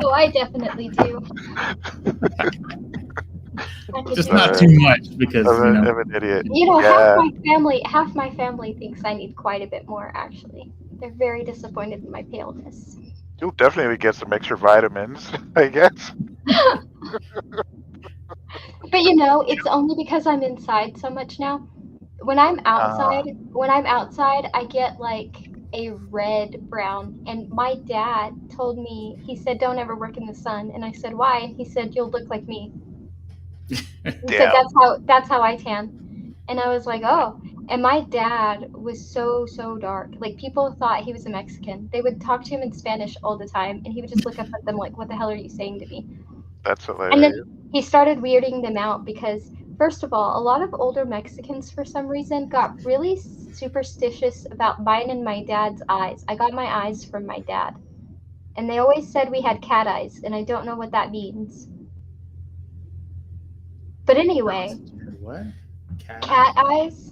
Oh, I definitely do. Just not too much, because I'm an idiot. You know, Yeah. half my family thinks I need quite a bit more. Actually, they're very disappointed in my paleness. You'll definitely get some extra vitamins, I guess. But you know, it's only because I'm inside so much now. When I'm outside, I get like a red brown. And my dad told me, he said, "Don't ever work in the sun." And I said, "Why?" And he said, "You'll look like me." He said, "That's how I tan." And I was like, "Oh." And my dad was so dark. Like, people thought he was a Mexican. They would talk to him in Spanish all the time, and he would just look up at them like, "What the hell are you saying to me?" That's hilarious. And then he started weirding them out because, first of all, a lot of older Mexicans, for some reason, got really superstitious about mine and my dad's eyes. I got my eyes from my dad. And they always said we had cat eyes, and I don't know what that means. But anyway. What? Cat eyes?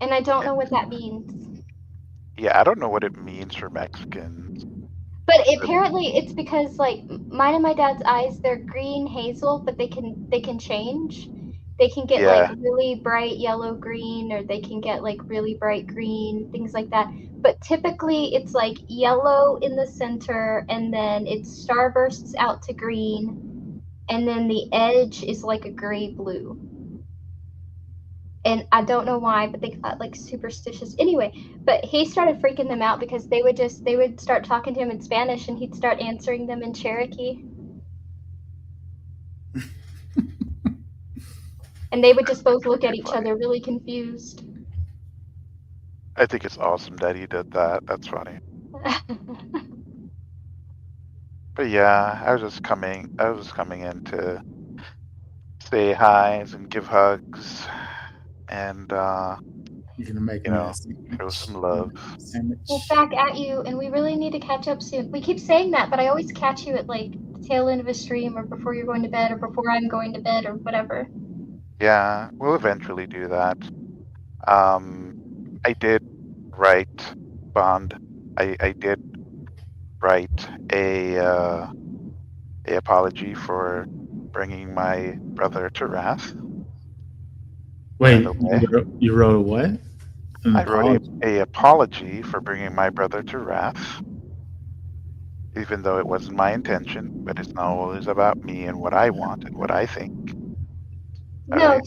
And I don't know what that means. Yeah, I don't know what it means for Mexicans. But apparently it's because, like, mine and my dad's eyes, they're green hazel, but they can change. They can get like really bright yellow green, or they can get like really bright green, things like that. But typically it's like yellow in the center, and then it starbursts out to green, and then the edge is like a gray blue. And I don't know why, but they got like superstitious. Anyway, but he started freaking them out because they would start talking to him in Spanish, and he'd start answering them in Cherokee. And they would just both look at each other really confused. I think it's awesome that he did that. That's funny. But yeah, I was coming in to say hi's and give hugs, and you're gonna make show some love. Well, back at you, and we really need to catch up soon. We keep saying that, but I always catch you at like the tail end of a stream, or before you're going to bed, or before I'm going to bed, or whatever. Yeah, we'll eventually do that. I did write Bond. I did write a apology for bringing my brother to wrath. Wait, you wrote a what? I wrote a apology for bringing my brother to wrath, even though it wasn't my intention. But it's not always about me and what I want and what I think. No,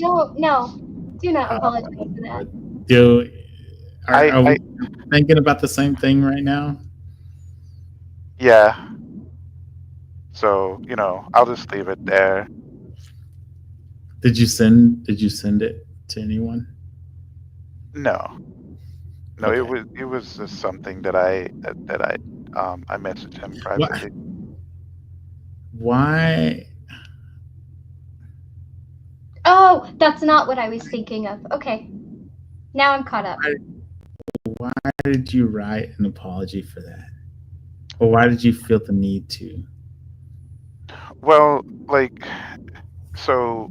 do not apologize for that. Are we thinking about the same thing right now? Yeah. So, I'll just leave it there. Did you send it to anyone? No, okay. It was just something that I messaged him privately. Why? Oh, that's not what I was thinking of. Okay. Now I'm caught up. Why did you write an apology for that? Or why did you feel the need to? Well, like, so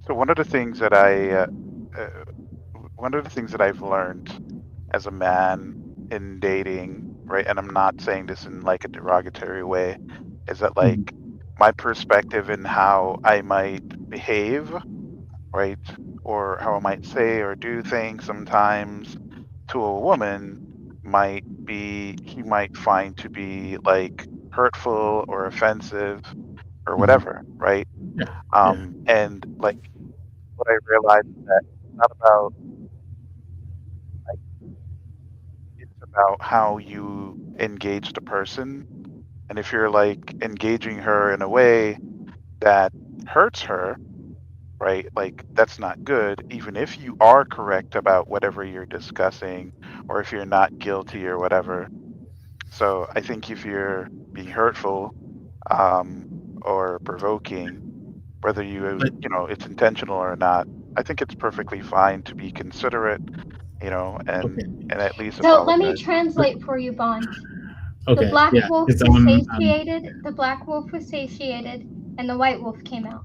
one of the things that one of the things that I've learned as a man in dating, right, and I'm not saying this in like a derogatory way, is that like my perspective in how I might behave, right, or how I might say or do things sometimes to a woman he might find to be like hurtful or offensive or whatever, right? And like what I realized is that it's not about like, it's about how you engage the person, and if you're like engaging her in a way that hurts her, right, like that's not good, even if you are correct about whatever you're discussing or if you're not guilty or whatever. So I think if you're being hurtful or provoking, whether you know it's intentional or not, I think it's perfectly fine to be considerate, you know, and at least So let me apologize. translate for you, Bond. Okay, The black yeah, wolf it's, was satiated. The black wolf was satiated, and the white wolf came out.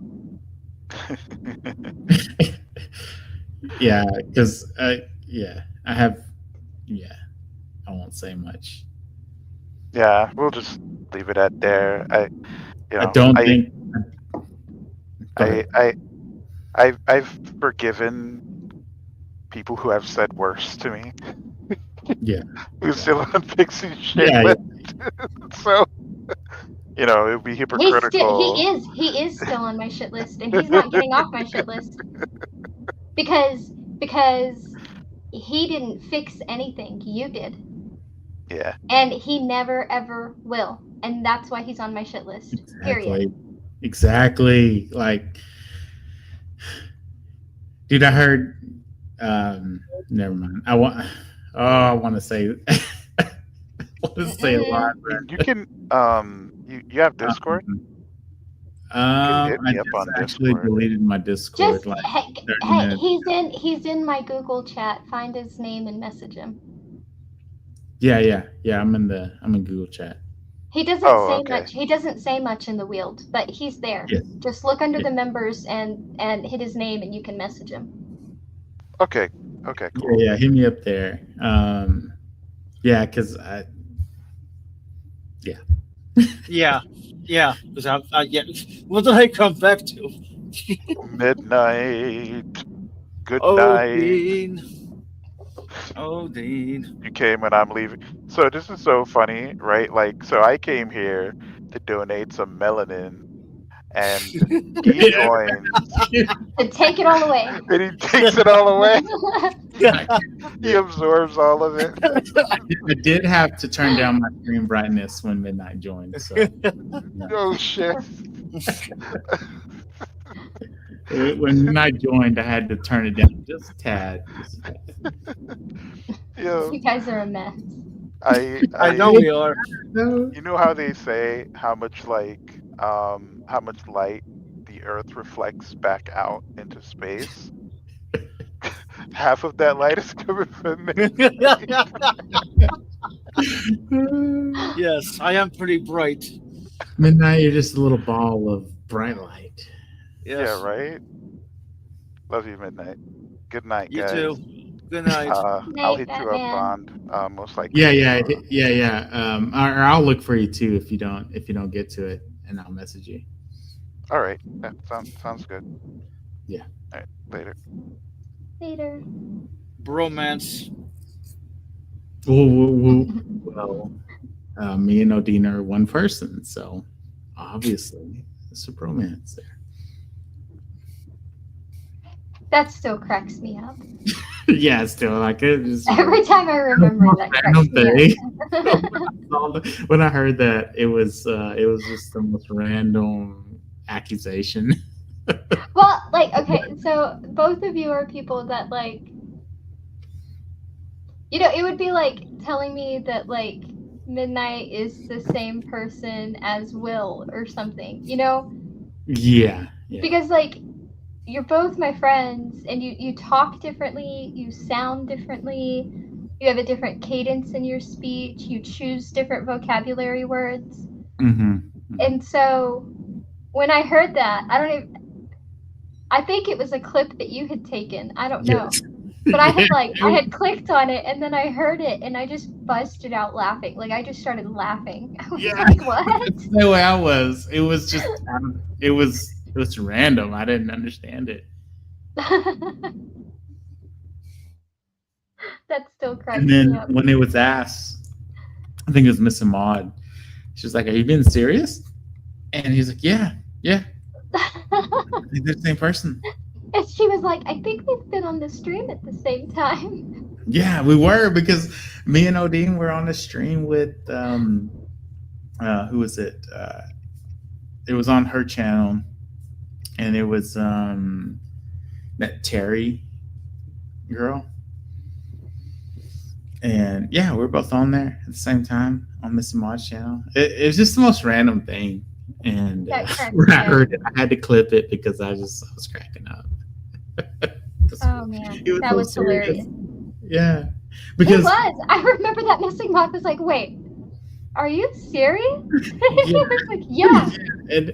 Yeah, because I won't say much. Yeah, we'll just leave it at there. I've forgiven people who have said worse to me. Yeah. Who's still on Pixie shit list. So, you know, it would be hypocritical. He is still on my shit list, and he's not getting off my shit list because he didn't fix anything. You did. Yeah. And he never ever will, and that's why he's on my shit list. Period. Exactly. Like, dude, I heard. Never mind. I want to say. I want to say a lot. You can. You have Discord. I just actually deleted my Discord. Just he's in my Google chat. Find his name and message him. Yeah. I'm in Google chat. He doesn't say much. He doesn't say much in the Wield, but he's there. Yes. Just look under the members and hit his name, and you can message him. Okay. Cool. Yeah. Hit me up there. Yeah, because I. Yeah. Yeah. Because what did I come back to? Midnight. Good night. night. Dean. You came and I'm leaving. So this is so funny, right? Like, so I came here to donate some melanin, and he joins. To take it all away. And he takes it all away. He absorbs all of it. I did have to turn down my screen brightness when Midnight joined. So. Oh shit. When Midnight joined, I had to turn it down just a tad. Yo, you guys are a mess. I know we are. You know how they say how much light the Earth reflects back out into space? Half of that light is coming from me. Yes, I am pretty bright. Midnight, you're just a little ball of bright light. Yes. Yeah, right? Love you, Midnight. Good night, guys. You too. Good night. I'll hit you up, Bond. Most likely. Yeah. Or I'll look for you too if you don't get to it, and I'll message you. All right. That sounds good. Yeah. All right. Later. Later. Bromance. Well, me and Odin are one person, so obviously it's a bromance there. That still cracks me up. Yeah, still like it. Every time I remember that cracks me up. When I heard that, it was just the most random accusation. Well, like, okay, so both of you are people that, like, you know, it would be like telling me that, like, Midnight is the same person as Will or something, you know? Yeah. Because, like, you're both my friends, and you talk differently, you sound differently, you have a different cadence in your speech, you choose different vocabulary words. And so when I heard that, I think it was a clip that you had taken. I don't know. Yes. But I had clicked on it, and then I heard it, and I just busted out laughing. Like, I just started laughing. I was like, what? That's the way I was. It was just, it was random. I didn't understand it. That still cracks And then me up. when it was asked, I think it was Miss Ahmad. She was like, "Are you being serious?" And he's like, "Yeah. I think they're the same person." And she was like, I think we've been on the stream at the same time. Yeah, we were, because me and Odin were on the stream with who was it? It was on her channel, and it was that Terry girl. And yeah, we're both on there at the same time on Miss Ahmad's channel. It was just the most random thing. And when I heard it, I had to clip it because I was cracking up. Oh man, that was hilarious. Yeah, because it was. I remember that missing mark was like, wait, are you serious? He was like, yeah. And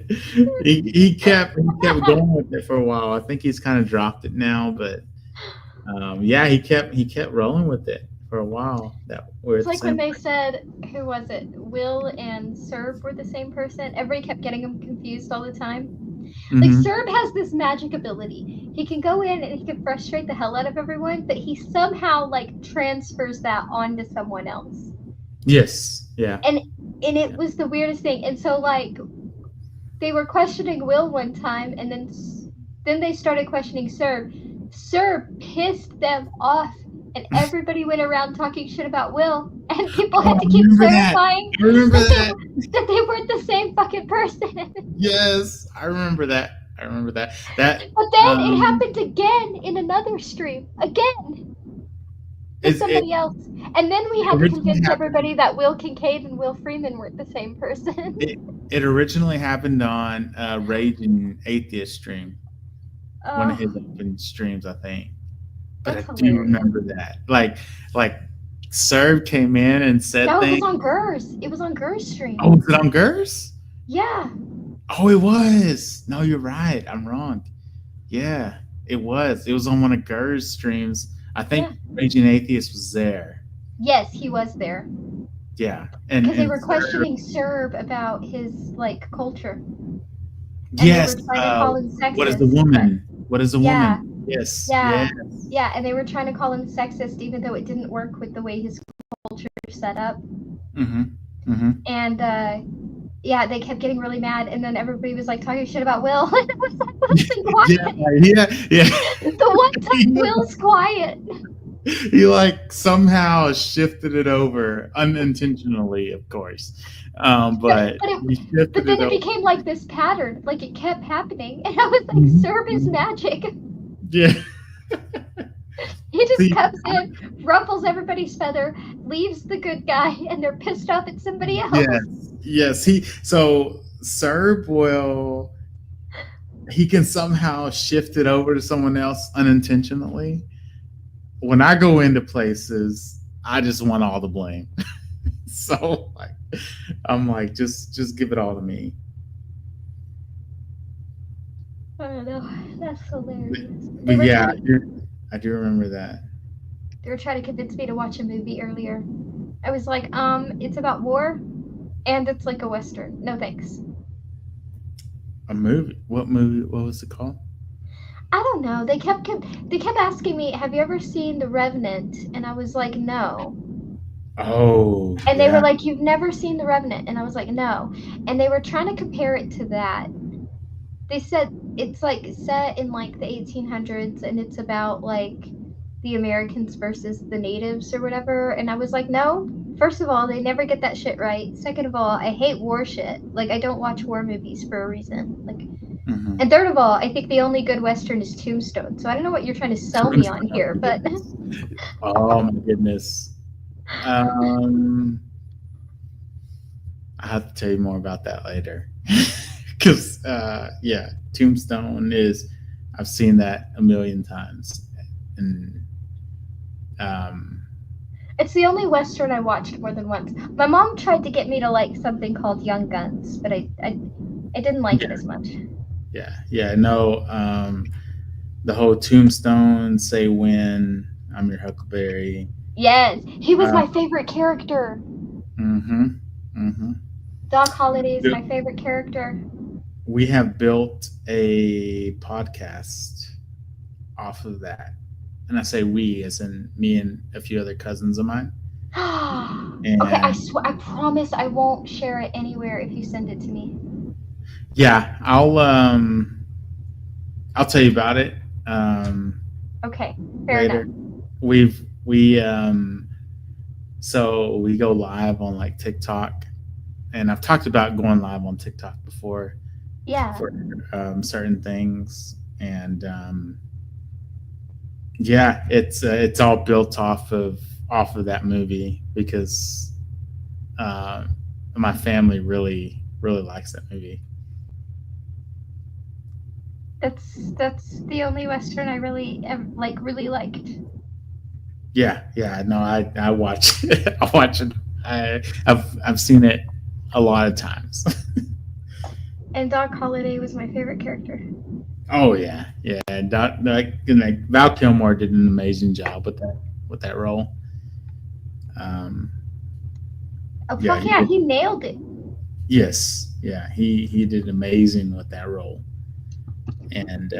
he kept going with it for a while. I think he's kind of dropped it now, but yeah, he kept rolling with it for a while. It's like when they said, who was it? Will and Serb were the same person. Everybody kept getting them confused all the time. Like, Serb has this magic ability. He can go in and he can frustrate the hell out of everyone, but he somehow like transfers that onto someone else. Yes. Yeah. And it was the weirdest thing. And so like they were questioning Will one time, and then they started questioning Serb. Serb pissed them off, and everybody went around talking shit about Will, and people had to keep clarifying that they weren't the same fucking person. Yes, I remember that. That. But then it happened again in another stream. Again. With somebody else. And then we had to convince everybody that Will Kincaid and Will Freeman weren't the same person. It originally happened on Raging Atheist stream. One of his open streams, I think. But That's I do remember that. Like Serb came in and said things. It was on Gers. It was on Gers stream. Oh, was it on Gers? Yeah. Oh, it was. No, you're right. I'm wrong. Yeah, it was. It was on one of Gers streams. I think Raging Atheist was there. Yes, he was there. Yeah. Because they were questioning Serb about his like culture. And yes. They were trying to call him sexist. What is the woman? What is the woman? Yes. Yeah. Yes. Yeah, and they were trying to call him sexist even though it didn't work with the way his culture is set up. And yeah, they kept getting really mad, and then everybody was like talking shit about Will. And it was like, listen, quiet. Yeah. The one time Will's quiet. He like somehow shifted it over unintentionally, of course. But then it became like this pattern, like it kept happening, and I was like, Serb is magic. Yeah. He just comes in, ruffles everybody's feather, leaves the good guy, and they're pissed off at somebody else. Yes. So Serb he can somehow shift it over to someone else unintentionally. When I go into places, I just want all the blame. So I'm like, just give it all to me. I don't know. That's hilarious. But yeah, I do remember that. They were trying to convince me to watch a movie earlier. I was like, it's about war, and it's like a Western. No thanks. A movie? What movie? What was it called? I don't know. They kept asking me, have you ever seen The Revenant? And I was like, no. Oh. And they were like, you've never seen The Revenant? And I was like, no. And they were trying to compare it to that. They said it's like set in like the 1800s, and it's about like the Americans versus the natives or whatever. And I was like, no. First of all, they never get that shit right. Second of all, I hate war shit. Like, I don't watch war movies for a reason. Like, and third of all, I think the only good Western is Tombstone. So I don't know what you're trying to sell me on here, but. Oh my goodness. I have to tell you more about that later. Because yeah, Tombstone is. I've seen that a million times, and It's the only Western I watched more than once. My mom tried to get me to like something called Young Guns, but I didn't like it as much. No, the whole Tombstone, Say When, I'm Your Huckleberry. Yes, he was my favorite character. Doc Holliday is my favorite character. We have built a podcast off of that. And I say we as in me and a few other cousins of mine. Okay, I promise I won't share it anywhere if you send it to me. Yeah, I'll tell you about it. Okay, fair Later. enough. So we go live on like TikTok, and I've talked about going live on TikTok before. Yeah. For certain things, and it's all built off of that movie because my family really likes that movie. That's the only Western I really liked. Yeah. No, I watch it. I watch it. I've seen it a lot of times. And Doc Holliday was my favorite character. Oh yeah. Val Kilmer did an amazing job with that role. He nailed it. Yes, yeah, he did amazing with that role, and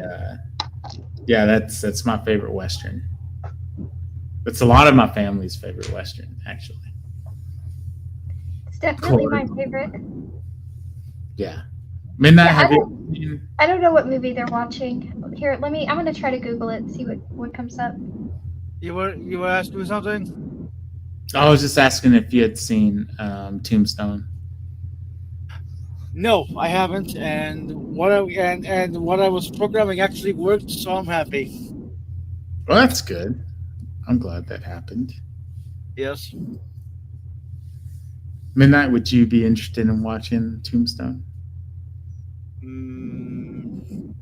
that's my favorite Western. It's a lot of my family's favorite Western, actually. It's definitely my favorite. Yeah. Midnight. I don't know what movie they're watching. Here, I'm gonna try to Google it and see what comes up. You were asking me something? I was just asking if you had seen Tombstone. No, I haven't, and what I was programming actually worked, so I'm happy. Well, that's good. I'm glad that happened. Yes. Midnight, would you be interested in watching Tombstone?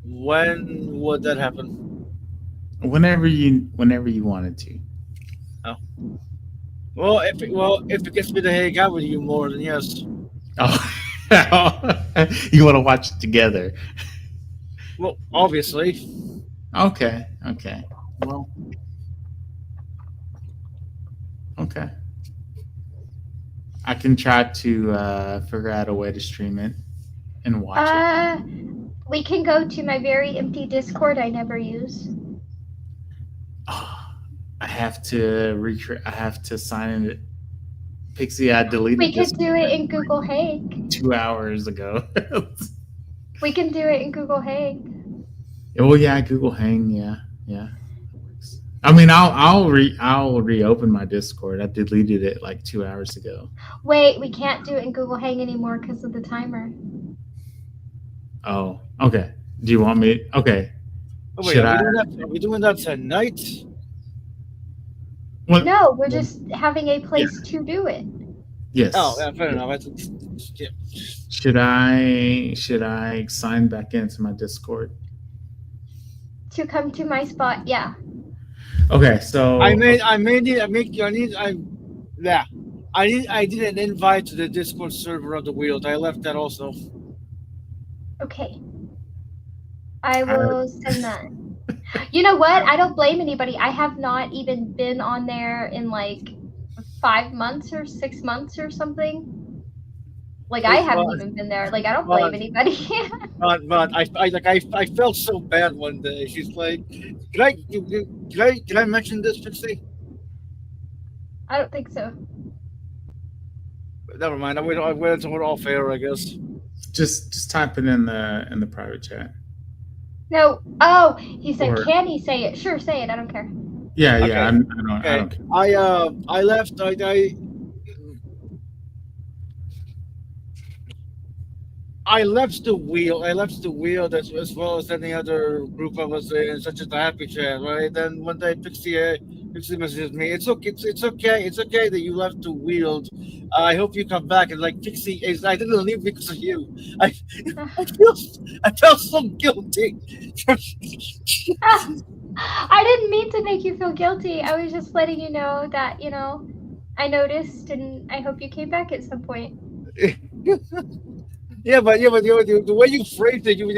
When would that happen? Whenever you wanted to. Oh. Well, if it gets me to hang out with you more, then yes. Oh, you want to watch it together? Well, obviously. Okay. Well. Okay. I can try to figure out a way to stream it and watch it. We can go to my very empty Discord I never use. I have to sign in. Pixie, I deleted. We could do it in Google Hang. 2 hours ago. We can do it in Google Hang. Oh yeah, Google Hang. Yeah. I mean, I'll reopen my Discord. I deleted it like 2 hours ago. Wait, we can't do it in Google Hang anymore because of the timer. Oh, okay. Do you want me? Okay. Oh, wait, are we doing that tonight? Well, no, we're just having a place to do it. Yes. Oh, yeah, fair enough. Yeah. Should I sign back into my Discord? To come to my spot, yeah. Okay, so I did an invite to the Discord server of the Wield. I left that also. Okay. I will send that. You know what? I don't blame anybody. I have not even been on there in like 5 months or 6 months or something. Like I haven't even been there. Like I don't blame anybody. but I felt so bad one day. She's like, "Can I mention this, Pixie?" I don't think so. Never mind. I went into it all fair, I guess. Just type it in the private chat. No. Oh, he said, "Can he say it?" Sure, say it. I don't care. Yeah. Okay. I don't care. I left. I left the wheel. as well as any other group I was in, such as the Happy Chat, right? Then one day Pixie Pixie messages me. It's okay. It's okay. It's okay that you left the Wield. I hope you come back. And like Pixie, I didn't leave because of you. I felt so guilty. I didn't mean to make you feel guilty. I was just letting you know that, I noticed, and I hope you came back at some point. Yeah, but the way you phrased it, you made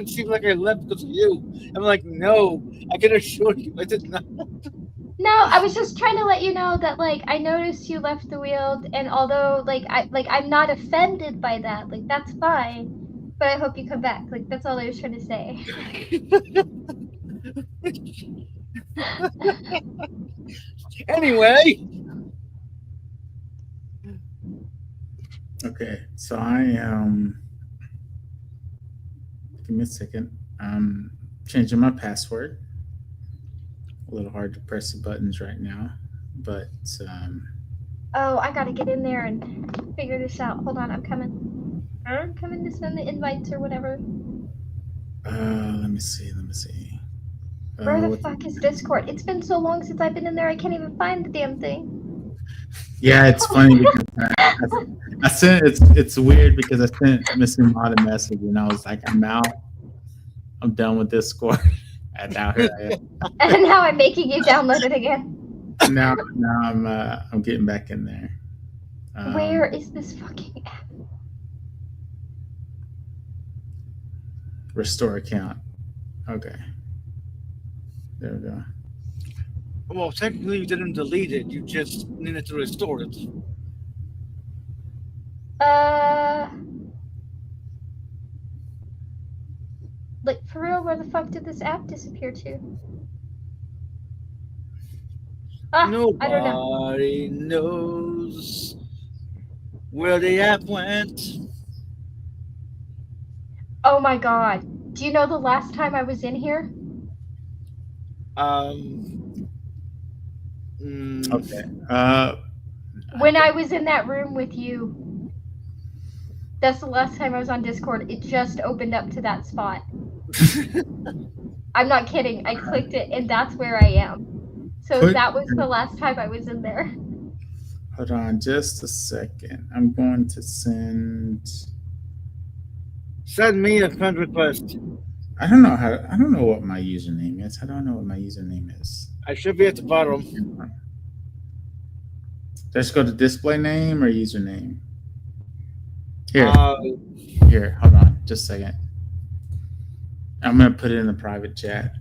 it seem like I left because of you. I'm like, no, I can assure you, I did not. No, I was just trying to let you know that, like, I noticed you left the Wield, and although, I'm not offended by that, like, that's fine, but I hope you come back. Like, that's all I was trying to say. Anyway. Okay, so I give me a second. I'm changing my password. A little hard to press the buttons right now, but Oh, I gotta get in there and figure this out. Hold on, I'm coming. I'm coming to send the invites or whatever. let me see. Where the fuck is Discord? It's been so long since I've been in there, I can't even find the damn thing. Yeah, it's funny because I sent it's weird because I sent Missing Mod a message and I was like, I'm out. I'm done with Discord. And now here I am. And now I'm making you download it again. Now I'm getting back in there. Where is this fucking app? Restore account. Okay. There we go. Well, technically, you didn't delete it. You just needed to restore it. Like, for real, where the fuck did this app disappear to? I don't know. Nobody knows where the app went. Oh my god. Do you know the last time I was in here? Okay. When I was in that room with you. That's the last time I was on Discord. It just opened up to that spot. I'm not kidding. I clicked it and that's where I am. So that was the last time I was in there. Hold on just a second. I'm going to send me a friend request. I don't know what my username is. I don't know what my username is. I should be at the bottom. Let's go to display name or username. Here, hold on, just a second. I'm gonna put it in the private chat.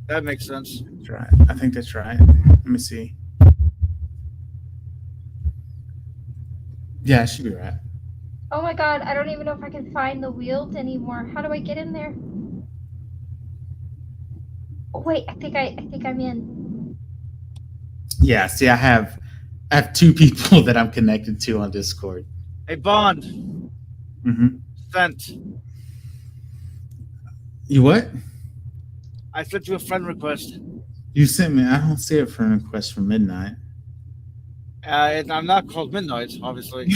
That makes sense. That's right. I think that's right. Let me see. Yeah, it should be right. Oh my god, I don't even know if I can find the Wield anymore. How do I get in there? Oh, wait, I think I'm in. Yeah, see, I have two people that I'm connected to on Discord. Hey, Bond. Mm-hmm. Sent. You what? I sent you a friend request. You sent me. I don't see a friend request from Midnight. I'm not called Midnight, obviously.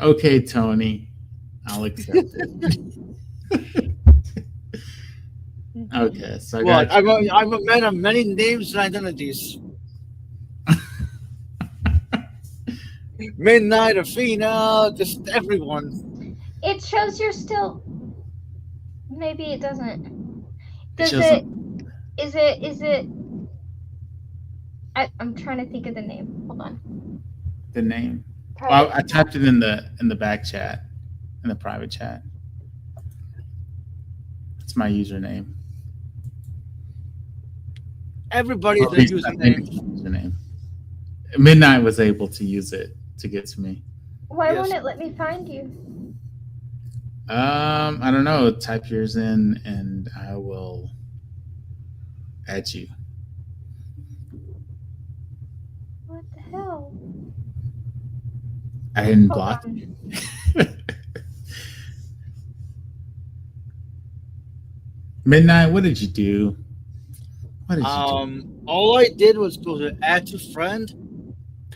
Okay, Tony. I'll accept it. Okay, so I'm a man of many names and identities. Midnight, Athena, just everyone. It shows you're still. Maybe it doesn't. Does it? Is it? I'm trying to think of the name. Hold on. The name. Well, I typed it in the back chat, in the private chat. It's my username. Everybody's a username. Midnight was able to use it to get to me. Why won't it let me find you? I don't know. Type yours in and I will add you. What the hell? I didn't block you. Midnight, what did you do? What did you do? All I did was go to add to friend,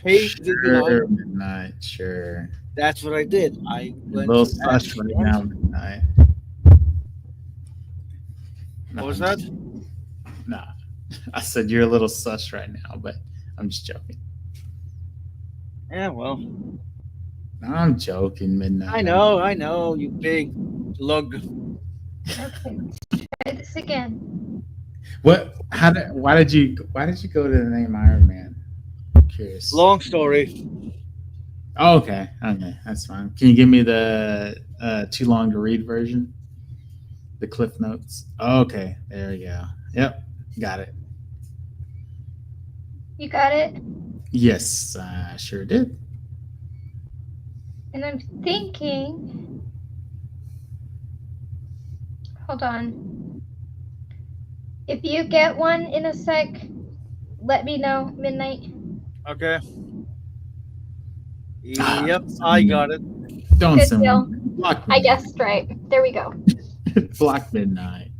paid the, Sure, Midnight. Sure. that's what I did. I A went little to sus right now, Midnight. What was that? Nah. I said you're a little sus right now, but I'm just joking. Yeah, well, I'm joking, Midnight. I know, you big lug. Okay, try this again. What? Why did you go to the name Iron Man? I'm curious. Long story. Oh, okay, that's fine. Can you give me the too long to read version? The Cliff Notes. Okay, there we go. Yep, got it. You got it? Yes, I sure did. And I'm thinking. Hold on. If you get one in a sec, let me know, Midnight. Okay. Yep, I got it. Don't Good send deal. me. Block I Midnight. guessed right. There we go. Block Midnight.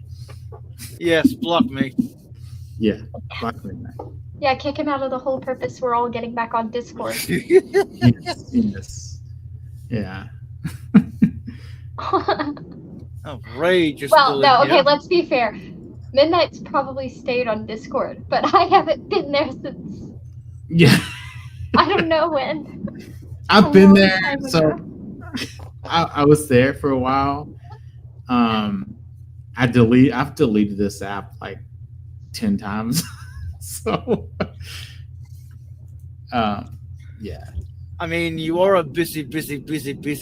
Yes, block me. Yeah, block Midnight. Yeah, kick him out of the whole purpose. We're all getting back on Discord. Yes. Yeah. Oh, Rage is Well, still no, in okay, here. let's be fair. Midnight's probably stayed on Discord, but I haven't been there since Yeah. I don't know when. I've A been long there, time so ago. I was there for a while. I've deleted this app like 10 times. So yeah. I mean, you are a busy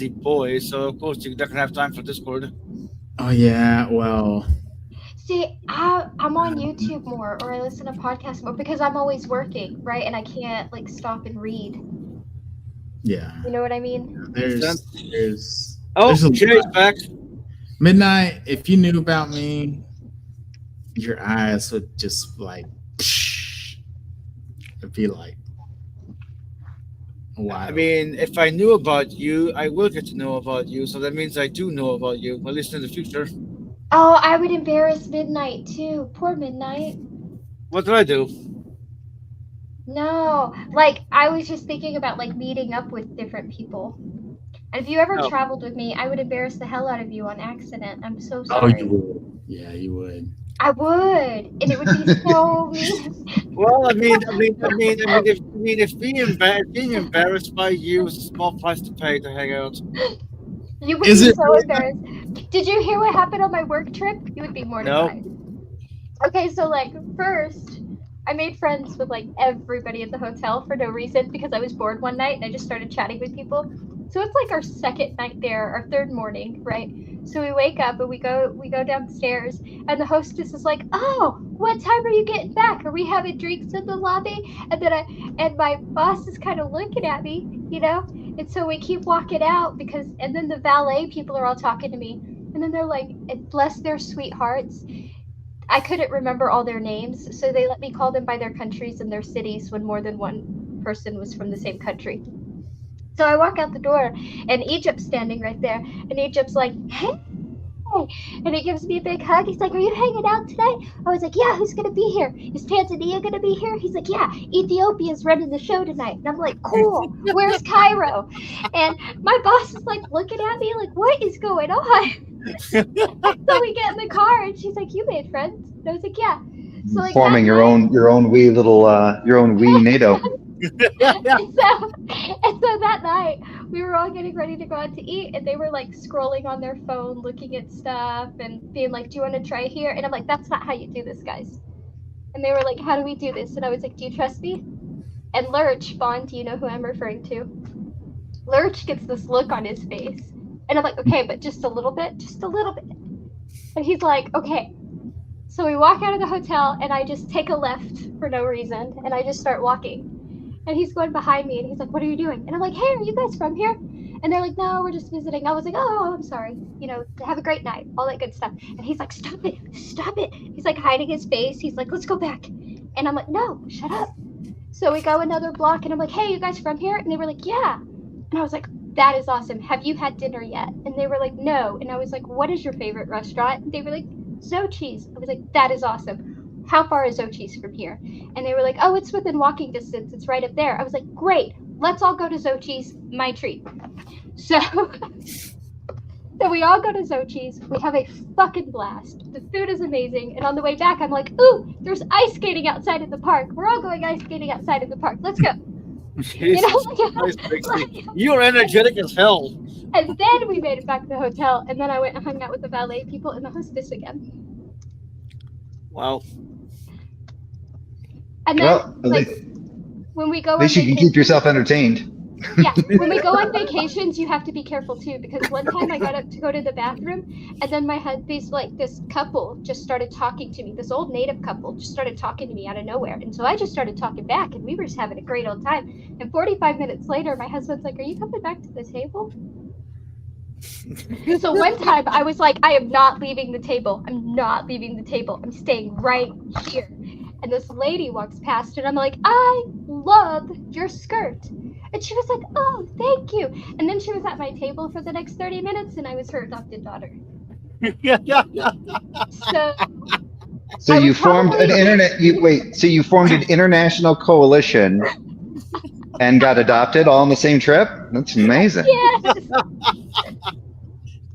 boy, so of course you're not gonna have time for Discord. Oh yeah, well, See, I'm on YouTube more, or I listen to podcasts more because I'm always working, right? And I can't like stop and read. yeah. You know what I mean? There's Oh, there's a Jay's lot. back. Midnight, if you knew about me, your eyes would just like it'd be like wow. I mean, if I knew about you, I will get to know about you. So that means I do know about you, at least in the future. Oh, I would embarrass Midnight too. Poor Midnight. What did I do? No, like I was just thinking about like meeting up with different people. And if you ever Oh. traveled with me, I would embarrass the hell out of you on accident. I'm so Oh, sorry. you would. Yeah, you would. I would, and it would be so mean. Well, I mean, if being embarrassed by you is a small price to pay to hang out. You would Is be it so really? embarrassed. Did you hear what happened on my work trip? You would be mortified. Okay, so like first, I made friends with like everybody at the hotel for no reason because I was bored one night and I just started chatting with people. So it's like our second night there, our third morning, right? So we wake up and we go downstairs and the hostess is like, "Oh, what time are you getting back? Are we having drinks in the lobby?" And then my boss is kind of looking at me, you know? And so we keep walking out and then the valet people are all talking to me. And then they're like, bless their sweethearts. I couldn't remember all their names, so they let me call them by their countries and their cities when more than one person was from the same country. So I walk out the door, and Egypt's standing right there, and Egypt's like, "Hey," and he gives me a big hug. He's like, "Are you hanging out tonight?" I was like, "Yeah, who's gonna be here? Is Tanzania gonna be here?" He's like, "Yeah, Ethiopia's running the show tonight." And I'm like, "Cool, where's Cairo?" And my boss is like looking at me like, "What is going on?" So we get in the car, and she's like, "You made friends?" And I was like, "Yeah." So like Forming that your own wee little your own wee NATO. and so that night we were all getting ready to go out to eat and they were like scrolling on their phone looking at stuff and being like, "Do you want to try here?" And I'm like, "That's not how you do this, guys." And they were like, "How do we do this?" And I was like, "Do you trust me?" And Lurch, Bond, do you know who I'm referring to? Lurch gets this look on his face and I'm like, "Okay, but just a little bit." And he's like, "Okay." So we walk out of the hotel and I just take a left for no reason and I just start walking. And he's going behind me and he's like, "What are you doing?" And I'm like, "Hey, are you guys from here?" And they're like, "No, we're just visiting." I was like, "Oh, I'm sorry. You know, have a great night," all that good stuff. And he's like, "Stop it. Stop it." He's like hiding his face. He's like, "Let's go back." And I'm like, "No, shut up." So we go another block and I'm like, "Hey, you guys from here?" And they were like, "Yeah." And I was like, "That is awesome. Have you had dinner yet?" And they were like, "No." And I was like, "What is your favorite restaurant?" And they were like, "Zochi's." I was like, "That is awesome. how far is Zochis from here? And they were like, oh, it's within walking distance. It's right up there. I was like, great. Let's all go to Zochis, my treat. So, so we all go to Zochis. We have a fucking blast. The food is amazing. And on the way back, I'm like, ooh, there's ice skating outside of the park. We're all going ice skating outside of the park. Let's go. Jesus Christ, Pixie. You're energetic as hell. And then we made it back to the hotel. And then I went and hung out with the valet people and the hostess again. Wow. And then, Well, like, when we go at least on you can vacation, keep yourself entertained. yeah, when we go on vacations, you have to be careful too, because one time I got up to go to the bathroom, and then this couple just started talking to me. This old native couple just started talking to me out of nowhere, and so I just started talking back, and we were just having a great old time. And 45 minutes later, my husband's like, "Are you coming back to the table?" So one time I was like, "I am not leaving the table. I'm not leaving the table. I'm staying right here." And this lady walks past, and I'm like, "I love your skirt." And she was like, "Oh, thank you." And then she was at my table for the next 30 minutes, and I was her adopted daughter. So So I you would formed an probably- So you formed an international coalition and got adopted all on the same trip? That's amazing. Yes.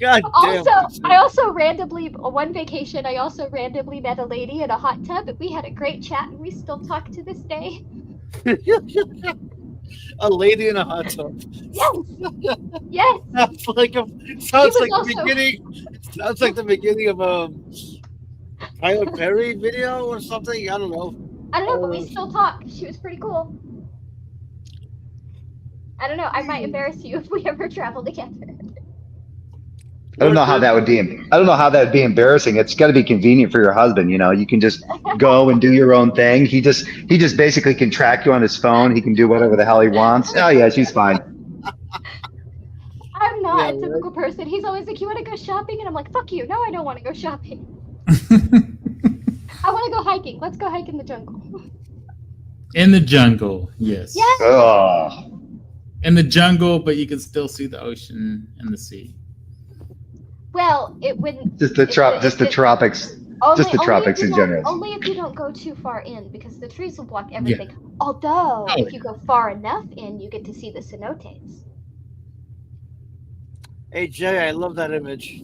God damn. I also randomly, one vacation, I also randomly met a lady in a hot tub, and we had a great chat, and we still talk to this day. A lady in a hot tub. Yes. Yes. Sounds like was the also- beginning. Sounds like the beginning of Tyler Perry video or something. I don't know. I don't know, but we still talk. She was pretty cool. I don't know. I might embarrass you if we ever travel together. I don't know how that would be. I don't know how that would be embarrassing. It's got to be convenient for your husband. You know, you can just go and do your own thing. He just basically can track you on his phone. He can do whatever the hell he wants. Oh yeah, she's fine. I'm not Yeah, a typical person. He's always like, "You want to go shopping?" And I'm like, "Fuck you. No, I don't want to go shopping. I want to go hiking. Let's go hike in the jungle." In the jungle, yes. Yes. Oh, In the jungle, but you can still see the ocean and the sea. Well, it wouldn't. just the tropics, Only just the if tropics you in don't- general. Only if you don't go too far in, because the trees will block everything. Although, if you go far enough in, you get to see the cenotes. Hey Jay, I love that image.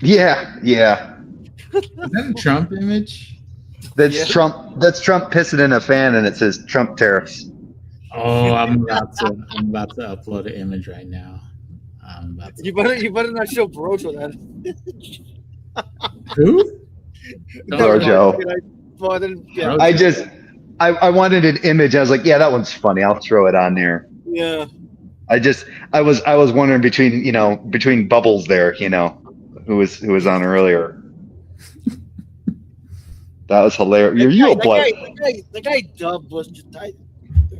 Yeah. Is that a Trump image? That's Yeah. Trump. That's Trump pissing in a fan, and it says Trump tariffs. Oh, I'm about to upload an image right now. I'm about to. You better not show Brojo that. Who? Brojo. Yeah. I wanted an image. I was like, yeah, that one's funny. I'll throw it on there. Yeah. I was wondering between Bubbles there, who was on earlier. That was hilarious. The guy Dub was just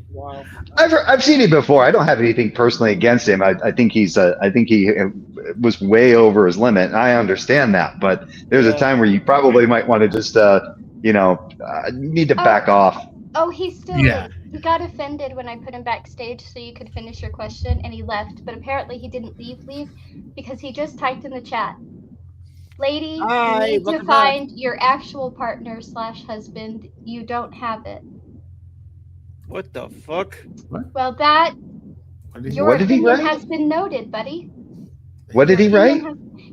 wow. I've seen it before. I don't have anything personally against him. I think he was way over his limit. And I understand that, but there's a time where you probably might want to just need to back off. Oh, he still Yeah. he got offended when I put him backstage so you could finish your question, and he left. But apparently he didn't leave because he just typed in the chat, "Lady, Hi, you need to welcome back." find your actual partner / husband. You don't have it." What the fuck? Well, that your What did he opinion write? has been noted, buddy. What did he write?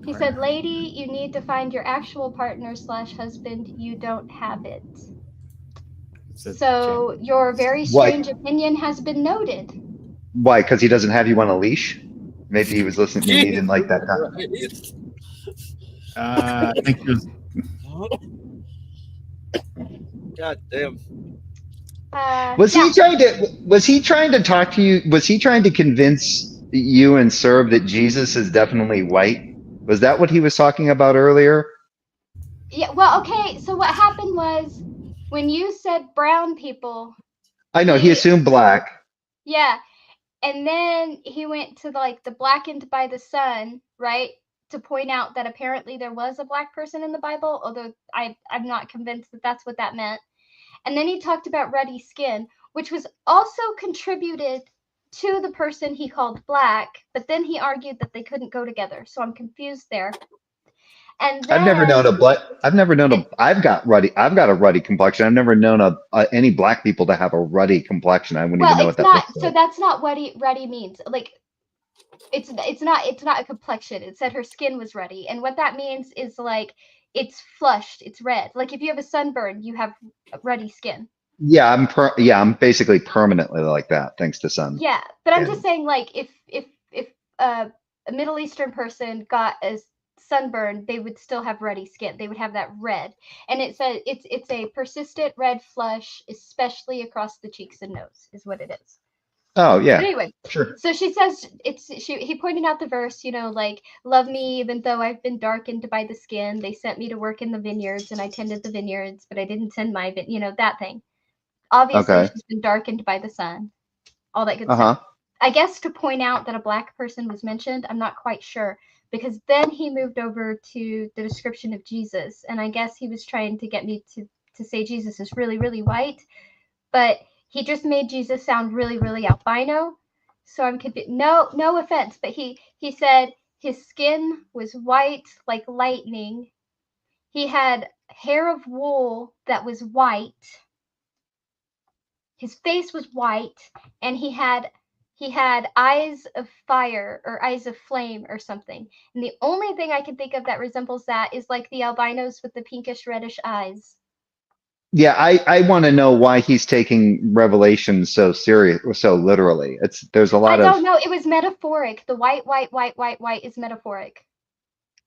He said, "Lady, you need to find your actual partner / husband. You don't have it." So your very Why? strange opinion has been noted. Why? Because he doesn't have you on a leash? Maybe he was listening. Maybe he didn't like that. I think it was. God damn. Was he trying to talk to you? Was he trying to convince you and Serb that Jesus is definitely white? Was that what he was talking about earlier? Yeah, well, okay, so what happened was when you said brown people, I know he assumed black. yeah, and then he went to the blackened by the sun, right? To point out that apparently there was a black person in the Bible, although I'm not convinced that that's what that meant. And then he talked about ruddy skin, which was also contributed to the person he called black, but then he argued that they couldn't go together. So I'm confused there. And then, I've never known I've got a ruddy complexion. I've never known any black people to have a ruddy complexion. I wouldn't even know what it's that not. looks So like. that's not what ruddy means. Like, it's not a complexion. It said her skin was ruddy, and what that means is like it's flushed, it's red. Like if you have a sunburn, you have ruddy skin. Yeah, I'm basically permanently like that thanks to sun. Yeah, but I'm Yeah. just saying, like, if a Middle Eastern person got a sunburn, they would still have ruddy skin. They would have that red, and it's a persistent red flush, especially across the cheeks and nose, is what it is. Oh yeah. But anyway, Sure. so she says he pointed out the verse, like, love me even though I've been darkened by the skin. They sent me to work in the vineyards, and I tended the vineyards, but I didn't tend my that thing. Obviously, Okay. she's been darkened by the sun. All that good Uh-huh. stuff. I guess to point out that a black person was mentioned, I'm not quite sure, because then he moved over to the description of Jesus, and I guess he was trying to get me to say Jesus is really, really white, but he just made Jesus sound really, really albino. So I'm no offense, but he said his skin was white like lightning. He had hair of wool that was white. His face was white, and he had eyes of fire or eyes of flame or something. And the only thing I can think of that resembles that is like the albinos with the pinkish reddish eyes. Yeah, I want to know why he's taking Revelation so serious, so literally. There's a I lot don't know. It was metaphoric. The white is metaphoric.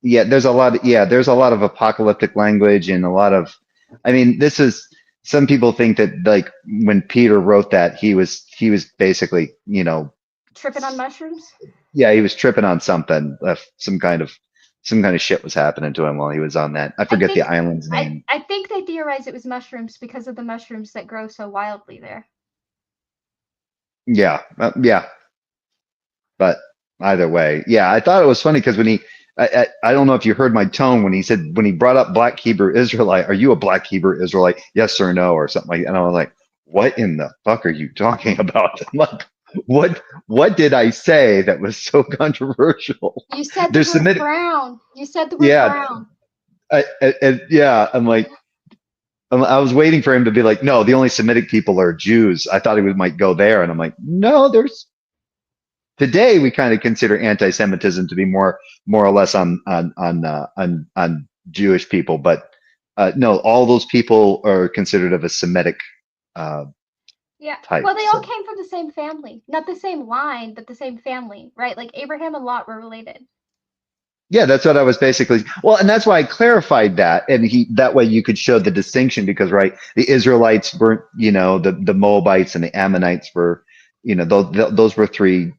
there's a lot of apocalyptic language and a lot of, I mean, some people think that like when Peter wrote that he was basically, Tripping on mushrooms? yeah, he was tripping on something, some kind of shit was happening to him while he was on that. I forget the island's name. I think they theorize it was mushrooms because of the mushrooms that grow so wildly there. Yeah, yeah. But either way, yeah, I thought it was funny because when I don't know if you heard my tone when he brought up Black Hebrew Israelite, are you a Black Hebrew Israelite? Yes or no, or something like that. And I was like, what in the fuck are you talking about? I'm like, what did I say that was so controversial? You said the word brown. You said the word brown. I'm like, I was waiting for him to be like, no, the only Semitic people are Jews. I thought he might go there, and I'm like, no, today we kind of consider anti-Semitism to be more or less on Jewish people, but no, all those people are considered of a Semitic type. Well, they all came from the same family, not the same line, but the same family, right? Like Abraham and Lot were related. Yeah, that's what I was basically. Well, and that's why I clarified that, and that way you could show the distinction because, right, the Israelites weren't, the Moabites and the Ammonites were, those were three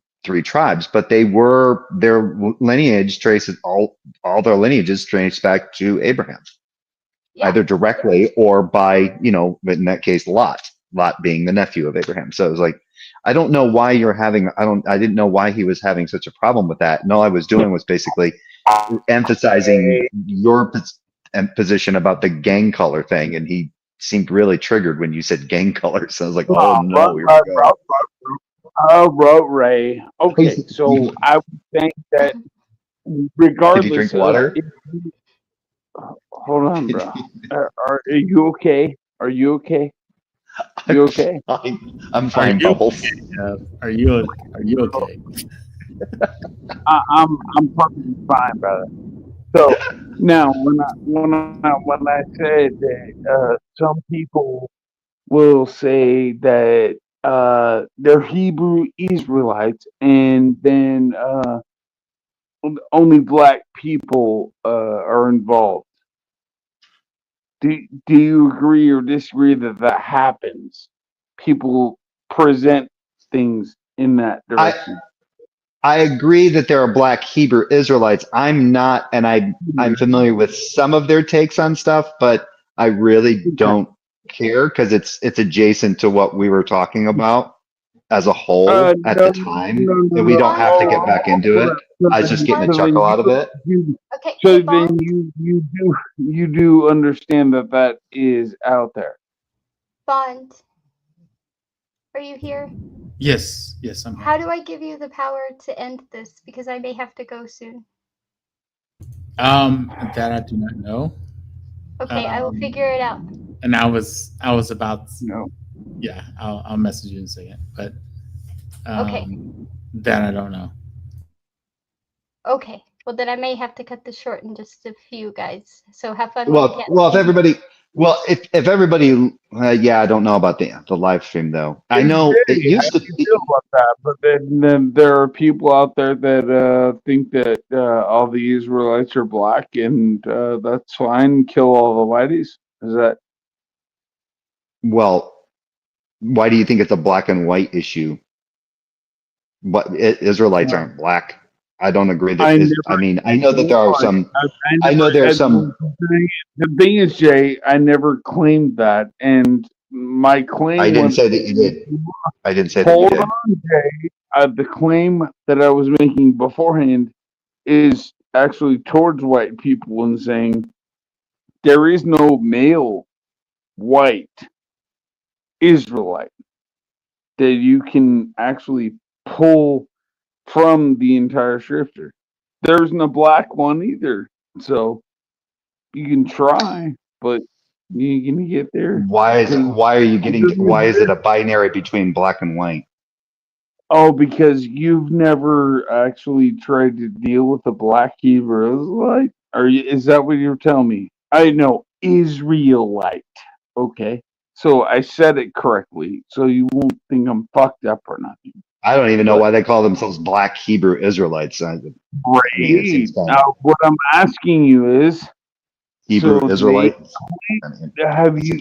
tribes, but their lineage traces all their lineages trace back to Abraham, either directly or by, in that case, Lot being the nephew of Abraham. So it was like, I don't know why I didn't know why he was having such a problem with that. And all I was doing was basically emphasizing your position about the gang color thing. And he seemed really triggered when you said gang color. So I was like, oh no, here we go. Ray. Okay, so I would think that regardless. Did you drink water? Hold on, bro. Are you okay? Are you okay? You okay? I'm fine, Bubbles. Are you okay? I'm perfectly fine, brother. So now, when I said that some people will say that they're Hebrew Israelites, and then only black people are involved. Do you agree or disagree that happens? People present things in that direction. I agree that there are Black Hebrew Israelites. I'm not, and I'm familiar with some of their takes on stuff, but I really don't care because it's adjacent to what we were talking about as a whole at the time, and we don't have to get back into it. I was just getting a chuckle out of it. Okay. So then you do understand that is out there. Bond, are you here? Yes, I'm here. How do I give you the power to end this? Because I may have to go soon. That I do not know. Okay, I will figure it out. And I was about. No. Yeah, I'll message you in a second. But Okay. that I don't know. Okay. Well, then I may have to cut this short in just a few, guys. So have fun. Well, if everybody, if everybody, yeah, I don't know about the live stream though. I know it used to. Feel about that, but then there are people out there that think that all the Israelites are black, and that's fine. Kill all the whiteys. Is that? Well, why do you think it's a black and white issue? But Israelites aren't black. I don't agree. That I mean, I know that there are some. I know there are some. The thing is, Jay, I never claimed that, and my claim. I didn't say that you did. I didn't say that you Hold did. on, Jay. The claim that I was making beforehand is actually towards white people and saying there is no male white Israelite that you can actually pull from the entire scripture. There's no black one either. So you can try, but you gonna get there. Why are you getting? Why is it a binary between black and white? Oh, because you've never actually tried to deal with a black Hebrew Israelite? Is that what you're telling me? I know Israelite. Okay. So I said it correctly, so you won't think I'm fucked up or nothing. I don't even know why they call themselves Black Hebrew Israelites. Great. Now, what I'm asking you is, Hebrew Israelite. Have you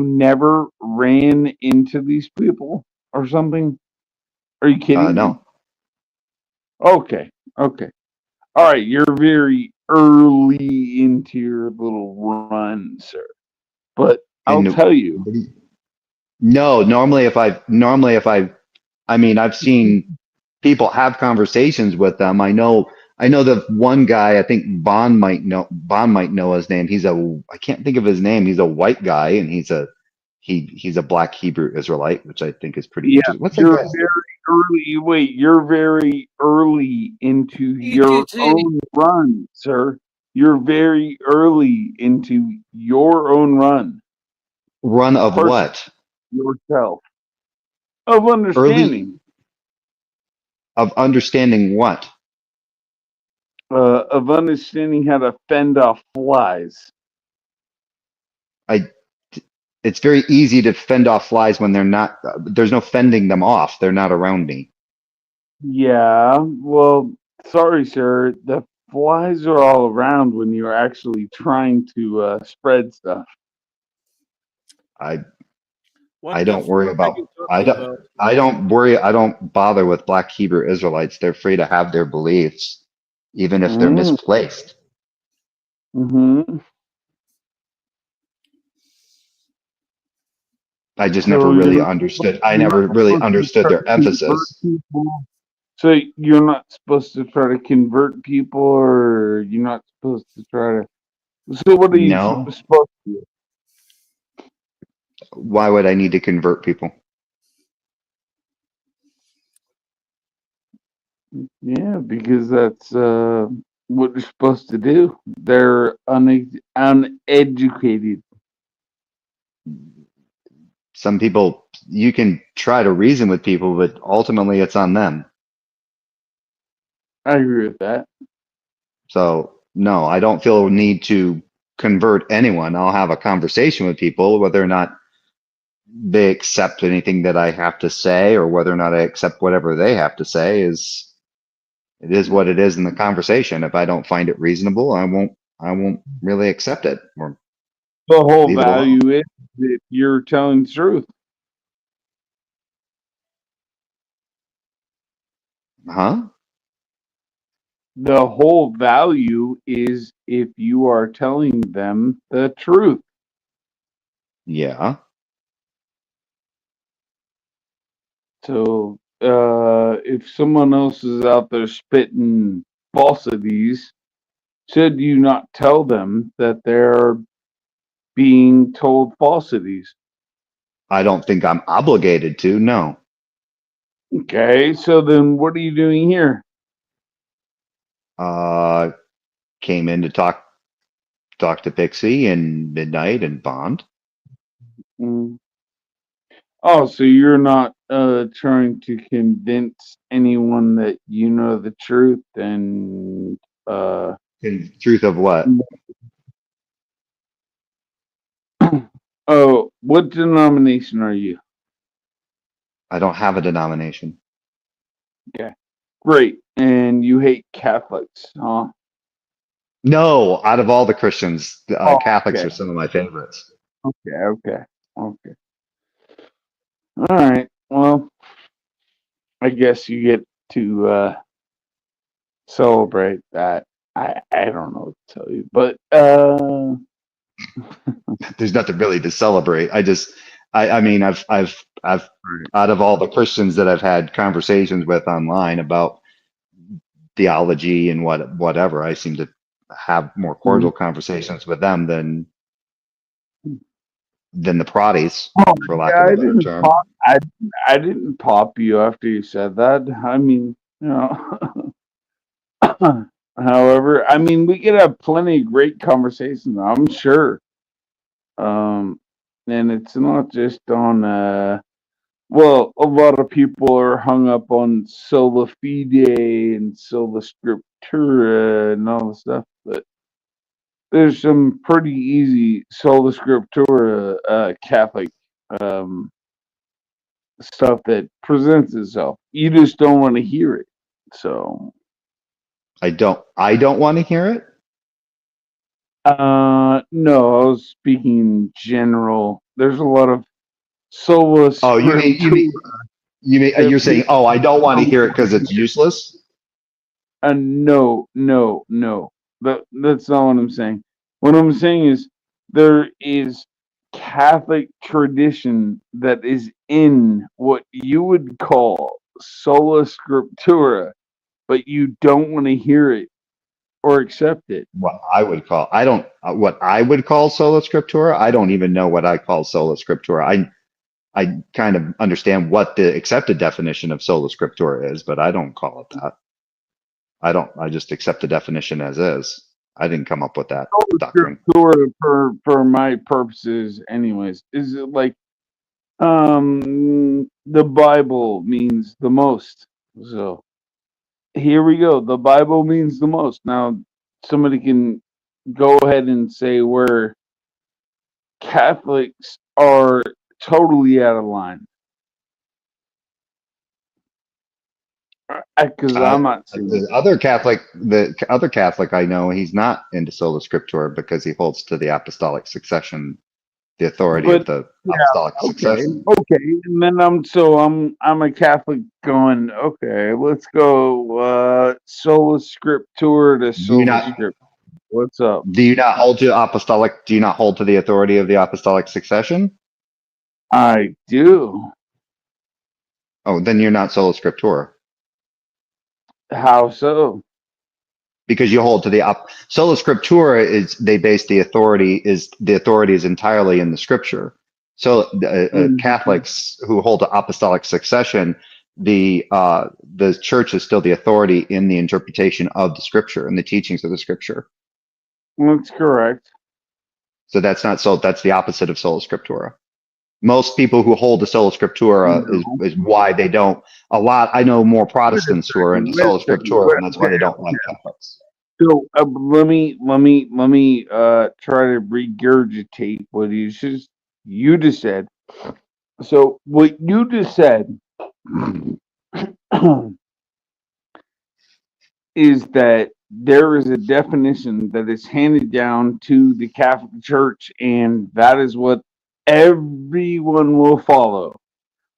never ran into these people or something? Are you kidding? No. Okay. Okay. All right. You're very early into your little run, sir. But I'll tell you. No, I mean, I've seen people have conversations with them. I know the one guy, I think Bond might know his name. I can't think of his name. He's a white guy and he's a black Hebrew Israelite, which I think is pretty interesting. What's that you're guy's name? you're very early into your own run, sir. You're very early into your own run. Run of what? Yourself. Of understanding. Of understanding what? Of understanding how to fend off flies. It's very easy to fend off flies when they're not. There's no fending them off. They're not around me. Yeah, well, sorry, sir. The flies are all around when you're actually trying to spread stuff. I don't worry about. I don't bother with black Hebrew Israelites. They're free to have their beliefs, even if they're misplaced. Mm-hmm. I just never really understood. I never really understood their emphasis. So you're not supposed to try to convert people, or you're not supposed to try to. So what are you supposed to do? Why would I need to convert people? Yeah, because that's what you're supposed to do. They're uneducated. Some people, you can try to reason with people, but ultimately it's on them. I agree with that. So no, I don't feel a need to convert anyone. I'll have a conversation with people, whether or not they accept anything that I have to say, or whether or not I accept whatever they have to say. It is what it is in the conversation. If I don't find it reasonable, I won't really accept it. Or the whole value is that you're telling the truth. Huh? The whole value is if you are telling them the truth. Yeah. So if someone else is out there spitting falsities, should you not tell them that they're being told falsities? I don't think I'm obligated to, no. Okay, so then what are you doing here? came in to talk to Pixie and Midnight and Bond. Mm. Oh, so you're not trying to convince anyone that you know the truth and And truth of what? Oh, what denomination are you? I don't have a denomination. Okay. Great. And you hate Catholics, huh? No, out of all the Christians, Catholics okay. are some of my favorites. Okay. All right. Well, I guess you get to celebrate that. I don't know what to tell you, but There's nothing really to celebrate. I mean, I've out of all the Christians that I've had conversations with online about theology and whatever, I seem to have more cordial conversations with them than the Proddies, for lack of a better term. I didn't pop you after you said that. I mean, you know. However, I mean, we could have plenty of great conversations, I'm sure. And it's not just on well, a lot of people are hung up on sola fide and sola scriptura and all the stuff, but there's some pretty easy sola scriptura Catholic stuff that presents itself. You just don't want to hear it. So I don't want to hear it. No, I was speaking in general. There's a lot of sola Oh, you mean you're saying, oh, I don't want to hear it because it's useless? No. That's not what I'm saying. What I'm saying is there is Catholic tradition that is in what you would call sola scriptura, but you don't want to hear it or accept it. What I would call sola scriptura. I don't even know what I call sola scriptura. I kind of understand what the accepted definition of sola scriptura is, but I don't call it that. I just accept the definition as is. I didn't come up with that doctrine. Scriptura, for my purposes anyways, is it like the Bible means the most. So here we go. The Bible means the most. Now somebody can go ahead and say where Catholics are totally out of line. Because I'm not the other Catholic I know, he's not into sola scriptura because he holds to the apostolic succession, the authority of the apostolic succession. Okay, and then I'm a Catholic going, okay, let's go sola scriptura to sola scriptura. What's up? Do you not hold to the authority of the apostolic succession? I do. Oh, then you're not sola scriptura. How so? Because you hold to the sola scriptura is they base the authority is entirely in the scripture. So Catholics who hold to apostolic succession, the church is still the authority in the interpretation of the scripture and the teachings of the scripture. That's correct. So that's the opposite of sola scriptura. Most people who hold to sola scriptura is why they don't. I know more Protestants who are into sola scriptura, and that's why they don't like Catholics. So let me try to regurgitate what you just said. So what you just said is that there is a definition that is handed down to the Catholic Church, and that is what everyone will follow.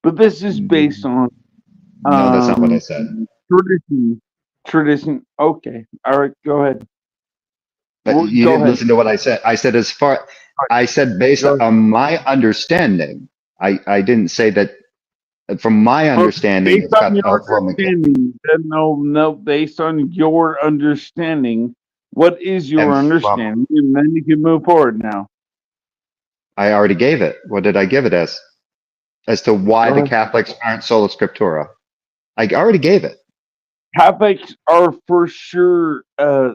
But this is based on no, that's not what I said. Tradition. Okay. All right, go ahead. But you didn't listen to what I said. I said based on my understanding. I didn't say that from my understanding. Based on your understanding, no, based on your understanding, what is your understanding? And then you can move forward now. I already gave it. What did I give it as? As to why the Catholics aren't sola scriptura. I already gave it. Catholics are for sure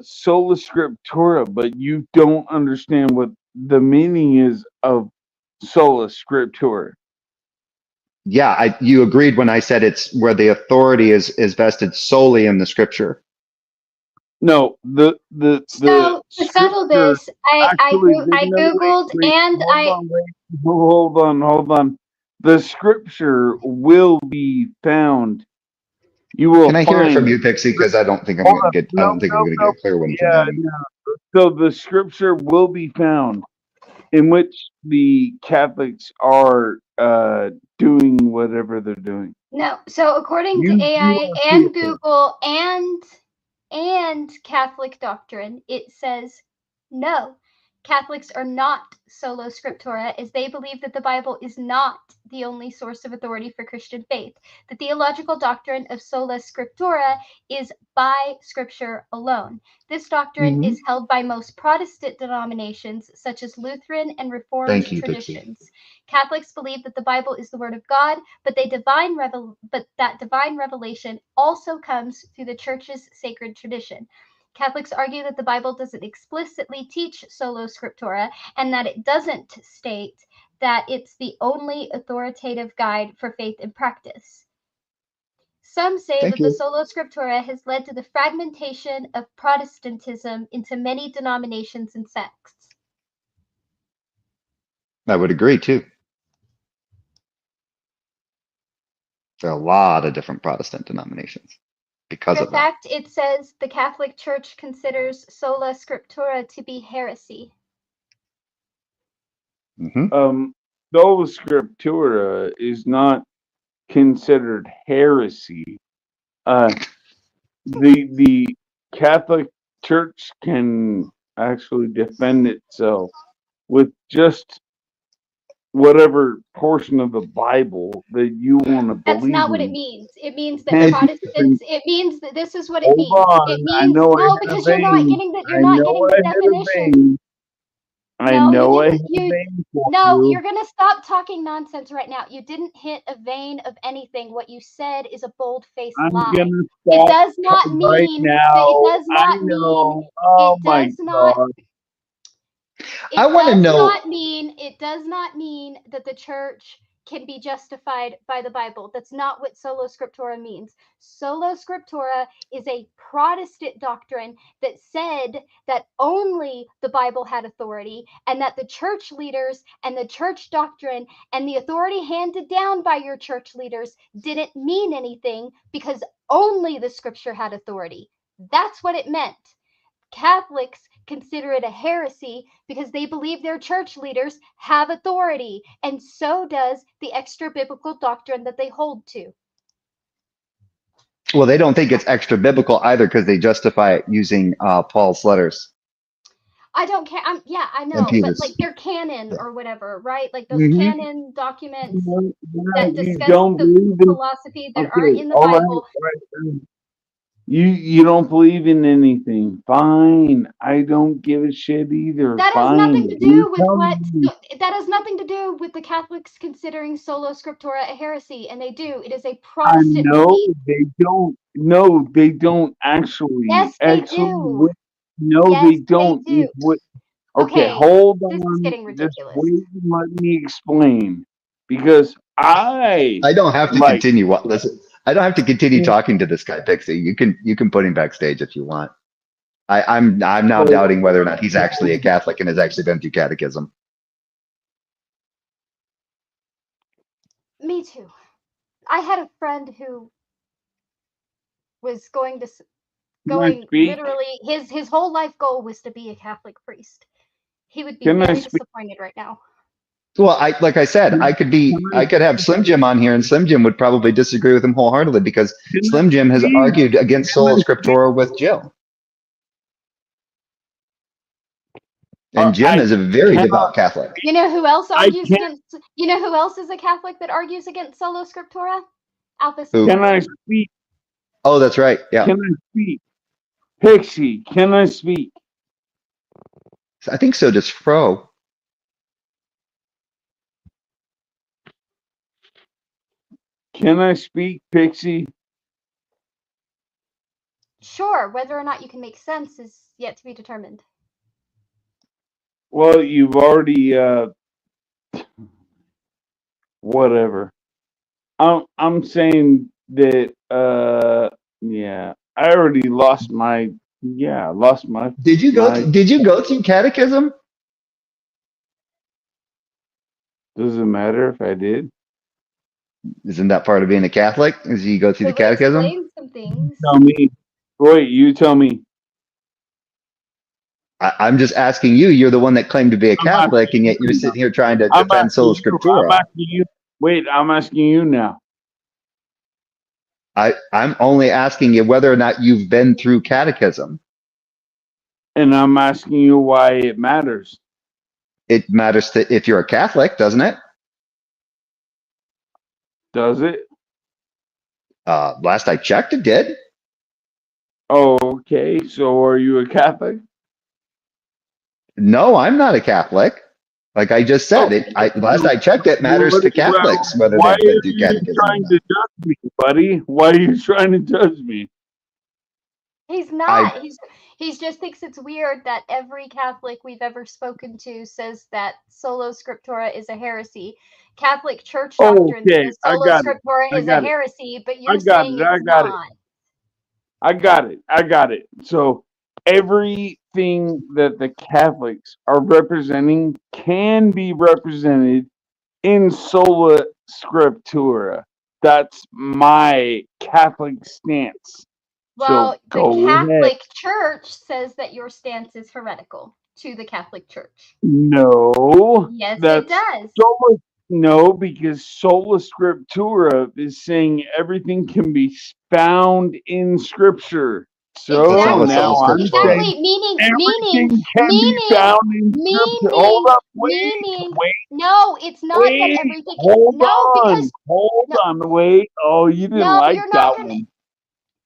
sola scriptura, but you don't understand what the meaning is of sola scriptura. Yeah, you agreed when I said it's where the authority is vested solely in the scripture. No, the So to settle scripture this, I actually. I No, googled and hold on. The scripture will be found. You will Can I hear it from find. you, Pixie? Because I don't think I'm Hold gonna on. get. I No, don't think I'm no, gonna no. get a clear one from Yeah, him. no. So the scripture will be found in which the Catholics are doing whatever they're doing. no. So according to You AI are and people. Google and Catholic doctrine, it says no. Catholics are not sola scriptura, as they believe that the Bible is not the only source of authority for Christian faith. The theological doctrine of sola scriptura is by Scripture alone. This doctrine is held by most Protestant denominations, such as Lutheran and Reformed Thank you, Pixie. traditions. Catholics believe that the Bible is the Word of God, but that divine revelation also comes through the Church's sacred tradition. Catholics argue that the Bible doesn't explicitly teach sola scriptura and that it doesn't state that it's the only authoritative guide for faith and practice. Some say Thank that the you. sola scriptura has led to the fragmentation of Protestantism into many denominations and sects. I would agree too. There are a lot of different Protestant denominations because For of that. fact, it says the Catholic Church considers sola scriptura to be heresy. Sola scriptura is not considered heresy. The Catholic Church can actually defend itself with just whatever portion of the Bible that you want to believe. That's not what it in. means. It means that Can't Protestants. It means that this is what it Hold means. on, It I means know I no, hit a because you're not vein. getting the I know I hit a definition. vein. I No, know I you hit didn't. a vein for No, you. you're gonna stop talking nonsense right now. You didn't hit a vein of anything. What you said is a bold-faced I'm lie. gonna It stop does not right mean now. that. It does I not mean. know. Oh It my does not. God. I want to know. It does not mean that the church can be justified by the Bible. That's not what sola scriptura means. Sola scriptura is a Protestant doctrine that said that only the Bible had authority and that the church leaders and the church doctrine and the authority handed down by your church leaders didn't mean anything because only the scripture had authority. That's what it meant. Catholics consider it a heresy because they believe their church leaders have authority, and so does the extra biblical doctrine that they hold to. Well, they don't think it's extra biblical either because they justify it using Paul's letters. I don't care. Yeah, I know, but like their canon or whatever, right? Like those canon documents that discuss the philosophy that are in the Bible. Right. You don't believe in anything. Fine. I don't give a shit either. That has Fine. nothing to do with what. That has nothing to do with the Catholics considering sola scriptura a heresy, and they do. It is a Protestant belief. They don't. No, they don't actually. Yes, they do. No, yes, they don't. They do. Okay, hold on. This is getting ridiculous. Just wait and let me explain. Because I don't have to continue. Listen, I don't have to continue talking to this guy, Pixie. You can put him backstage if you want. I'm now doubting whether or not he's actually a Catholic and has actually been through catechism. Me too. I had a friend who was going literally his whole life goal was to be a Catholic priest. He would be very disappointed right now. Well, like I said, I could have Slim Jim on here, and Slim Jim would probably disagree with him wholeheartedly because Slim Jim has argued against sola scriptura with Jill. And Jim is a very devout Catholic. You know who else argues against? You know who else is a Catholic that argues against sola scriptura? Alpha Centauri. Can I speak? Oh, that's right. Yeah. Can I speak? Pixie, can I speak? I think so does Fro. Can I speak, Pixie? Sure, whether or not you can make sense is yet to be determined. Well, you've already whatever. I'm saying that yeah, I already lost my Did you go through catechism? Does it matter if I did? Isn't that part of being a Catholic? Is you go through the It would catechism? explain some things. Tell me. Wait, you tell me. I'm just asking you. You're the one that claimed to be a Catholic, and yet you're sitting here trying to defend sola scriptura. I'm asking you. Wait, I'm asking you now. I'm only asking you whether or not you've been through catechism. And I'm asking you why it matters. It matters if you're a Catholic, doesn't it? Does it? Last I checked, it did. Oh, okay. So are you a Catholic? No, I'm not a Catholic. Like I just said, last I checked, it matters to Catholics whether they've been through catechism. Why are you trying to judge me, buddy? Why are you trying to judge me? He's not. He just thinks it's weird that every Catholic we've ever spoken to says that sola scriptura is a heresy. Catholic Church doctrine says sola scriptura is a heresy, but you're saying it's not. I got it. So everything that the Catholics are representing can be represented in sola scriptura. That's my Catholic stance. Well, so the Catholic Church says that your stance is heretical to the Catholic Church. No. Yes, it does. No, because sola scriptura is saying everything can be found in Scripture. So now I'm saying everything can be found in Scripture. Hold up, wait. No, it's not that everything. Hold on, wait. Oh, you didn't like that one.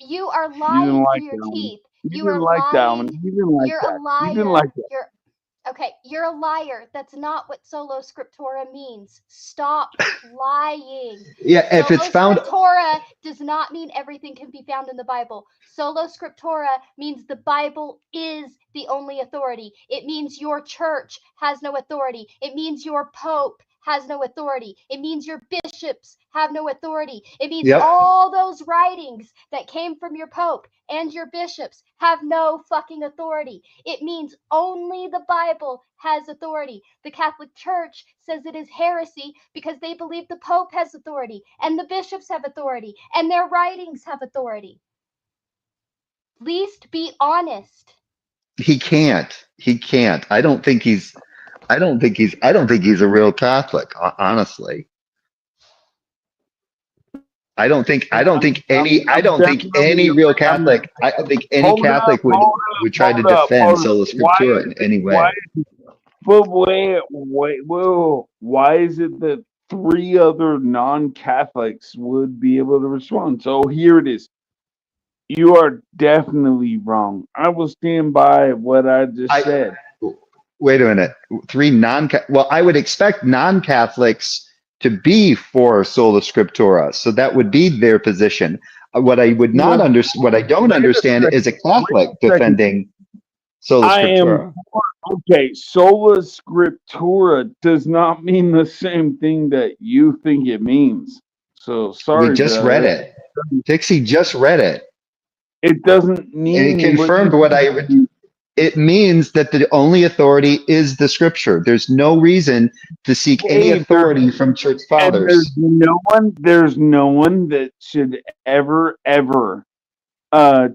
You are lying through your teeth. You are lying. That one. You didn't like You're that. a liar. You didn't like that. Okay, you're a liar. That's not what sola scriptura means. Stop lying. Yeah, if it's found. Sola scriptura does not mean everything can be found in the Bible. Sola scriptura means the Bible is the only authority. It means your church has no authority. It means your pope has no authority. It means your bishops have no authority. It means all those writings that came from your pope and your bishops have no fucking authority. It means only the Bible has authority. The Catholic Church says it is heresy because they believe the pope has authority and the bishops have authority and their writings have authority. At least be honest. He can't. I don't think he's a real Catholic, honestly. I don't think any real Catholic, I don't think any Catholic would try to defend sola scriptura in any way. But wait, whoa. Why is it that 3 other non-Catholics would be able to respond? So here it is. You are definitely wrong. I will stand by what I just said. Wait a minute. 3 well, I would expect non-Catholics to be for sola scriptura, so that would be their position. What I would not understand, what I don't understand, is a Catholic defending sola scriptura. Okay, sola scriptura does not mean the same thing that you think it means. So sorry. We just read it. Dixie just read it. It doesn't mean. And it confirmed what I would. It means that the only authority is the Scripture. There's no reason to seek any authority from church fathers. There's no one that should ever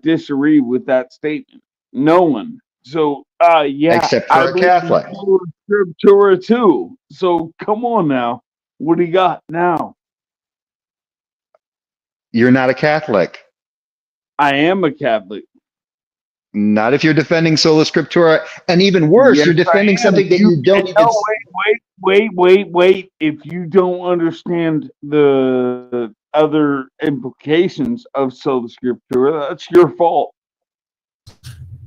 disagree with that statement. No one. So except for a Catholic. Scriptura too. So come on now. What do you got now? You're not a Catholic. I am a Catholic. Not if you're defending sola scriptura, and even worse, you're defending something that you don't even. Wait! If you don't understand the other implications of sola scriptura, that's your fault,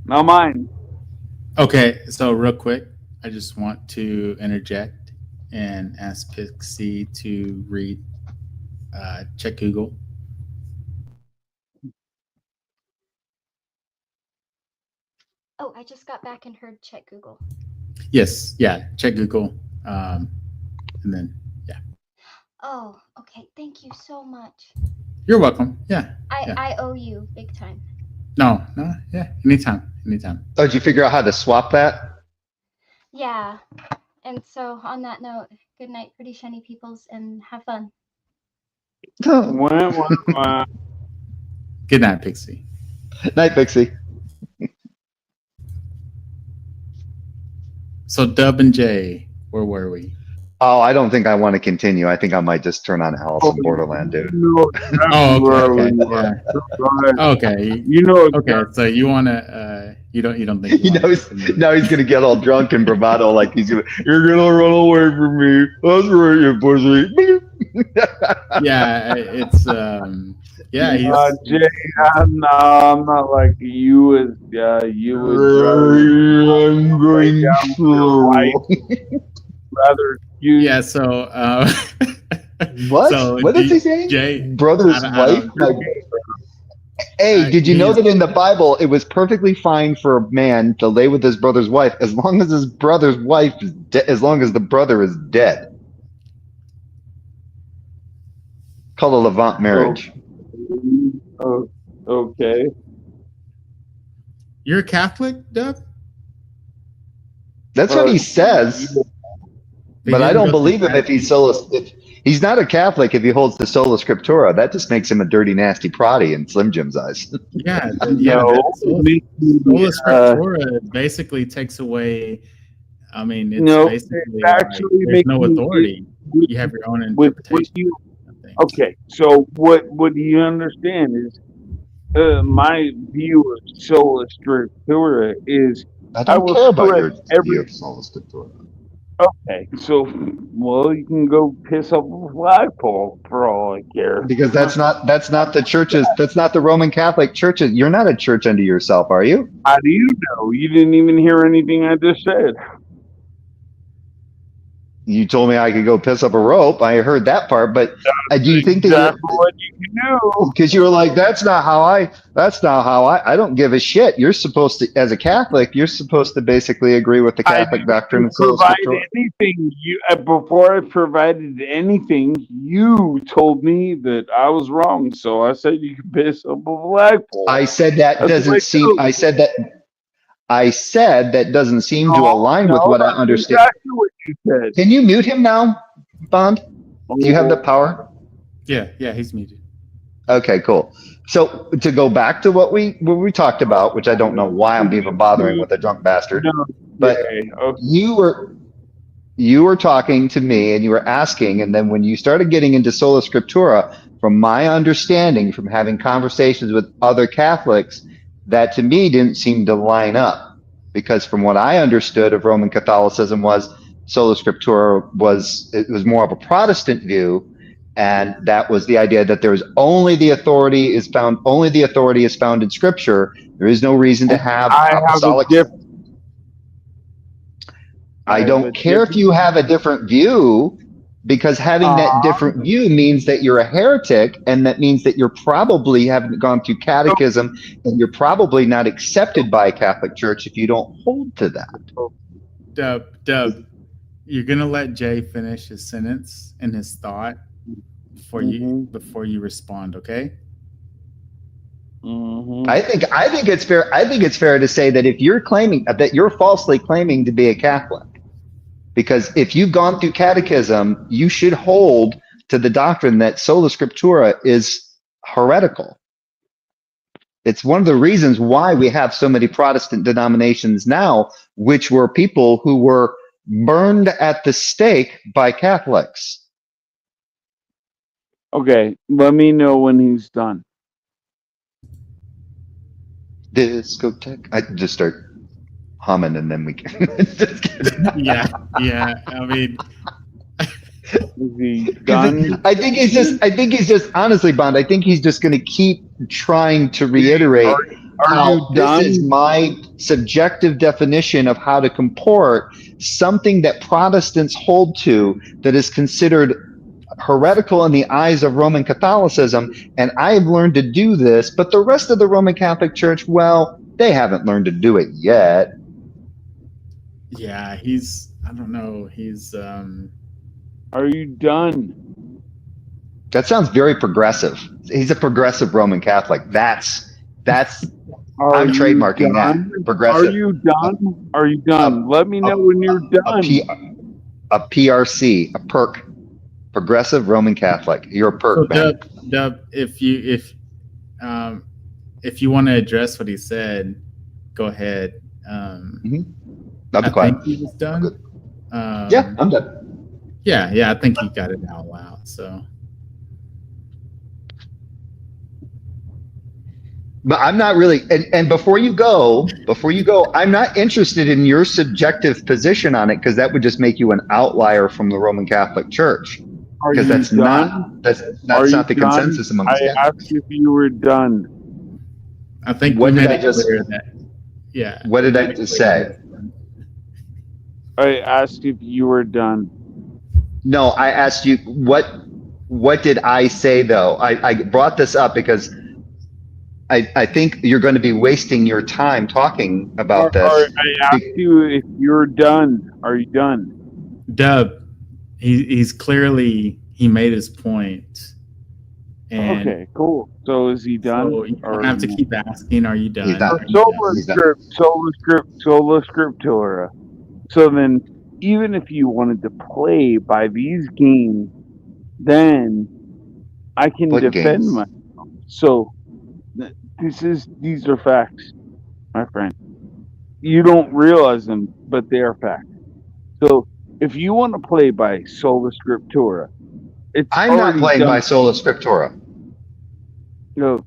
not mine. Okay, so real quick, I just want to interject and ask Pixie to read. Check Google. Oh, I just got back and heard check Google. Yes, yeah. Check Google, and then yeah. Oh, okay. Thank you so much. You're welcome. Yeah. I owe you big time. No, yeah. Anytime. Oh, did you figure out how to swap that? Yeah. And so on that note, good night, pretty shiny peoples, and have fun. Wah. Good night, Pixie. Night, Pixie. So Dub and Jay, where were we? Oh, I don't think I want to continue. I think I might just turn on Alice in Borderland, dude. No, Oh, okay. Yeah. Okay. You know. Okay. So you wanna? You don't think? You know, now he's gonna get all drunk and bravado, like you're gonna run away from me. That's right, you pussy. Yeah, it's yeah. He's, Jay, I'm not like you. I'm going rather you. Yeah. So what? So What is he saying? Jay, Brother's wife? Hey, did you know that in the Bible it was perfectly fine for a man to lay with his brother's wife as long as his brother's wife is as long as the brother is dead? Called a Levant marriage. Oh, okay. You're a Catholic, Dub? That's what he says. But I don't believe him if he's if he's not a Catholic if he holds the sola scriptura. That just makes him a dirty, nasty proddy in Slim Jim's eyes. Yeah, No. Sola Scriptura basically takes away. I mean, it's basically actually there's no making authority. You have your own interpretation. Okay, so what do you understand is my view of sola scriptura is I don't care about your view of sola scriptura. Okay, so you can go piss up a flagpole for all I care. Because that's not the churches. That's not the Roman Catholic churches. You're not a church unto yourself, are you? How do you know? You didn't even hear anything I just said. You told me I could go piss up a rope. I heard that part, but do you think that what you can do? because you were like, that's not how I don't give a shit. You're supposed to, as a Catholic, you're supposed to basically agree with the Catholic doctrine of sola scriptura. Anything before I provided anything, you told me that I was wrong. So I said you could piss up a flagpole. I said that doesn't seem. I said that doesn't seem to align with what I understand. Exactly what you said. Can you mute him now, Bond? Do you have the power? Yeah, he's muted. Okay, cool. So to go back to what we talked about, which I don't know why I'm even bothering with a drunk bastard, but you were talking to me and you were asking, and then when you started getting into sola scriptura, from my understanding, from having conversations with other Catholics, that to me didn't seem to line up, because from what I understood of Roman Catholicism was sola scriptura was more of a Protestant view, and that was the idea that there is only the authority is found in Scripture. There is no reason to have apostolic. I don't care if you have a different view, because having that different view means that you're a heretic, and that means that you're probably haven't gone through catechism, and you're probably not accepted by a Catholic Church if you don't hold to that. Dub, you're gonna let Jay finish his sentence and his thought before you respond, okay? I think it's fair. I think it's fair to say that if you're claiming that you're falsely claiming to be a Catholic, because if you've gone through catechism, you should hold to the doctrine that sola scriptura is heretical. It's one of the reasons why we have so many Protestant denominations now, which were people who were burned at the stake by Catholics. Okay, let me know when he's done. Discotheque. I just start humming, and then we can. yeah. I mean, is he done? I think he's just honestly, Bond. I think he's just going to keep trying to reiterate how this is my subjective definition of how to comport something that Protestants hold to that is considered heretical in the eyes of Roman Catholicism, and I've learned to do this, but the rest of the Roman Catholic Church, well, They haven't learned to do it yet. Yeah, he's. I don't know. He's. Are you done? That sounds very progressive. He's a progressive Roman Catholic. I'm trademarking that. Progressive. Are you done? Are you done? Let me know when you're done. A PRC, a perk, progressive Roman Catholic. You're a perk, man. Dub, if you want to address what he said, go ahead. I'll be quiet. I think he was done. Yeah, I'm done. Yeah, I think he got it out loud. So, but I'm not really. And before you go, I'm not interested in your subjective position on it, because that would just make you an outlier from the Roman Catholic Church. Because that's not the consensus among us. I asked if you were done. I think What we did made I it just- clear that. Yeah. What did I just say? I asked if you were done. No, I asked you what did I say though? I brought this up because I think you're going to be wasting your time talking about this. I asked you if you're done. Are you done? Dub, he's clearly, he made his point. And Okay, cool. So is he done? so you don't have to keep asking, are you done? He's done. Are you done? Sola Scriptura. So then, even if you wanted to play by these games, then I can What defend games? myself. So these are facts, my friend. You don't realize them, but they are facts. So if you want to play by Sola Scriptura, I'm not playing by Sola Scriptura. No.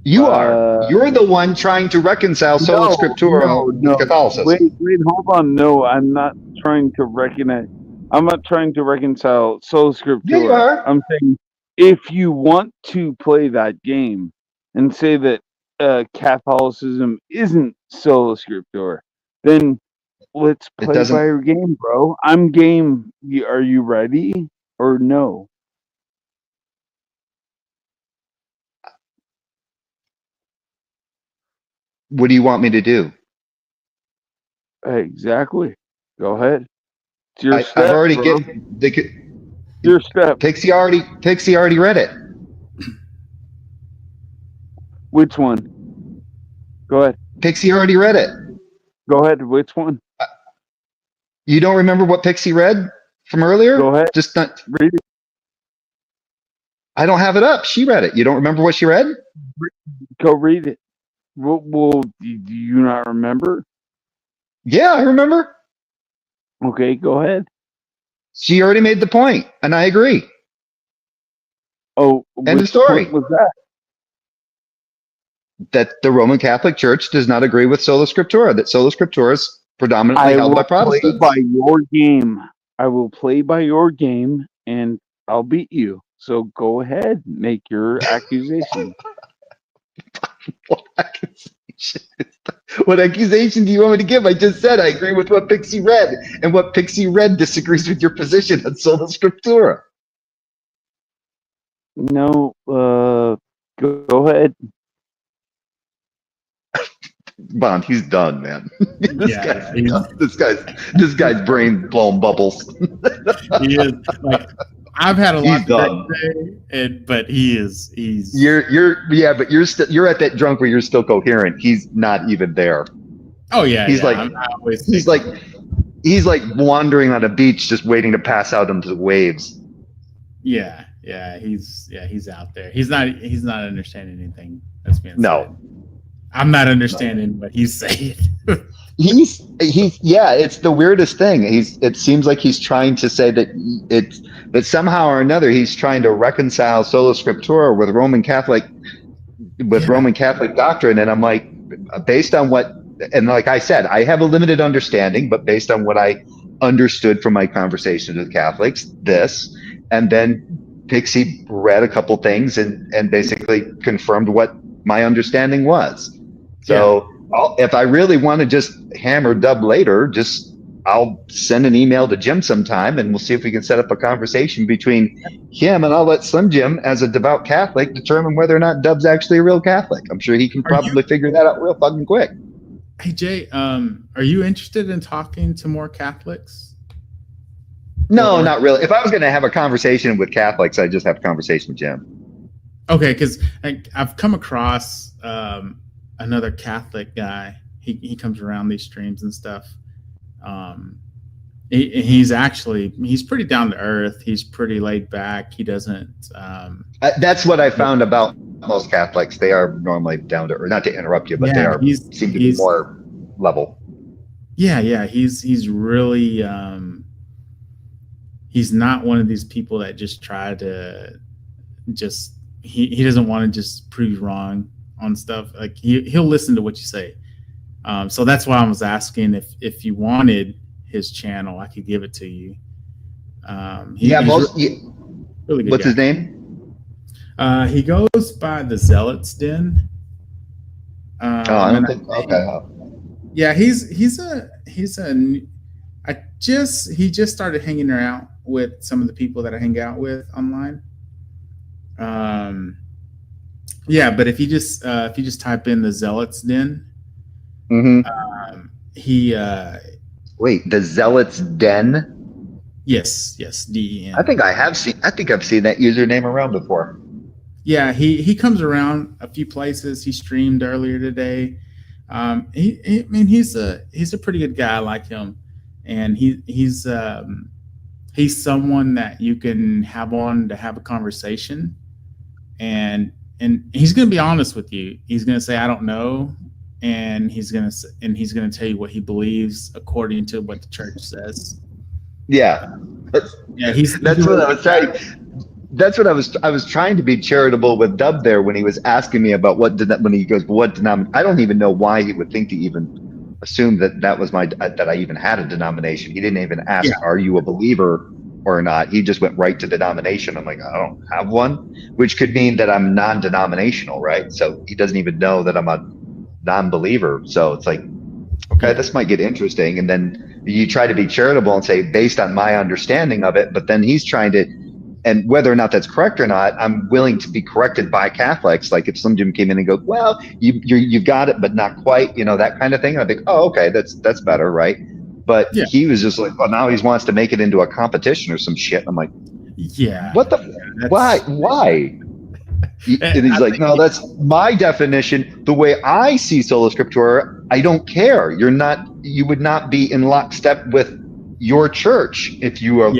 You are. You're the one trying to reconcile Sola Scriptura with Catholicism. Wait, hold on. No, I'm not trying to recognize. I'm not trying to reconcile Sola Scriptura. Yeah, you are. I'm saying if you want to play that game and say that Catholicism isn't Sola Scriptura, then let's play by your game, bro. I'm game. Are you ready or no? What do you want me to do? Exactly. Go ahead. It's your I've step, already bro. Your step. Pixie already read it. Which one? Go ahead. Pixie already read it. Go ahead. Which one? You don't remember what Pixie read from earlier? Go ahead. Just not. Read it. I don't have it up. She read it. You don't remember what she read? Go read it. Well, do you not remember? Yeah, I remember. Okay, go ahead. She already made the point, and I agree. Oh, end of story. What was that? That the Roman Catholic Church does not agree with Sola Scriptura. That Sola Scriptura is predominantly held by Protestants. Play by your game. I will play by your game, and I'll beat you. So go ahead, make your accusation. What accusation do you want me to give? I just said I agree with what Pixie read, and what Pixie read disagrees with your position on Sola Scriptura. No, go ahead. Bond, he's done, man. Yeah, This guy's brain blown bubbles. He is like, I've had a lot He's to done. say, but he's But you're at that drunk where you're still coherent. He's not even there. oh yeah, He's yeah, like I always he's like wandering on a beach, just waiting to pass out into the waves. yeah, he's out there. He's not understanding anything that's being No. said. I'm not understanding what he's saying. He's it's the weirdest thing. It seems like he's trying to say that somehow or another he's trying to reconcile Sola Scriptura with Roman Catholic doctrine. And I'm like, based on what, and like I said, I have a limited understanding, but based on what I understood from my conversations with Catholics, and then Pixie read a couple things and basically confirmed what my understanding was. So if I really want to just hammer Dub later, I'll send an email to Jim sometime, and we'll see if we can set up a conversation between him, and I'll let Slim Jim, as a devout Catholic, determine whether or not Dub's actually a real Catholic. I'm sure he can probably figure that out real fucking quick. Hey Jay, are you interested in talking to more Catholics? No, not really. If I was going to have a conversation with Catholics, I'd just have a conversation with Jim. Okay, because I've come across another Catholic guy. He comes around these streams and stuff. He's pretty down to earth. He's pretty laid back. He doesn't. That's what I found about most Catholics. They are normally down to earth. Not to interrupt you, but they seem to be more level. Yeah. He's really. He's not one of these people that just try to he doesn't want to just prove you wrong on stuff. Like he'll listen to what you say. So that's why I was asking if you wanted his channel, I could give it to you. Really good what's guy. his name? He goes by the Zealots Den. I don't think. Okay. Yeah, he just started hanging out with some of the people that I hang out with online. Yeah, but if you just type in the Zealots Den, wait, the Zealots Den? Yes, DEN. I think I've seen that username around before. Yeah, he comes around a few places. He streamed earlier today. He's a pretty good guy. I like him, and he's someone that you can have on to have a conversation, and he's going to be honest with you. He's going to say, I don't know. And he's going to tell you what he believes according to what the church says. Yeah. That's what I was trying. That's what I was trying to be charitable with Dub there when he was asking me about when he goes, what denomination? I don't even know why he would think to even assume that was that I even had a denomination. He didn't even ask, are you a believer or not? He just went right to denomination. I'm like, I don't have one, which could mean that I'm non-denominational, right? So he doesn't even know that I'm a non-believer. So it's like, okay, this might get interesting. And then you try to be charitable and say, based on my understanding of it, but then he's trying to, and whether or not that's correct or not, I'm willing to be corrected by Catholics. Like if Slim Jim came in and goes, well, you got it, but not quite, that kind of thing. I'd think, oh, okay, that's better, right? But he was just like, well, now he wants to make it into a competition or some shit. I'm like, yeah, what the? Why? And he's like, no, that's my definition. The way I see Sola Scriptura, I don't care. You would not be in lockstep with your church if you are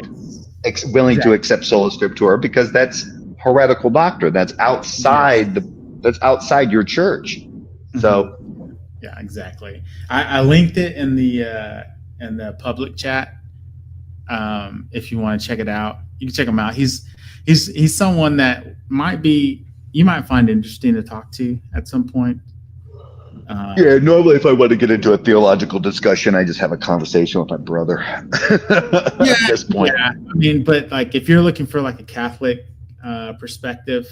willing to accept Sola Scriptura, because that's heretical doctrine. That's outside that's outside your church. So yeah, exactly. I linked it in the public chat. If you want to check it out, you can check him out. He's someone that you might find interesting to talk to at some point. Normally if I want to get into a theological discussion, I just have a conversation with my brother. At this point. Yeah, but like if you're looking for like a Catholic perspective,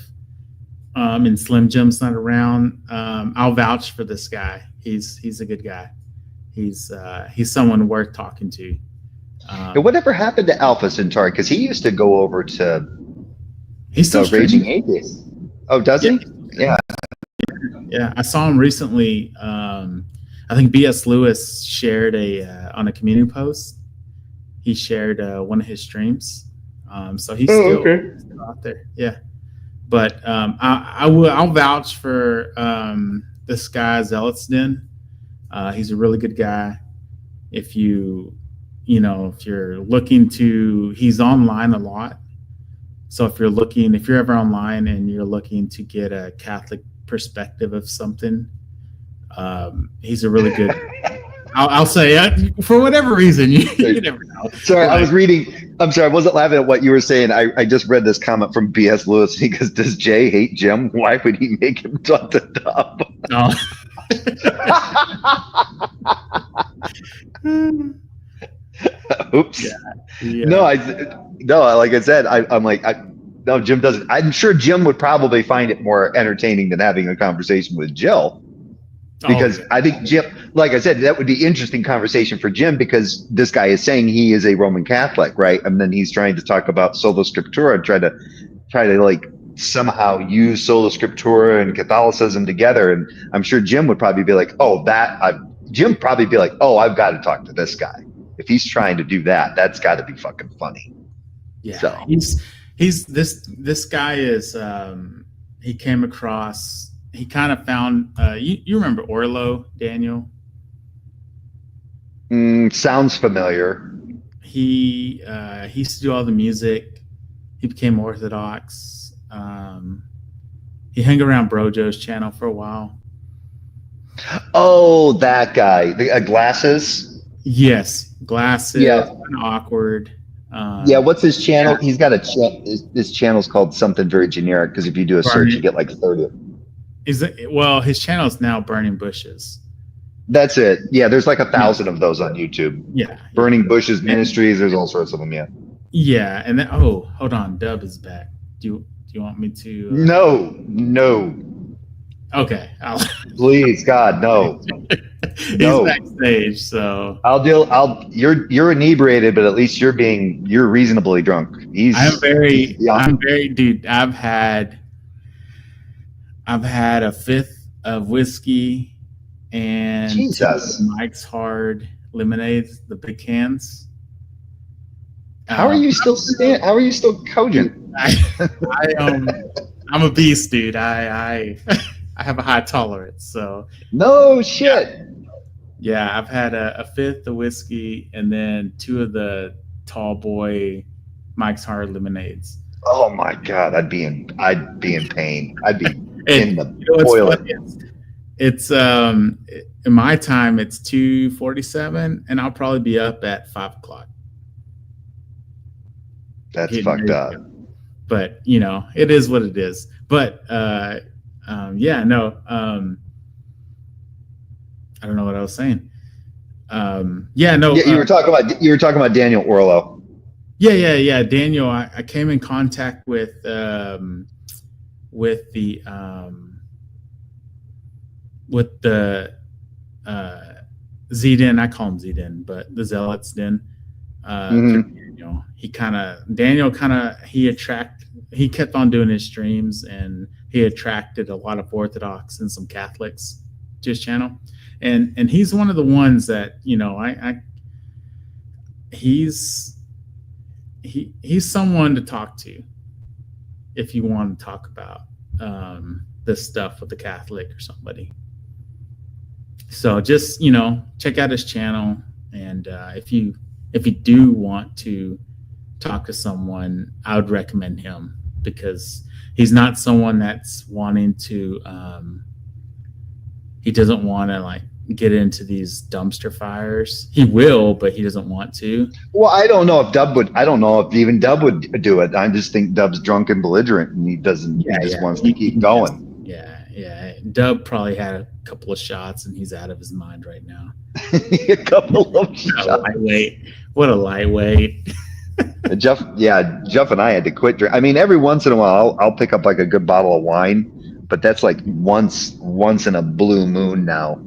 and Slim Jim's not around, I'll vouch for this guy. He's a good guy. He's someone worth talking to. And whatever happened to Alpha Centauri? Because he used to go over to Raging Atheist. Oh, does he? Yeah. Yeah, I saw him recently. I think B.S. Lewis shared on a community post. He shared one of his streams. So he's still out there. Yeah, but I'll vouch for this guy Zealots Den. He's a really good guy. If you're looking to, he's online a lot. So if you're ever online and you're looking to get a Catholic perspective of something, he's a really good. I'll say for whatever reason, you never know. Sorry, I was reading. I'm sorry, I wasn't laughing at what you were saying. I just read this comment from B.S. Lewis. He goes, "Does Jay hate Jim? Why would he make him talk to Dub?" Oops. Yeah. No, like I said, I'm like, no, Jim doesn't. I'm sure Jim would probably find it more entertaining than having a conversation with Jill. Because I think Jim, like I said, that would be interesting conversation for Jim because this guy is saying he is a Roman Catholic, right? And then he's trying to talk about sola scriptura, try to like somehow use sola scriptura and Catholicism together. And I'm sure Jim would probably be like, Jim probably be like, oh, I've got to talk to this guy. If he's trying to do that, that's got to be fucking funny. Yeah, so he's this guy is he came across. He kind of found you remember Orlo, Daniel? Sounds familiar. He used to do all the music. He became Orthodox. He hung around Brojo's channel for a while. Oh, that guy. The glasses. Yes, glasses. Yeah, kind of awkward. Yeah, what's his channel? He's got his channel's called something very generic because if you do a search, you get like 30. Well, his channel is now Burning Bushes. That's it. Yeah, there's like 1,000 of those on YouTube. Yeah. Burning Bushes Ministries. There's all sorts of them. Yeah. Yeah, and then hold on, Dub is back. Do you want me to? No. Okay. Please, God, no. He's backstage, so You're inebriated, but at least you're reasonably drunk. I'm very, dude. I've had a fifth of whiskey and Jesus. Mike's Hard lemonades, the big cans. How are you still cogent? I'm a beast, dude. I have a high tolerance, so no shit. Yeah, I've had a fifth of whiskey and then 2 of the tall boy Mike's Hard lemonades. Oh my God, I'd be in pain. I'd be in the toilet. It's in my time it's 2:47 and I'll probably be up at 5 o'clock. That's fucked up. But it is what it is. But I don't know what I was saying. You were talking about Daniel Orlo. Yeah. Daniel, I came in contact with the Z-Den. I call him Z-Den, but the Zealots Den. Daniel he kept on doing his streams and he attracted a lot of Orthodox and some Catholics to his channel. And he's one of the ones that, he's someone to talk to if you want to talk about this stuff with the Catholic or somebody. So just, check out his channel. And if you do want to talk to someone, I would recommend him because he's not someone that's wanting to, he doesn't want to get into these dumpster fires. He will, but he doesn't want to. Well, I don't know if even Dub would do it. I just think Dub's drunk and belligerent and he doesn't, he just wants to keep going. Yeah. Dub probably had a couple of shots and he's out of his mind right now. A couple of shots. What a lightweight. Jeff and I had to quit drinking. I mean, every once in a while I'll pick up like a good bottle of wine, but that's like once in a blue moon now.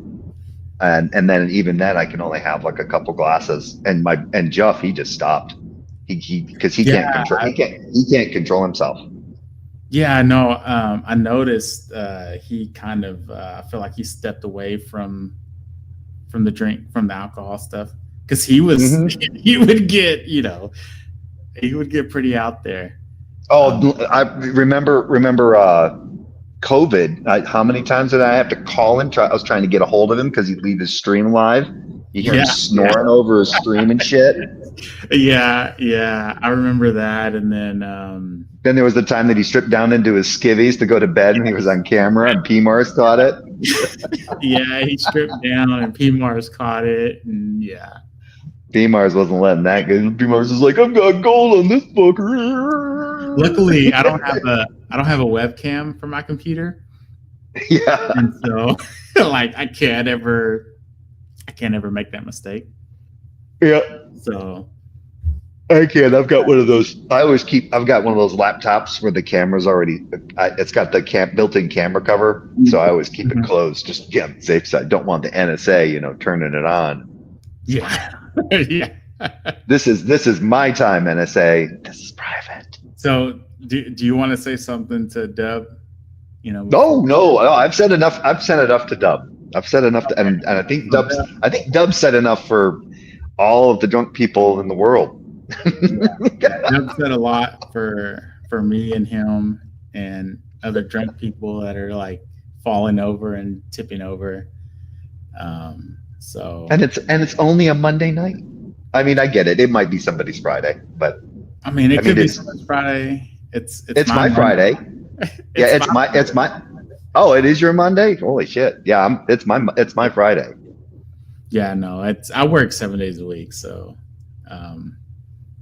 And then even then I can only have like a couple glasses. And Jeff, he just stopped. He can't control himself. Yeah, no. I noticed he kind of I feel like he stepped away from the alcohol stuff because he would get pretty out there. I remember COVID. How many times did I have to call him? I was trying to get a hold of him because he'd leave his stream live. You hear him snoring over his stream and shit. Yeah, I remember that. And then there was the time that he stripped down into his skivvies to go to bed and he was on camera and P-Mars caught it. Yeah, he stripped down and P-Mars caught it. And yeah. P-Mars wasn't letting that go. P-Mars is like, I've got gold on this fucker. Luckily, I don't have a webcam for my computer. Yeah. And so I can't ever make that mistake. Yeah. So I can. I've got one of those. I've got one of those laptops where the camera's already. It's got the built-in camera cover, so I always keep it closed. Just safe side. Don't want the NSA, turning it on. Yeah. Yeah. This is my time, NSA. This is private. So, do you want to say something to Dub? No. I've said enough. I've said enough to Dub. I've said enough to, and I think Dub said enough for all of the drunk people in the world. Dub said a lot for me and him and other drunk people that are like falling over and tipping over. So and it's only a Monday night. I mean, I get it. It might be somebody's Friday, but I mean, it could be somebody's Friday. It's my Friday. Yeah, it's my. Oh, it is your Monday. Holy shit! Yeah, it's my Friday. Yeah, no, I work 7 days a week, so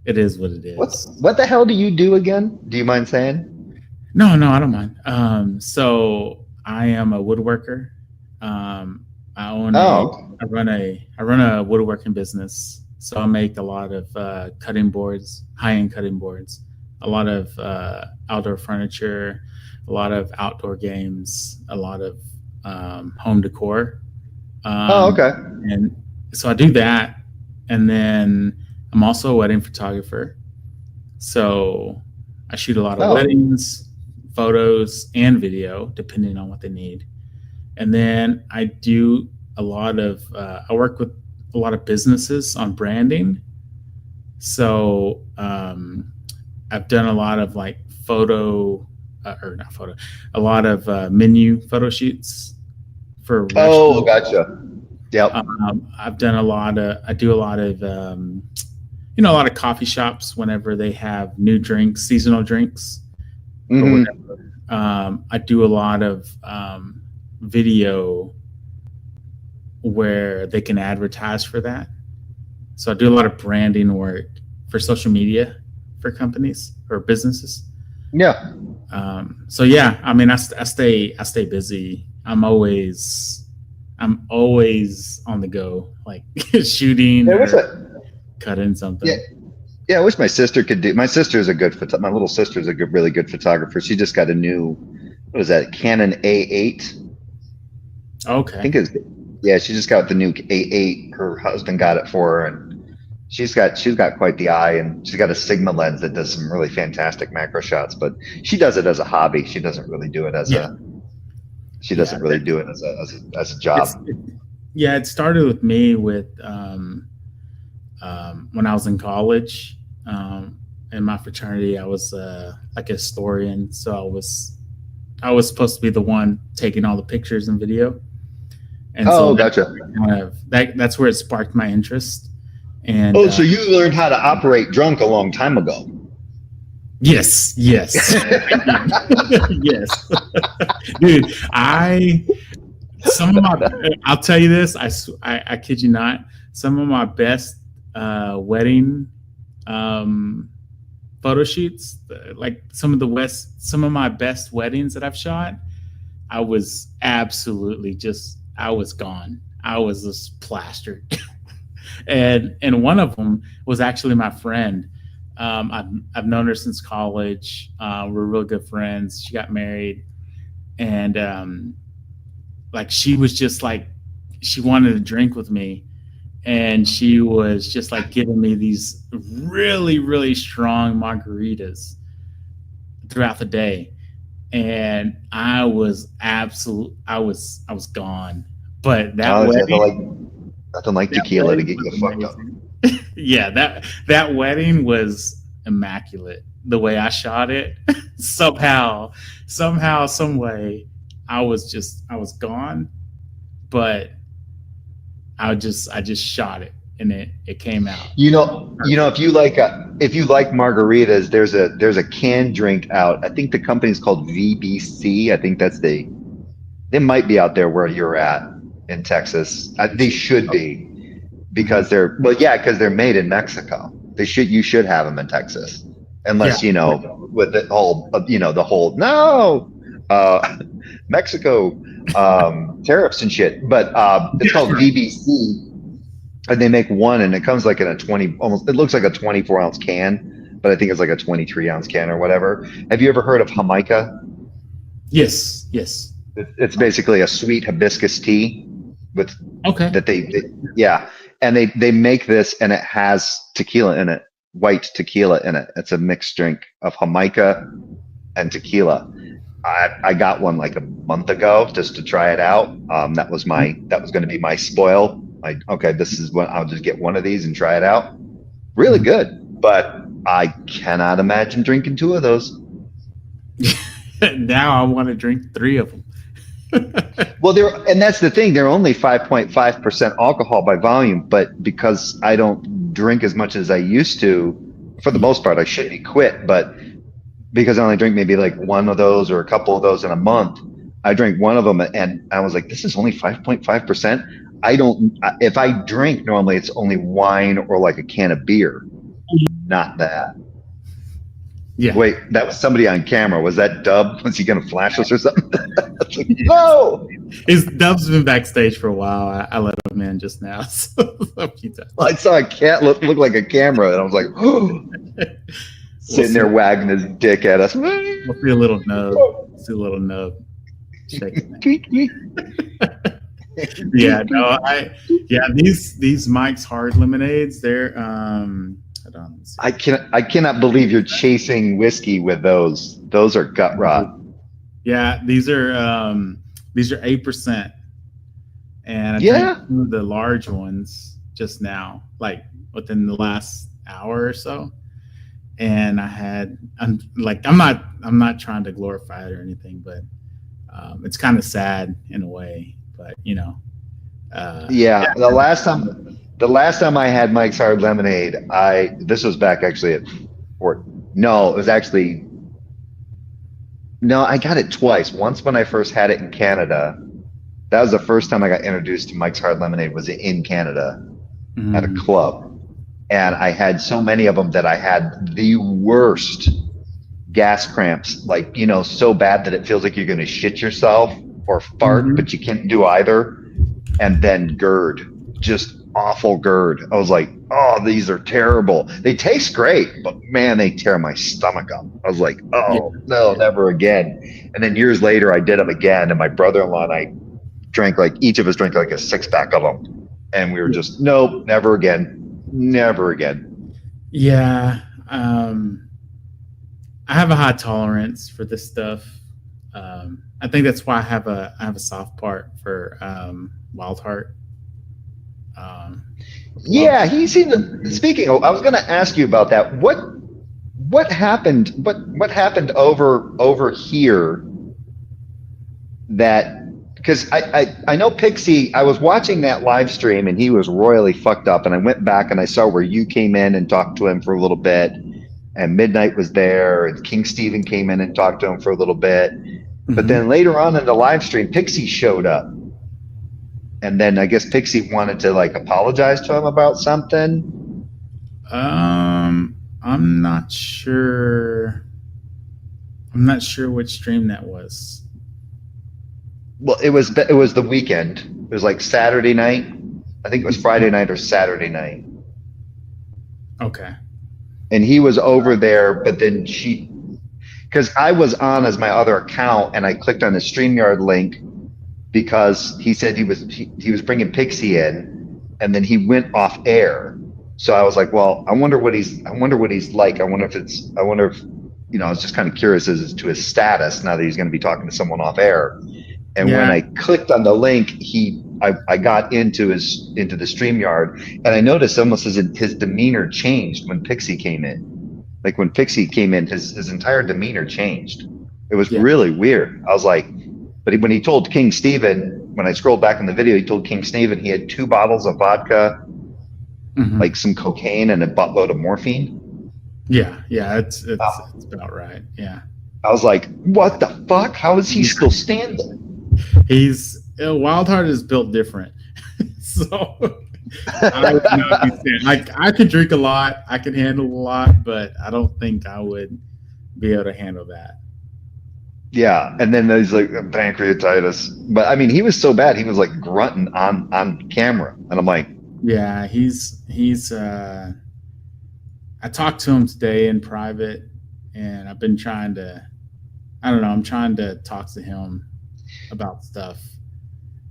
it is what it is. What the hell do you do again? Do you mind saying? No, I don't mind. So I am a woodworker. I run a woodworking business. So I make a lot of cutting boards, high-end cutting boards, a lot of outdoor furniture, a lot of outdoor games, a lot of home decor. Okay. And so I do that, and then I'm also a wedding photographer. So I shoot a lot of weddings, photos, and video, depending on what they need. And then I do a lot of I work with a lot of businesses on branding. So I've done a lot of like a lot of menu photo shoots for restaurants. Oh, gotcha. Yep. I do a lot of a lot of coffee shops whenever they have new drinks, seasonal drinks, or whatever. I do a lot of video where they can advertise for that. So I do a lot of branding work for social media for companies or businesses. Yeah. So yeah, I mean, I stay busy. I'm always on the go, like shooting or cutting something. Yeah. I wish my sister could do. My sister's my little sister's really good photographer. She just got a new, what is that? Canon A8. Okay. I think she just got the new A8. Her husband got it for her, and she's got quite the eye, and she's got a Sigma lens that does some really fantastic macro shots. But she does it as a hobby. She doesn't really do it as really do it as a job. It started with me with when I was in college. In my fraternity, I was like a historian, so I was supposed to be the one taking all the pictures and video. And gotcha. That's where it sparked my interest. And so you learned how to operate drunk a long time ago. Yes. Yes. Dude, I'll tell you this, I kid you not, some of my best wedding photo shoots, like some of my best weddings that I've shot, I was absolutely I was gone. I was just plastered. and one of them was actually my friend. I've known her since college. We're real good friends. She got married, and like she was just like, she wanted to drink with me, and she was just like giving me these really, really strong margaritas throughout the day. And I was gone. But that wedding, nothing like tequila to get you fucked up. Yeah, that wedding was immaculate. The way I shot it, somehow, some way, I was gone, but I just shot it, and it came out. If you like margaritas, there's a canned drink out. I think the company's called VBC. I think they might be out there where you're at in Texas. They should be, because they're made in Mexico. You should have them in Texas, unless with the whole Mexico tariffs and shit. But it's called VBC. And they make one, and it comes like in a 20, almost, it looks like a 24-ounce can, but I think it's like a 23-ounce can or whatever. Have you ever heard of Jamaica? Yes. It's basically a sweet hibiscus tea with that they yeah, and they make this, and it has tequila in it, white tequila in it. It's a mixed drink of Jamaica and tequila. I got one like a month ago just to try it out. That was going to be my spoil. Okay, this is what I'll just get one of these and try it out. Really good, but I cannot imagine drinking 2 of those. Now I want to drink 3 of them. Well, and that's the thing. They're only 5.5% alcohol by volume, but because I don't drink as much as I used to, for the most part, I should be quit. But because I only drink maybe like 1 of those or a couple of those in a month, I drank 1 of them, and I was like, this is only 5.5%. If I drink normally, it's only wine or like a can of beer, not that. Yeah. Wait, that was somebody on camera. Was that Dub? Was he going to flash us or something? No! Dub's been backstage for a while. I let him in just now. So a few times. I saw a cat look like a camera, and I was like, oh. Sitting there wagging his dick at us. We'll see a little nub. See a little nub. Yeah, no, these Mike's Hard Lemonades, they're hold on, I cannot believe you're chasing whiskey with those. Those are gut rot. Yeah, these are 8%. And I drank 2 of the large ones just now, like within the last hour or so. And I'm not trying to glorify it or anything, but it's kind of sad in a way. But the last time I had Mike's Hard Lemonade, this was back actually at Fort. No, it was actually I got it twice. Once when I first had it in Canada. That was the first time I got introduced to Mike's Hard Lemonade, was in Canada at a club. And I had so many of them that I had the worst gas cramps, like, so bad that it feels like you're going to shit yourself or fart, but you can't do either. And then GERD, just awful GERD. I was like, oh, these are terrible. They taste great, but man, they tear my stomach up. I was like, oh, no, never again. And then years later, I did them again. And my brother-in-law and I each of us drank like a 6-pack of them. And we were just, nope, never again. Never again. Yeah. I have a high tolerance for this stuff. I think that's why I have a soft part for Wild Heart. He seemed to, speaking of, I was going to ask you about that. What happened? What happened over here that, because I know Pixie, I was watching that live stream and he was royally fucked up, and I went back and I saw where you came in and talked to him for a little bit, and Midnight was there, and King Steven came in and talked to him for a little bit. But then later on in the live stream, Pixie showed up. And then I guess Pixie wanted to apologize to him about something. I'm not sure. I'm not sure which stream that was. Well, it was the weekend. It was like Saturday night. I think it was Friday night or Saturday night. Okay. And he was over there, but then because I was on as my other account, and I clicked on the StreamYard link because he said he was bringing Pixie in, and then he went off air. So I was like, well, I wonder what he's like. I wonder if I was just kind of curious as to his status now that he's going to be talking to someone off air. And when I clicked on the link, I got into the StreamYard, and I noticed almost his demeanor changed when Pixie came in. Like when Pixie came in, his entire demeanor changed. It was really weird. I was like, but when he told King Steven, when I scrolled back in the video, he told King Steven he had 2 bottles of vodka, like some cocaine and a buttload of morphine. Yeah, it's about right. Yeah. I was like, what the fuck? How is he still standing? Wild Heart is built different. So I would not be saying, I could drink a lot, I can handle a lot, but I don't think I would be able to handle that. Yeah, and then there's like pancreatitis. But I mean, he was so bad, he was like grunting on camera. And I'm like, Yeah, he's I talked to him today in private, and I've been trying to, I don't know, I'm trying to talk to him about stuff.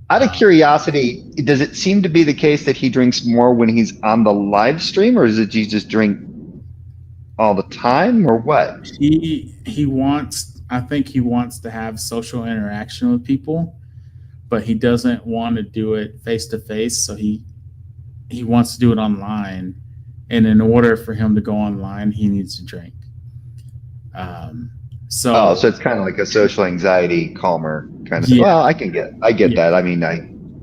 Out of curiosity, does it seem to be the case that he drinks more when he's on the live stream, or is it he just drink all the time, or what? He wants, I think he wants to have social interaction with people, but he doesn't want to do it face to face. So he wants to do it online, and in order for him to go online, he needs to drink. So it's kind of like a social anxiety calmer kind of Yeah. thing. Well, I get Yeah. that. I mean,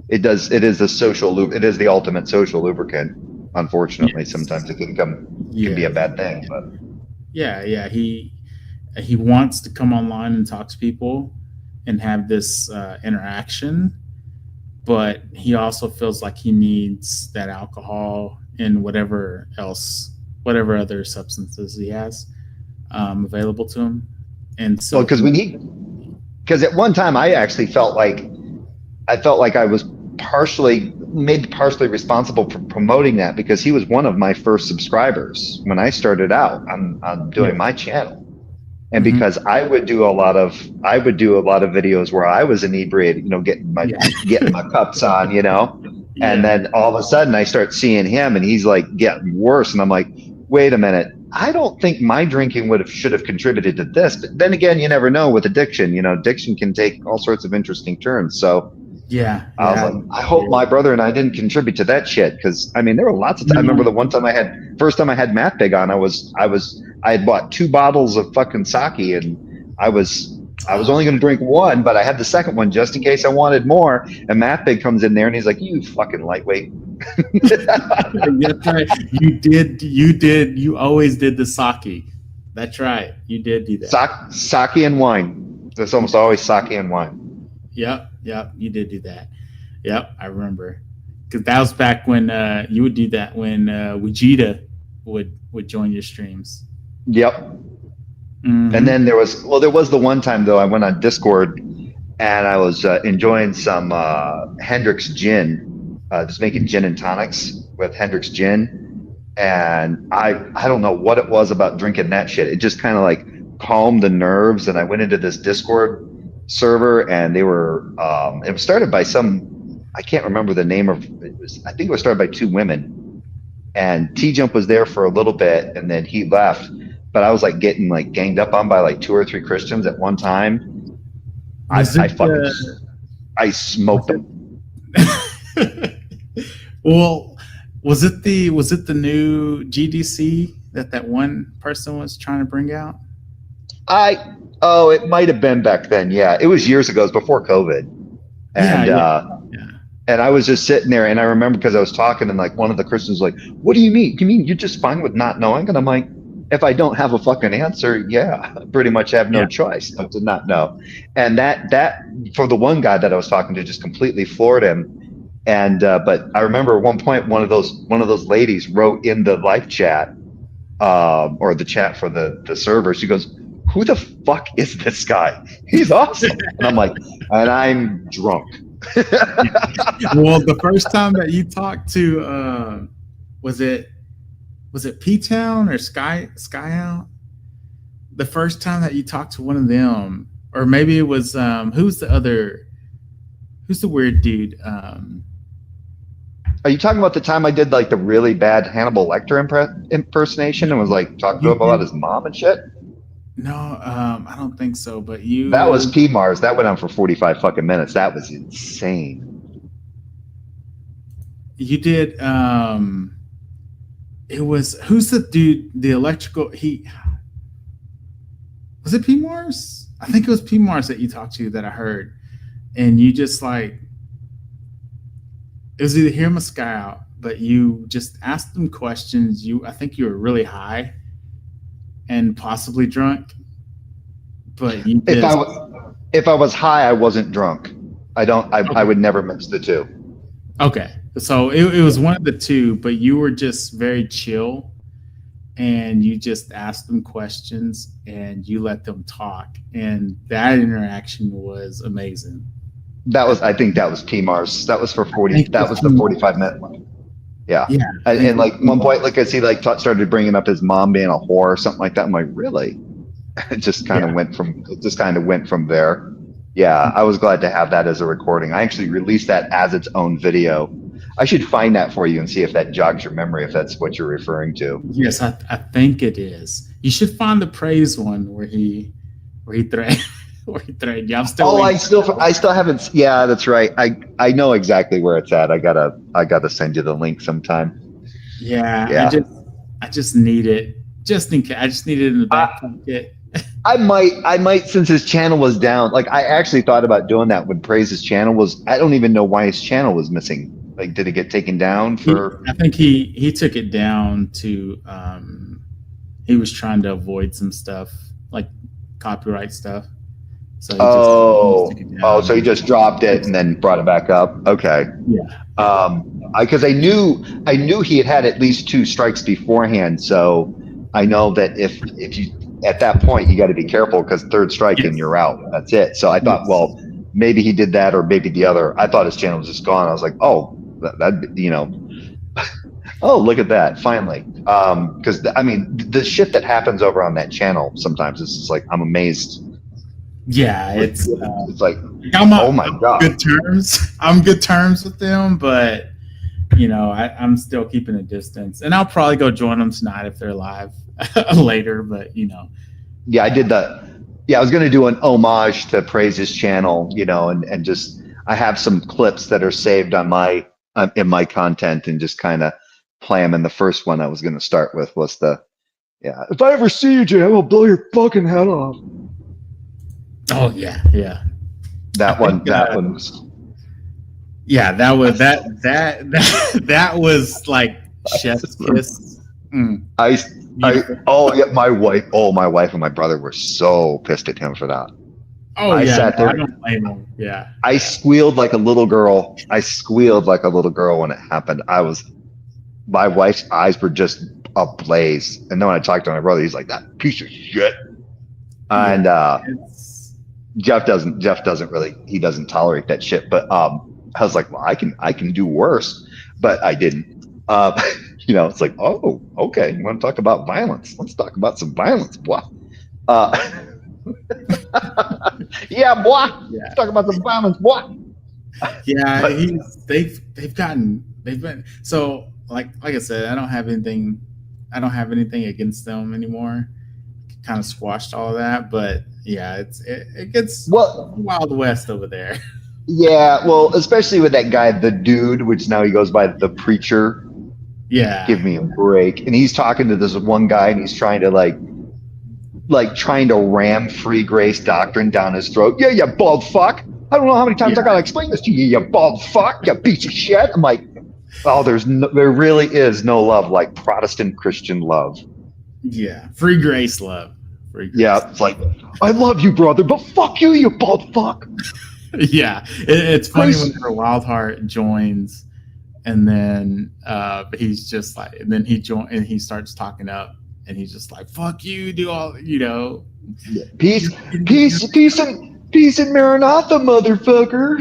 it is a social it is the ultimate social lubricant. Unfortunately, Yes. sometimes it can be a bad thing, but yeah, he wants to come online and talk to people and have this interaction, but he also feels like he needs that alcohol and whatever other substances he has available to him. And so because at one time I actually felt like I was partially responsible for promoting that, because he was one of my first subscribers when I started out on doing my channel. And Mhm. because I would do a lot of videos where I was inebriated, getting my cups on, and then all of a sudden I start seeing him and he's like getting worse, and I'm like, wait a minute, I don't think my drinking should have contributed to this. But then again, you never know with addiction. Addiction can take all sorts of interesting turns. So I was like, I hope my brother and I didn't contribute to that shit, because I mean there were lots of times. I remember the first time I had Matt Big on, I had bought 2 bottles of fucking sake, and I was only going to drink one, but I had the second one just in case I wanted more. And Matt Big comes in there and he's like, "You fucking lightweight." That's right. You always did the sake. That's right. You did do that. Sake and wine. There's almost always sake and wine. Yep. You did do that. Yep, I remember. Because that was back when you would do that when Vegeta would join your streams. Yep. Mhm. And then there was the one time though I went on Discord and I was enjoying some Hendrix gin, just making gin and tonics with Hendrix gin, and I don't know what it was about drinking that shit. It just kind of like calmed the nerves, and I went into this Discord server, and they were it was started by I can't remember the name of it. I think it was started by 2 women, and T-Jump was there for a little bit and then he left. But I was like getting like ganged up on by like 2 or 3 Christians at one time. I smoked them. Well, was it the new GDC that one person was trying to bring out? It might have been back then. Yeah, it was years ago. It was before COVID. And and I was just sitting there, and I remember because I was talking, and like one of the Christians was like, "What do you mean? You mean you're just fine with not knowing?" And I'm like, if I don't have a fucking answer, yeah, I pretty much have no choice but to not know. And that for the one guy that I was talking to just completely floored him. And but I remember at one point one of those ladies wrote in the live chat or the chat for the server. She goes, "Who the fuck is this guy? He's awesome." And I'm like, and I'm drunk. Well, the first time that you talked to was it P-Town or Sky Out? The first time that you talked to one of them, or maybe it was who's the weird dude? Are you talking about the time I did like the really bad Hannibal Lecter impersonation and was like talking to him about his mom and shit? No, I don't think so. But that was P-Mars. That went on for 45 fucking minutes. That was insane. You did. It was, who's the dude? The electrical. Was it P-Mars? I think it was P-Mars that you talked to that I heard, and you just like. It was either him or Sky Out, but you just asked them questions. I think you were really high and possibly drunk. But you if I was high, I wasn't drunk. I would never mix the two. Okay. So it was one of the two, but you were just very chill and you just asked them questions and you let them talk. And that interaction was amazing. I think that was P-Mars. That was for 40. That was the 45-minute one. Yeah. Yeah. And like one point, like, as he like started bringing up his mom being a whore or something like that. I'm like, really? It just kind of went from there. Yeah. I was glad to have that as a recording. I actually released that as its own video. I should find that for you and see if that jogs your memory, if that's what you're referring to. Yes, I think it is. You should find the praise one where he threatened you. I'm still. Oh, I still haven't. Yeah, that's right. I know exactly where it's at. I gotta send you the link sometime. Yeah. I just need it just in case. I just need it in the back pocket. I might, since his channel was down. Like, I actually thought about doing that when Praise's channel was. I don't even know why his channel was missing. Like, did it get taken down for? I think he took it down to. He was trying to avoid some stuff, like copyright stuff. So so he just dropped it and then brought it back up. Okay. Yeah. Because I knew he had at least 2 strikes beforehand. So I know that if you at that point you got to be careful, because 3rd strike and you're out. That's it. So I thought, well, maybe he did that, or maybe the other. I thought his channel was just gone. I was like, oh, that oh, look at that, finally. Because I mean, the shit that happens over on that channel sometimes is just like, I'm amazed. Yeah, it's like, oh my god, good terms. I'm good terms with them, but I'm still keeping a distance, and I'll probably go join them tonight if they're live later. But yeah, I did that. Yeah, I was going to do an homage to Praise's channel, and just, I have some clips that are saved on my in my content, and just kind of play them. And the first one I was going to start with was if I ever see you, Jay, I will blow your fucking head off. Oh yeah. That one was. Yeah, that was that was like chef's kiss. My wife and my brother were so pissed at him for that. Oh, I yeah, sat there. I don't blame him. Yeah. I squealed like a little girl. When it happened. My wife's eyes were just ablaze. And then when I talked to my brother, he's like, that piece of shit. And Jeff doesn't really, he doesn't tolerate that shit. But I was like, well, I can do worse, but I didn't. It's like, oh, okay. You want to talk about violence? Let's talk about some violence, boy. Yeah, boy. Yeah. Let's talk about some violence, boy. Yeah, they've been so like I said, I don't have anything against them anymore. Kind of squashed all of that, but yeah, it gets Wild West over there. Yeah, well, especially with that guy, the dude, which now he goes by the preacher. Yeah. Give me a break. And he's talking to this one guy, and he's trying to trying to ram free grace doctrine down his throat. Yeah, you bald fuck. I don't know how many times I gotta explain this to you, you bald fuck, you piece of shit. I'm like, oh, there really is no love like Protestant Christian love. Yeah, free grace love. Yeah, it's like, I love you, brother, but fuck you, you bald fuck. Yeah, it's funny whenever Wildheart joins, and then he's just like, and then he starts talking up, and he's just like, "Fuck you, do all Yeah. Peace, and Maranatha, motherfucker."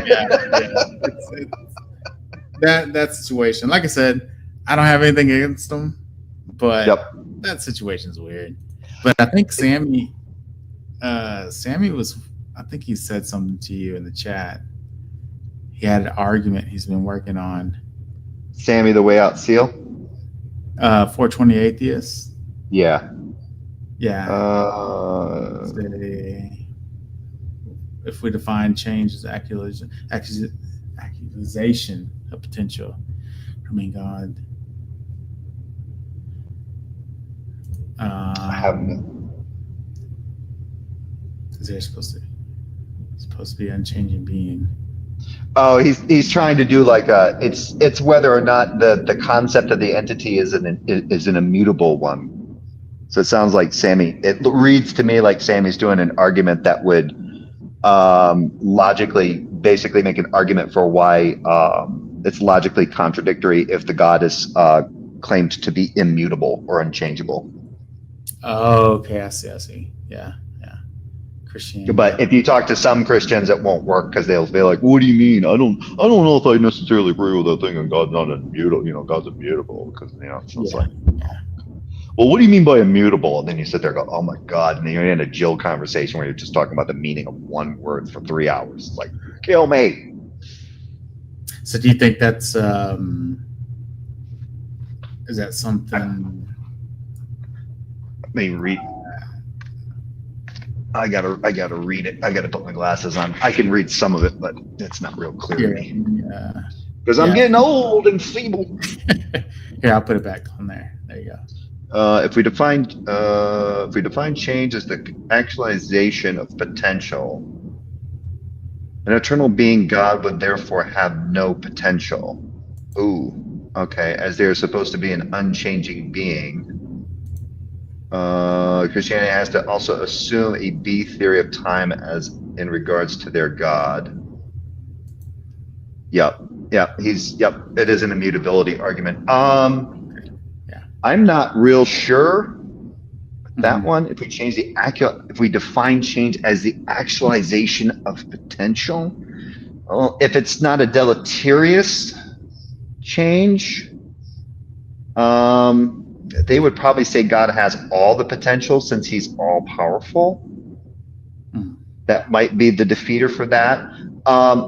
Yeah. That situation. Like I said, I don't have anything against them, but that situation's weird. But I think Sammy was. I think he said something to you in the chat. He had an argument he's been working on. Sammy the Way Out Seal? 420 Atheists? Yeah. Yeah. If we define change as accusation of potential from God. I haven't. Because they're supposed to be unchanging being. Oh, he's trying to do like it's whether or not the concept of the entity is an immutable one. So it sounds like it reads to me like Sammy's doing an argument that would logically basically make an argument for why it's logically contradictory if the God is claimed to be immutable or unchangeable. Oh, okay, I see. Yeah. Christianity. But if you talk to some Christians, it won't work because they'll be like, "What do you mean? I don't know if I necessarily agree with that thing, and God's not immutable. You know, God's immutable because so it's like, well, what do you mean by immutable?" And then you sit there and go, "Oh my God!" And then you're in a Jill conversation where you're just talking about the meaning of one word for 3 hours. It's like, kill me. So do you think that's is that something? Let me read. I gotta read it. I gotta put my glasses on. I can read some of it, but it's not real clear to me because I'm getting old and feeble. Here, I'll put it back on there. There you go. If we define change as the actualization of potential, an eternal being, God would therefore have no potential. Ooh, okay. As they are supposed to be an unchanging being. Christianity has to also assume a B theory of time as in regards to their God. Yep. It is an immutability argument. I'm not real sure that one. If we change if we define change as the actualization of potential, well, if it's not a deleterious change, they would probably say God has all the potential since he's all powerful. That might be the defeater for that.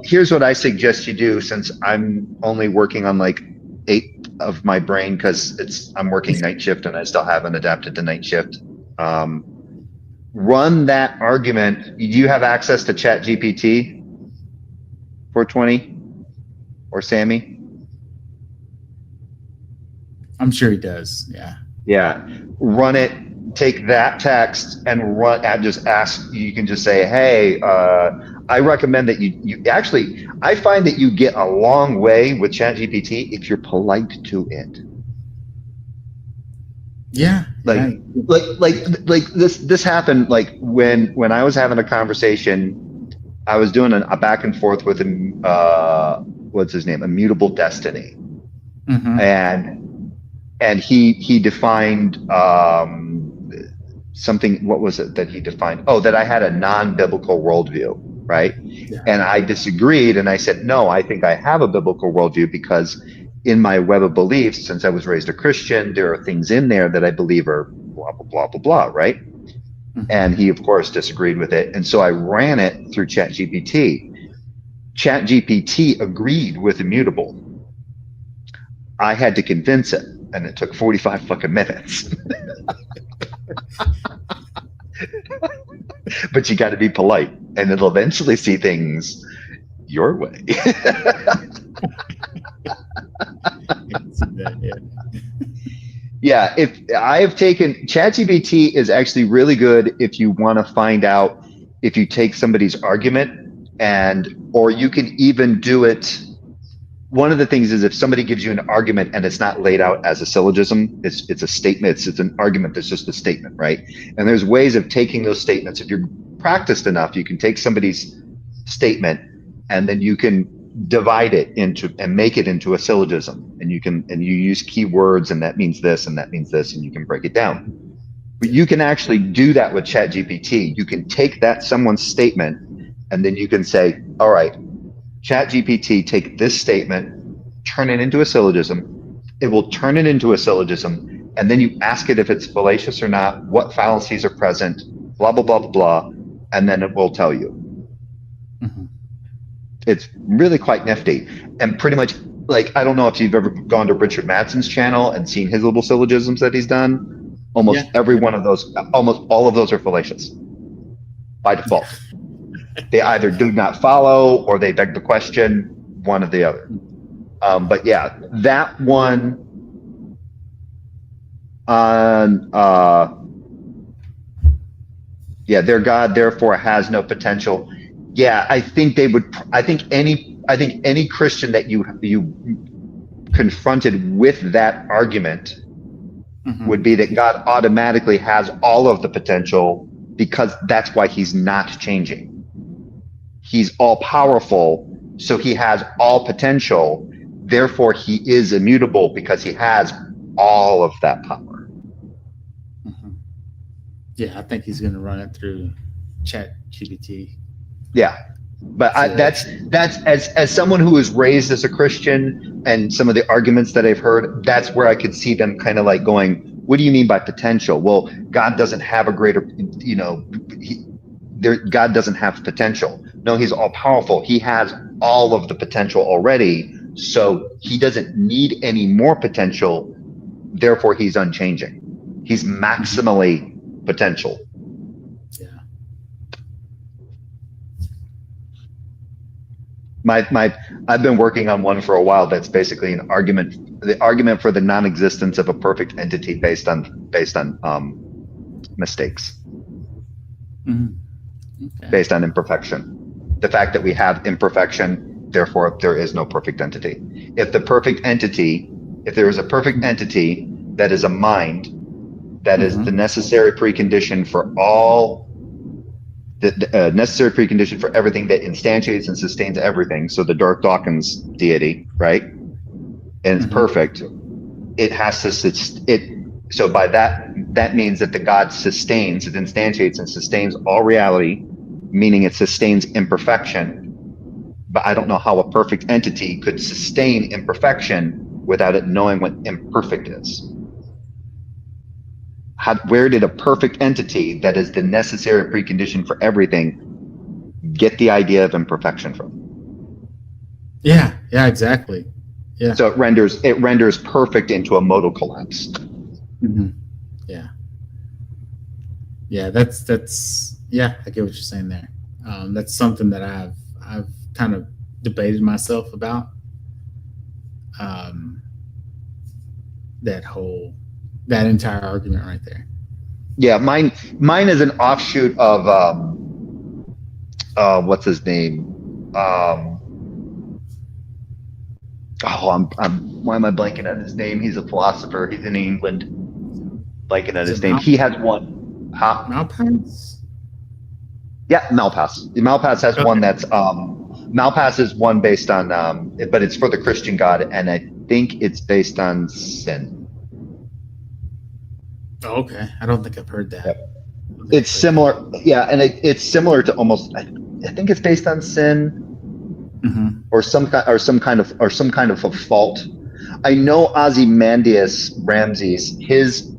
Here's what I suggest you do, since I'm only working on like 8 of my brain because I'm working night shift and I still haven't adapted to night shift. Run that argument. Do you have access to ChatGPT 420 or Sammy? I'm sure he does. Yeah. Run it. Take that text and run and just ask. You can just say, "Hey, I recommend that you actually. I find that you get a long way with ChatGPT if you're polite to it." Yeah. Like this happened like when I was having a conversation. I was doing a back and forth with what's his name, Immutable Destiny, and he defined something. What was it that he defined? Oh, that I had a non-biblical worldview, right? Yeah. And I disagreed, and I said, no, I think I have a biblical worldview because in my web of beliefs, since I was raised a Christian, there are things in there that I believe are blah, blah, blah, blah, blah, right? And he, of course, disagreed with it. And so I ran it through ChatGPT. ChatGPT agreed with Immutable. I had to convince it, and it took 45 fucking minutes. But you got to be polite, and it'll eventually see things your way. Yeah, if I have taken ChatGPT is actually really good if you want to find out if you take somebody's argument or you can even do it. One of the things is if somebody gives you an argument and it's not laid out as a syllogism, it's a statement, it's an argument that's just a statement, right? And there's ways of taking those statements. If you're practiced enough, you can take somebody's statement and then you can divide it into and make it into a syllogism, and you use keywords, and that means this and that means this, and you can break it down. But you can actually do that with ChatGPT. You can take that someone's statement and then you can say, all right, ChatGPT, take this statement, turn it into a syllogism. It will turn it into a syllogism, and then you ask it if it's fallacious or not, what fallacies are present, blah, blah, blah, blah, blah, and then it will tell you. It's really quite nifty. And pretty much, like, I don't know if you've ever gone to Richard Madson's channel and seen his little syllogisms that he's done. Almost every one of those, almost all of those are fallacious by default. They either do not follow or they beg the question, one or the other. But yeah, that one on, their God therefore has no potential. Yeah, I think they would. I think any Christian that you confronted with that argument would be that God automatically has all of the potential because that's why he's not changing. He's all powerful, so he has all potential. Therefore, he is immutable because he has all of that power. Yeah, I think he's going to run it through GPT. Yeah. But that's as someone who was raised as a Christian, and some of the arguments that I've heard, that's where I could see them kind of like going, what do you mean by potential? Well, God doesn't have a greater, God doesn't have potential. No, he's all powerful. He has all of the potential already. So he doesn't need any more potential. Therefore, he's unchanging. He's maximally potential. I've been working on one for a while that's basically the argument for the non-existence of a perfect entity based on mistakes, Okay. based on imperfection. The fact that we have imperfection, therefore there is no perfect entity. If there is a perfect entity that is a mind, that is the necessary precondition for all. The necessary precondition for everything that instantiates and sustains everything. So the Darth Dawkins deity, right? And it's perfect. It has to, so by that means that the God sustains, it instantiates and sustains all reality, meaning it sustains imperfection. But I don't know how a perfect entity could sustain imperfection without it knowing what imperfect is. Where did a perfect entity that is the necessary precondition for everything get the idea of imperfection from? Yeah, exactly. Yeah. So it renders perfect into a modal collapse. Yeah. Yeah, that's yeah, I get what you're saying there. That's something that I've kind of debated myself about. That entire argument right there. Yeah, mine is an offshoot of what's his name? Why am I blanking on his name? He's a philosopher. He's in England. Blanking on his name. He has one. Malpass? Yeah, Malpass. Malpass has one that's Malpass is one based on but it's for the Christian God, and I think it's based on sin. Oh, okay. I don't think I've heard that. Yep. It's similar, yeah, and it's similar to almost. I think it's based on sin, or some kind of a fault. I know Ozymandias Ramses.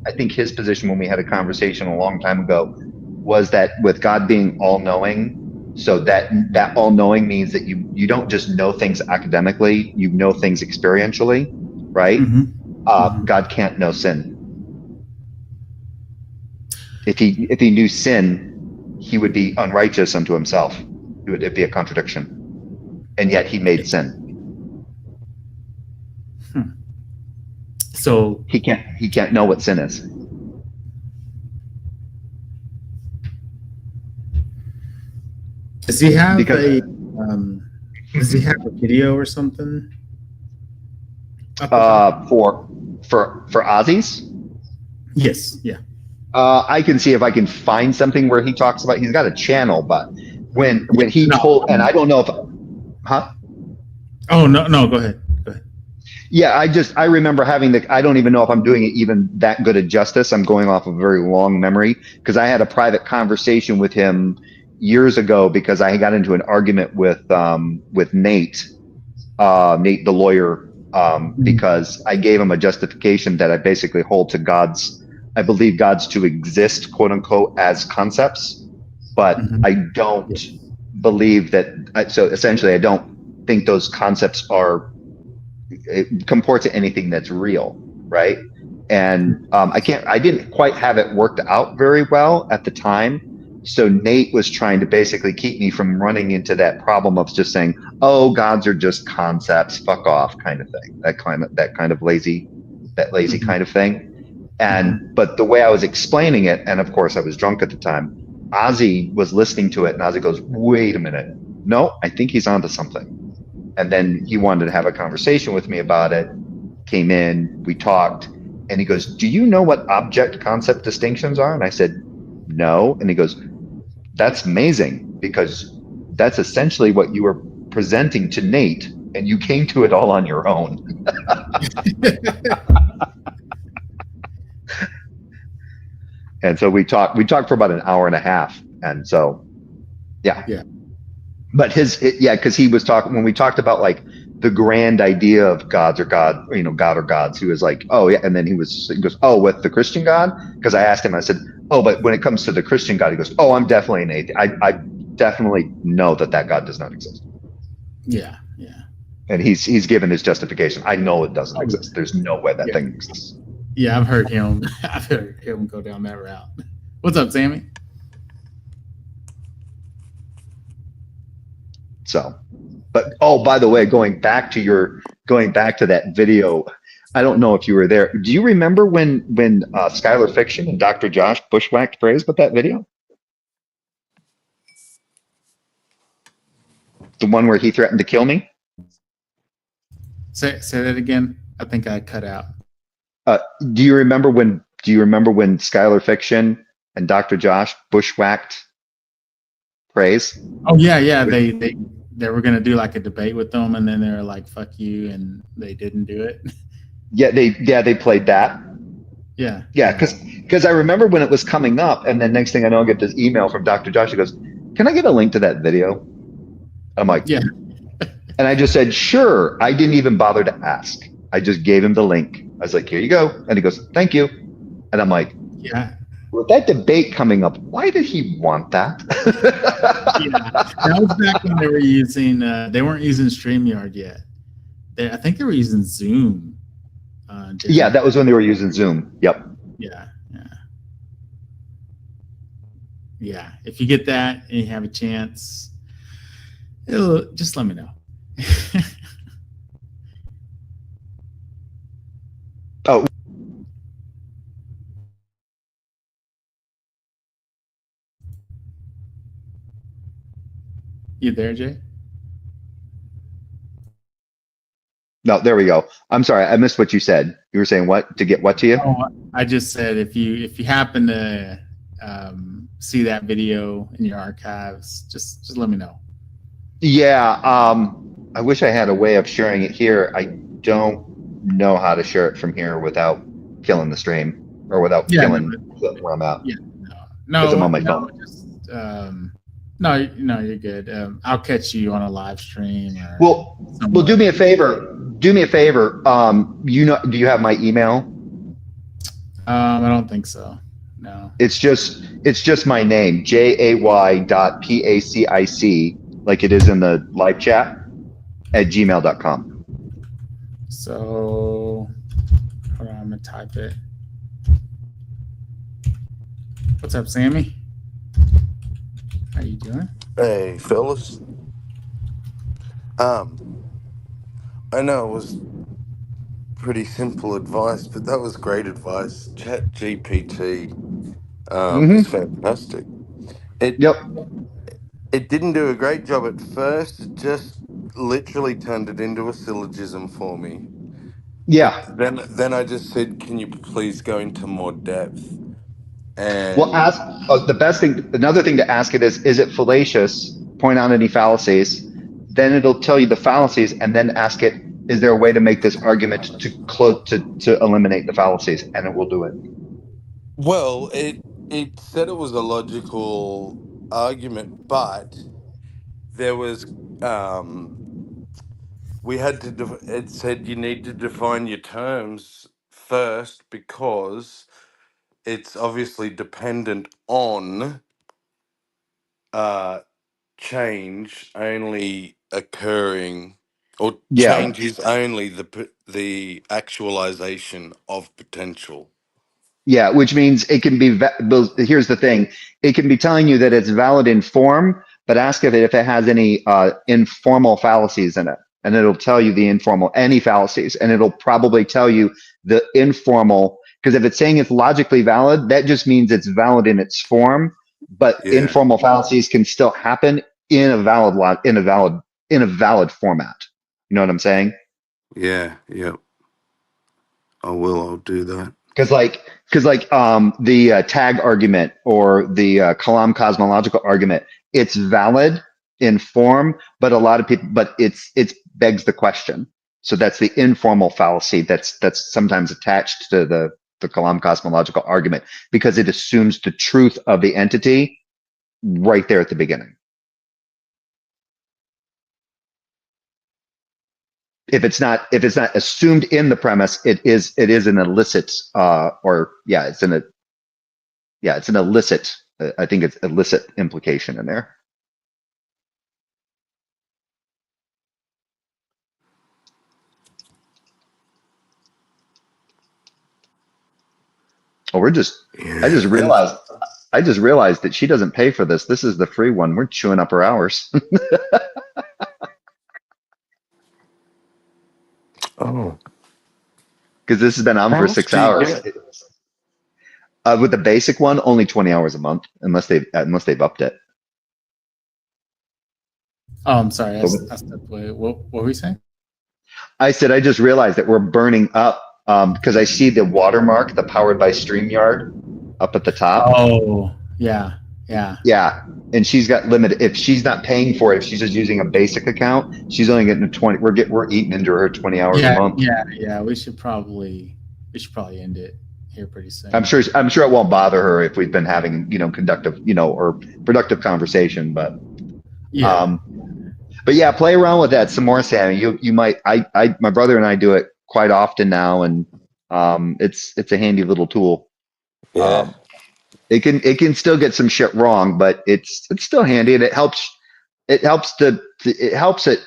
I think his position when we had a conversation a long time ago was that with God being all-knowing, so that all-knowing means that you don't just know things academically, you know things experientially, right? God can't know sin. If he knew sin, he would be unrighteous unto himself. It'd be a contradiction. And yet he made sin. So he can't know what sin is. Does he have does he have a video or something? For Ozzy's? Yes, yeah. I can see if I can find something where he talks about. He's got a channel, but when he told, and I don't know if, Oh no, go ahead. Yeah, I remember having I don't even know if I'm doing it even that good a justice. I'm going off of a very long memory because I had a private conversation with him years ago because I got into an argument with Nate the lawyer, because I gave him a justification that I basically hold to I believe God's to exist, quote unquote, as concepts, but I don't believe that. So essentially, I don't think those concepts comport to anything that's real, right? And I didn't quite have it worked out very well at the time. So Nate was trying to basically keep me from running into that problem of just saying, "Oh, gods are just concepts, fuck off," kind of thing. That kind of lazy kind of thing. But the way I was explaining it, and of course I was drunk at the time, Ozzy was listening to it, and Ozzy goes, "Wait a minute, no, I think he's onto something." And then he wanted to have a conversation with me about it. Came in, we talked, and he goes, "Do you know what object concept distinctions are?" And I said, "No." And he goes, "That's amazing, because that's essentially what you were presenting to Nate, and you came to it all on your own." And so we talked for about an hour and a half. And so Yeah. But because he was talking when we talked about like the grand idea of gods or God, God or gods. He was like, oh yeah, and then he goes, oh, with the Christian God, because I asked him, I said, oh, but when it comes to the Christian God, he goes, oh, I'm definitely an atheist. I definitely know that God does not exist. Yeah. And he's given his justification. I know it doesn't exist. There's no way that thing exists. Yeah, I've heard him go down that route. What's up, Sammy? So, but by the way, going back to that video, I don't know if you were there. Do you remember when Skylar Fiction and Dr. Josh bushwhacked Praise with that video? The one where he threatened to kill me? Say that again. I think I cut out. Do you remember when Skylar Fiction and Dr. Josh bushwhacked Praise? Oh yeah. They were gonna do like a debate with them, and then they were like, "Fuck you," and they didn't do it. Yeah, they played that. Yeah. Because I remember when it was coming up, and then next thing I know, I get this email from Dr. Josh. He goes, "Can I get a link to that video?" I'm like, yeah. And I just said, "Sure." I didn't even bother to ask. I just gave him the link. I was like, "Here you go," and he goes, "Thank you." And I'm like, yeah. With that debate coming up, why did he want that? Yeah, that was back when they were using. They weren't using StreamYard yet. I think they were using Zoom. Yeah, that was when they were using Zoom. Yep. Yeah. If you get that and you have a chance, just let me know. Oh. You there, Jay? No, there we go. I'm sorry, I missed what you said. You were saying what? To get what to you? Oh, I just said if you happen to see that video in your archives, just let me know. Yeah, I wish I had a way of sharing it here. I don't know how to share it from here without killing the stream or without killing where I'm at. Yeah, no, because I'm on my phone. No, you're good. I'll catch you on a live stream. Well, do me a favor. Do you have my email? I don't think so. No. It's just my name, jay.pacic, like it is in the live chat, @gmail.com. So, hold on, I'm gonna type it. What's up, Sammy? How you doing? Hey, fellas. I know it was pretty simple advice, but that was great advice. Chat GPT is fantastic. It didn't do a great job at first. It just literally turned it into a syllogism for me. Yeah. Then I just said, "Can you please go into more depth?" And Well, ask another thing to ask it is it fallacious? Point out any fallacies. Then it'll tell you the fallacies, and then ask it, is there a way to make this argument to eliminate the fallacies? And it will do it. well, it said it was a logical argument, but there was we had to. It said you need to define your terms first because it's obviously dependent on change only occurring, or change is only the actualization of potential. Yeah, which means it can be. Here's the thing: it can be telling you that it's valid in form, but ask if it has any informal fallacies in it, and it'll tell you the any fallacies, and it'll probably tell you the informal. Because if it's saying it's logically valid, that just means it's valid in its form. But informal fallacies can still happen in a valid format. You know what I'm saying? Yeah. I'll do that. Because the tag argument or the Kalam cosmological argument, it's valid in form, but a lot of people, it begs the question. So that's the informal fallacy that's sometimes attached to the Kalam cosmological argument, because it assumes the truth of the entity right there at the beginning. if it's not assumed in the premise, it is an illicit it's an illicit. I think it's illicit implication in there. Oh, I just realized that she doesn't pay for this. This is the free one. We're chewing up her hours. Oh. Because this has been on for 6 hours. With the basic one, only 20 hours a month, unless they've upped it. Oh, I'm sorry. I stepped away. What were we saying? I said I just realized that we're burning up because I see the watermark, the powered by StreamYard, up at the top. Oh, yeah. Yeah, and she's got limited. If she's not paying for it, if she's just using a basic account, she's only getting 20. We're eating into her 20 hours a month. Yeah. We should probably end it here pretty soon. I'm sure it won't bother her if we've been having productive or productive conversation, but yeah. But yeah, play around with that some more, Sammy. You might. My brother and I do it quite often now, and it's a handy little tool. Yeah. It can still get some shit wrong, but it's still handy, and it helps it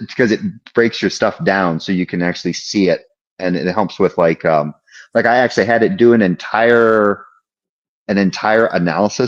because it breaks your stuff down so you can actually see it, and it helps with like I actually had it do an entire analysis